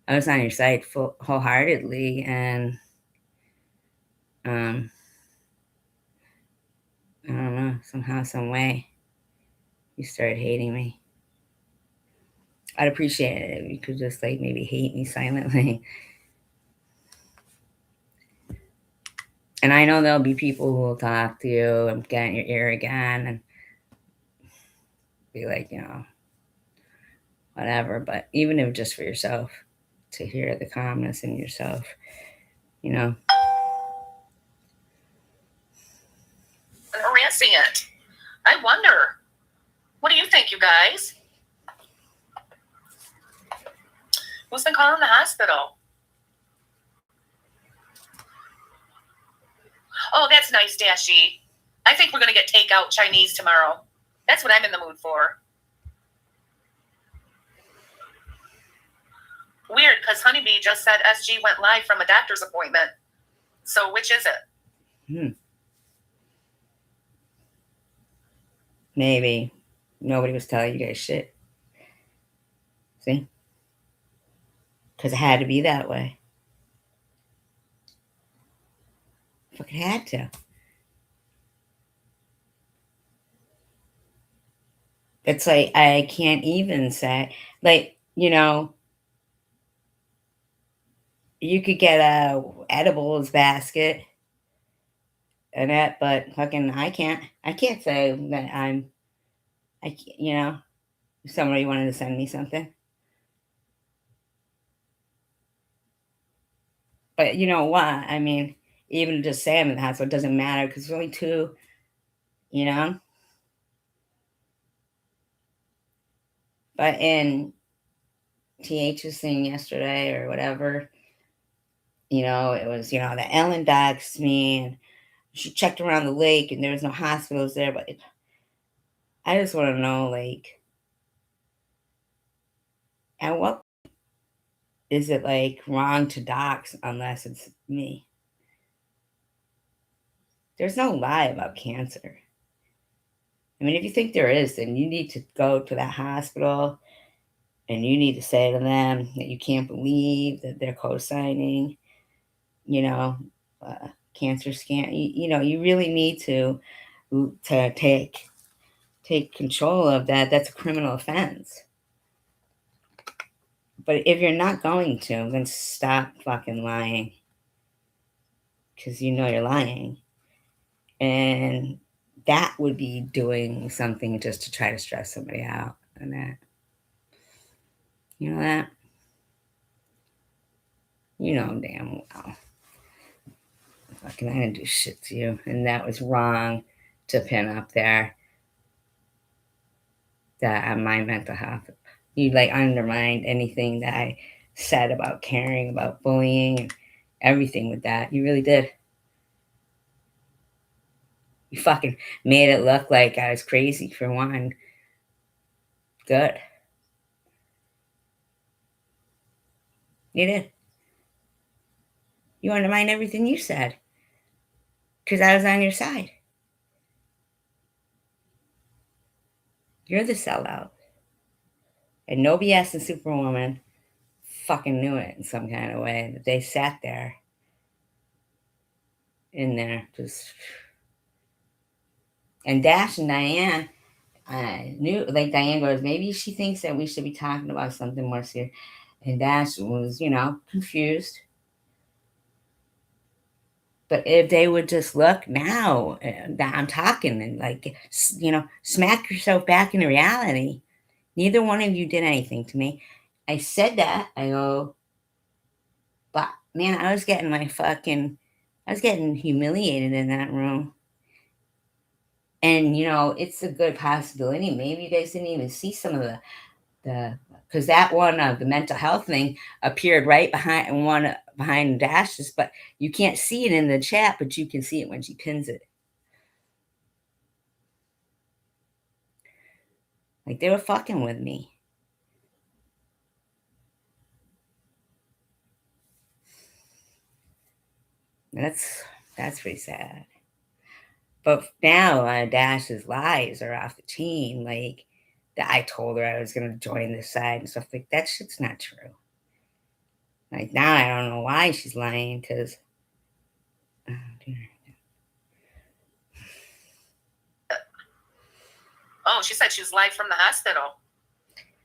I was on your side wholeheartedly, and I don't know, somehow, some way, you started hating me. I'd appreciate it if you could just like maybe hate me silently. And I know there'll be people who will talk to you and get in your ear again and be like, whatever. But even if just for yourself, to hear the calmness in yourself, And harassing it. I wonder. What do you think, you guys? Who's been calling the hospital? Oh, that's nice, Dashy. I think we're going to get takeout Chinese tomorrow. That's what I'm in the mood for. Weird, because Honeybee just said SG went live from a doctor's appointment. So which is it? Maybe nobody was telling you guys shit. See? Because it had to be that way. Fucking had to. It's like, I can't even say, like, you could get a edibles basket and that, but fucking I can't say that if somebody wanted to send me something. But you know what? I mean, even just saying that, so it doesn't matter because it's only two, But in TH's thing yesterday or whatever, it was, that Ellen doxed me and she checked around the lake and there was no hospitals there. But I just want to know, like, at what is it like wrong to dox unless it's me? There's no lie about cancer. I mean, if you think there is, then you need to go to that hospital and you need to say to them that you can't believe that they're co-signing, cancer scan. You really need to take control of that. That's a criminal offense. But if you're not going to, then stop fucking lying. Because you're lying. And that would be doing something just to try to stress somebody out. And that. You know that? You know damn well. Fucking I didn't do shit to you. And that was wrong to pin up there. That on my mental health. You like undermined anything that I said about caring about bullying and everything with that. You really did. You fucking made it look like I was crazy for one. Good. You did. You undermined everything you said. Because I was on your side. You're the sellout. And no BS and Superwoman fucking knew it in some kind of way. That they sat there. In there. Just. And Dash and Diane. I knew, like Diane goes, maybe she thinks that we should be talking about something more serious. And Dash was, confused. But if they would just look now that I'm talking and like, smack yourself back into reality. Neither one of you did anything to me. I said that. I go, but man, I was getting humiliated in that room. And, it's a good possibility. Maybe you guys didn't even see some of the because that one of the mental health thing appeared right behind Dash's, but you can't see it in the chat, but you can see it when she pins it. Like they were fucking with me. That's pretty sad. But now Dash's lies are off the chain. Like that I told her I was going to join this side and stuff like that. Shit's not true. Like now I don't know why she's lying because. Oh, dear. Oh, she said she was live from the hospital.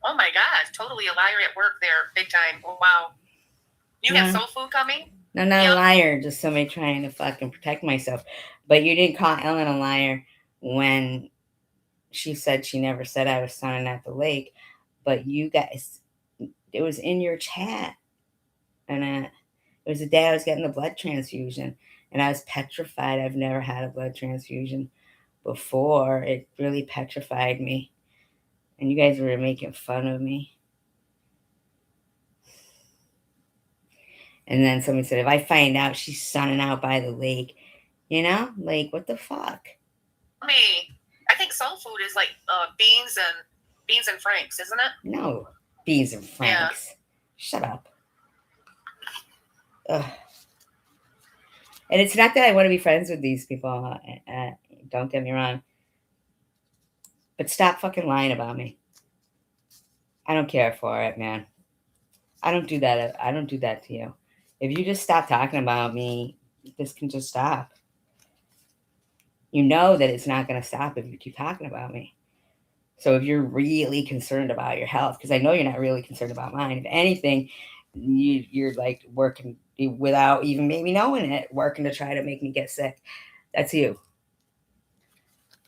Oh my God, totally a liar at work there, big time. Oh, wow. You have soul food coming? No, not a Yep. liar, just somebody trying to fucking protect myself. But you didn't call Ellen a liar when she said she never said I was sunning at the lake. But you guys, it was in your chat. And it was the day I was getting the blood transfusion. And I was petrified. I've never had a blood transfusion before. It really petrified me. And you guys were making fun of me. And then somebody said, if I find out she's sunning out by the lake, like, what the fuck? I think soul food is like beans and franks, isn't it? No, beans and franks. Yeah. Shut up. Ugh. And it's not that I want to be friends with these people. Don't get me wrong. But stop fucking lying about me. I don't care for it, man. I don't do that. I don't do that to you. If you just stop talking about me, this can just stop. You know that it's not going to stop if you keep talking about me. So if you're really concerned about your health, because I know you're not really concerned about mine. If anything, you're like working without even maybe knowing it, working to try to make me get sick. That's you.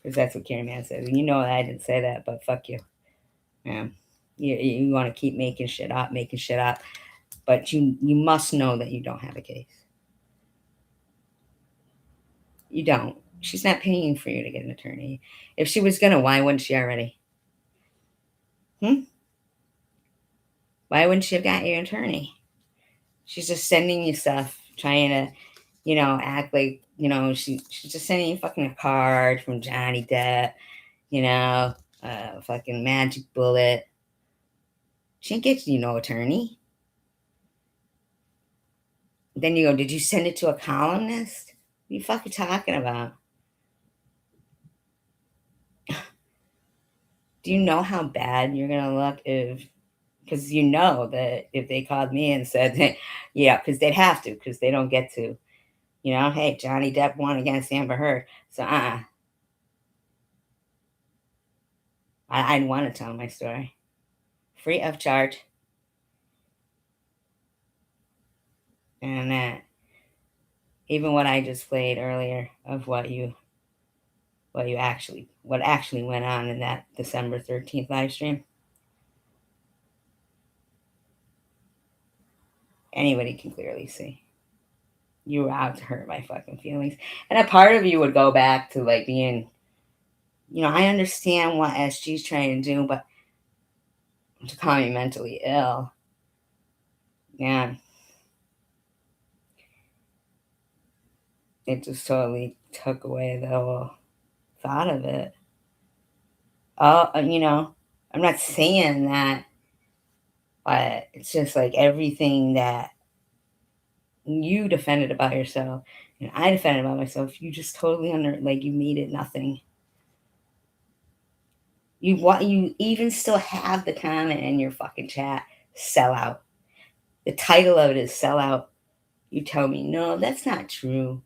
Because that's what Carrie Mann says. And you know I didn't say that, but fuck you. Yeah. You want to keep making shit up. But you must know that you don't have a case. You don't. She's not paying for you to get an attorney. If she was gonna, why wouldn't she already? Why wouldn't she have got your attorney? She's just sending you stuff, trying to, act like, she's just sending you fucking a card from Johnny Depp, fucking magic bullet. She ain't get you no attorney. Then you go, did you send it to a columnist? What are you fucking talking about? Do you know how bad you're gonna look because you know that if they called me and said, yeah, because they'd have to, because they don't get to, hey, Johnny Depp won against Amber Heard. So, I'd want to tell my story. Free of charge. And even what I just played earlier of what actually went on in that December 13th live stream. Anybody can clearly see. You were out to hurt my fucking feelings. And a part of you would go back to like being, I understand what SG's trying to do, but to call me mentally ill. Yeah. It just totally took away the whole thought of it. Oh, I'm not saying that, but it's just like everything that you defended about yourself and I defended about myself, you just totally you made it nothing. You even still have the comment in your fucking chat, sell out. The title of it is sell out. You tell me, no, that's not true.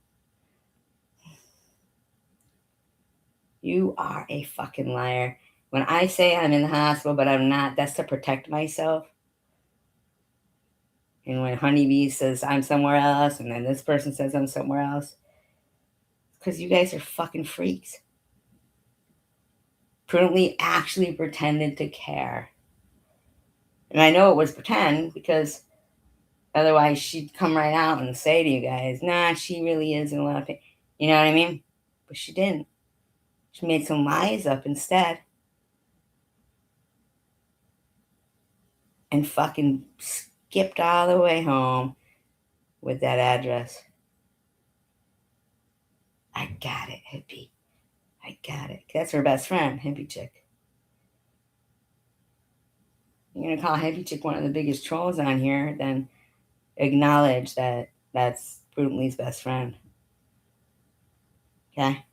You are a fucking liar. When I say I'm in the hospital, but I'm not, that's to protect myself. And when Honeybee says I'm somewhere else, and then this person says I'm somewhere else, because you guys are fucking freaks. Prudently actually pretended to care. And I know it was pretend, because otherwise she'd come right out and say to you guys, nah, she really is in a lot of pain. You know what I mean? But she didn't. She made some lies up instead. And fucking skipped all the way home with that address. I got it, hippie. I got it. That's her best friend, Hippie Chick. You're going to call Hippie Chick one of the biggest trolls on here, then acknowledge that that's Prudently's best friend. Okay?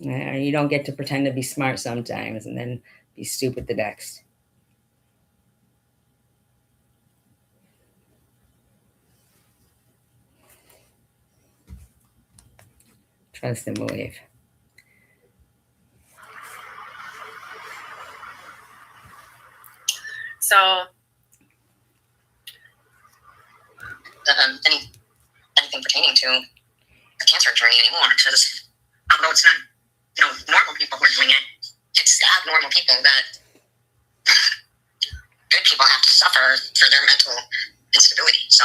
You don't get to pretend to be smart sometimes and then be stupid the next. Trust and believe. So anything pertaining to the cancer journey anymore, because although it's not, normal people who are doing it, it's abnormal people that good people have to suffer for their mental instability. So,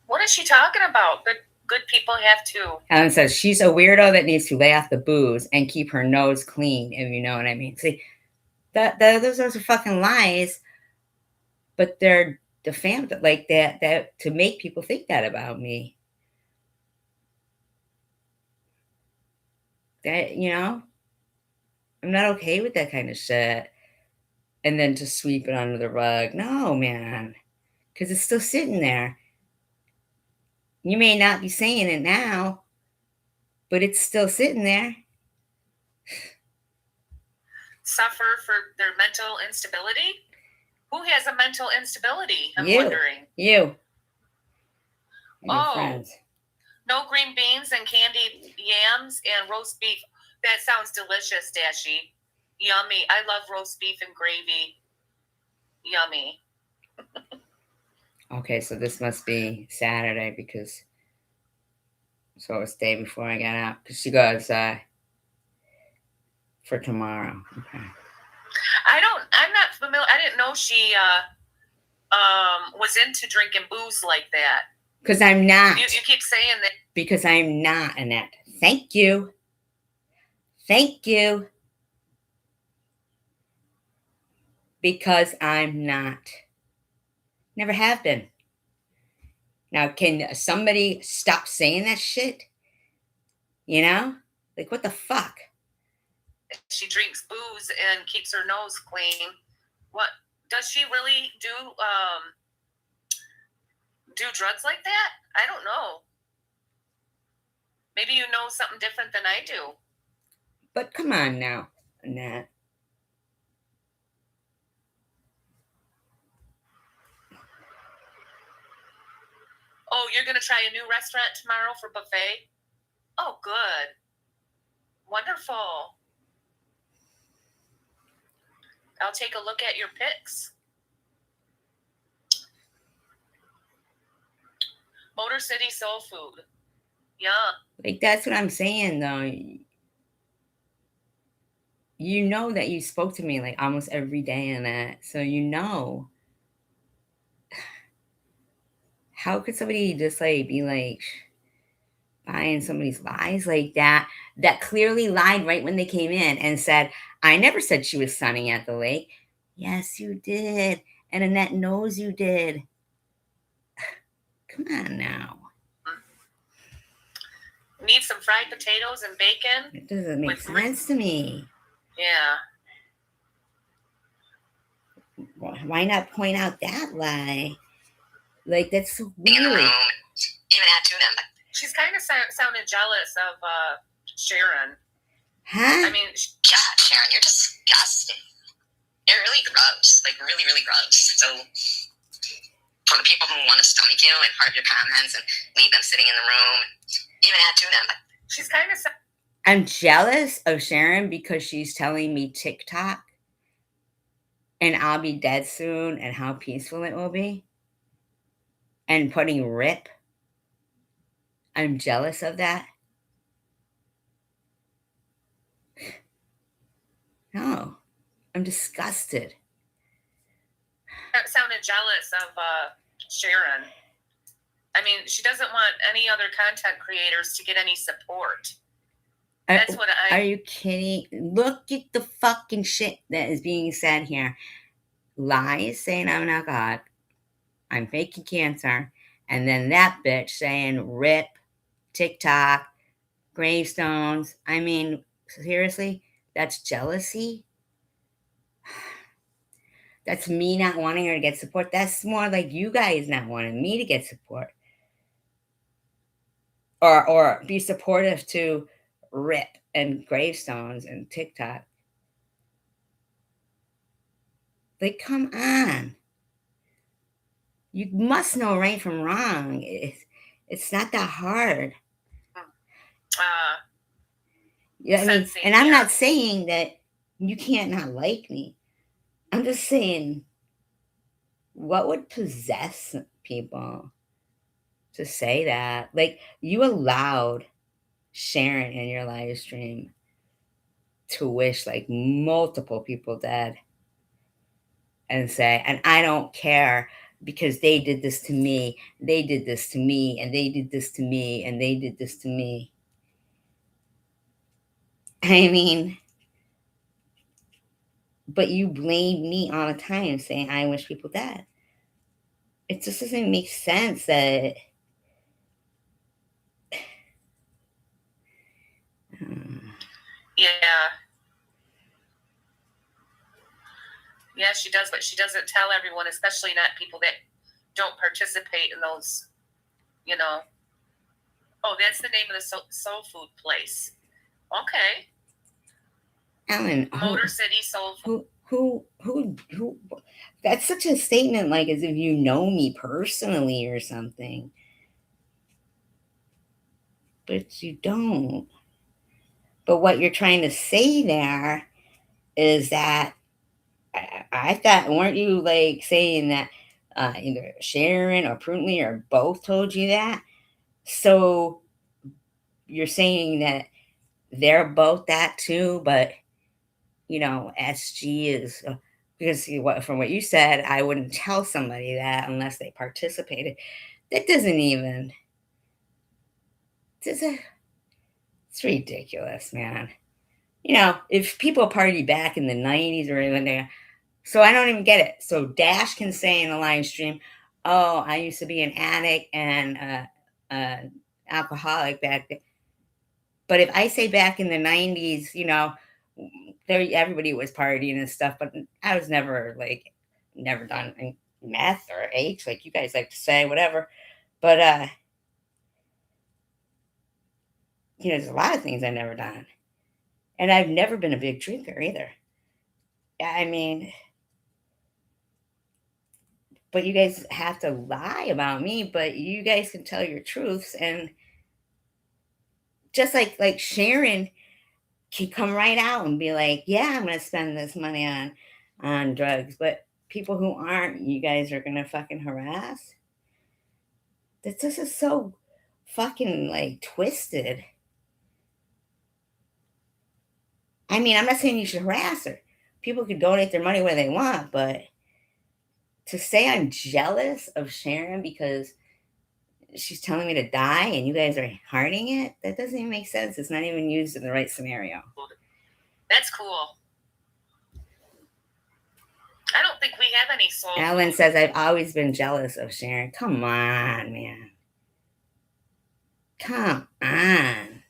What is she talking about? Good people have to. Helen says she's a weirdo that needs to lay off the booze and keep her nose clean, if you know what I mean. See, those are fucking lies, but they're defamed like that to make people think that about me. That, I'm not okay with that kind of shit. And then to sweep it under the rug. No, man. Because it's still sitting there. You may not be saying it now, but it's still sitting there. Suffer for their mental instability? Who has a mental instability? I'm You. wondering. You. And your Oh. friends. No green beans and candied yams and roast beef. That sounds delicious, Dashy. Yummy. I love roast beef and gravy. Yummy. Okay, so this must be Saturday because so it's the day before I got out. Because she goes for tomorrow. Okay. I'm not familiar. I didn't know she was into drinking booze like that. Because I'm not. You keep saying that. Because I'm not, Annette. Thank you. Thank you. Because I'm not. Never have been. Now, can somebody stop saying that shit? Like, what the fuck? She drinks booze and keeps her nose clean. What does she really do? Do drugs like that? I don't know. Maybe you know something different than I do. But come on now, Annette. Oh, you're going to try a new restaurant tomorrow for buffet? Oh, good. Wonderful. I'll take a look at your pics. Motor City Soul Food. Yeah. Like, that's what I'm saying, though. You know that you spoke to me, like, almost every day, Annette. So you know. How could somebody just, like, be, like, buying somebody's lies like that clearly lied right when they came in and said, I never said she was sunning at the lake. Yes, you did. And Annette knows you did. Come on now. Need some fried potatoes and bacon? It doesn't make sense to me. Yeah. Why not point out that lie? Like, that's so being in the weird. room, even add to them. She's kind of sounded jealous of Sharon. Huh? I mean, God, Sharon, you're disgusting. You're really gross. Like, really, really gross. So, for the people who want to stomach you and heart your comments and leave them sitting in the room, even add to them. she's kind of. I'm jealous of Sharon because she's telling me TikTok and I'll be dead soon and how peaceful it will be. And putting RIP. I'm jealous of that. No, I'm disgusted. Sounded jealous of Sharon. I mean, she doesn't want any other content creators to get any support. That's what Are you kidding? Look at the fucking shit that is being said here. Lies saying I'm an alcoholic. I'm faking cancer. And then that bitch saying RIP, TikTok, gravestones. I mean, seriously? That's jealousy? That's me not wanting her to get support. That's more like you guys not wanting me to get support. Or be supportive to RIP and gravestones and TikTok. Like, come on. You must know right from wrong. It's not that hard. Yeah, I mean, and I'm not saying that you can't not like me. I'm just saying, what would possess people to say that. Like, you allowed Sharon in your live stream to wish like multiple people dead and say, and I don't care because they did this to me, they did this to me, and they did this to me, and they did this to me. I mean, but you blame me all the time saying I wish people dead. It just doesn't make sense that. Yeah. Yeah, she does, but she doesn't tell everyone, especially not people that don't participate in those, you know. Oh, that's the name of the soul food place. Okay. Ellen, Motor City Soul Food. Who? That's such a statement, like as if you know me personally or something. But you don't. But what you're trying to say there is that I thought, weren't you like saying that either Sharon or Prudently or both told you that? So you're saying that they're both that too, but SG is because from what you said, I wouldn't tell somebody that unless they participated. That doesn't even. It's ridiculous, man. If people party back in the 90s or even there, so I don't even get it. So Dash can say in a live stream, "Oh, I used to be an addict and alcoholic back then." But if I say back in the 90s, everybody was partying and stuff, but I was never done meth or H, like you guys like to say, whatever. But there's a lot of things I've never done, and I've never been a big drinker either. I mean, but you guys have to lie about me, but you guys can tell your truths. And just like Sharon can come right out and be like, yeah, I'm gonna spend this money on drugs, but people who aren't, you guys are gonna fucking harass. This is so fucking like twisted. I mean, I'm not saying you should harass her. People can donate their money where they want, but to say I'm jealous of Sharon because she's telling me to die and you guys are hearting it, that doesn't even make sense. It's not even used in the right scenario. That's cool. I don't think we have any soul. Alan says, I've always been jealous of Sharon. Come on, man. Come on.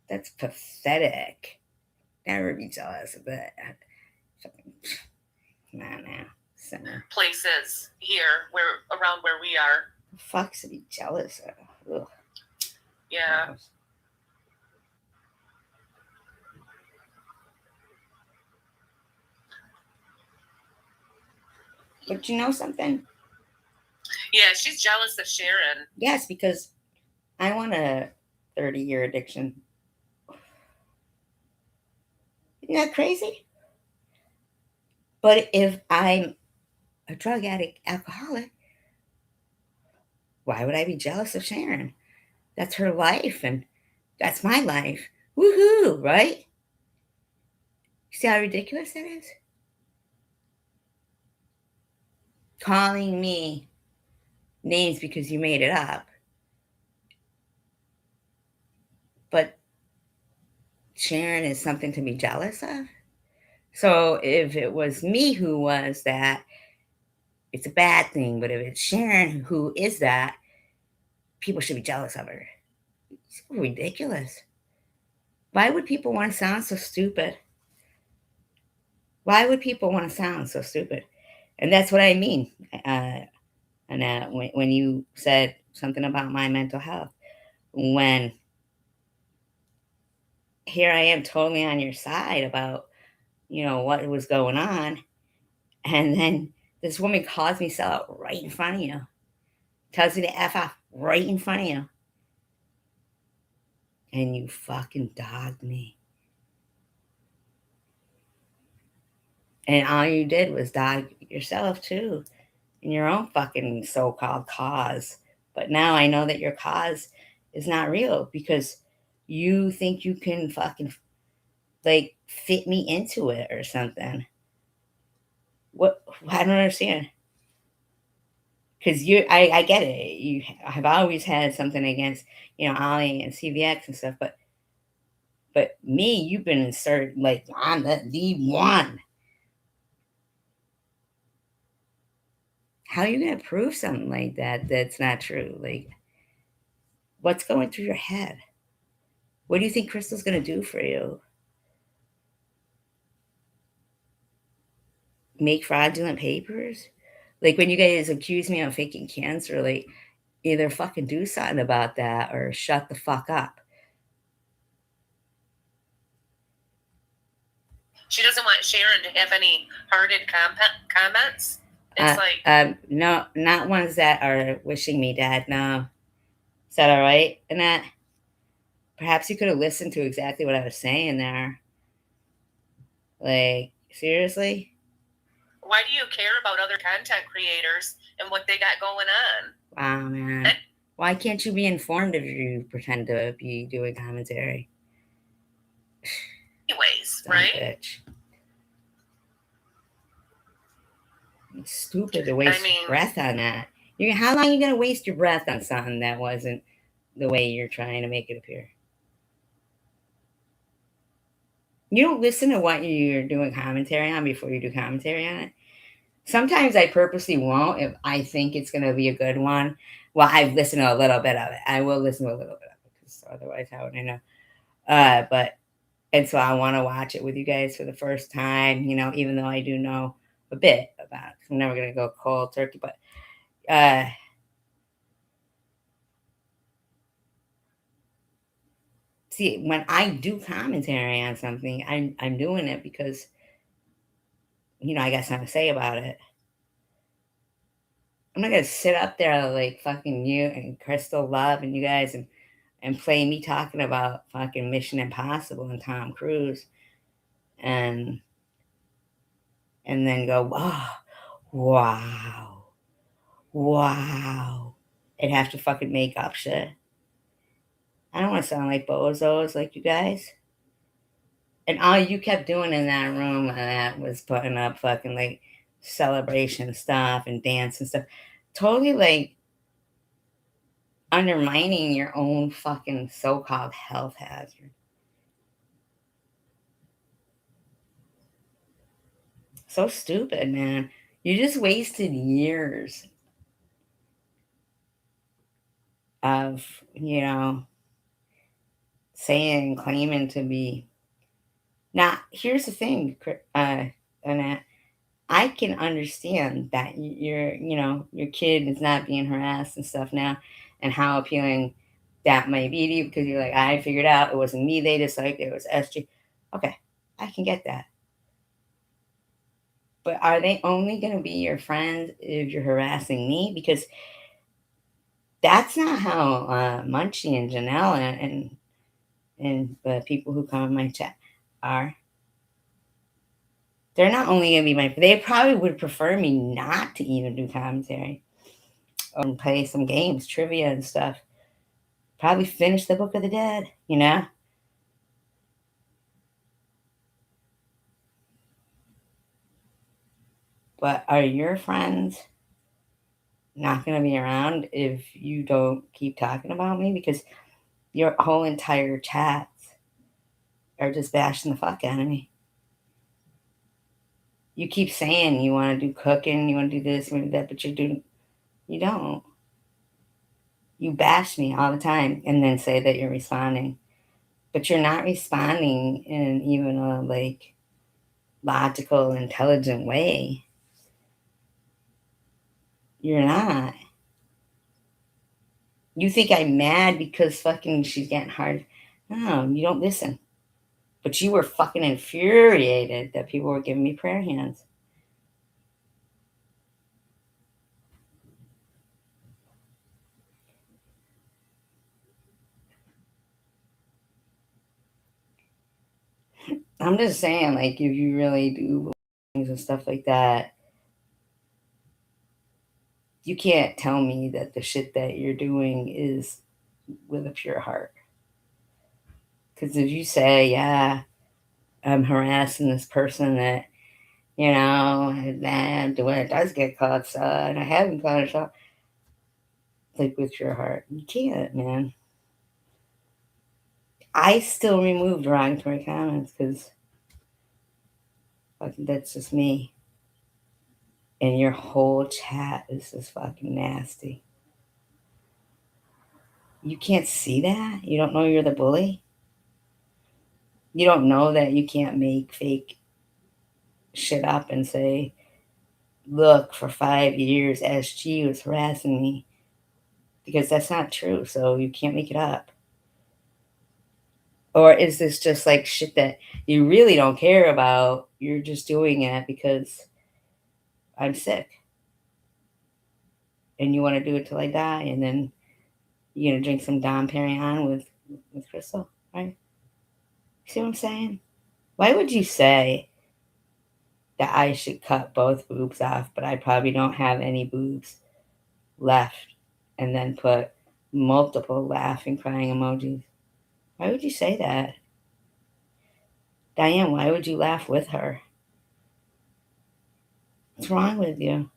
That's pathetic. Never be jealous of that. Nah. Center. Places here around where we are. The fuck's to be jealous of? Ugh. Yeah. Gross. But you know something? Yeah, she's jealous of Sharon. Yes, because I want a 30-year addiction. Isn't that crazy? But if I'm a drug addict, alcoholic, why would I be jealous of Sharon? That's her life, and that's my life. Woohoo, right? See how ridiculous that is? Calling me names because you made it up. But Sharon is something to be jealous of? So if it was me who was that, it's a bad thing. But if it's Sharon who is that, people should be jealous of her. It's ridiculous. Why would people want to sound so stupid? Why would people want to sound so stupid? And that's what I mean. When you said something about my mental health, when here I am totally on your side about, what was going on. And then this woman calls me sell out right in front of you, tells me to F off right in front of you. And you fucking dogged me. And all you did was dog yourself too in your own fucking so-called cause But now I know that your cause is not real because you think you can fucking like fit me into it or something. What? I don't understand. Because I get it. You have always had something against, Ollie and CVX and stuff, but me, you've been inserted like I'm the one. How are you gonna prove something like that that's not true? Like, what's going through your head? What do you think Crystal's gonna do for you? Make fraudulent papers? Like when you guys accuse me of faking cancer, like either fucking do something about that or shut the fuck up. She doesn't want Sharon to have any hearted comments. It's No, not ones that are wishing me dead. No. Is that all right, Annette? Perhaps you could have listened to exactly what I was saying there. Like, seriously? Why do you care about other content creators and what they got going on? Wow, man. Why can't you be informed if you pretend to be doing commentary? Anyways, Dumb right? bitch. It's stupid to waste your breath on that. How long are you going to waste your breath on something that wasn't the way you're trying to make it appear? You don't listen to what you're doing commentary on before you do commentary on it. Sometimes I purposely won't if I think it's going to be a good one. Well, I've listened to a little bit of it. I will listen to a little bit of it because otherwise, how would I know? And so I want to watch it with you guys for the first time, even though I do know a bit about it. I'm never going to go cold turkey, but see, when I do commentary on something, I'm doing it because, I got something to say about it. I'm not going to sit up there like fucking you and Crystal Love and you guys and play me talking about fucking Mission Impossible and Tom Cruise and then go, oh, wow, and have to fucking make up shit. I don't want to sound like bozos like you guys. And all you kept doing in that room that was putting up fucking like celebration stuff and dance and stuff. Totally like undermining your own fucking so-called health hazard. So stupid, man. You just wasted years of, saying, claiming to be. Now, here's the thing, Annette. I can understand that your kid is not being harassed and stuff now, and how appealing that might be to you because you're like, I figured out it wasn't me they disliked, it was SG. Okay, I can get that. But are they only going to be your friends if you're harassing me? Because that's not how Munchie and Janelle and the people who come in my chat are. They're not only going to be they probably would prefer me not to even do commentary or play some games, trivia and stuff. Probably finish the Book of the Dead, But are your friends not going to be around if you don't keep talking about me? Because your whole entire chats are just bashing the fuck out of me. You keep saying you want to do cooking, you want to do this, you want to do that, but you don't. You bash me all the time and then say that you're responding. But you're not responding in even a like logical, intelligent way. You're not. You think I'm mad because fucking she's getting hard. No, you don't listen. But you were fucking infuriated that people were giving me prayer hands. I'm just saying, like, if you really do things and stuff like that, you can't tell me that the shit that you're doing is with a pure heart. Because if you say, yeah, I'm harassing this person that, and when it does get caught, and I haven't caught it, so, like with your heart, you can't, man. I still remove derogatory comments because fucking that's just me. And your whole chat is just fucking nasty. You can't see that? You don't know you're the bully? You don't know that you can't make fake shit up and say, look, for 5 years, SG was harassing me. Because that's not true, so you can't make it up. Or is this just like shit that you really don't care about? You're just doing it because I'm sick. And you want to do it till I die, and then you're going to drink some Dom Perignon with Crystal, right? See what I'm saying? Why would you say that I should cut both boobs off, but I probably don't have any boobs left, and then put multiple laughing, crying emojis? Why would you say that? Diane, why would you laugh with her? What's wrong with you?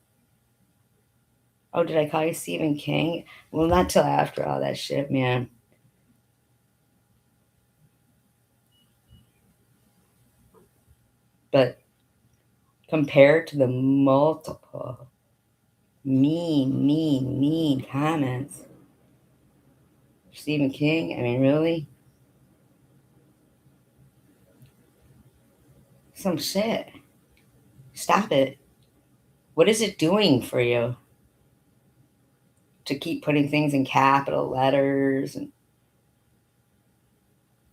Oh, did I call you Stephen King? Well, not till after all that shit, man. But compared to the multiple mean comments, Stephen King, I mean, really? Some shit. Stop it. What is it doing for you? To keep putting things in capital letters and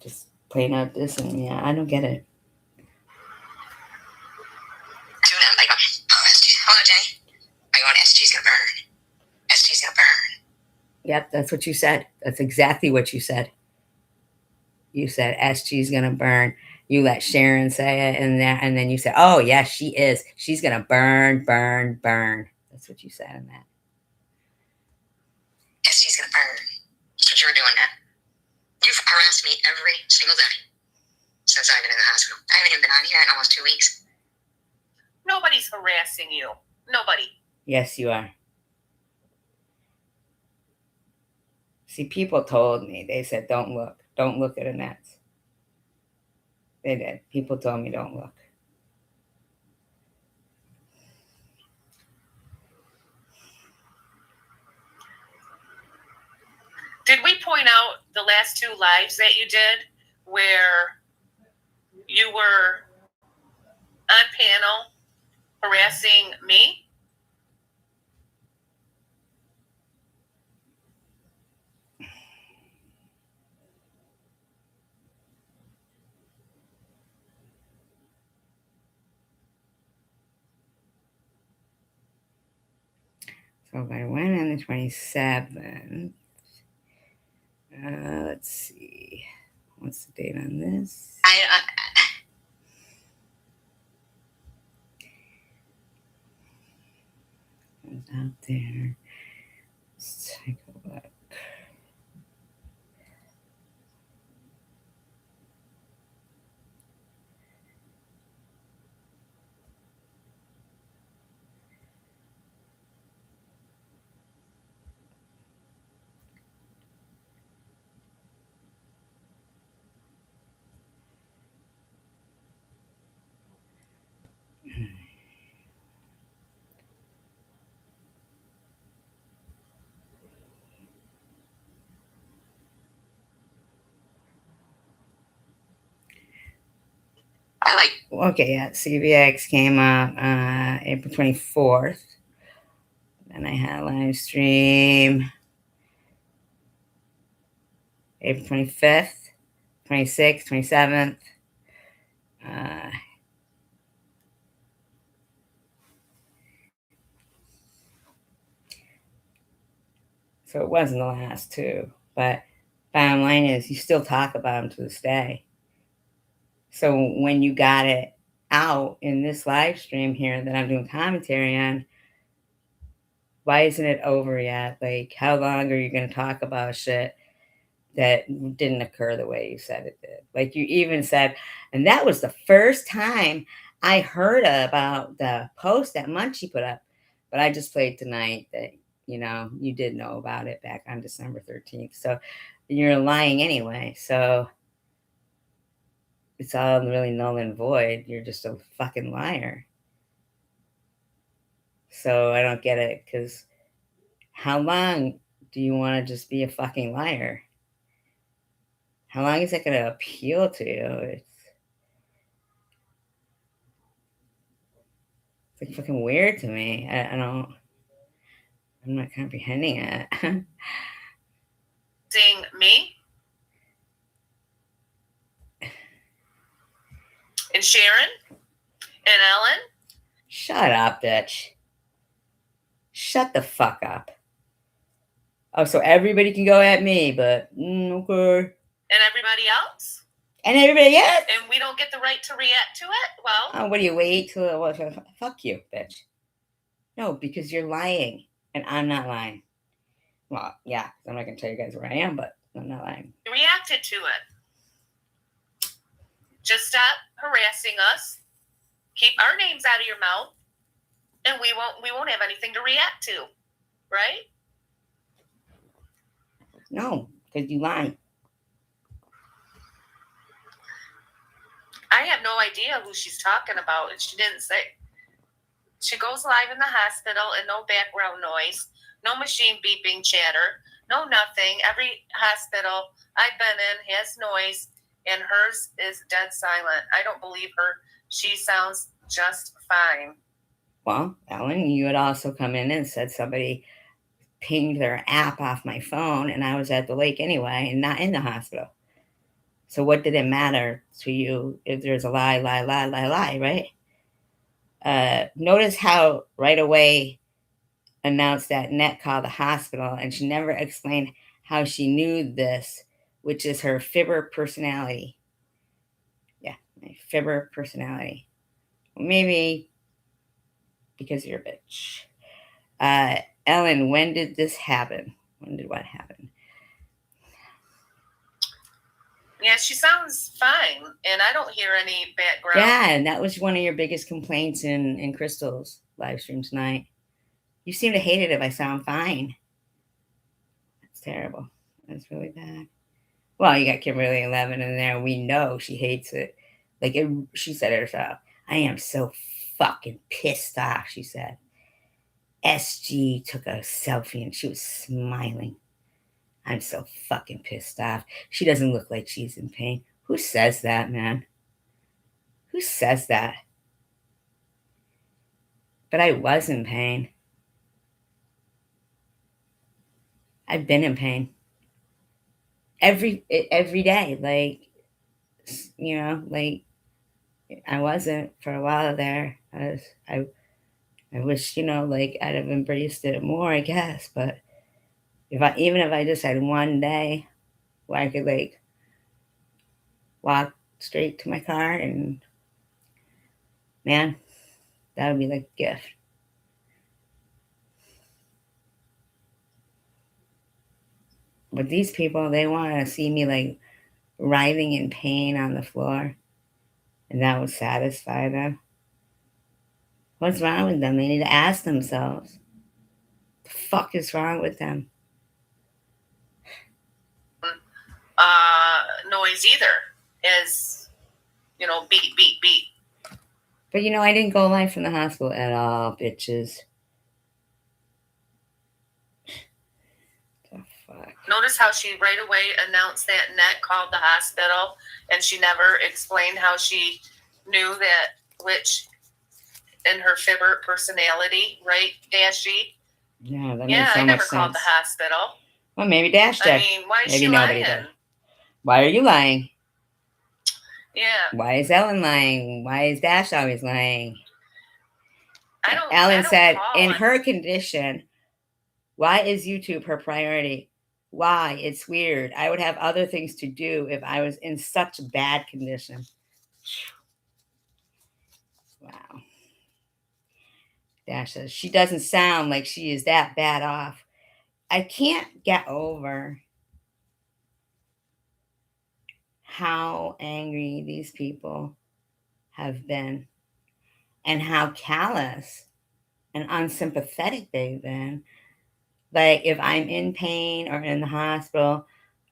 just plain out this, and yeah, I don't get it. To them, like, oh, SG, hold on, Jenny. I go, SG's gonna burn. SG's gonna burn. Yep, that's what you said. That's exactly what you said. You said SG's gonna burn. You let Sharon say it, and then you said, "Oh yeah, she is. She's gonna burn, burn, burn." That's what you said in that. SG's gonna burn. That's what you were doing, Dad. You've harassed me every single day since I've been in the hospital. I haven't even been on here in almost 2 weeks. Nobody's harassing you. Nobody. Yes, you are. See, people told me. They said, "Don't look at Annette's." They did. People told me, "Don't look." Did we point out the last 2 lives that you did where you were on panel harassing me? So if I went on the 27th, let's see. What's the date on this? It's out there. Let's take a look. Okay, yeah, CVX came up April 24th. Then I had a live stream April 25th, 26th, 27th. So it wasn't the last 2. But bottom line is, you still talk about them to this day. So when you got it out in this live stream here that I'm doing commentary on, Why isn't it over yet? Like, how long are you going to talk about shit that didn't occur the way you said it did? Like, you even said, and that was the first time I heard about the post that Munchie put up. But I just played tonight that, you did know about it back on December 13th. So you're lying anyway. So it's all really null and void. You're just a fucking liar. So I don't get it, because how long do you want to just be a fucking liar? How long is it going to appeal to you? It's like fucking weird to me. I'm not comprehending it. Seeing me and Sharon and Ellen. Shut up, bitch. Shut the fuck up. Oh, so everybody can go at me, but okay. And everybody else. And everybody else. And we don't get the right to react to it? Well. Oh, what do you wait till? Fuck you, bitch. No, because you're lying, and I'm not lying. Well, yeah, I'm not gonna tell you guys where I am, but I'm not lying. You reacted to it. Just stop harassing us. Keep our names out of your mouth, and we won't have anything to react to, right? No, because you lied. I have no idea who she's talking about, and she didn't say. She goes live in the hospital and no background noise, no machine beeping chatter, no nothing. Every hospital I've been in has noise, and hers is dead silent. I don't believe her. She sounds just fine. Well, Ellen, you had also come in and said somebody pinged their app off my phone, and I was at the lake anyway and not in the hospital. So what did it matter to you if there's a lie, right? Notice how right away announced that Net called the hospital, and she never explained how she knew this, which is her fibber personality. Yeah, my fibber personality. Maybe because you're a bitch. Ellen, when did this happen? When did what happen? Yeah, she sounds fine, and I don't hear any background. Yeah, and that was one of your biggest complaints in Crystal's live stream tonight. You seem to hate it if I sound fine. That's terrible. That's really bad. Well, you got Kimberly 11 in there. We know she hates it. She said it herself. I am so fucking pissed off, she said. SG took a selfie and she was smiling. I'm so fucking pissed off. She doesn't look like she's in pain. Who says that, man? Who says that? But I was in pain. I've been in pain. Every day. I wasn't for a while there. I wish, I'd have embraced it more, I guess. But even if I just had one day where I could walk straight to my car, and man, that would be like a gift. But these people, they want to see me writhing in pain on the floor, and that would satisfy them. What's wrong with them? They need to ask themselves. The fuck is wrong with them? Noise either is, beat, beat, beat. But I didn't go live from the hospital at all, bitches. The fuck? Notice how she right away announced that Net called the hospital, and she never explained how she knew that, which in her fibber personality, right, Dashy? Yeah, that makes so I much never sense. called the hospital. Well, maybe Dash did. I mean, why is Maybe she nobody lying? did. Why are you lying? Yeah. Why is Ellen lying? Why is Dash always lying? I Ellen don't said, call in it. her condition, why is YouTube her priority? Why? It's weird. I would have other things to do if I was in such bad condition. Wow. Dash says, she doesn't sound like she is that bad off. I can't get over how angry these people have been and how callous and unsympathetic they've been. Like, if I'm in pain or in the hospital,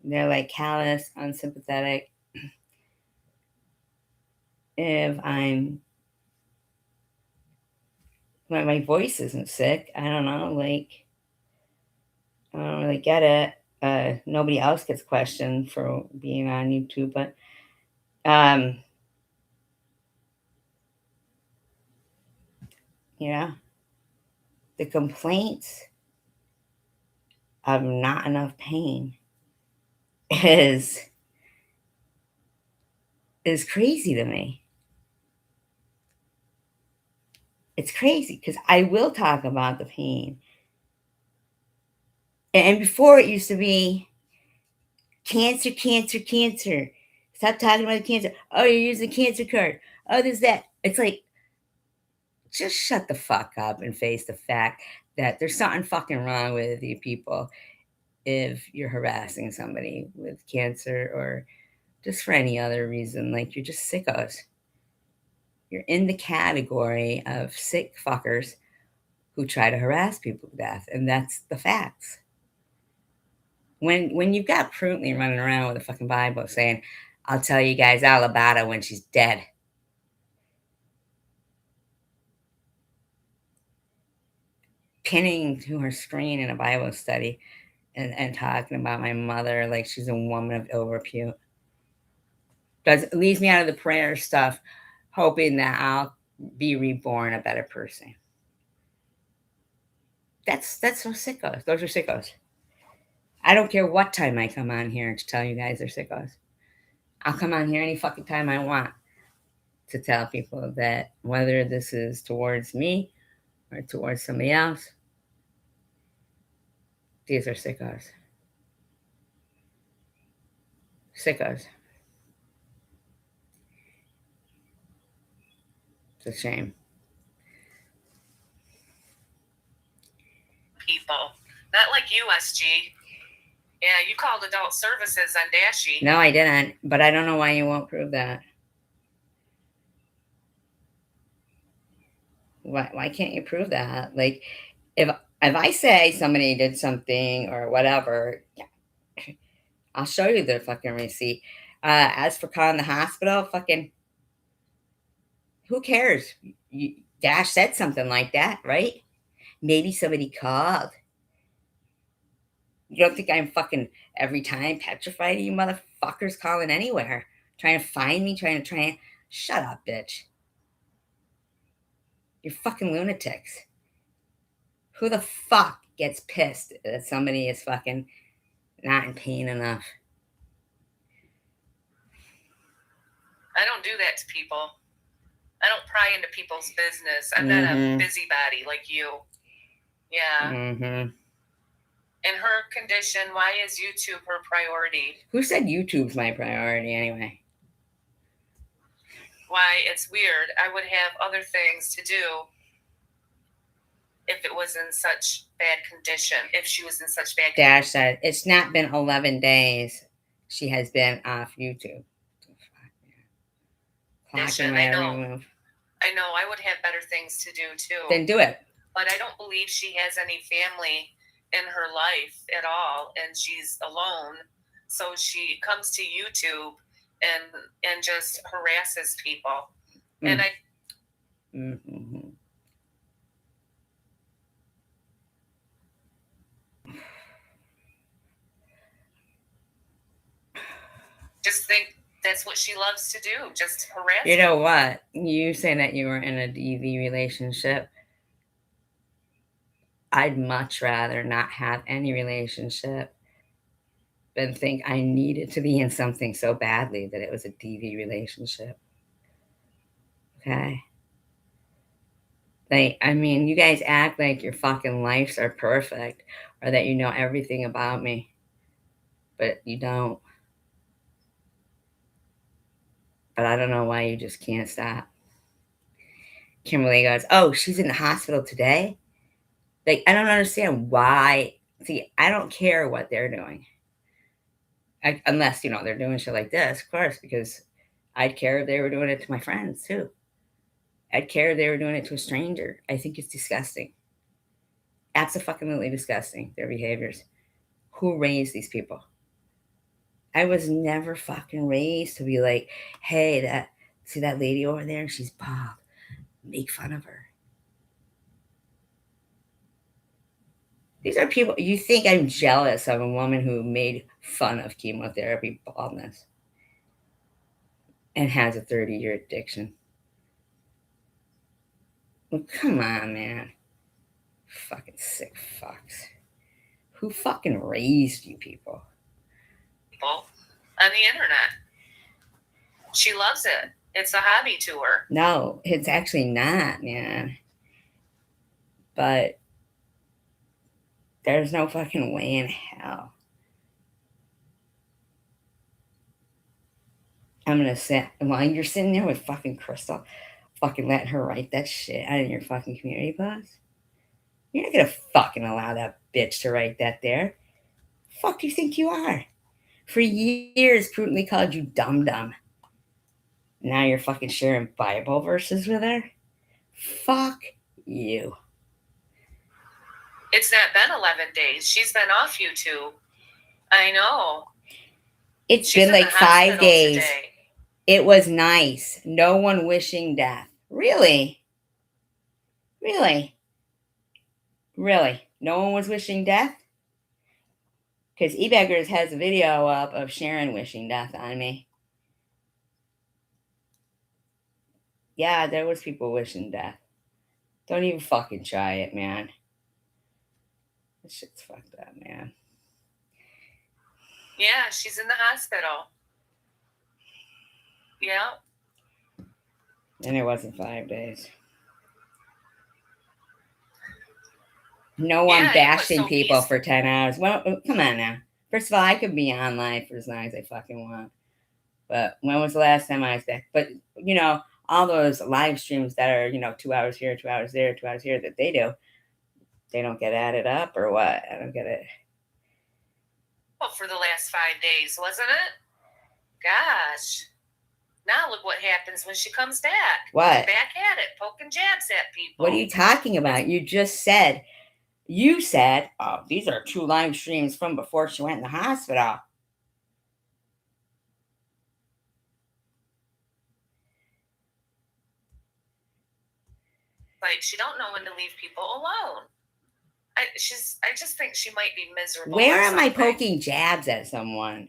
they're like callous, unsympathetic. If my voice isn't sick, I don't know, like, I don't really get it. Nobody else gets questioned for being on YouTube, but um, you know, the complaints of not enough pain is is crazy to me. It's crazy because I will talk about the pain. And before it used to be cancer, cancer, cancer. Stop talking about cancer. Oh, you're using cancer card. Oh, there's that. It's like, just shut the fuck up and face the fact that there's something fucking wrong with you people if you're harassing somebody with cancer or just for any other reason. Like, you're just sickos. You're in the category of sick fuckers who try to harass people to death, and that's the facts. When you've got Pruntley running around with a fucking Bible saying, "I'll tell you guys all about her when she's dead," pinning to her screen in a Bible study and talking about my mother like she's a woman of ill repute, leaves me out of the prayer stuff, hoping that I'll be reborn a better person. That's those sickos. Those are sickos. I don't care what time I come on here to tell you guys they're sickos. I'll come on here any fucking time I want to tell people that whether this is towards me or towards somebody else, these are sickos. Sickos. It's a shame. People, not like you, SG. Yeah, you called adult services on Dashy. No, I didn't, but I don't know why you won't prove that. Why can't you prove that? Like, if I say somebody did something or whatever, I'll show you the fucking receipt. As for calling the hospital, fucking, who cares? Dash said something like that, right? Maybe somebody called. You don't think I'm fucking every time petrified of you motherfuckers calling anywhere, trying to find me, trying to shut up, bitch. You're fucking lunatics. Who the fuck gets pissed that somebody is fucking not in pain enough? I don't do that to people. I don't pry into people's business. I'm not a busybody like you. Yeah. Mm-hmm. In her condition, why is YouTube her priority? Who said YouTube's my priority anyway? Why, it's weird. I would have other things to do if it was in such bad condition, if she was in such bad condition. Dash said, it's not been 11 days she has been off YouTube. Listen, I know. I would have better things to do too. Then do it. But I don't believe she has any family in her life at all, and she's alone. So she comes to YouTube and just harasses people. And I just think that's what she loves to do, just harass. You know what? You say that you were in a DV relationship. I'd much rather not have any relationship than think I needed to be in something so badly that it was a DV relationship. Okay? Like, I mean, you guys act like your fucking lives are perfect or that you know everything about me, but you don't. But I don't know why you just can't stop. Kimberly goes, "Oh, she's in the hospital today." Like, I don't understand why. See, I don't care what they're doing. Unless, they're doing shit like this, of course, because I'd care if they were doing it to my friends too. I'd care if they were doing it to a stranger. I think it's disgusting. Absolutely disgusting, their behaviors. Who raised these people? I was never fucking raised to be like, hey, see that lady over there? She's bald. Make fun of her. These are people, you think I'm jealous of a woman who made fun of chemotherapy baldness and has a 30-year addiction. Well, come on, man. Fucking sick fucks. Who fucking raised you people? People on the internet. She loves it. It's a hobby to her. No, it's actually not, man. But there's no fucking way in hell. I'm gonna sit while you're sitting there with fucking Crystal, fucking letting her write that shit out of your fucking community post. You're not gonna fucking allow that bitch to write that there. Fuck do you think you are? For years, prudently called you dumb dumb. Now you're fucking sharing Bible verses with her? Fuck you. It's not been 11 days. She's been off YouTube. I know. It's She's been in like the 5 hospital days. today. It was nice. No one wishing death. Really? Really? Really? No one was wishing death? Because eBeggars has a video up of Sharon wishing death on me. Yeah, there was people wishing death. Don't even fucking try it, man. This shit's fucked up, man. Yeah, she's in the hospital. Yeah. And it wasn't 5 days. No one Yeah, it was bashing so people easy. for 10 hours. Well, come on now. First of all, I could be on live for as long as I fucking want. But when was the last time I was back? But, all those live streams that are, 2 hours here, 2 hours there, 2 hours here that they do, they don't get added up or what? I don't get it. Well, for the last 5 days, wasn't it? Gosh. Now look what happens when she comes back. What? Back at it, poking jabs at people. What are you talking about? You said, oh, these are 2 live streams from before she went in the hospital. Like, she don't know when to leave people alone. I just think she might be miserable. Where am I poking jabs at someone?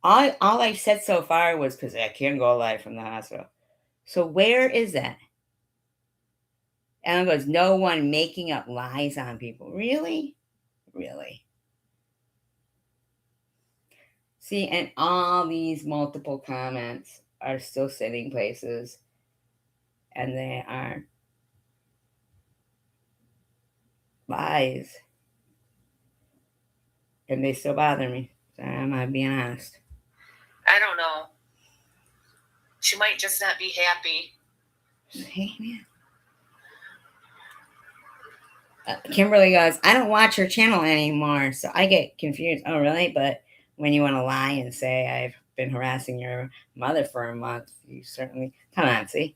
All I've said so far was because I can't go live from the hospital. So where is that? And it goes, no one making up lies on people. Really? Really? See, and all these multiple comments are still sitting places. And they are lies. And they still bother me. So I'm being honest. I don't know. She might just not be happy. Hey, man. Kimberly goes, I don't watch her channel anymore, so I get confused. Oh, really? But when you want to lie and say I've been harassing your mother for a month, you certainly... Come on, see?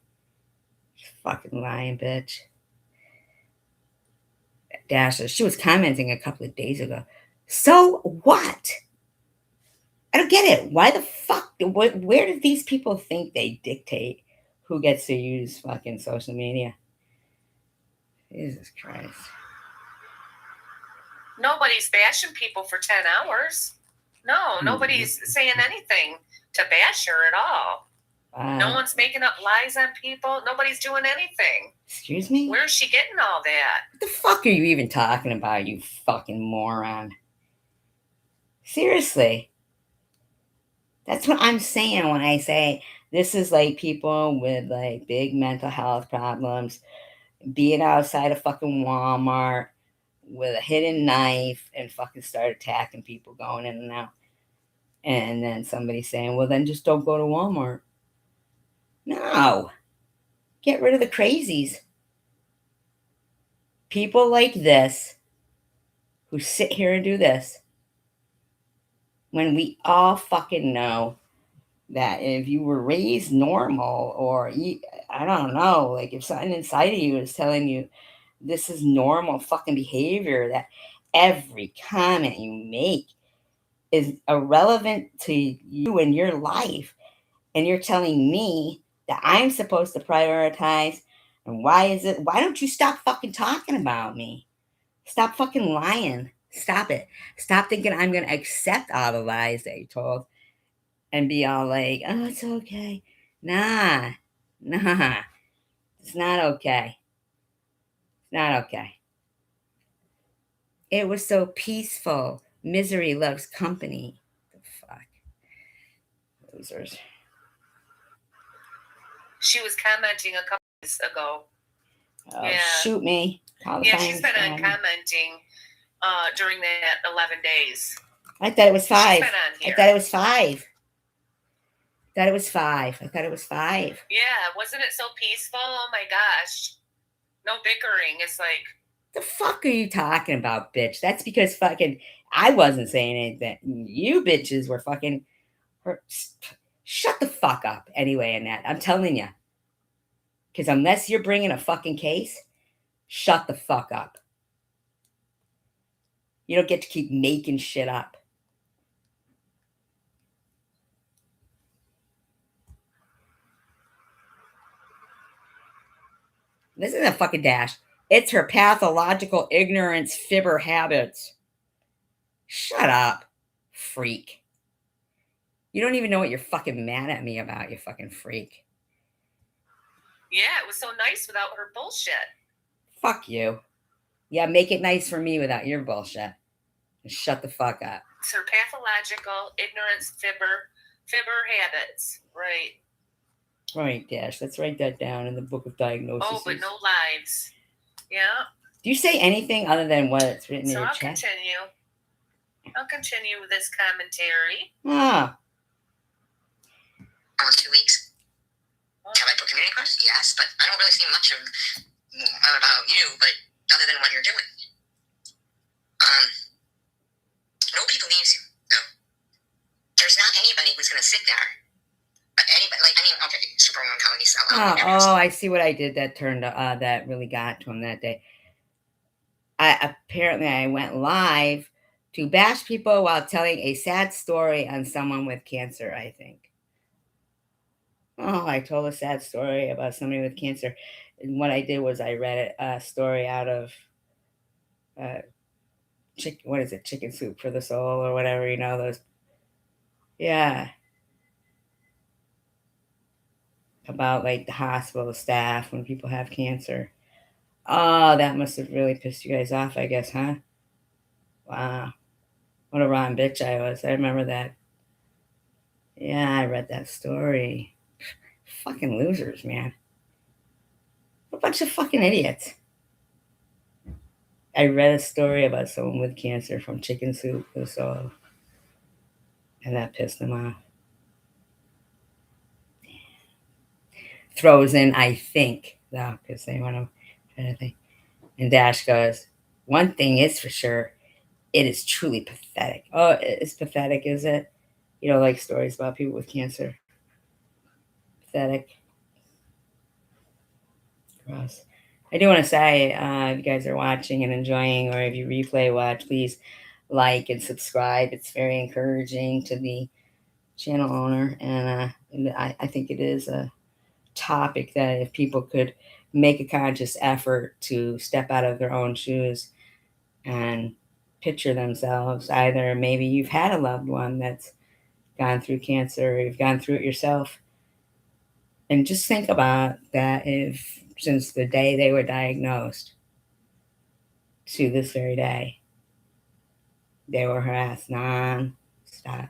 Fucking lying bitch. Dashes. She was commenting a couple of days ago. So what? I don't get it. Why the fuck? Where do these people think they dictate who gets to use fucking social media? Jesus Christ. Nobody's bashing people for 10 hours. No, nobody's saying anything to bash her at all. No one's making up lies on people. Nobody's doing anything. Excuse me? Where's she getting all that? What the fuck are you even talking about, you fucking moron? Seriously. That's what I'm saying when I say this is like people with like big mental health problems being outside of fucking Walmart with a hidden knife and fucking start attacking people going in and out. And then somebody saying, well, then just don't go to Walmart. No. Get rid of the crazies. People like this who sit here and do this when we all fucking know that if you were raised normal or I don't know, like if something inside of you is telling you this is normal fucking behavior, that every comment you make is irrelevant to you and your life, and you're telling me that I'm supposed to prioritize, and why don't you stop fucking talking about me? Stop fucking lying. Stop it. Stop thinking I'm going to accept all the lies that you told and be all like, oh, it's okay. Nah, it's not okay. It's not okay. It was so peaceful. Misery loves company. The fuck? Losers. She was commenting a couple days ago. Oh, Yeah. Shoot me. Call the Yeah, fire she's been on department. commenting during that 11 days. I thought it was 5. She's been on I here. thought it was 5. I thought it was 5. Yeah, wasn't it so peaceful? Oh my gosh. No bickering. It's like, The fuck are you talking about, bitch? That's because fucking I wasn't saying anything. You bitches were fucking shut the fuck up anyway, Annette. I'm telling you. Because unless you're bringing a fucking case, shut the fuck up. You don't get to keep making shit up. This isn't a fucking dash. It's her pathological ignorance fibber habits. Shut up, freak. You don't even know what you're fucking mad at me about, you fucking freak. yeah, it was so nice without her bullshit. Fuck you. Yeah, make it nice for me without your bullshit. And shut the fuck up. It's her pathological ignorance fibber habits. Right. Right, Dash. Let's write that down in the book of diagnosis. Oh, but no lives. Yeah. Do you say anything other than what it's written in So your I'll chat? continue. I'll continue with this commentary. Ah, Almost 2 weeks. Have I put community course? Yes, but I don't really see much of about you, but other than what you're doing. Nobody believes you, though. There's not anybody who's going to sit there. Anybody, like, I mean, okay, Superwoman comedy style. I see what I did that turned that really got to him that day. I went live to bash people while telling a sad story on someone with cancer, I think. Oh, I told a sad story about somebody with cancer. And what I did was I read a story out of Chicken Soup for the Soul or whatever, those. Yeah. About like the hospital staff when people have cancer. Oh, that must have really pissed you guys off, I guess, huh? Wow. What a rotten bitch I was. I remember that. Yeah, I read that story. Fucking losers, man. A bunch of fucking idiots. I read a story about someone with cancer from Chicken Soup for the Soul. And that pissed them off. Throws in, I think, though, because they want to try to think. And Dash goes, one thing is for sure, it is truly pathetic. Oh, it's pathetic, is it? You don't like stories about people with cancer. Pathetic. Gross. I do want to say, if you guys are watching and enjoying, or if you replay watch, please like and subscribe. It's very encouraging to the channel owner. And I think it is a topic that if people could make a conscious effort to step out of their own shoes and picture themselves, either maybe you've had a loved one that's gone through cancer, or you've gone through it yourself, and just think about that. If since the day they were diagnosed to this very day, they were harassed non-stop.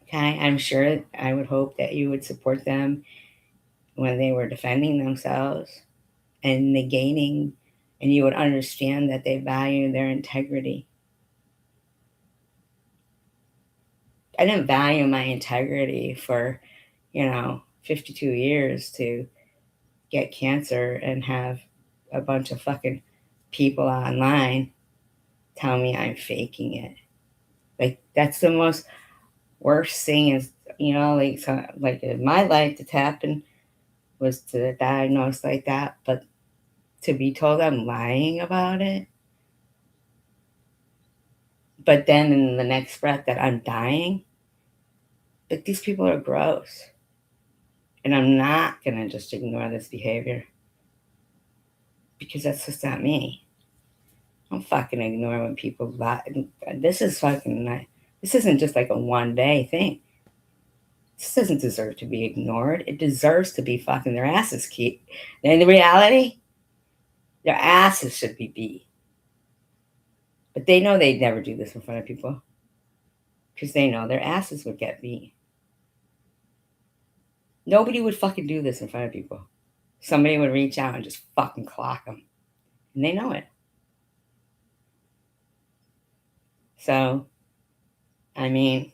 Okay, I'm sure, I would hope that you would support them when they were defending themselves and negating, and you would understand that they value their integrity. I didn't value my integrity for, 52 years to get cancer and have a bunch of fucking people online tell me I'm faking it. Like, that's the most worst thing is, like, so, like in my life that's happened was to diagnose like that, but to be told I'm lying about it, but then in the next breath that I'm dying, like, these people are gross. And I'm not going to just ignore this behavior because that's just not me. I don't fucking ignore when people lie. This is fucking not, this isn't just like a one day thing. This doesn't deserve to be ignored. It deserves to be fucking their asses kicked. And in reality, their asses should be beat. But they know they'd never do this in front of people because they know their asses would get beat. Nobody would fucking do this in front of people. Somebody would reach out and just fucking clock them. And they know it. So, I mean,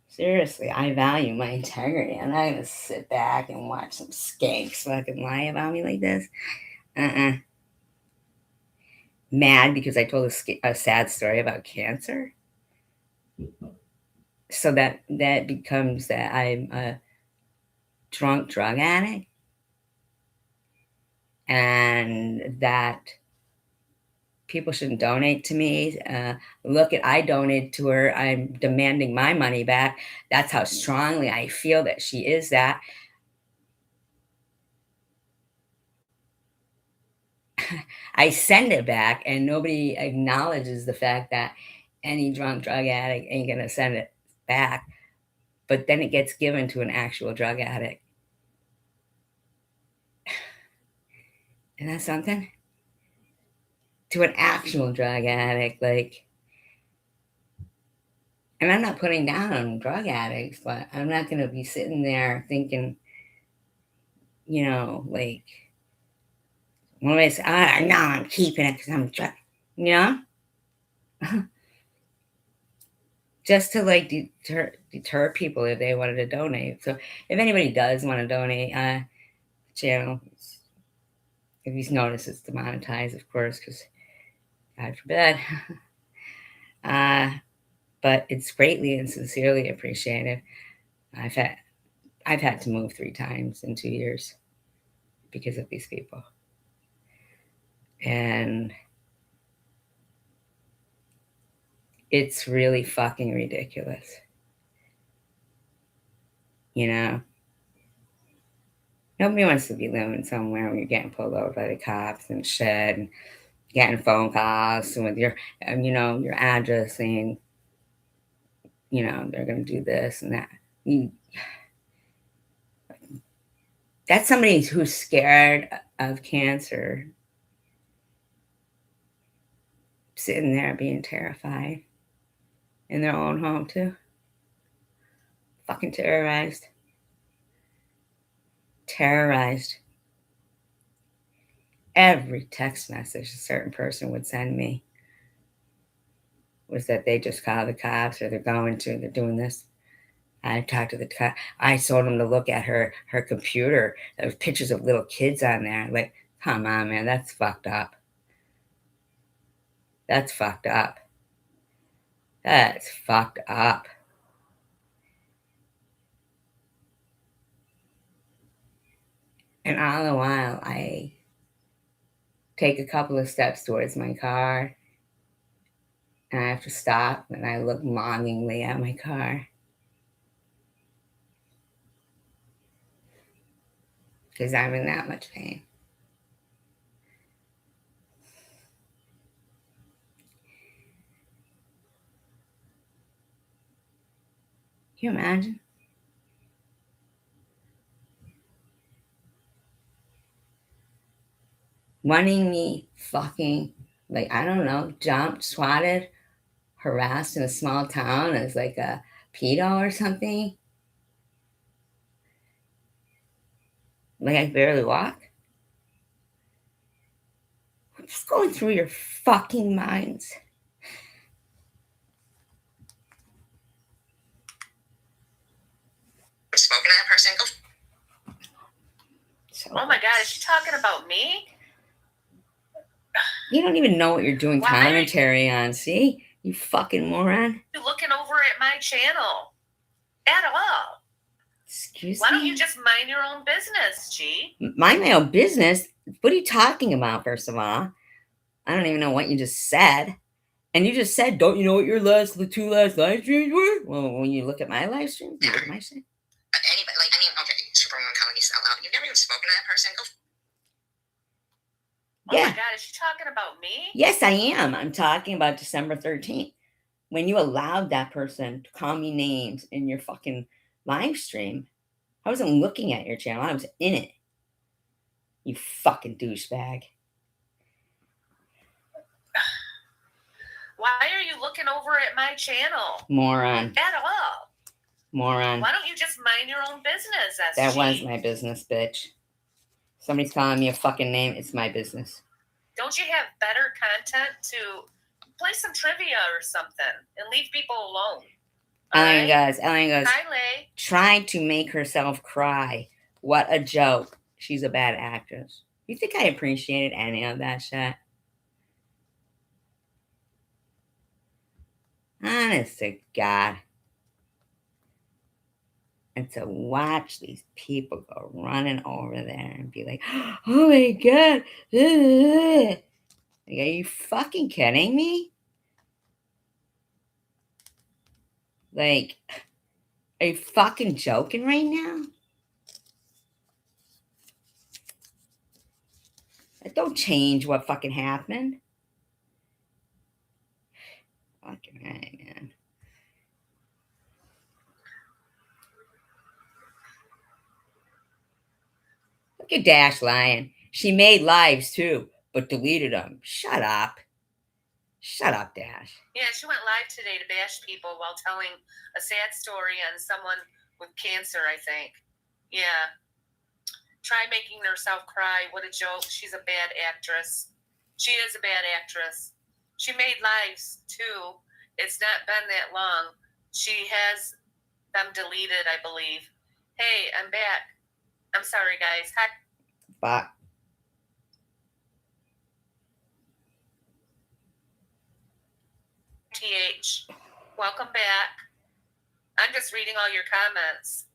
seriously, I value my integrity. I'm not going to sit back and watch some skanks fucking lie about me like this. Mad because I told a sad story about cancer. So that becomes that I'm a drunk drug addict. And that people shouldn't donate to me. Look, I donated to her. I'm demanding my money back. That's how strongly I feel that she is that. I send it back, and nobody acknowledges the fact that any drunk drug addict ain't going to send it back. But then it gets given to an actual drug addict. Isn't that something? To an actual drug addict, like, and I'm not putting down drug addicts, but I'm not going to be sitting there thinking, like, one way say, no, I'm keeping it because I'm drug, just to like deter people if they wanted to donate. So if anybody does want to donate, channel, if he's noticed it's demonetized, of course, because God forbid. But it's greatly and sincerely appreciated. I've had to move 3 times in 2 years because of these people. And it's really fucking ridiculous. Nobody wants to be living somewhere where you're getting pulled over by the cops and shit, and getting phone calls with your, your address saying, they're going to do this and that. That's somebody who's scared of cancer, sitting there being terrified in their own home too. Fucking terrorized. Every text message a certain person would send me was that they just called the cops, or they're doing this. I talked to the cop. I told them to look at her computer. There was pictures of little kids on there. Like, come on, man, that's fucked up. That's fucked up. That's fucked up. And all the while, I take a couple of steps towards my car, and I have to stop, and I look longingly at my car. Because I'm in that much pain. Can you imagine? Wanting me fucking, like, I don't know, jumped, swatted, harassed in a small town as like a pedo or something. Like, I barely walk. What's going through your fucking minds? person, go. So, Oh my God, is she talking about me? you don't even know what you're doing Why? commentary on. See, you fucking moron. You looking over at my channel at all? Excuse Why me. don't you just mind your own business, G? Mind my own business? What are you talking about? First of all, I don't even know what you just said. And you just said, don't you know what the two last live streams were? Well, when you look at my live streams, you look at my shit. Anybody, like, I mean, okay, Superwoman comedy sellout. You've never even spoken to that person. Go. Oh Yeah. my God, is she talking about me? Yes, I am. I'm talking about December 13th. When you allowed that person to call me names in your fucking live stream, I wasn't looking at your channel. I was in it. You fucking douchebag. Why are you looking over at my channel Moron. at all? Moron. Why don't you just mind your own business, SG? That was my business, bitch. Somebody's calling me a fucking name. It's my business. Don't you have better content to play some trivia or something and leave people alone? Ellen goes, Hi, Lay. tried to make herself cry. What a joke. She's a bad actress. You think I appreciated any of that shit? Honest to God. And to watch these people go running over there and be like, oh my God. Like, are you fucking kidding me? Like, are you fucking joking right now? That don't change what fucking happened. Fucking right, man. Look at Dash lying. She made lives too, but deleted them. Shut up. Shut up, Dash. Yeah, she went live today to bash people while telling a sad story on someone with cancer, I think. Yeah. Try making herself cry. What a joke. She's a bad actress. She is a bad actress. She made lives too. It's not been that long. She has them deleted, I believe. Hey, I'm back. I'm sorry, guys. Hi. But TH. Welcome back. I'm just reading all your comments.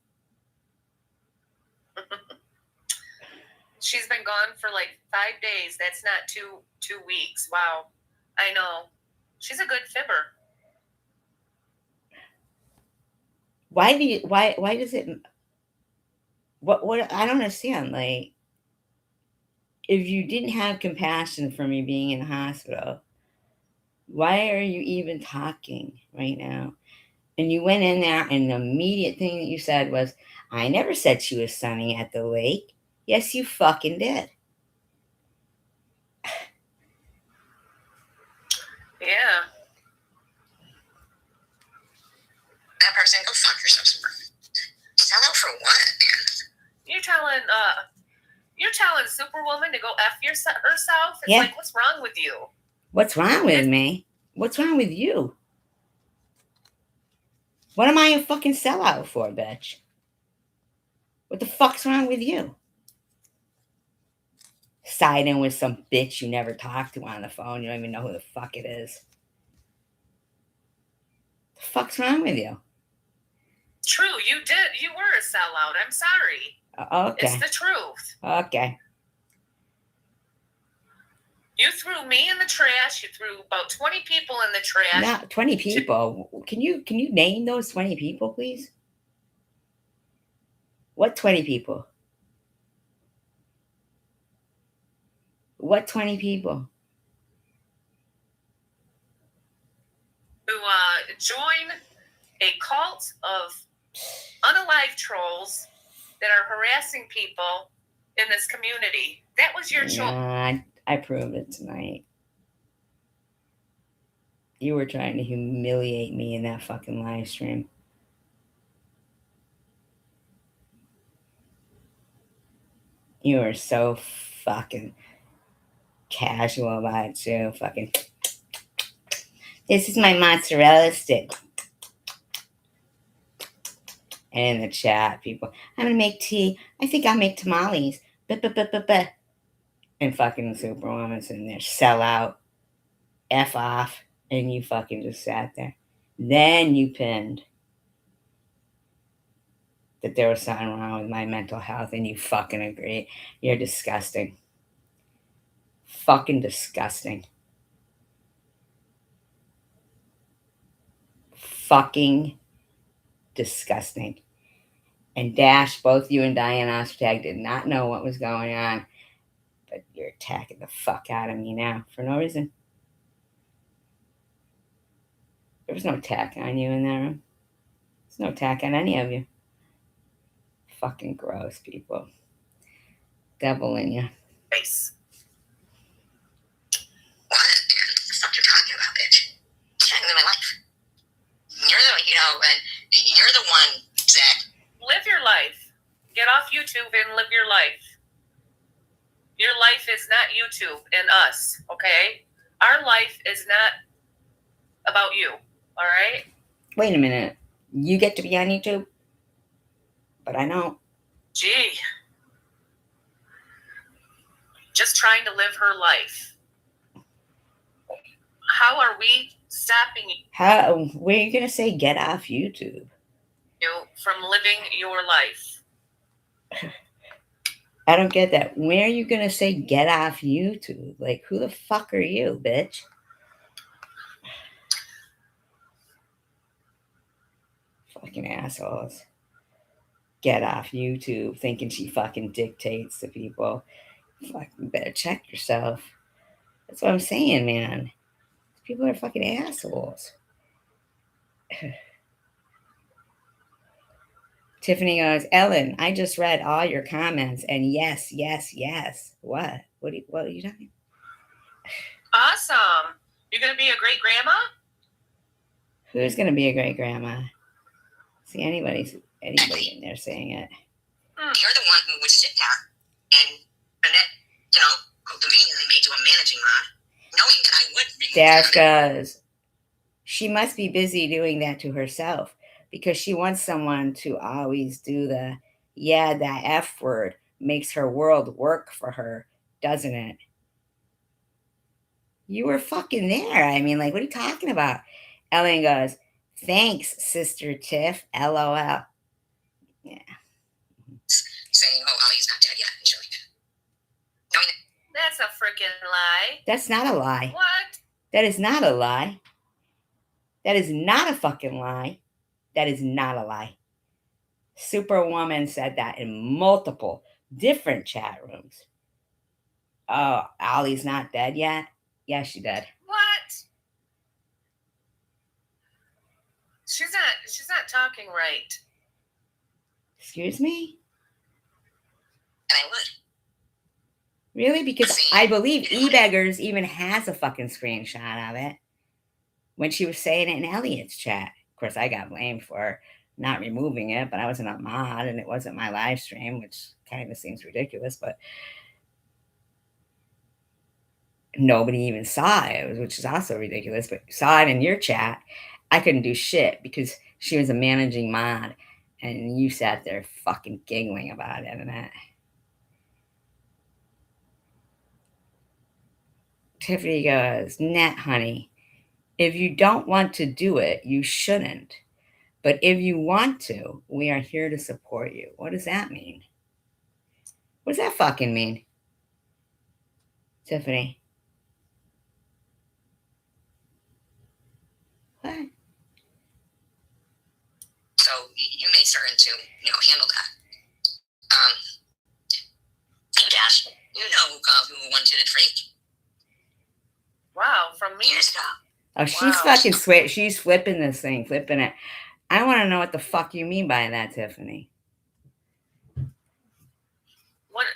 She's been gone for like 5 days. That's not two weeks. Wow. I know. She's a good fibber. why does it what I don't understand, like, if you didn't have compassion for me being in the hospital, why are you even talking right now? And you went in there and the immediate thing that you said was, I never said she was sunning at the lake. Yes, you fucking did. Yeah. That person, go fuck yourself, Superwoman. Sell out for what, man? You're telling Superwoman to go F herself? It's Yeah. like, what's wrong with you? What's wrong with me? What's wrong with you? What am I a fucking sellout for, bitch? What the fuck's wrong with you? Siding with some bitch you never talked to on the phone. You don't even know who the fuck it is. The fuck's wrong with you? True, you did. You were a sellout. I'm sorry. Okay. It's the truth. Okay. You threw me in the trash. You threw about 20 people in the trash. Not 20 people. Can you name those 20 people, please? What 20 people? What 20 people? Who join a cult of unalive trolls that are harassing people in this community. That was your choice. Nah, I proved it tonight. You were trying to humiliate me in that fucking live stream. You were so fucking casual about it too. Fucking. This is my mozzarella stick. And in the chat, people, I'm gonna make tea. I think I'll make tamales. Buh. And fucking Superwoman's in there, sell out, F off, and you fucking just sat there. Then you pinned that there was something wrong with my mental health, and you fucking agree. You're disgusting. Fucking disgusting. Fucking disgusting. And Dash, both you and Diane Ostertag did not know what was going on, but you're attacking the fuck out of me now for no reason. There was no attack on you in that room. There's no attack on any of you. Fucking gross, people. Devil in you. Face. What? What the fuck you talking about, bitch? You're in my life. You're the one, Zach. Live your life. Get off YouTube and live your life. Your life is not YouTube and us, okay? Our life is not about you, all right? Wait a minute. You get to be on YouTube? But I don't. Gee. Just trying to live her life. How are we stopping Where are you going to say get off YouTube? you from living your life? I don't get that. Where are you going to say get off YouTube? Like, who the fuck are you, bitch? Fucking assholes. Get off YouTube thinking she fucking dictates to people. Fucking better check yourself. That's what I'm saying, man. People are fucking assholes. Tiffany goes, Ellen, I just read all your comments and yes. What? What are you talking? Awesome. You're going to be a great grandma? Who's going to be a great grandma? See anybody in there saying it. You're the one who would sit down and Annette, conveniently made you a managing mod, knowing that I would remove Dash goes, she must be busy doing that to herself because she wants someone to always do that F word makes her world work for her, doesn't it? You were fucking there. I mean, like, what are you talking about? Ellen goes, thanks, Sister Tiff, LOL. Yeah. saying, oh, Ollie's not dead yet, and shit like that. Knowing that That's a freaking lie. That's not a lie. What? That is not a lie. That is not a fucking lie. That is not a lie. Superwoman said that in multiple different chat rooms. Oh, Ollie's not dead yet? Yeah, she did. What? She's not talking right. Excuse me? and I would. Really? Because I believe eBeggars even has a fucking screenshot of it when she was saying it in Elliot's chat. Of course, I got blamed for not removing it, but I wasn't a mod and it wasn't my live stream, which kind of seems ridiculous, but nobody even saw it, which is also ridiculous, but saw it in your chat. I couldn't do shit because she was a managing mod and you sat there fucking giggling about it and that. Tiffany goes, Net, honey, if you don't want to do it, you shouldn't. But if you want to, we are here to support you. What does that mean? What does that fucking mean? Tiffany? What? So you made certain to, handle that. You Dash, you know who wanted it freak. Wow, from me. Years ago. Oh, she's fucking sweet. She's flipping this thing, flipping it. I want to know what the fuck you mean by that, Tiffany. What?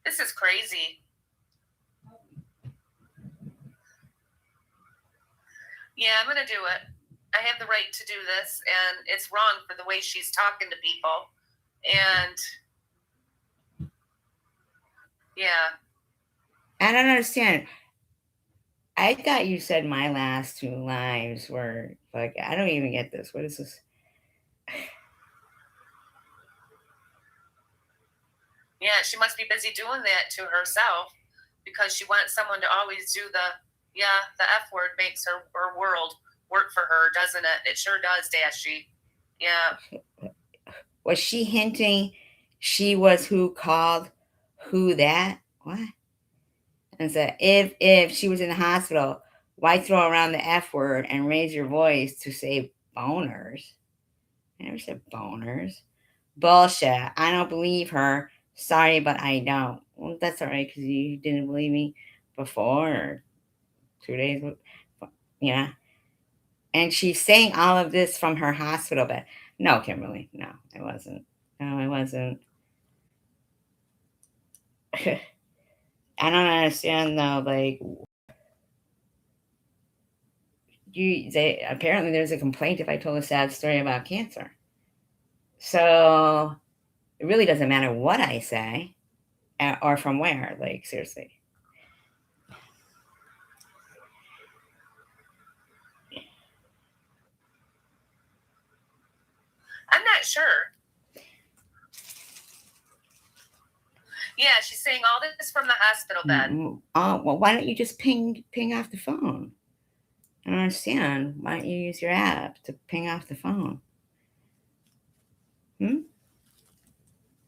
This is crazy. Yeah, I'm gonna do it. I have the right to do this, and it's wrong for the way she's talking to people. And yeah. I don't understand. I thought you said my last two lives were like, I don't even get this. What is this? Yeah, she must be busy doing that to herself because she wants someone to always do the F word makes her world work for her, doesn't it? It sure does, Dashy. Yeah. Was she hinting she was who called who that? What? And said, if she was in the hospital, why throw around the F word and raise your voice to say boners? I never said boners. Bullshit. I don't believe her. Sorry, but I don't. Well, that's all right because you didn't believe me before or 2 days. Yeah. And she's saying all of this from her hospital bed. No, Kimberly. No, it wasn't. No, it wasn't. I don't understand though. Like, apparently there's a complaint if I told a sad story about cancer. So it really doesn't matter what I say or from where. Like, seriously. I'm not sure. Yeah, she's saying all this from the hospital bed. Oh, well, why don't you just ping off the phone? I don't understand. Why don't you use your app to ping off the phone? Come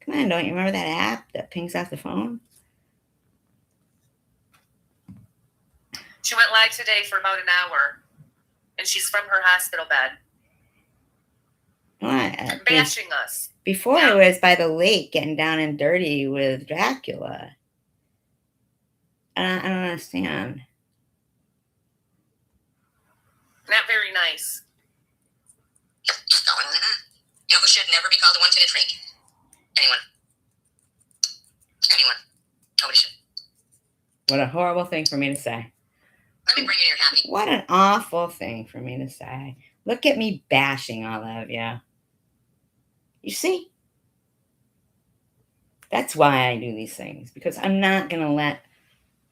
on, don't you remember that app that pings off the phone? She went live today for about an hour, and she's from her hospital bed. Bashing us. Before I was by the lake getting down and dirty with Dracula. I don't understand. Not very nice. You know who should never be called a one-titted freak? Anyone. Nobody should. What a horrible thing for me to say. Let me bring you your happy. What an awful thing for me to say. Look at me bashing all of you. You see? That's why I do these things. Because I'm not going to let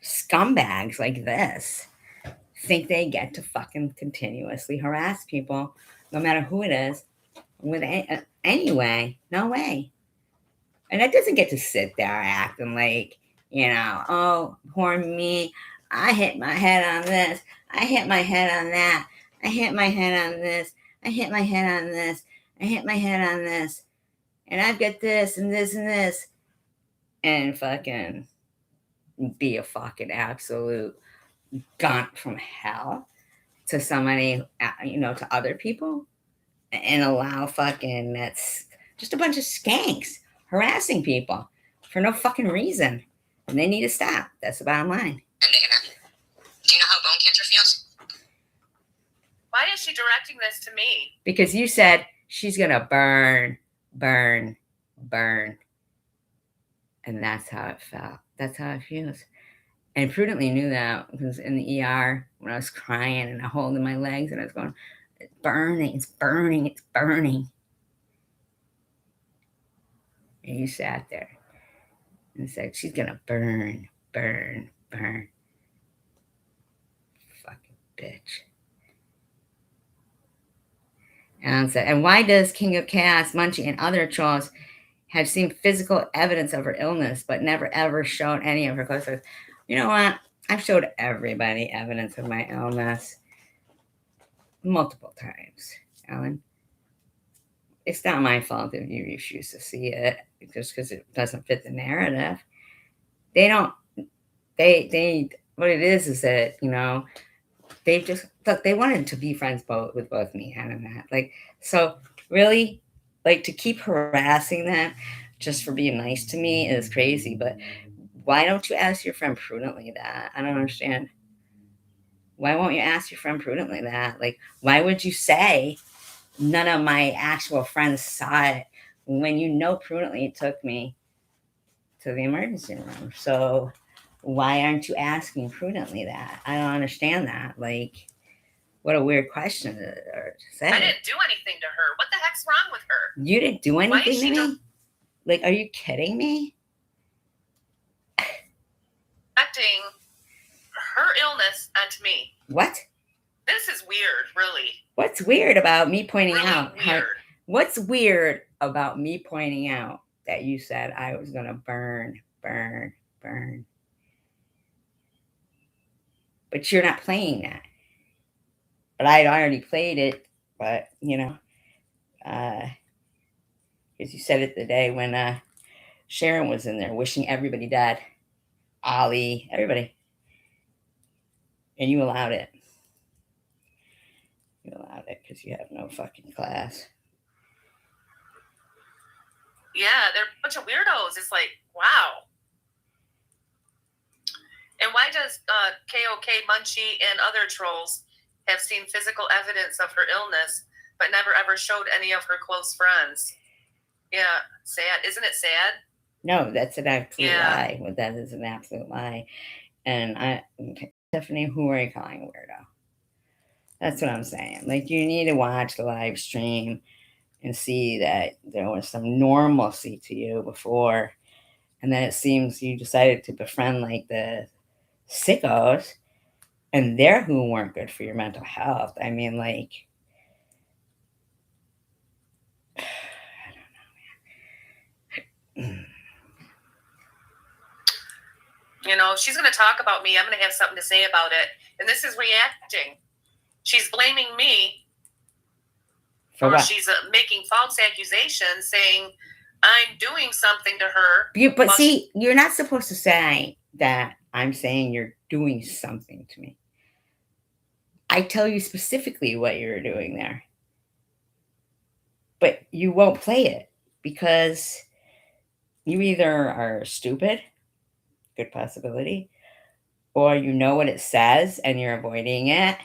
scumbags like this think they get to fucking continuously harass people, no matter who it is, with anyway. No way. And it doesn't get to sit there acting like, oh, poor me. I hit my head on this. I hit my head on that. I hit my head on this. I hit my head on this. I hit my head on this. And I've got this and this and this. And fucking be a fucking absolute gaunt from hell to somebody, to other people. And allow fucking, that's just a bunch of skanks harassing people for no fucking reason. And they need to stop. That's the bottom line. Do you know how bone cancer feels? Why is she directing this to me? Because you said she's going to burn. And that's how it felt. That's how it feels. And Prudently knew that because in the ER, when I was crying and I holding my legs and I was going, it's burning, it's burning, it's burning. And you sat there and said, she's going to burn. Fucking bitch. And said, and why does King of Chaos, Munchie, and other trolls have seen physical evidence of her illness, but never ever shown any of her close? You know what? I've showed everybody evidence of my illness multiple times, Ellen. It's not my fault if you refuse to see it just because it doesn't fit the narrative. What it is that, they just, look, they wanted to be friends with both me and Matt. Like, so really, like, to keep harassing them just for being nice to me is crazy. But why don't you ask your friend Prudently that? I don't understand. Why won't you ask your friend Prudently that? Like, why would you say none of my actual friends saw it when Prudently took me to the emergency room? So why aren't you asking Prudently that? I don't understand that. Like, what a weird question to say. I didn't do anything to her. What the heck's wrong with her? You didn't do anything to me? Like, are you kidding me? Affecting her illness onto me. What? This is weird, really. What's weird about me pointing really out? Weird. What's weird about me pointing out that you said I was going to burn? But you're not playing that. But I'd already played it. But, because you said it the day when Sharon was in there wishing everybody dead. Ollie, everybody. And you allowed it. You allowed it because you have no fucking class. Yeah, they're a bunch of weirdos. It's like, wow. And why does KOK Munchie and other trolls have seen physical evidence of her illness, but never ever showed any of her close friends? Yeah, sad. Isn't it sad? No, that's an absolute lie. Well, that is an absolute lie. And Tiffany, who are you calling a weirdo? That's what I'm saying. Like, you need to watch the live stream and see that there was some normalcy to you before. And then it seems you decided to befriend like the sickos, and they're who weren't good for your mental health. I mean, like, I don't know, man. She's going to talk about me. I'm going to have something to say about it. And this is reacting. She's blaming me. For what? She's making false accusations saying I'm doing something to her. But see, you're not supposed to say that I'm saying you're doing something to me. I tell you specifically what you're doing there. But you won't play it because you either are stupid, good possibility, or you know what it says and you're avoiding it.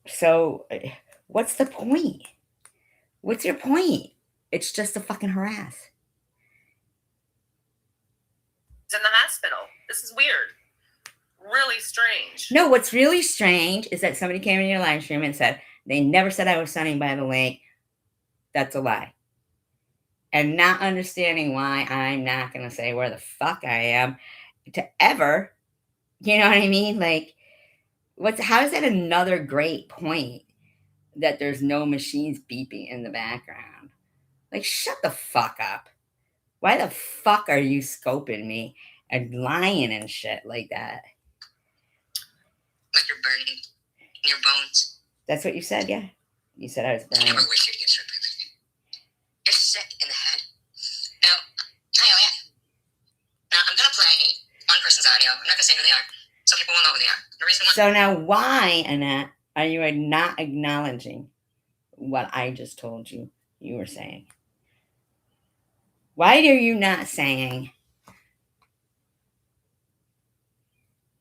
So what's the point? What's your point? It's just to fucking harass. It's in the hospital. This is weird. Really strange. No, what's really strange is that somebody came in your live stream and said, they never said I was sunning by the lake. That's a lie. And not understanding why I'm not going to say where the fuck I am to ever, you know what I mean? Like, how is that another great point that there's no machines beeping in the background? Like, shut the fuck up. Why the fuck are you scoping me and lying and shit like that? Like you're burning in your bones. That's what you said, yeah? You said I was burning. I never wish you to get struck by lightning. You're sick in the head. Now, hi, Elliot. Now, I'm going to play one person's audio. I'm not going to say who they are, so people will know who they are. The reason why. So now why, Annette, are you not acknowledging what I just told you were saying? Why are you not saying,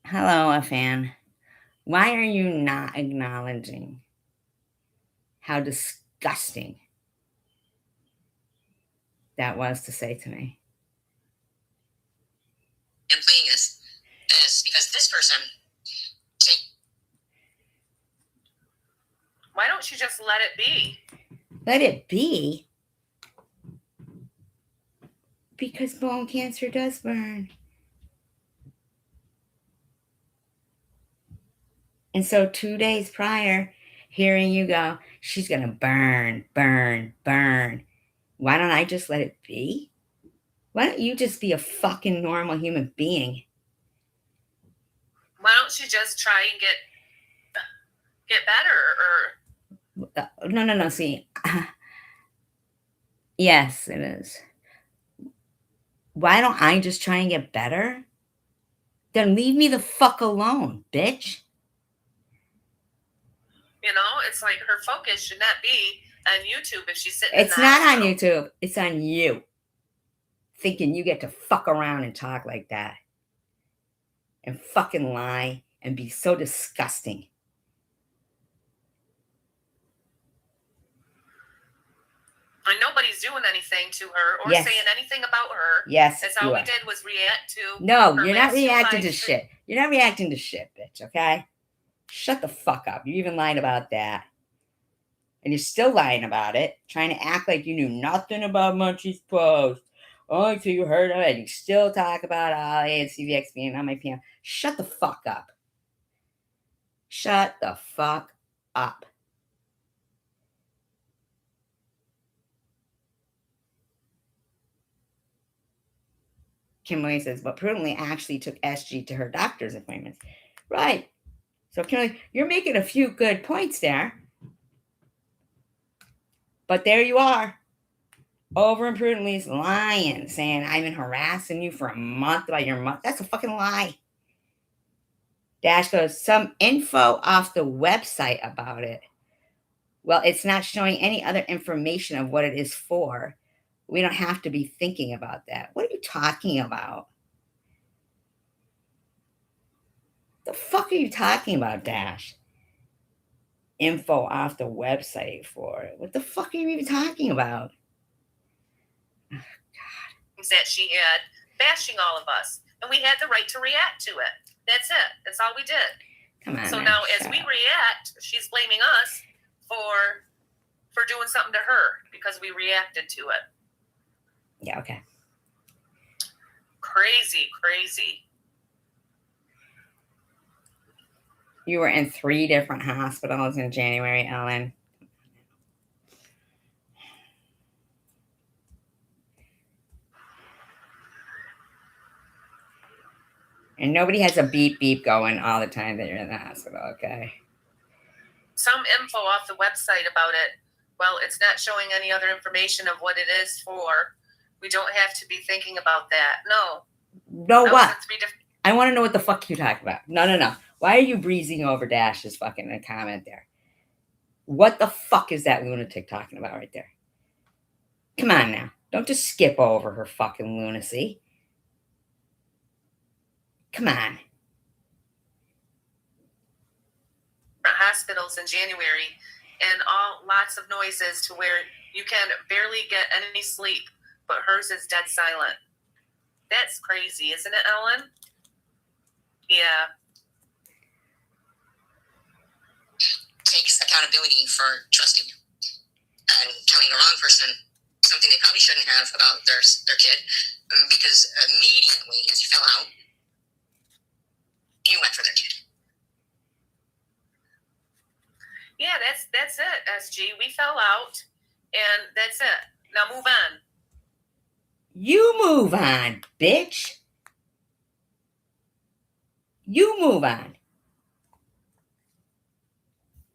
hello, a fan? Why are you not acknowledging how disgusting that was to say to me? I'm playing this is because this person. Why don't you just let it be? Let it be? Because bone cancer does burn. And so 2 days prior, hearing you go, she's going to burn. Why don't I just let it be? Why don't you just be a fucking normal human being? Why don't you just try and get better? Or No. See, yes, it is. Why don't I just try and get better? Then leave me the fuck alone, bitch. It's like her focus should not be on YouTube if she's sitting. It's not on YouTube. It's on you. Thinking you get to fuck around and talk like that. And fucking lie and be so disgusting. And nobody's doing anything to her or saying anything about her. Yes, that's all we did was react to. No, you're not reacting to shit. You're not reacting to shit, bitch, okay? Shut the fuck up. You even lied about that. And you're still lying about it, trying to act like you knew nothing about Munchie's post. Oh, until you heard of it. You still talk about Ollie and CVX being on my piano. Shut the fuck up. Shut the fuck up. Kimberly says, but prudently actually took SG to her doctor's appointments. Right. So, Kimberly, you're making a few good points there. But there you are. Over imprudently's lying, saying, I've been harassing you for a month about your month. That's a fucking lie. Dash goes, some info off the website about it. Well, it's not showing any other information of what it is for. We don't have to be thinking about that. What are you talking about? The fuck are you talking about, Dash? Info off the website for it. What the fuck are you even talking about? That she had bashing all of us, and we had the right to react to it. That's it. That's all we did. Come on. So man, now, as shut we up. react, she's blaming us for doing something to her because we reacted to it. Yeah, okay. Crazy. You were in 3 different hospitals in January, Ellen. And nobody has a beep beep going all the time that you're in the hospital, okay? Some info off the website about it. Well, it's not showing any other information of what it is for. We don't have to be thinking about that. No. No, That what? was in 3 different. I want to know what the fuck you're talking about. No. Why are you breezing over Dash's fucking comment there? What the fuck is that lunatic talking about right there? Come on now. Don't just skip over her fucking lunacy. Come on. Hospitals in January, and lots of noises to where you can barely get any sleep, but hers is dead silent. That's crazy, isn't it, Ellen? Yeah. Takes accountability for trusting you and telling the wrong person something they probably shouldn't have about their kid, because immediately as you fell out, you went for their kid. Yeah, that's it, SG. We fell out, and that's it. Now move on. You move on, bitch. You move on.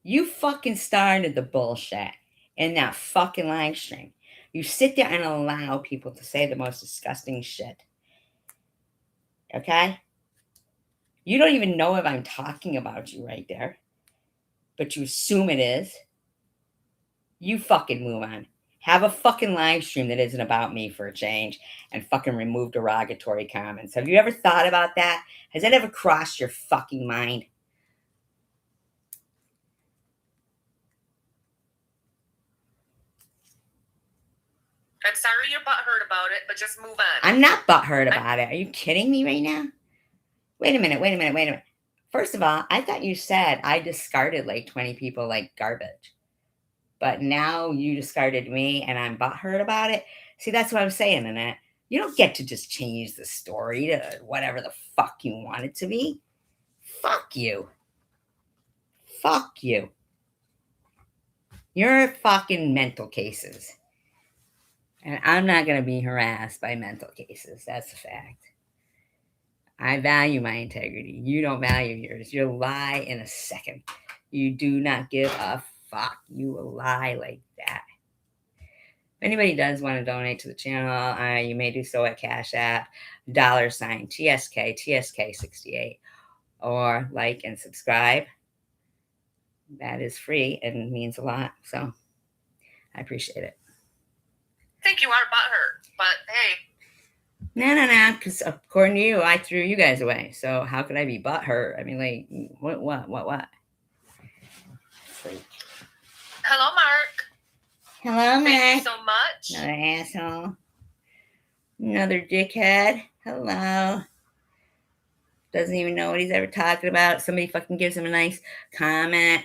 You fucking started the bullshit in that fucking live stream. You sit there and allow people to say the most disgusting shit. Okay? You don't even know if I'm talking about you right there, but you assume it is. You fucking move on. Have a fucking live stream that isn't about me for a change, and fucking remove derogatory comments. Have you ever thought about that? Has that ever crossed your fucking mind? I'm sorry you're butthurt about it, but just move on. I'm not butthurt about it. Are you kidding me right now? Wait a minute. First of all, I thought you said I discarded like 20 people like garbage. But now you discarded me and I'm butthurt about it. See, that's what I'm saying, Annette. You don't get to just change the story to whatever the fuck you want it to be. Fuck you. Fuck you. You're fucking mental cases. And I'm not going to be harassed by mental cases. That's a fact. I value my integrity. You don't value yours. You'll lie in a second. You do not give a fuck. You will lie like that. If anybody does want to donate to the channel, you may do so at Cash App, $TSK 68, or like and subscribe. That is free and means a lot. So I appreciate it. I think you are butthurt, but hey. No, because according to you, I threw you guys away. So how could I be butthurt? I mean, like, what? Freak. Hello, Mark. Hello, Thank Mac. you so much. Another asshole. Another dickhead. Hello. Doesn't even know what he's ever talking about. Somebody fucking gives him a nice comment,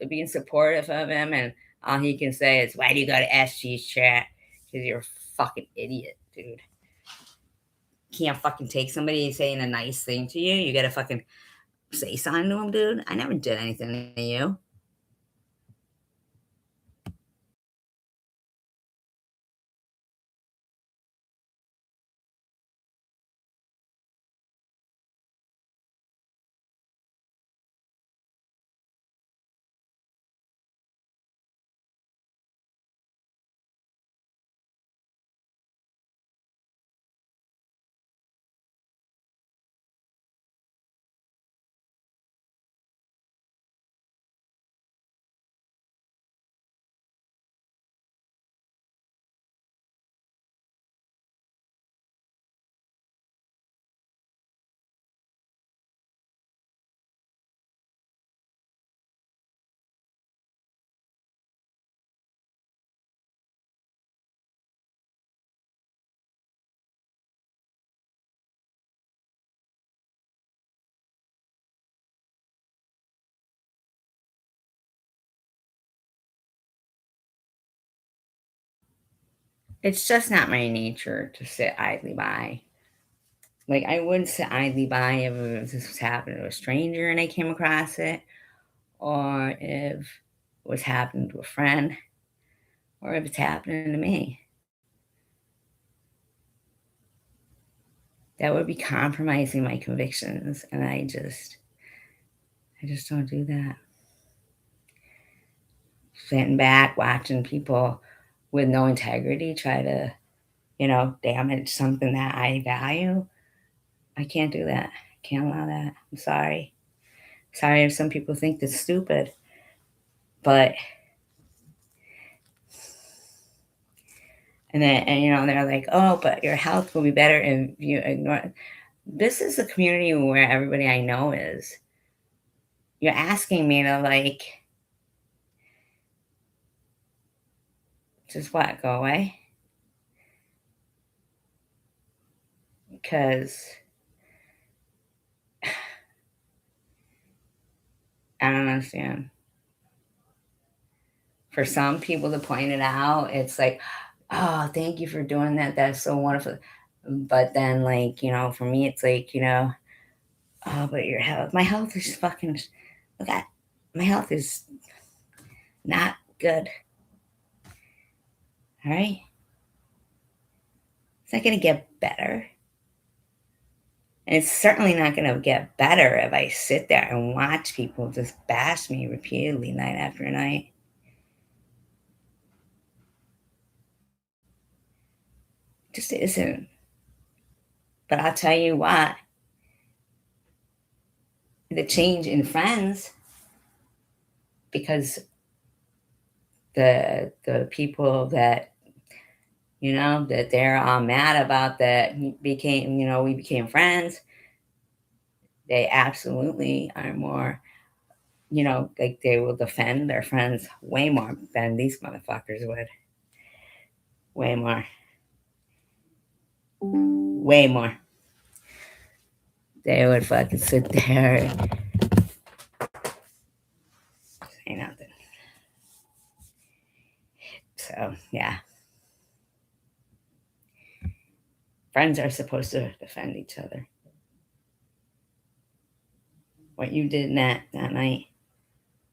being supportive of him, and all he can say is, why do you go to SG's chat? Because you're a fucking idiot, dude. Can't fucking take somebody saying a nice thing to you. You gotta fucking say something to him, dude. I never did anything to you. It's just not my nature to sit idly by. Like, I wouldn't sit idly by if this was happening to a stranger and I came across it, or if it was happening to a friend, or if it's happening to me. That would be compromising my convictions, and I just don't do that. Sitting back, watching people with no integrity try to, damage something that I value. I can't do that. I can't allow that. I'm sorry. Sorry if some people think that's stupid, but and they're like, oh, but your health will be better if you ignore it. This is a community where everybody I know is. You're asking me to just what, go away? Because I don't understand. For some people to point it out, it's like, oh, thank you for doing that. That's so wonderful. But then, for me, it's like, oh, but my health is fucking, look at, my health is not good. All right. It's not going to get better. And it's certainly not going to get better if I sit there and watch people just bash me repeatedly night after night. It just isn't. But I'll tell you what, the change in friends, because the people that that they're all mad about that we became friends, they absolutely are more, like they will defend their friends way more than these motherfuckers would. Way more. Way more. They would fucking sit there and say nothing. So, yeah. Friends are supposed to defend each other. What you did that night,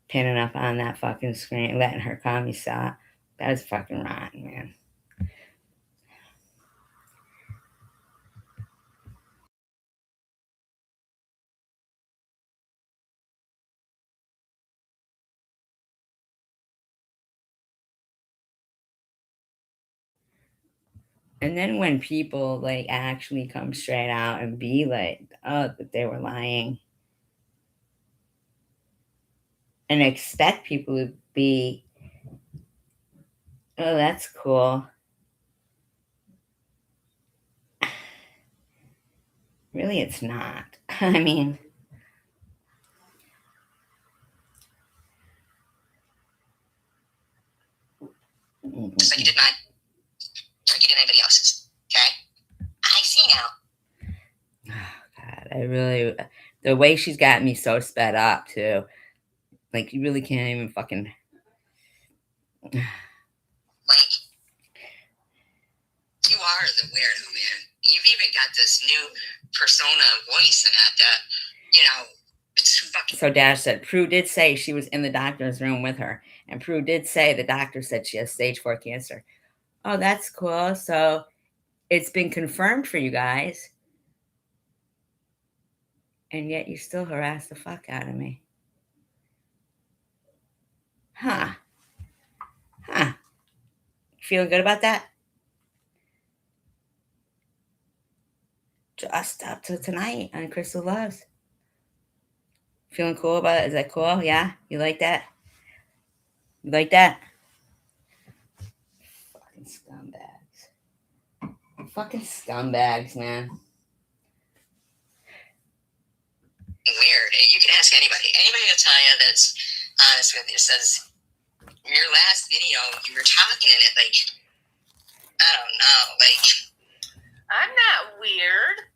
pinning up on that fucking screen, letting her call me saw, that was fucking rotten, man. And then when people actually come straight out and be like, oh, that they were lying, and expect people to be, oh, that's cool. Really, it's not. I mean, So you did not forget anybody else's. Okay? I see now. oh God, the way she's got me so sped up too. Like, you really can't even fucking. Like, you are the weirdo, man. You've even got this new persona voice and that, It's fucking So Dash said, Prue did say she was in the doctor's room with her. And Prue did say the doctor said she has stage 4 cancer. Oh, that's cool. So it's been confirmed for you guys. And yet you still harass the fuck out of me. Huh. Huh. Feeling good about that? Just up to tonight on Crystal Loves. Feeling cool about it? Is that cool? Yeah? You like that? You like that? Fucking scumbags. Fucking scumbags, man. weird. You can ask anybody. Anybody will tell you that's honest with you. Says your last video, you were talking in it like, I don't know, like. I'm not weird.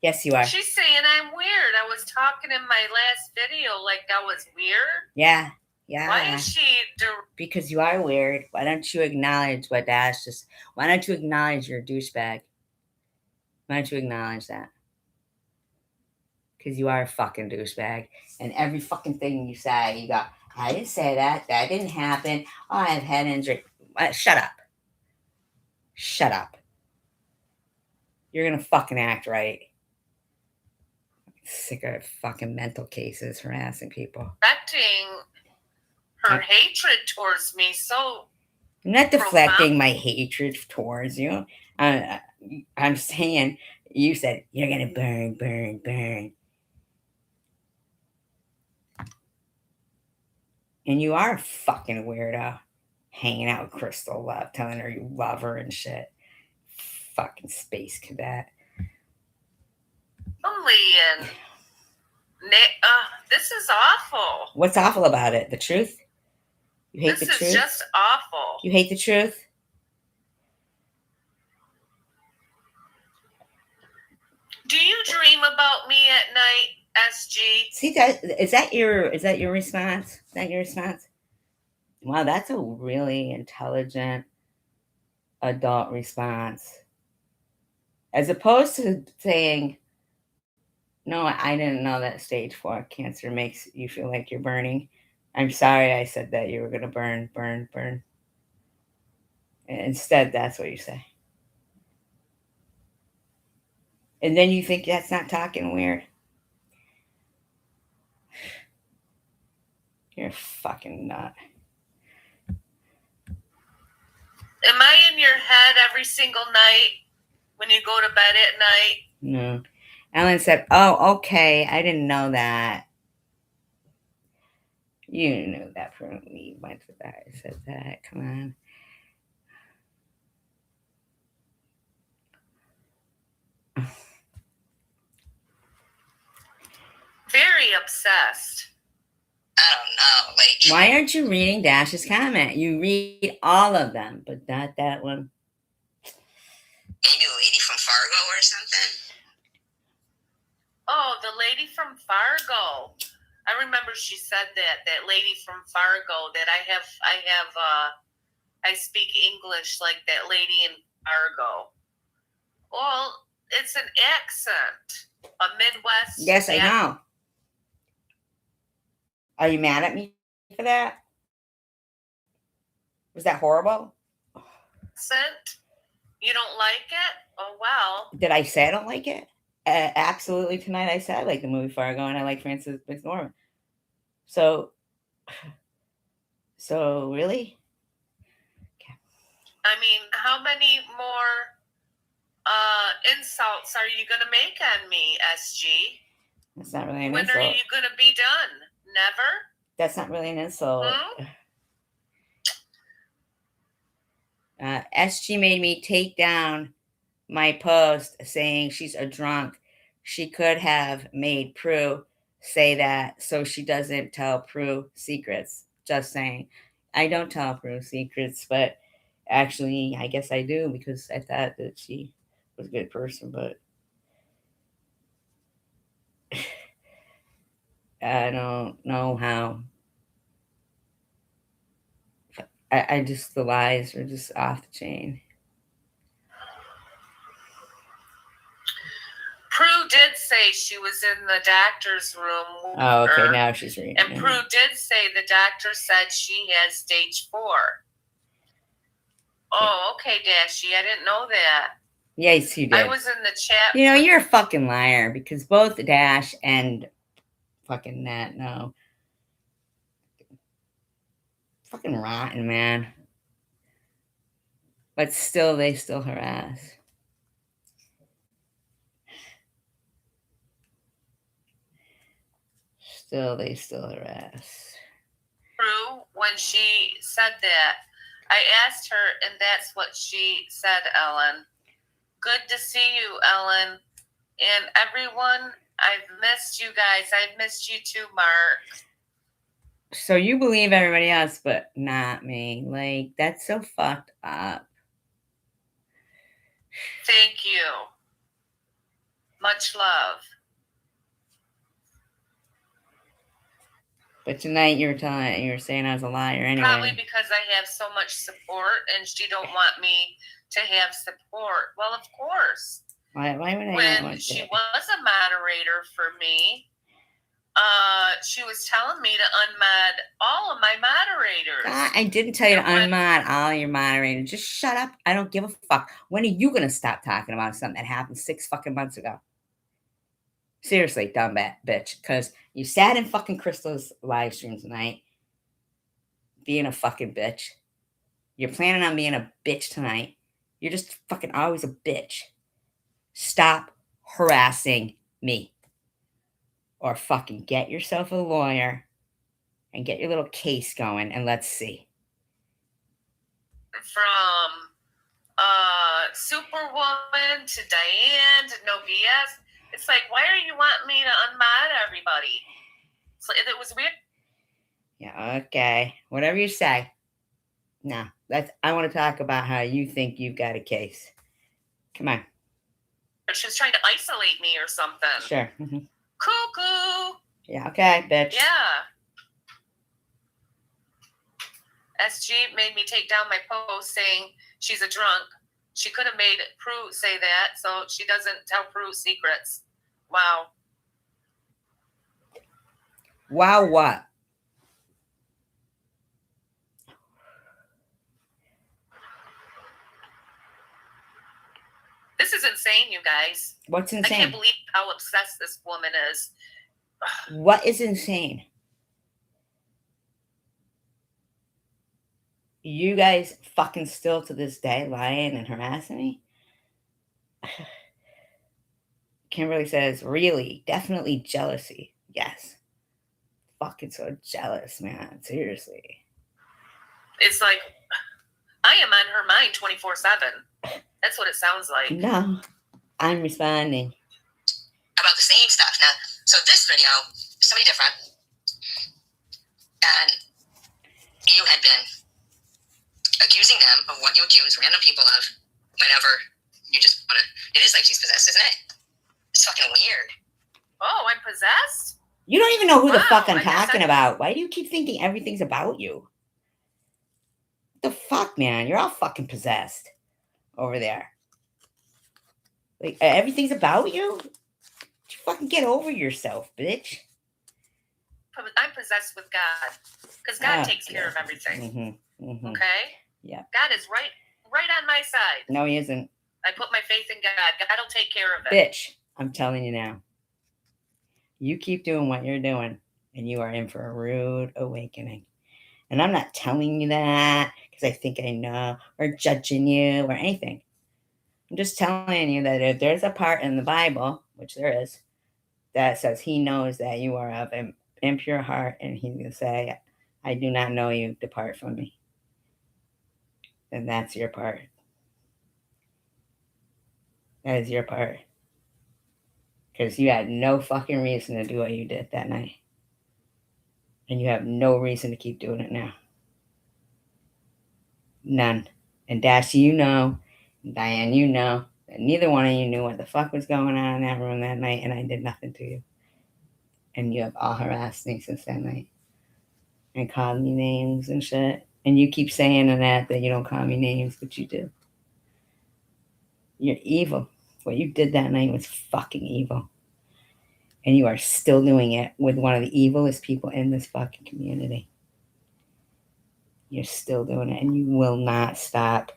Yes, you are. She's saying I'm weird. I was talking in my last video like I was weird. Yeah. Yeah. Why is she? Because you are weird. Why don't you acknowledge what Dash just? Why don't you acknowledge you're a douchebag? Why don't you acknowledge that? Because you are a fucking douchebag. And every fucking thing you say, you go, I didn't say that. That didn't happen. Oh, I have head injury. Shut up. Shut up. You're going to fucking act right. Sick of fucking mental cases harassing people. Deflecting her hatred towards me. So I'm not deflecting my hatred towards you. I'm saying you said you're going to burn, burn, burn. And you are a fucking weirdo. Hanging out with Crystal Love, telling her you love her and shit. Fucking space cadet. Leanne. This is awful. What's awful about it? The truth? You hate the truth? This is just awful. You hate the truth? Do you dream about me at night, SG? See that? Is that your response? Is that your response? Wow, that's a really intelligent adult response. As opposed to saying, no, I didn't know that stage 4 cancer makes you feel like you're burning. I'm sorry I said that you were going to burn, burn, burn. Instead, that's what you say. And then you think that's not talking weird. You're a fucking nut. Am I in your head every single night when you go to bed at night? No. Ellen said, oh, okay. I didn't know that. You knew that from me. Went to that. I said that. Come on. Very obsessed. I don't know, like. Why aren't you reading Dash's comment? You read all of them, but not that one. Maybe the lady from Fargo or something. Oh, the lady from Fargo. I remember she said that lady from Fargo, that I speak English like that lady in Fargo. Well, it's an accent, a Midwest. Yes, I know. Are you mad at me for that? Was that horrible? Accent? You don't like it? Oh, well. Did I say I don't like it? Absolutely. Tonight I said I like the movie Fargo and I like Frances McDormand. So really? Okay. I mean, how many more insults are you going to make on me, SG? That's not really an insult. When are you going to be done? Never? That's not really an insult. SG made me take down my post saying she's a drunk. She could have made Prue say that so she doesn't tell Prue secrets. Just saying. I don't tell Prue secrets, but actually, I guess I do because I thought that she was a good person, but I don't know how. I just, the lies are just off the chain. Prue did say she was in the doctor's room. Oh, okay. Now she's reading. And Prue did say the doctor said she has stage 4. Oh, okay, Dashy. I didn't know that. Yes, you did. I was in the chat. You know, you're a fucking liar because both Dash and fucking Nat know. Fucking rotten, man. But still, they still harass. They still harass. Prue, when she said that, I asked her, and that's what she said, Ellen. Good to see you, Ellen. And everyone, I've missed you guys. I've missed you too, Mark. So you believe everybody else, but not me. Like, that's so fucked up. Thank you. Much love. But tonight you were saying I was a liar anyway. Probably because I have so much support and she don't want me to have support. Well, of course. Why would I when she was a moderator for me, she was telling me to unmod all of my moderators. I didn't tell you to unmod all your moderators. Just shut up. I don't give a fuck. When are you gonna stop talking about something that happened 6 fucking months ago? Seriously, dumb bitch. Because you sat in fucking Crystal's live stream tonight being a fucking bitch. You're planning on being a bitch tonight. You're just fucking always a bitch. Stop harassing me. Or fucking get yourself a lawyer and get your little case going and let's see. From Superwoman to Diane to No BS. It's like, why are you wanting me to unmod everybody? So it was weird. Yeah, okay. Whatever you say. No, I want to talk about how you think you've got a case. Come on. She was trying to isolate me or something. Sure. Mm-hmm. Cuckoo. Yeah, okay, bitch. Yeah. SG made me take down my post saying she's a drunk. She could have made Prue say that so she doesn't tell Prue secrets. Wow. Wow, what? This is insane, you guys. What's insane? I can't believe how obsessed this woman is. What is insane? You guys fucking still to this day lying and harassing me? Kimberly says, really? Definitely jealousy. Yes. Fucking so jealous, man. Seriously. It's like, I am on her mind 24/7. That's what it sounds like. No, I'm responding. About the same stuff. Now, so this video is somebody different. And you had been accusing them of what you accuse random people of whenever you just want to. It is like she's possessed, isn't it? It's fucking weird. Oh, I'm possessed? You don't even know who the fuck I'm I guess talking about. Why do you keep thinking everything's about you? What the fuck, man? You're all fucking possessed over there. Like, everything's about you? You fucking get over yourself, bitch. I'm possessed with God. Because God takes care of everything. Mm-hmm, mm-hmm. Okay? Yeah. God is right on my side. No, he isn't. I put my faith in God. God will take care of it. Bitch, I'm telling you now. You keep doing what you're doing, and you are in for a rude awakening. And I'm not telling you that because I think I know or judging you or anything. I'm just telling you that if there's a part in the Bible, which there is, that says he knows that you are of an impure heart, and he's going to say, I do not know you, depart from me. And that's your part. That is your part. Because you had no fucking reason to do what you did that night. And you have no reason to keep doing it now. None. And Dashy, you know, and Diane, you know, that neither one of you knew what the fuck was going on in that room that night, and I did nothing to you. And you have all harassed me since that night. And called me names and shit. And you keep saying in that you don't call me names, but you do. You're evil. What you did that night was fucking evil. And you are still doing it with one of the evilest people in this fucking community. You're still doing it, and you will not stop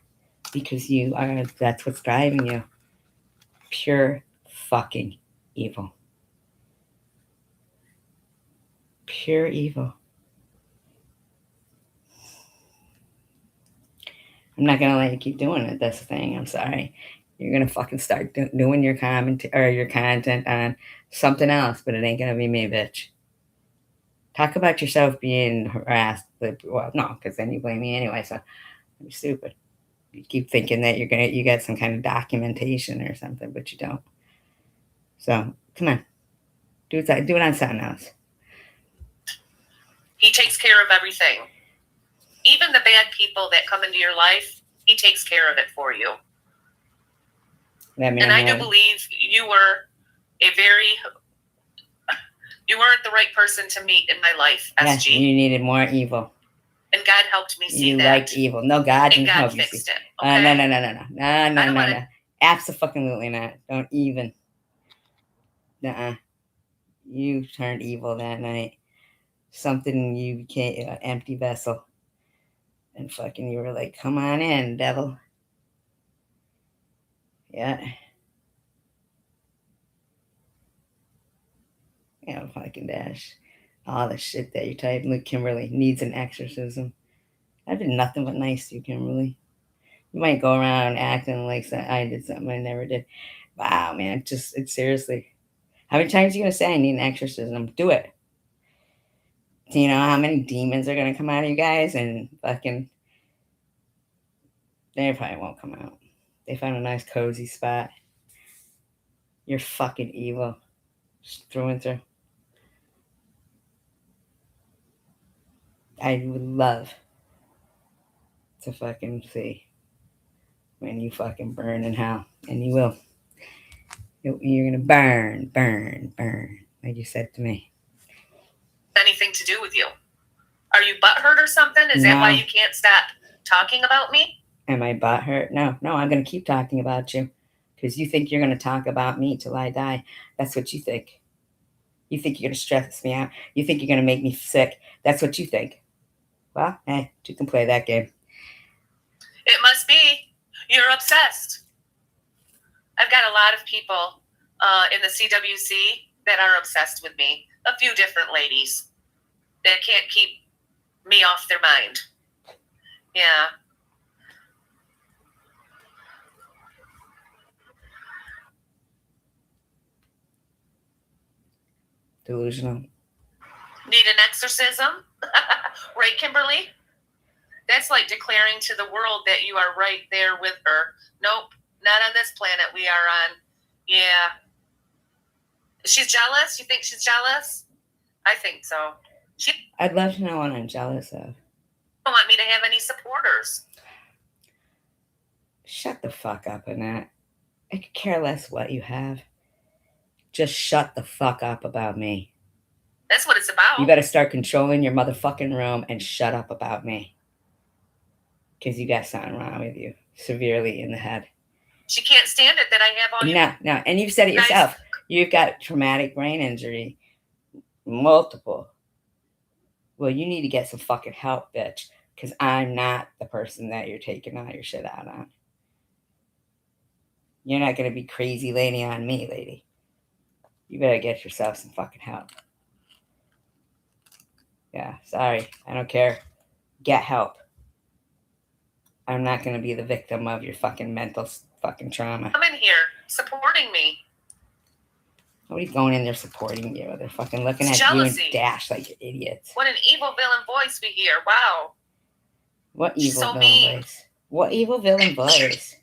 because that's what's driving you. Pure fucking evil. Pure evil. I'm not gonna let you keep doing it. That's the thing. I'm sorry. You're gonna fucking start doing your comment or your content on something else, but it ain't gonna be me, bitch. Talk about yourself being harassed. Well, no, because then you blame me anyway. So you're stupid. You keep thinking that you got some kind of documentation or something, but you don't. So come on, do it on something else. He takes care of everything. Even the bad people that come into your life, he takes care of it for you. And I do believe you weren't the right person to meet in my life, SG. Yes, you needed more evil. And God helped me see you that. You liked evil. No, God didn't help you see. Fixed it. Okay? No. Absolutely not. Don't even. Nuh-uh. You turned evil that night. Something you became an empty vessel. And fucking you were like, come on in, devil. Yeah. Yeah, fucking dash. All the shit that you type. Look, Kimberly needs an exorcism. I've been nothing but nice to you, Kimberly. You might go around acting like I did something I never did. Wow, man. It's seriously. How many times are you going to say I need an exorcism? Do it. Do you know how many demons are going to come out of you guys? And fucking. They probably won't come out. They found a nice cozy spot. You're fucking evil. Just through and through. I would love to fucking see when you fucking burn in hell. And you will. You're going to burn, like you said to me. Anything to do with you? Are you butthurt or something? Is that why you can't stop talking about me? Am I butthurt? No, I'm going to keep talking about you because you think you're going to talk about me till I die. That's what you think. You think you're going to stress me out. You think you're going to make me sick. That's what you think. Well, you can play that game. It must be. You're obsessed. I've got a lot of people in the CWC that are obsessed with me. A few different ladies that can't keep me off their mind. Yeah. Delusional. Need an exorcism? Right, Kimberly? That's like declaring to the world that you are right there with her. Nope, not on this planet we are on. Yeah. She's jealous? You think she's jealous? I think so. I'd love to know what I'm jealous of. Don't want me to have any supporters. Shut the fuck up, Annette. I could care less what you have. Just shut the fuck up about me. That's what it's about. You better start controlling your motherfucking room and shut up about me. Because you got something wrong with you. Severely in the head. She can't stand it that I have all your... No. And you've said it yourself. You've got traumatic brain injury. Multiple. Well, you need to get some fucking help, bitch. Because I'm not the person that you're taking all your shit out on. You're not going to be crazy lady on me, lady. You better get yourself some fucking help. Yeah, sorry. I don't care. Get help. I'm not going to be the victim of your fucking mental fucking trauma. Come in here, supporting me. Nobody's going in there supporting you. They're fucking looking at you and dash like you're idiots. What an evil villain voice we hear. Wow. What evil villain voice? What evil villain voice?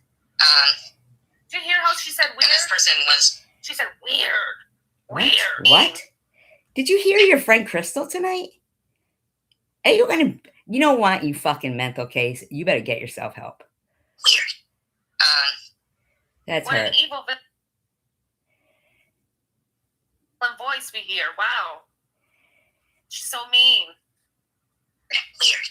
Did you hear how she said weird? This person was... She said weird. What? Did you hear your friend Crystal tonight? Are you gonna... You know what, you fucking mental case? You better get yourself help. Weird. That's what her. An evil villain voice we hear. Wow. She's so mean. Weird.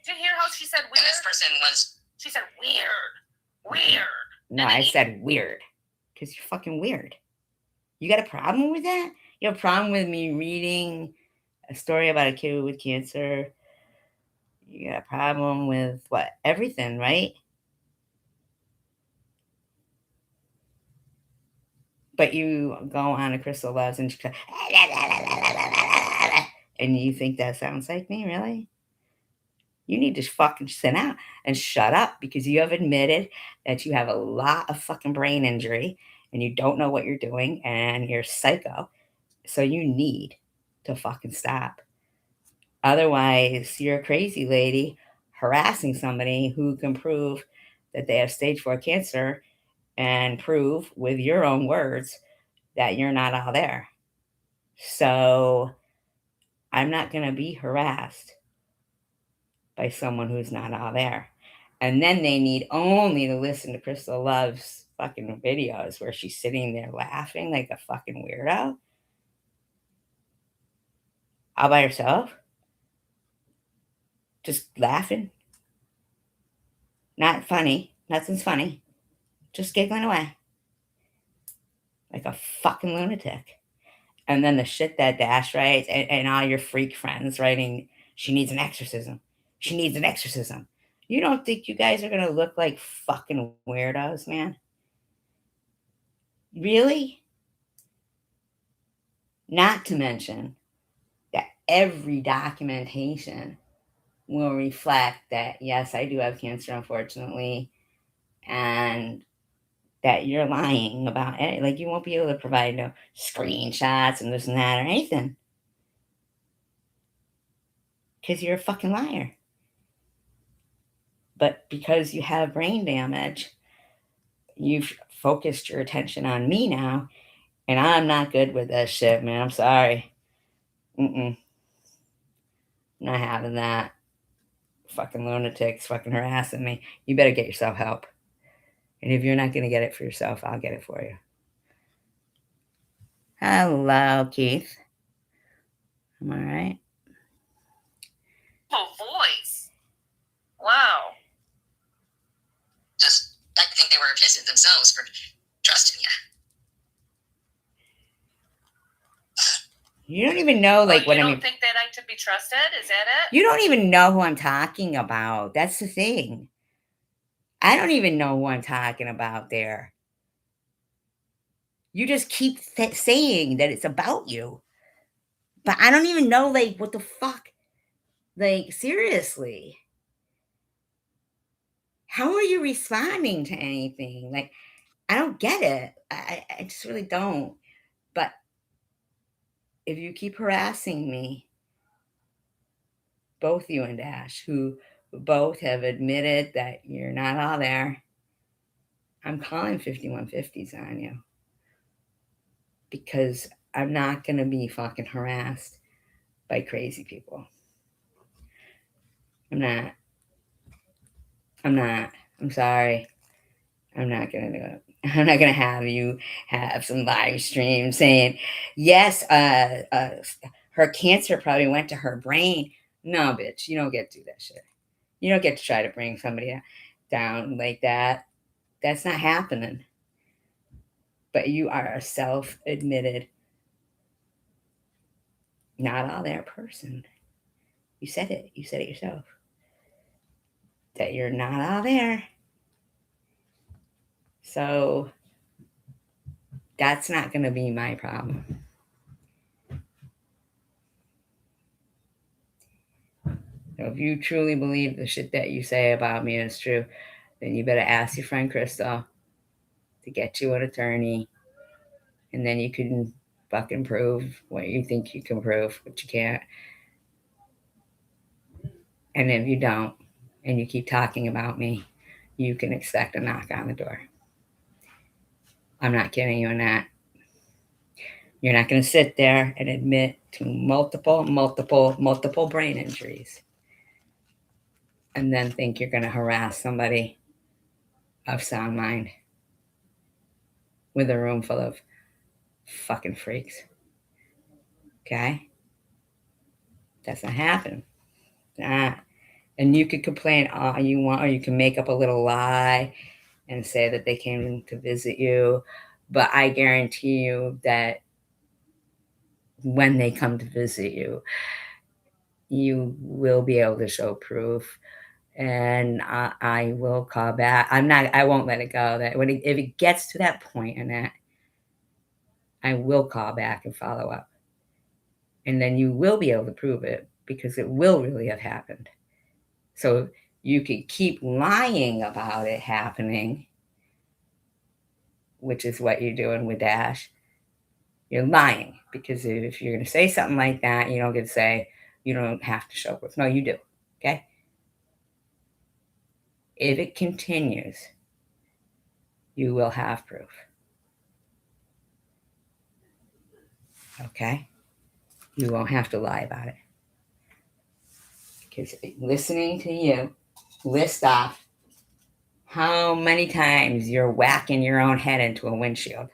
Did you hear how she said weird? This person was... She said weird. No, I said weird. Because you're fucking weird. You got a problem with that? You have a problem with me reading a story about a kid with cancer? You got a problem with what? Everything, right? But you go on a Crystal Loves and and you think that sounds like me, really? You need to fucking sit down and shut up because you have admitted that you have a lot of fucking brain injury and you don't know what you're doing and you're psycho. So you need to fucking stop. Otherwise, you're a crazy lady harassing somebody who can prove that they have stage 4 cancer and prove with your own words that you're not all there. So I'm not going to be harassed by someone who's not all there. And then they need only to listen to Crystal Love's fucking videos where she's sitting there laughing like a fucking weirdo all by herself, just laughing. Not funny. Nothing's funny. Just giggling away like a fucking lunatic. And then the shit that Dash writes and all your freak friends writing, she needs an exorcism. She needs an exorcism. You don't think you guys are going to look like fucking weirdos, man? Really? Not to mention that every documentation will reflect that, yes, I do have cancer, unfortunately, and that you're lying about it. Like, you won't be able to provide no screenshots and this and that or anything. Because you're a fucking liar. But because you have brain damage, you've focused your attention on me now, and I'm not good with that shit, man. I'm sorry. I'm not having that. Fucking lunatics fucking harassing me. You better get yourself help. And if you're not going to get it for yourself, I'll get it for you. Hello, Keith. Am I right? Oh, voice. Wow. Just, I think they were pissed at themselves for trusting you. You don't even know, like, what I mean. You don't think they like to be trusted? Is that it? You don't even know who I'm talking about. That's the thing. I don't even know who I'm talking about there. You just keep saying that it's about you. But I don't even know, like, what the fuck? Like, seriously. How are you responding to anything? Like, I don't get it. I just really don't. But if you keep harassing me, both you and Dash, who both have admitted that you're not all there, I'm calling 5150s on you. Because I'm not going to be fucking harassed by crazy people. I'm not. I'm sorry. I'm not going to do it. I'm not going to have you have some live stream saying, yes, her cancer probably went to her brain. No, bitch, you don't get to do that shit. You don't get to try to bring somebody down like that. That's not happening. But you are a self-admitted, not all there person. You said it. You said it yourself. That you're not all there. So that's not going to be my problem. So if you truly believe the shit that you say about me is true, then you better ask your friend Crystal to get you an attorney. And then you can fucking prove what you think you can prove, but you can't. And if you don't, and you keep talking about me, you can expect a knock on the door. I'm not kidding you on that. You're not going to sit there and admit to multiple brain injuries and then think you're going to harass somebody of sound mind with a room full of fucking freaks. Okay? That's not happening. Nah. And you could complain all you want, or you can make up a little lie and say that they came to visit you, but I guarantee you that when they come to visit you, you will be able to show proof. And I will call back. I won't let it go. That if it gets to that point, Annette, I will call back and follow up. And then you will be able to prove it because it will really have happened. So you could keep lying about it happening, which is what you're doing with Dash. You're lying because if you're going to say something like that, you don't get to say, you don't have to show proof. No, you do. Okay? If it continues, you will have proof. Okay? You won't have to lie about it. Because listening to you list off how many times you're whacking your own head into a windshield.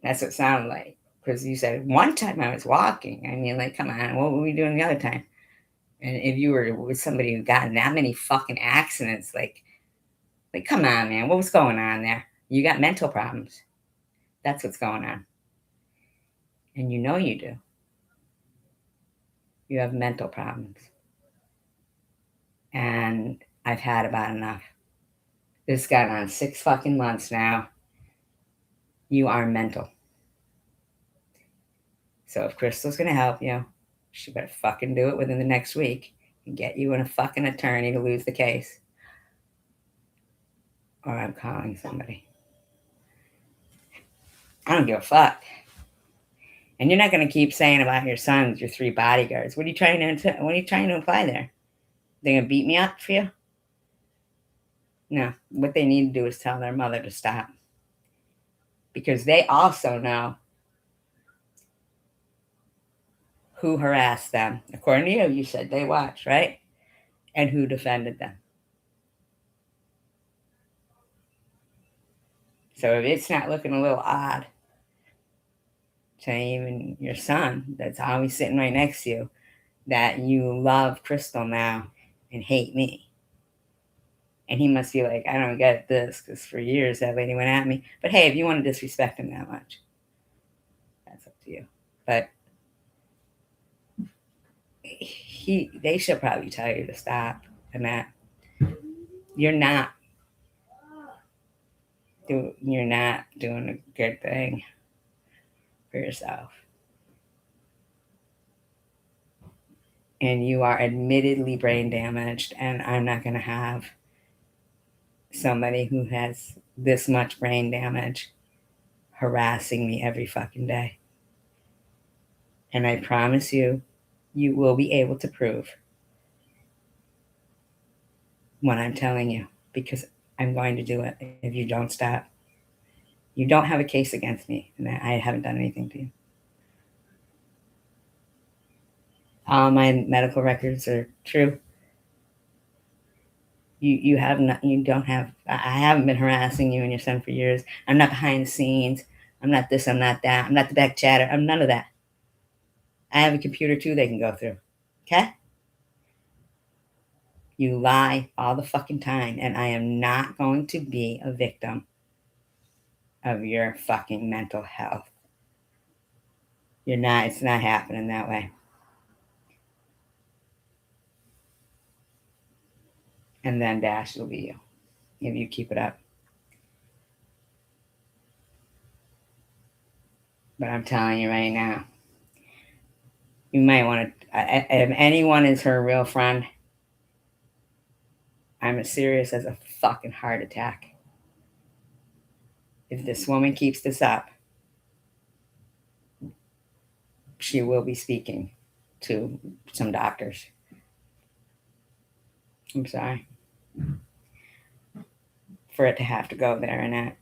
That's what it sounded like. Because you said, one time I was walking. I mean, like, come on, what were we doing the other time? And if you were with somebody who got in that many fucking accidents, like, come on, man, what was going on there? You got mental problems. That's what's going on. And you know you do. You have mental problems. And I've had about enough. This has gone on 6 fucking months now. You are mental. So if Crystal's going to help you, she better fucking do it within the next week and get you in a fucking attorney to lose the case. Or I'm calling somebody. I don't give a fuck. And you're not going to keep saying about your sons, your 3 bodyguards. What are you trying to imply there? They're going to beat me up for you? No. What they need to do is tell their mother to stop. Because they also know who harassed them. According to you, you said they watched, right? And who defended them. So if it's not looking a little odd to even your son that's always sitting right next to you, that you love Crystal now and hate me. And he must be like, I don't get this, because for years that lady went at me. But hey, if you want to disrespect him that much, that's up to you. But they should probably tell you to stop. And that you're not doing a good thing for yourself. And you are admittedly brain damaged, and I'm not going to have somebody who has this much brain damage harassing me every fucking day. And I promise you, you will be able to prove what I'm telling you, because I'm going to do it if you don't stop. You don't have a case against me, and I haven't done anything to you. All my medical records are true. I haven't been harassing you and your son for years. I'm not behind the scenes. I'm not this, I'm not that. I'm not the back chatter. I'm none of that. I have a computer too they can go through. Okay? You lie all the fucking time, and I am not going to be a victim of your fucking mental health. It's not happening that way. And then Dash will be you, if you keep it up. But I'm telling you right now, you might want to, if anyone is her real friend, I'm as serious as a fucking heart attack. If this woman keeps this up, she will be speaking to some doctors. I'm sorry for it to have to go there and that.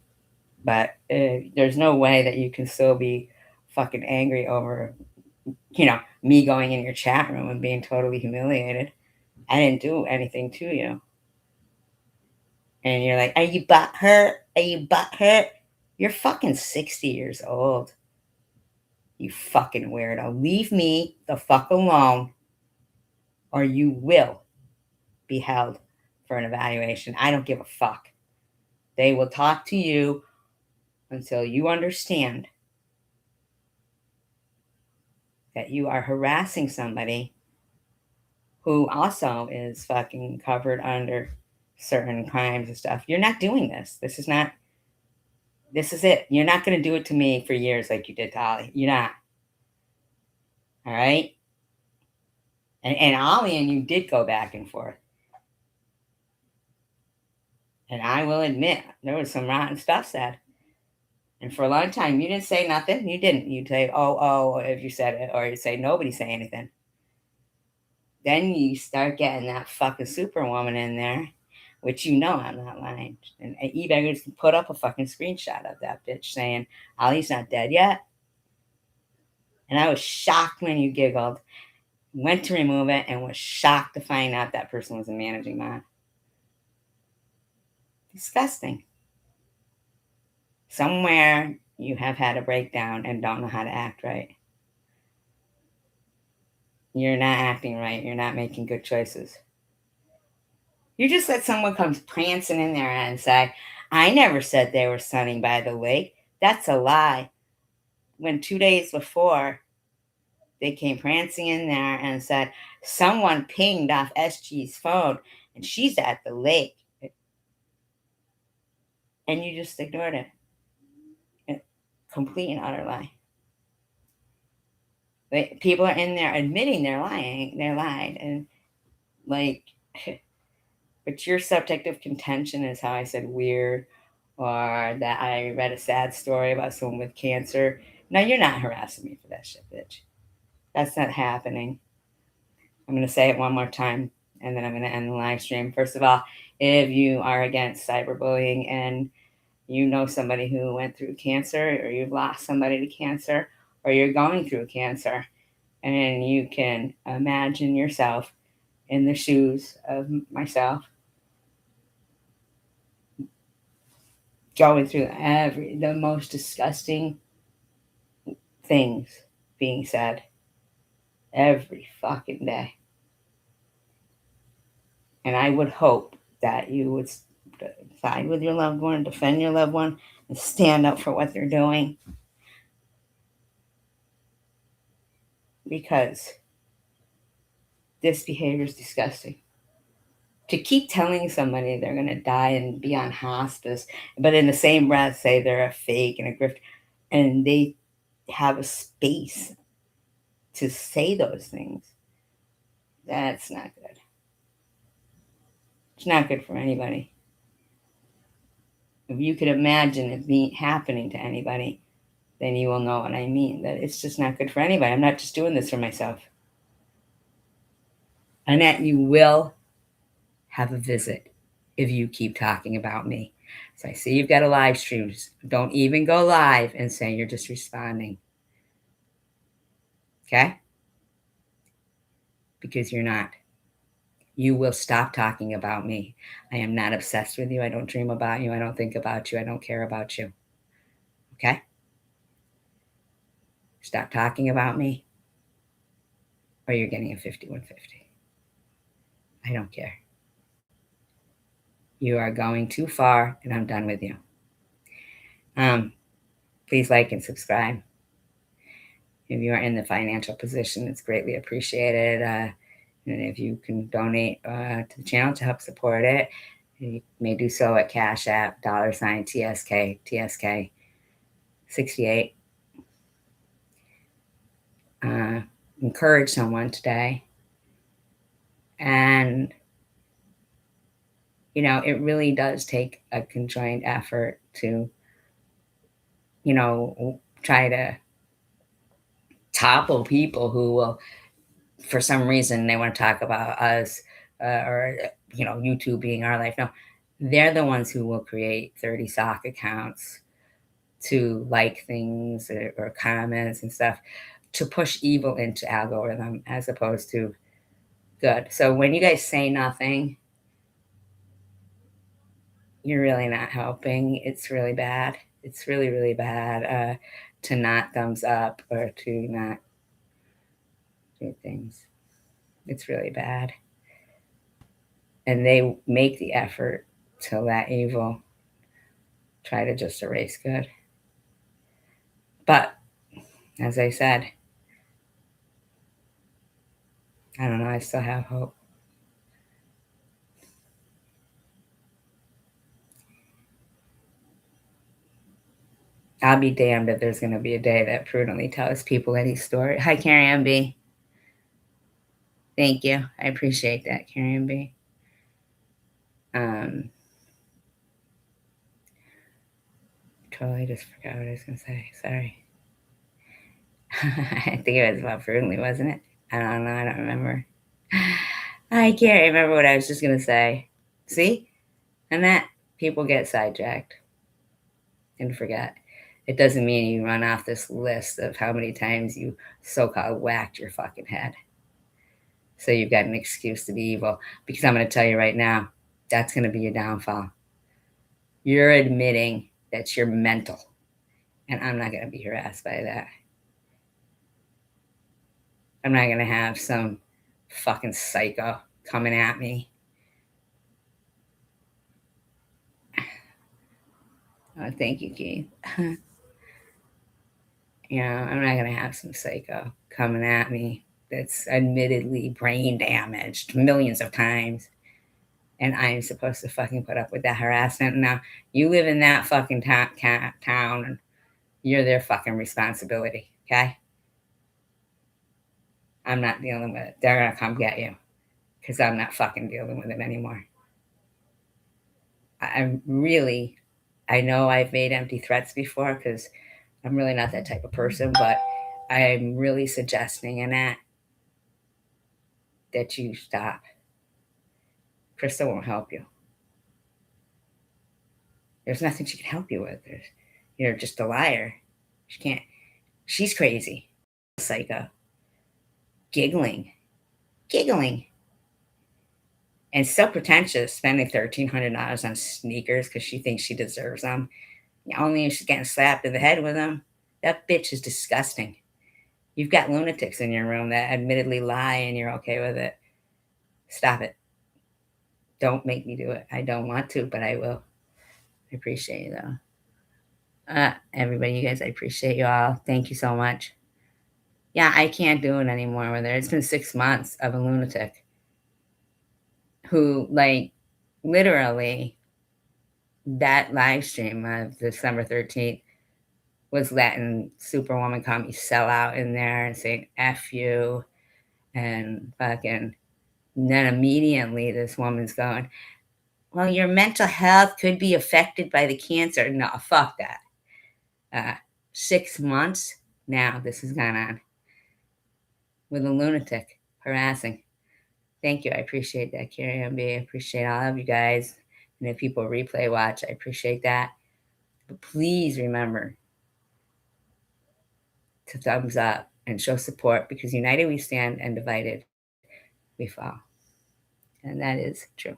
But there's no way that you can still be fucking angry over, me going in your chat room and being totally humiliated. I didn't do anything to you. And you're like, are you butthurt? Are you butthurt? You're fucking 60 years old. You fucking weirdo. Leave me the fuck alone, or you will be held for an evaluation. I don't give a fuck. They will talk to you until you understand that you are harassing somebody who also is fucking covered under certain crimes and stuff. You're not doing this. This is it. You're not going to do it to me for years like you did to Ollie. You're not. All right? And Ollie and you did go back and forth. And I will admit, there was some rotten stuff said. And for a long time, you didn't say nothing. You didn't. You'd say, oh, if you said it, or you'd say, nobody say anything. Then you start getting that fucking superwoman in there, which you know I'm not lying. And eBay put up a fucking screenshot of that bitch saying, Ollie's not dead yet. And I was shocked when you giggled, went to remove it, and was shocked to find out that person was a managing mod. Disgusting. Somewhere you have had a breakdown and don't know how to act right. You're not acting right. You're not making good choices. You just let someone come prancing in there and say, I never said they were sunning by the lake. That's a lie. When 2 days before, they came prancing in there and said, someone pinged off SG's phone and she's at the lake. And you just ignored it. Complete and utter lie. People are in there admitting they're lying. They lied. And like, but your subject of contention is how I said weird, or that I read a sad story about someone with cancer. No, you're not harassing me for that shit, bitch. That's not happening. I'm going to say it one more time, and then I'm going to end the live stream. First of all, if you are against cyberbullying and you know somebody who went through cancer, or you've lost somebody to cancer, or you're going through cancer, and you can imagine yourself in the shoes of myself, going through the most disgusting things being said every fucking day. And I would hope that you would side with your loved one, defend your loved one, and stand up for what they're doing. Because this behavior is disgusting. To keep telling somebody they're going to die and be on hospice, but in the same breath say they're a fake and a grift, and they have a space to say those things, that's not good. It's not good for anybody. If you could imagine it happening to anybody, then you will know what I mean. That it's just not good for anybody. I'm not just doing this for myself. Annette, you will have a visit if you keep talking about me. So I see you've got a live stream. Don't even go live and say you're just responding. Okay? Because you're not. You will stop talking about me. I am not obsessed with you. I don't dream about you. I don't think about you. I don't care about you. Okay? Stop talking about me, or you're getting a 5150. I don't care. You are going too far, and I'm done with you. Please like and subscribe. If you are in the financial position, it's greatly appreciated. And if you can donate to the channel to help support it, you may do so at Cash App, $TSK 68. Encourage someone today. And, you know, it really does take a conjoined effort to, you know, try to topple people who will, for some reason, they want to talk about us or, you know, YouTube being our life. No, they're the ones who will create 30 sock accounts to like things or comments and stuff to push evil into algorithm as opposed to good. So when you guys say nothing, you're really not helping. It's really bad. It's really, really bad to not thumbs up or to not do things. It's really bad. and they make the effort to let evil try to just erase good. But as I said, I don't know, I still have hope. I'll be damned if there's going to be a day that prudently tells people any story. Hi, Carrie MB. Thank you. I appreciate that, Carrie MB. Totally just forgot what I was going to say. Sorry. I think it was about prudently, wasn't it? I don't know. I don't remember. I can't remember what I was just going to say. See? And that people get sidetracked and forget. It doesn't mean you run off this list of how many times you so-called whacked your fucking head. So you've got an excuse to be evil. Because I'm going to tell you right now, that's going to be your downfall. You're admitting that you're mental. And I'm not going to be harassed by that. I'm not going to have some fucking psycho coming at me. Oh, thank you, Keith. I'm not going to have some psycho coming at me that's admittedly brain damaged millions of times. And I'm supposed to fucking put up with that harassment. Now, you live in that fucking town, and you're their fucking responsibility, okay? I'm not dealing with it. They're going to come get you because I'm not fucking dealing with it anymore. I know I've made empty threats before because I'm really not that type of person, but I'm really suggesting, Annette, that you stop. Krista won't help you. There's nothing she can help you with. You're just a liar. She can't. She's crazy. Psycho. Giggling. And so pretentious, spending $1,300 on sneakers because she thinks she deserves them. Only if she's getting slapped in the head with them. That bitch is disgusting. You've got lunatics in your room that admittedly lie and you're okay with it. Stop it. Don't make me do it. I don't want to, but I will. I appreciate you, though. Everybody, you guys, I appreciate you all. Thank you so much. Yeah, I can't do it anymore with her. It's been 6 months of a lunatic who, like, literally, that live stream of December 13th was letting Superwoman call me sellout in there and saying F you and fucking. And then immediately this woman's going, well, your mental health could be affected by the cancer. No, fuck that. 6 months now this has gone on with a lunatic harassing. Thank you. I appreciate that, Carrie MB. I appreciate all of you guys. And if people replay watch, I appreciate that. But please remember to thumbs up and show support because united we stand and divided we fall. And that is true.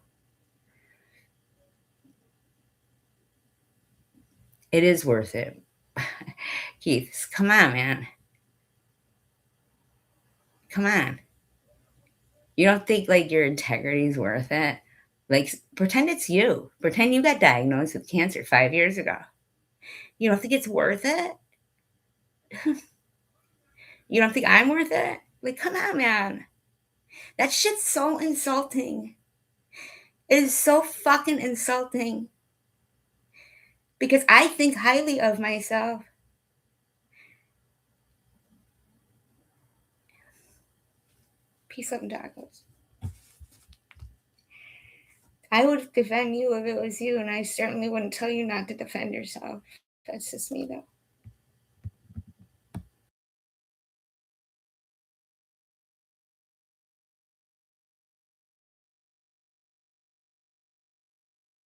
It is worth it. Keith, come on, man. Come on. You don't think like your integrity is worth it? Like pretend it's you. Pretend you got diagnosed with cancer 5 years ago. You don't think it's worth it? You don't think I'm worth it? Like, come on, man. That shit's so insulting. It is so fucking insulting. Because I think highly of myself. Peace up and tacos. I would defend you if it was you, and I certainly wouldn't tell you not to defend yourself. That's just me, though.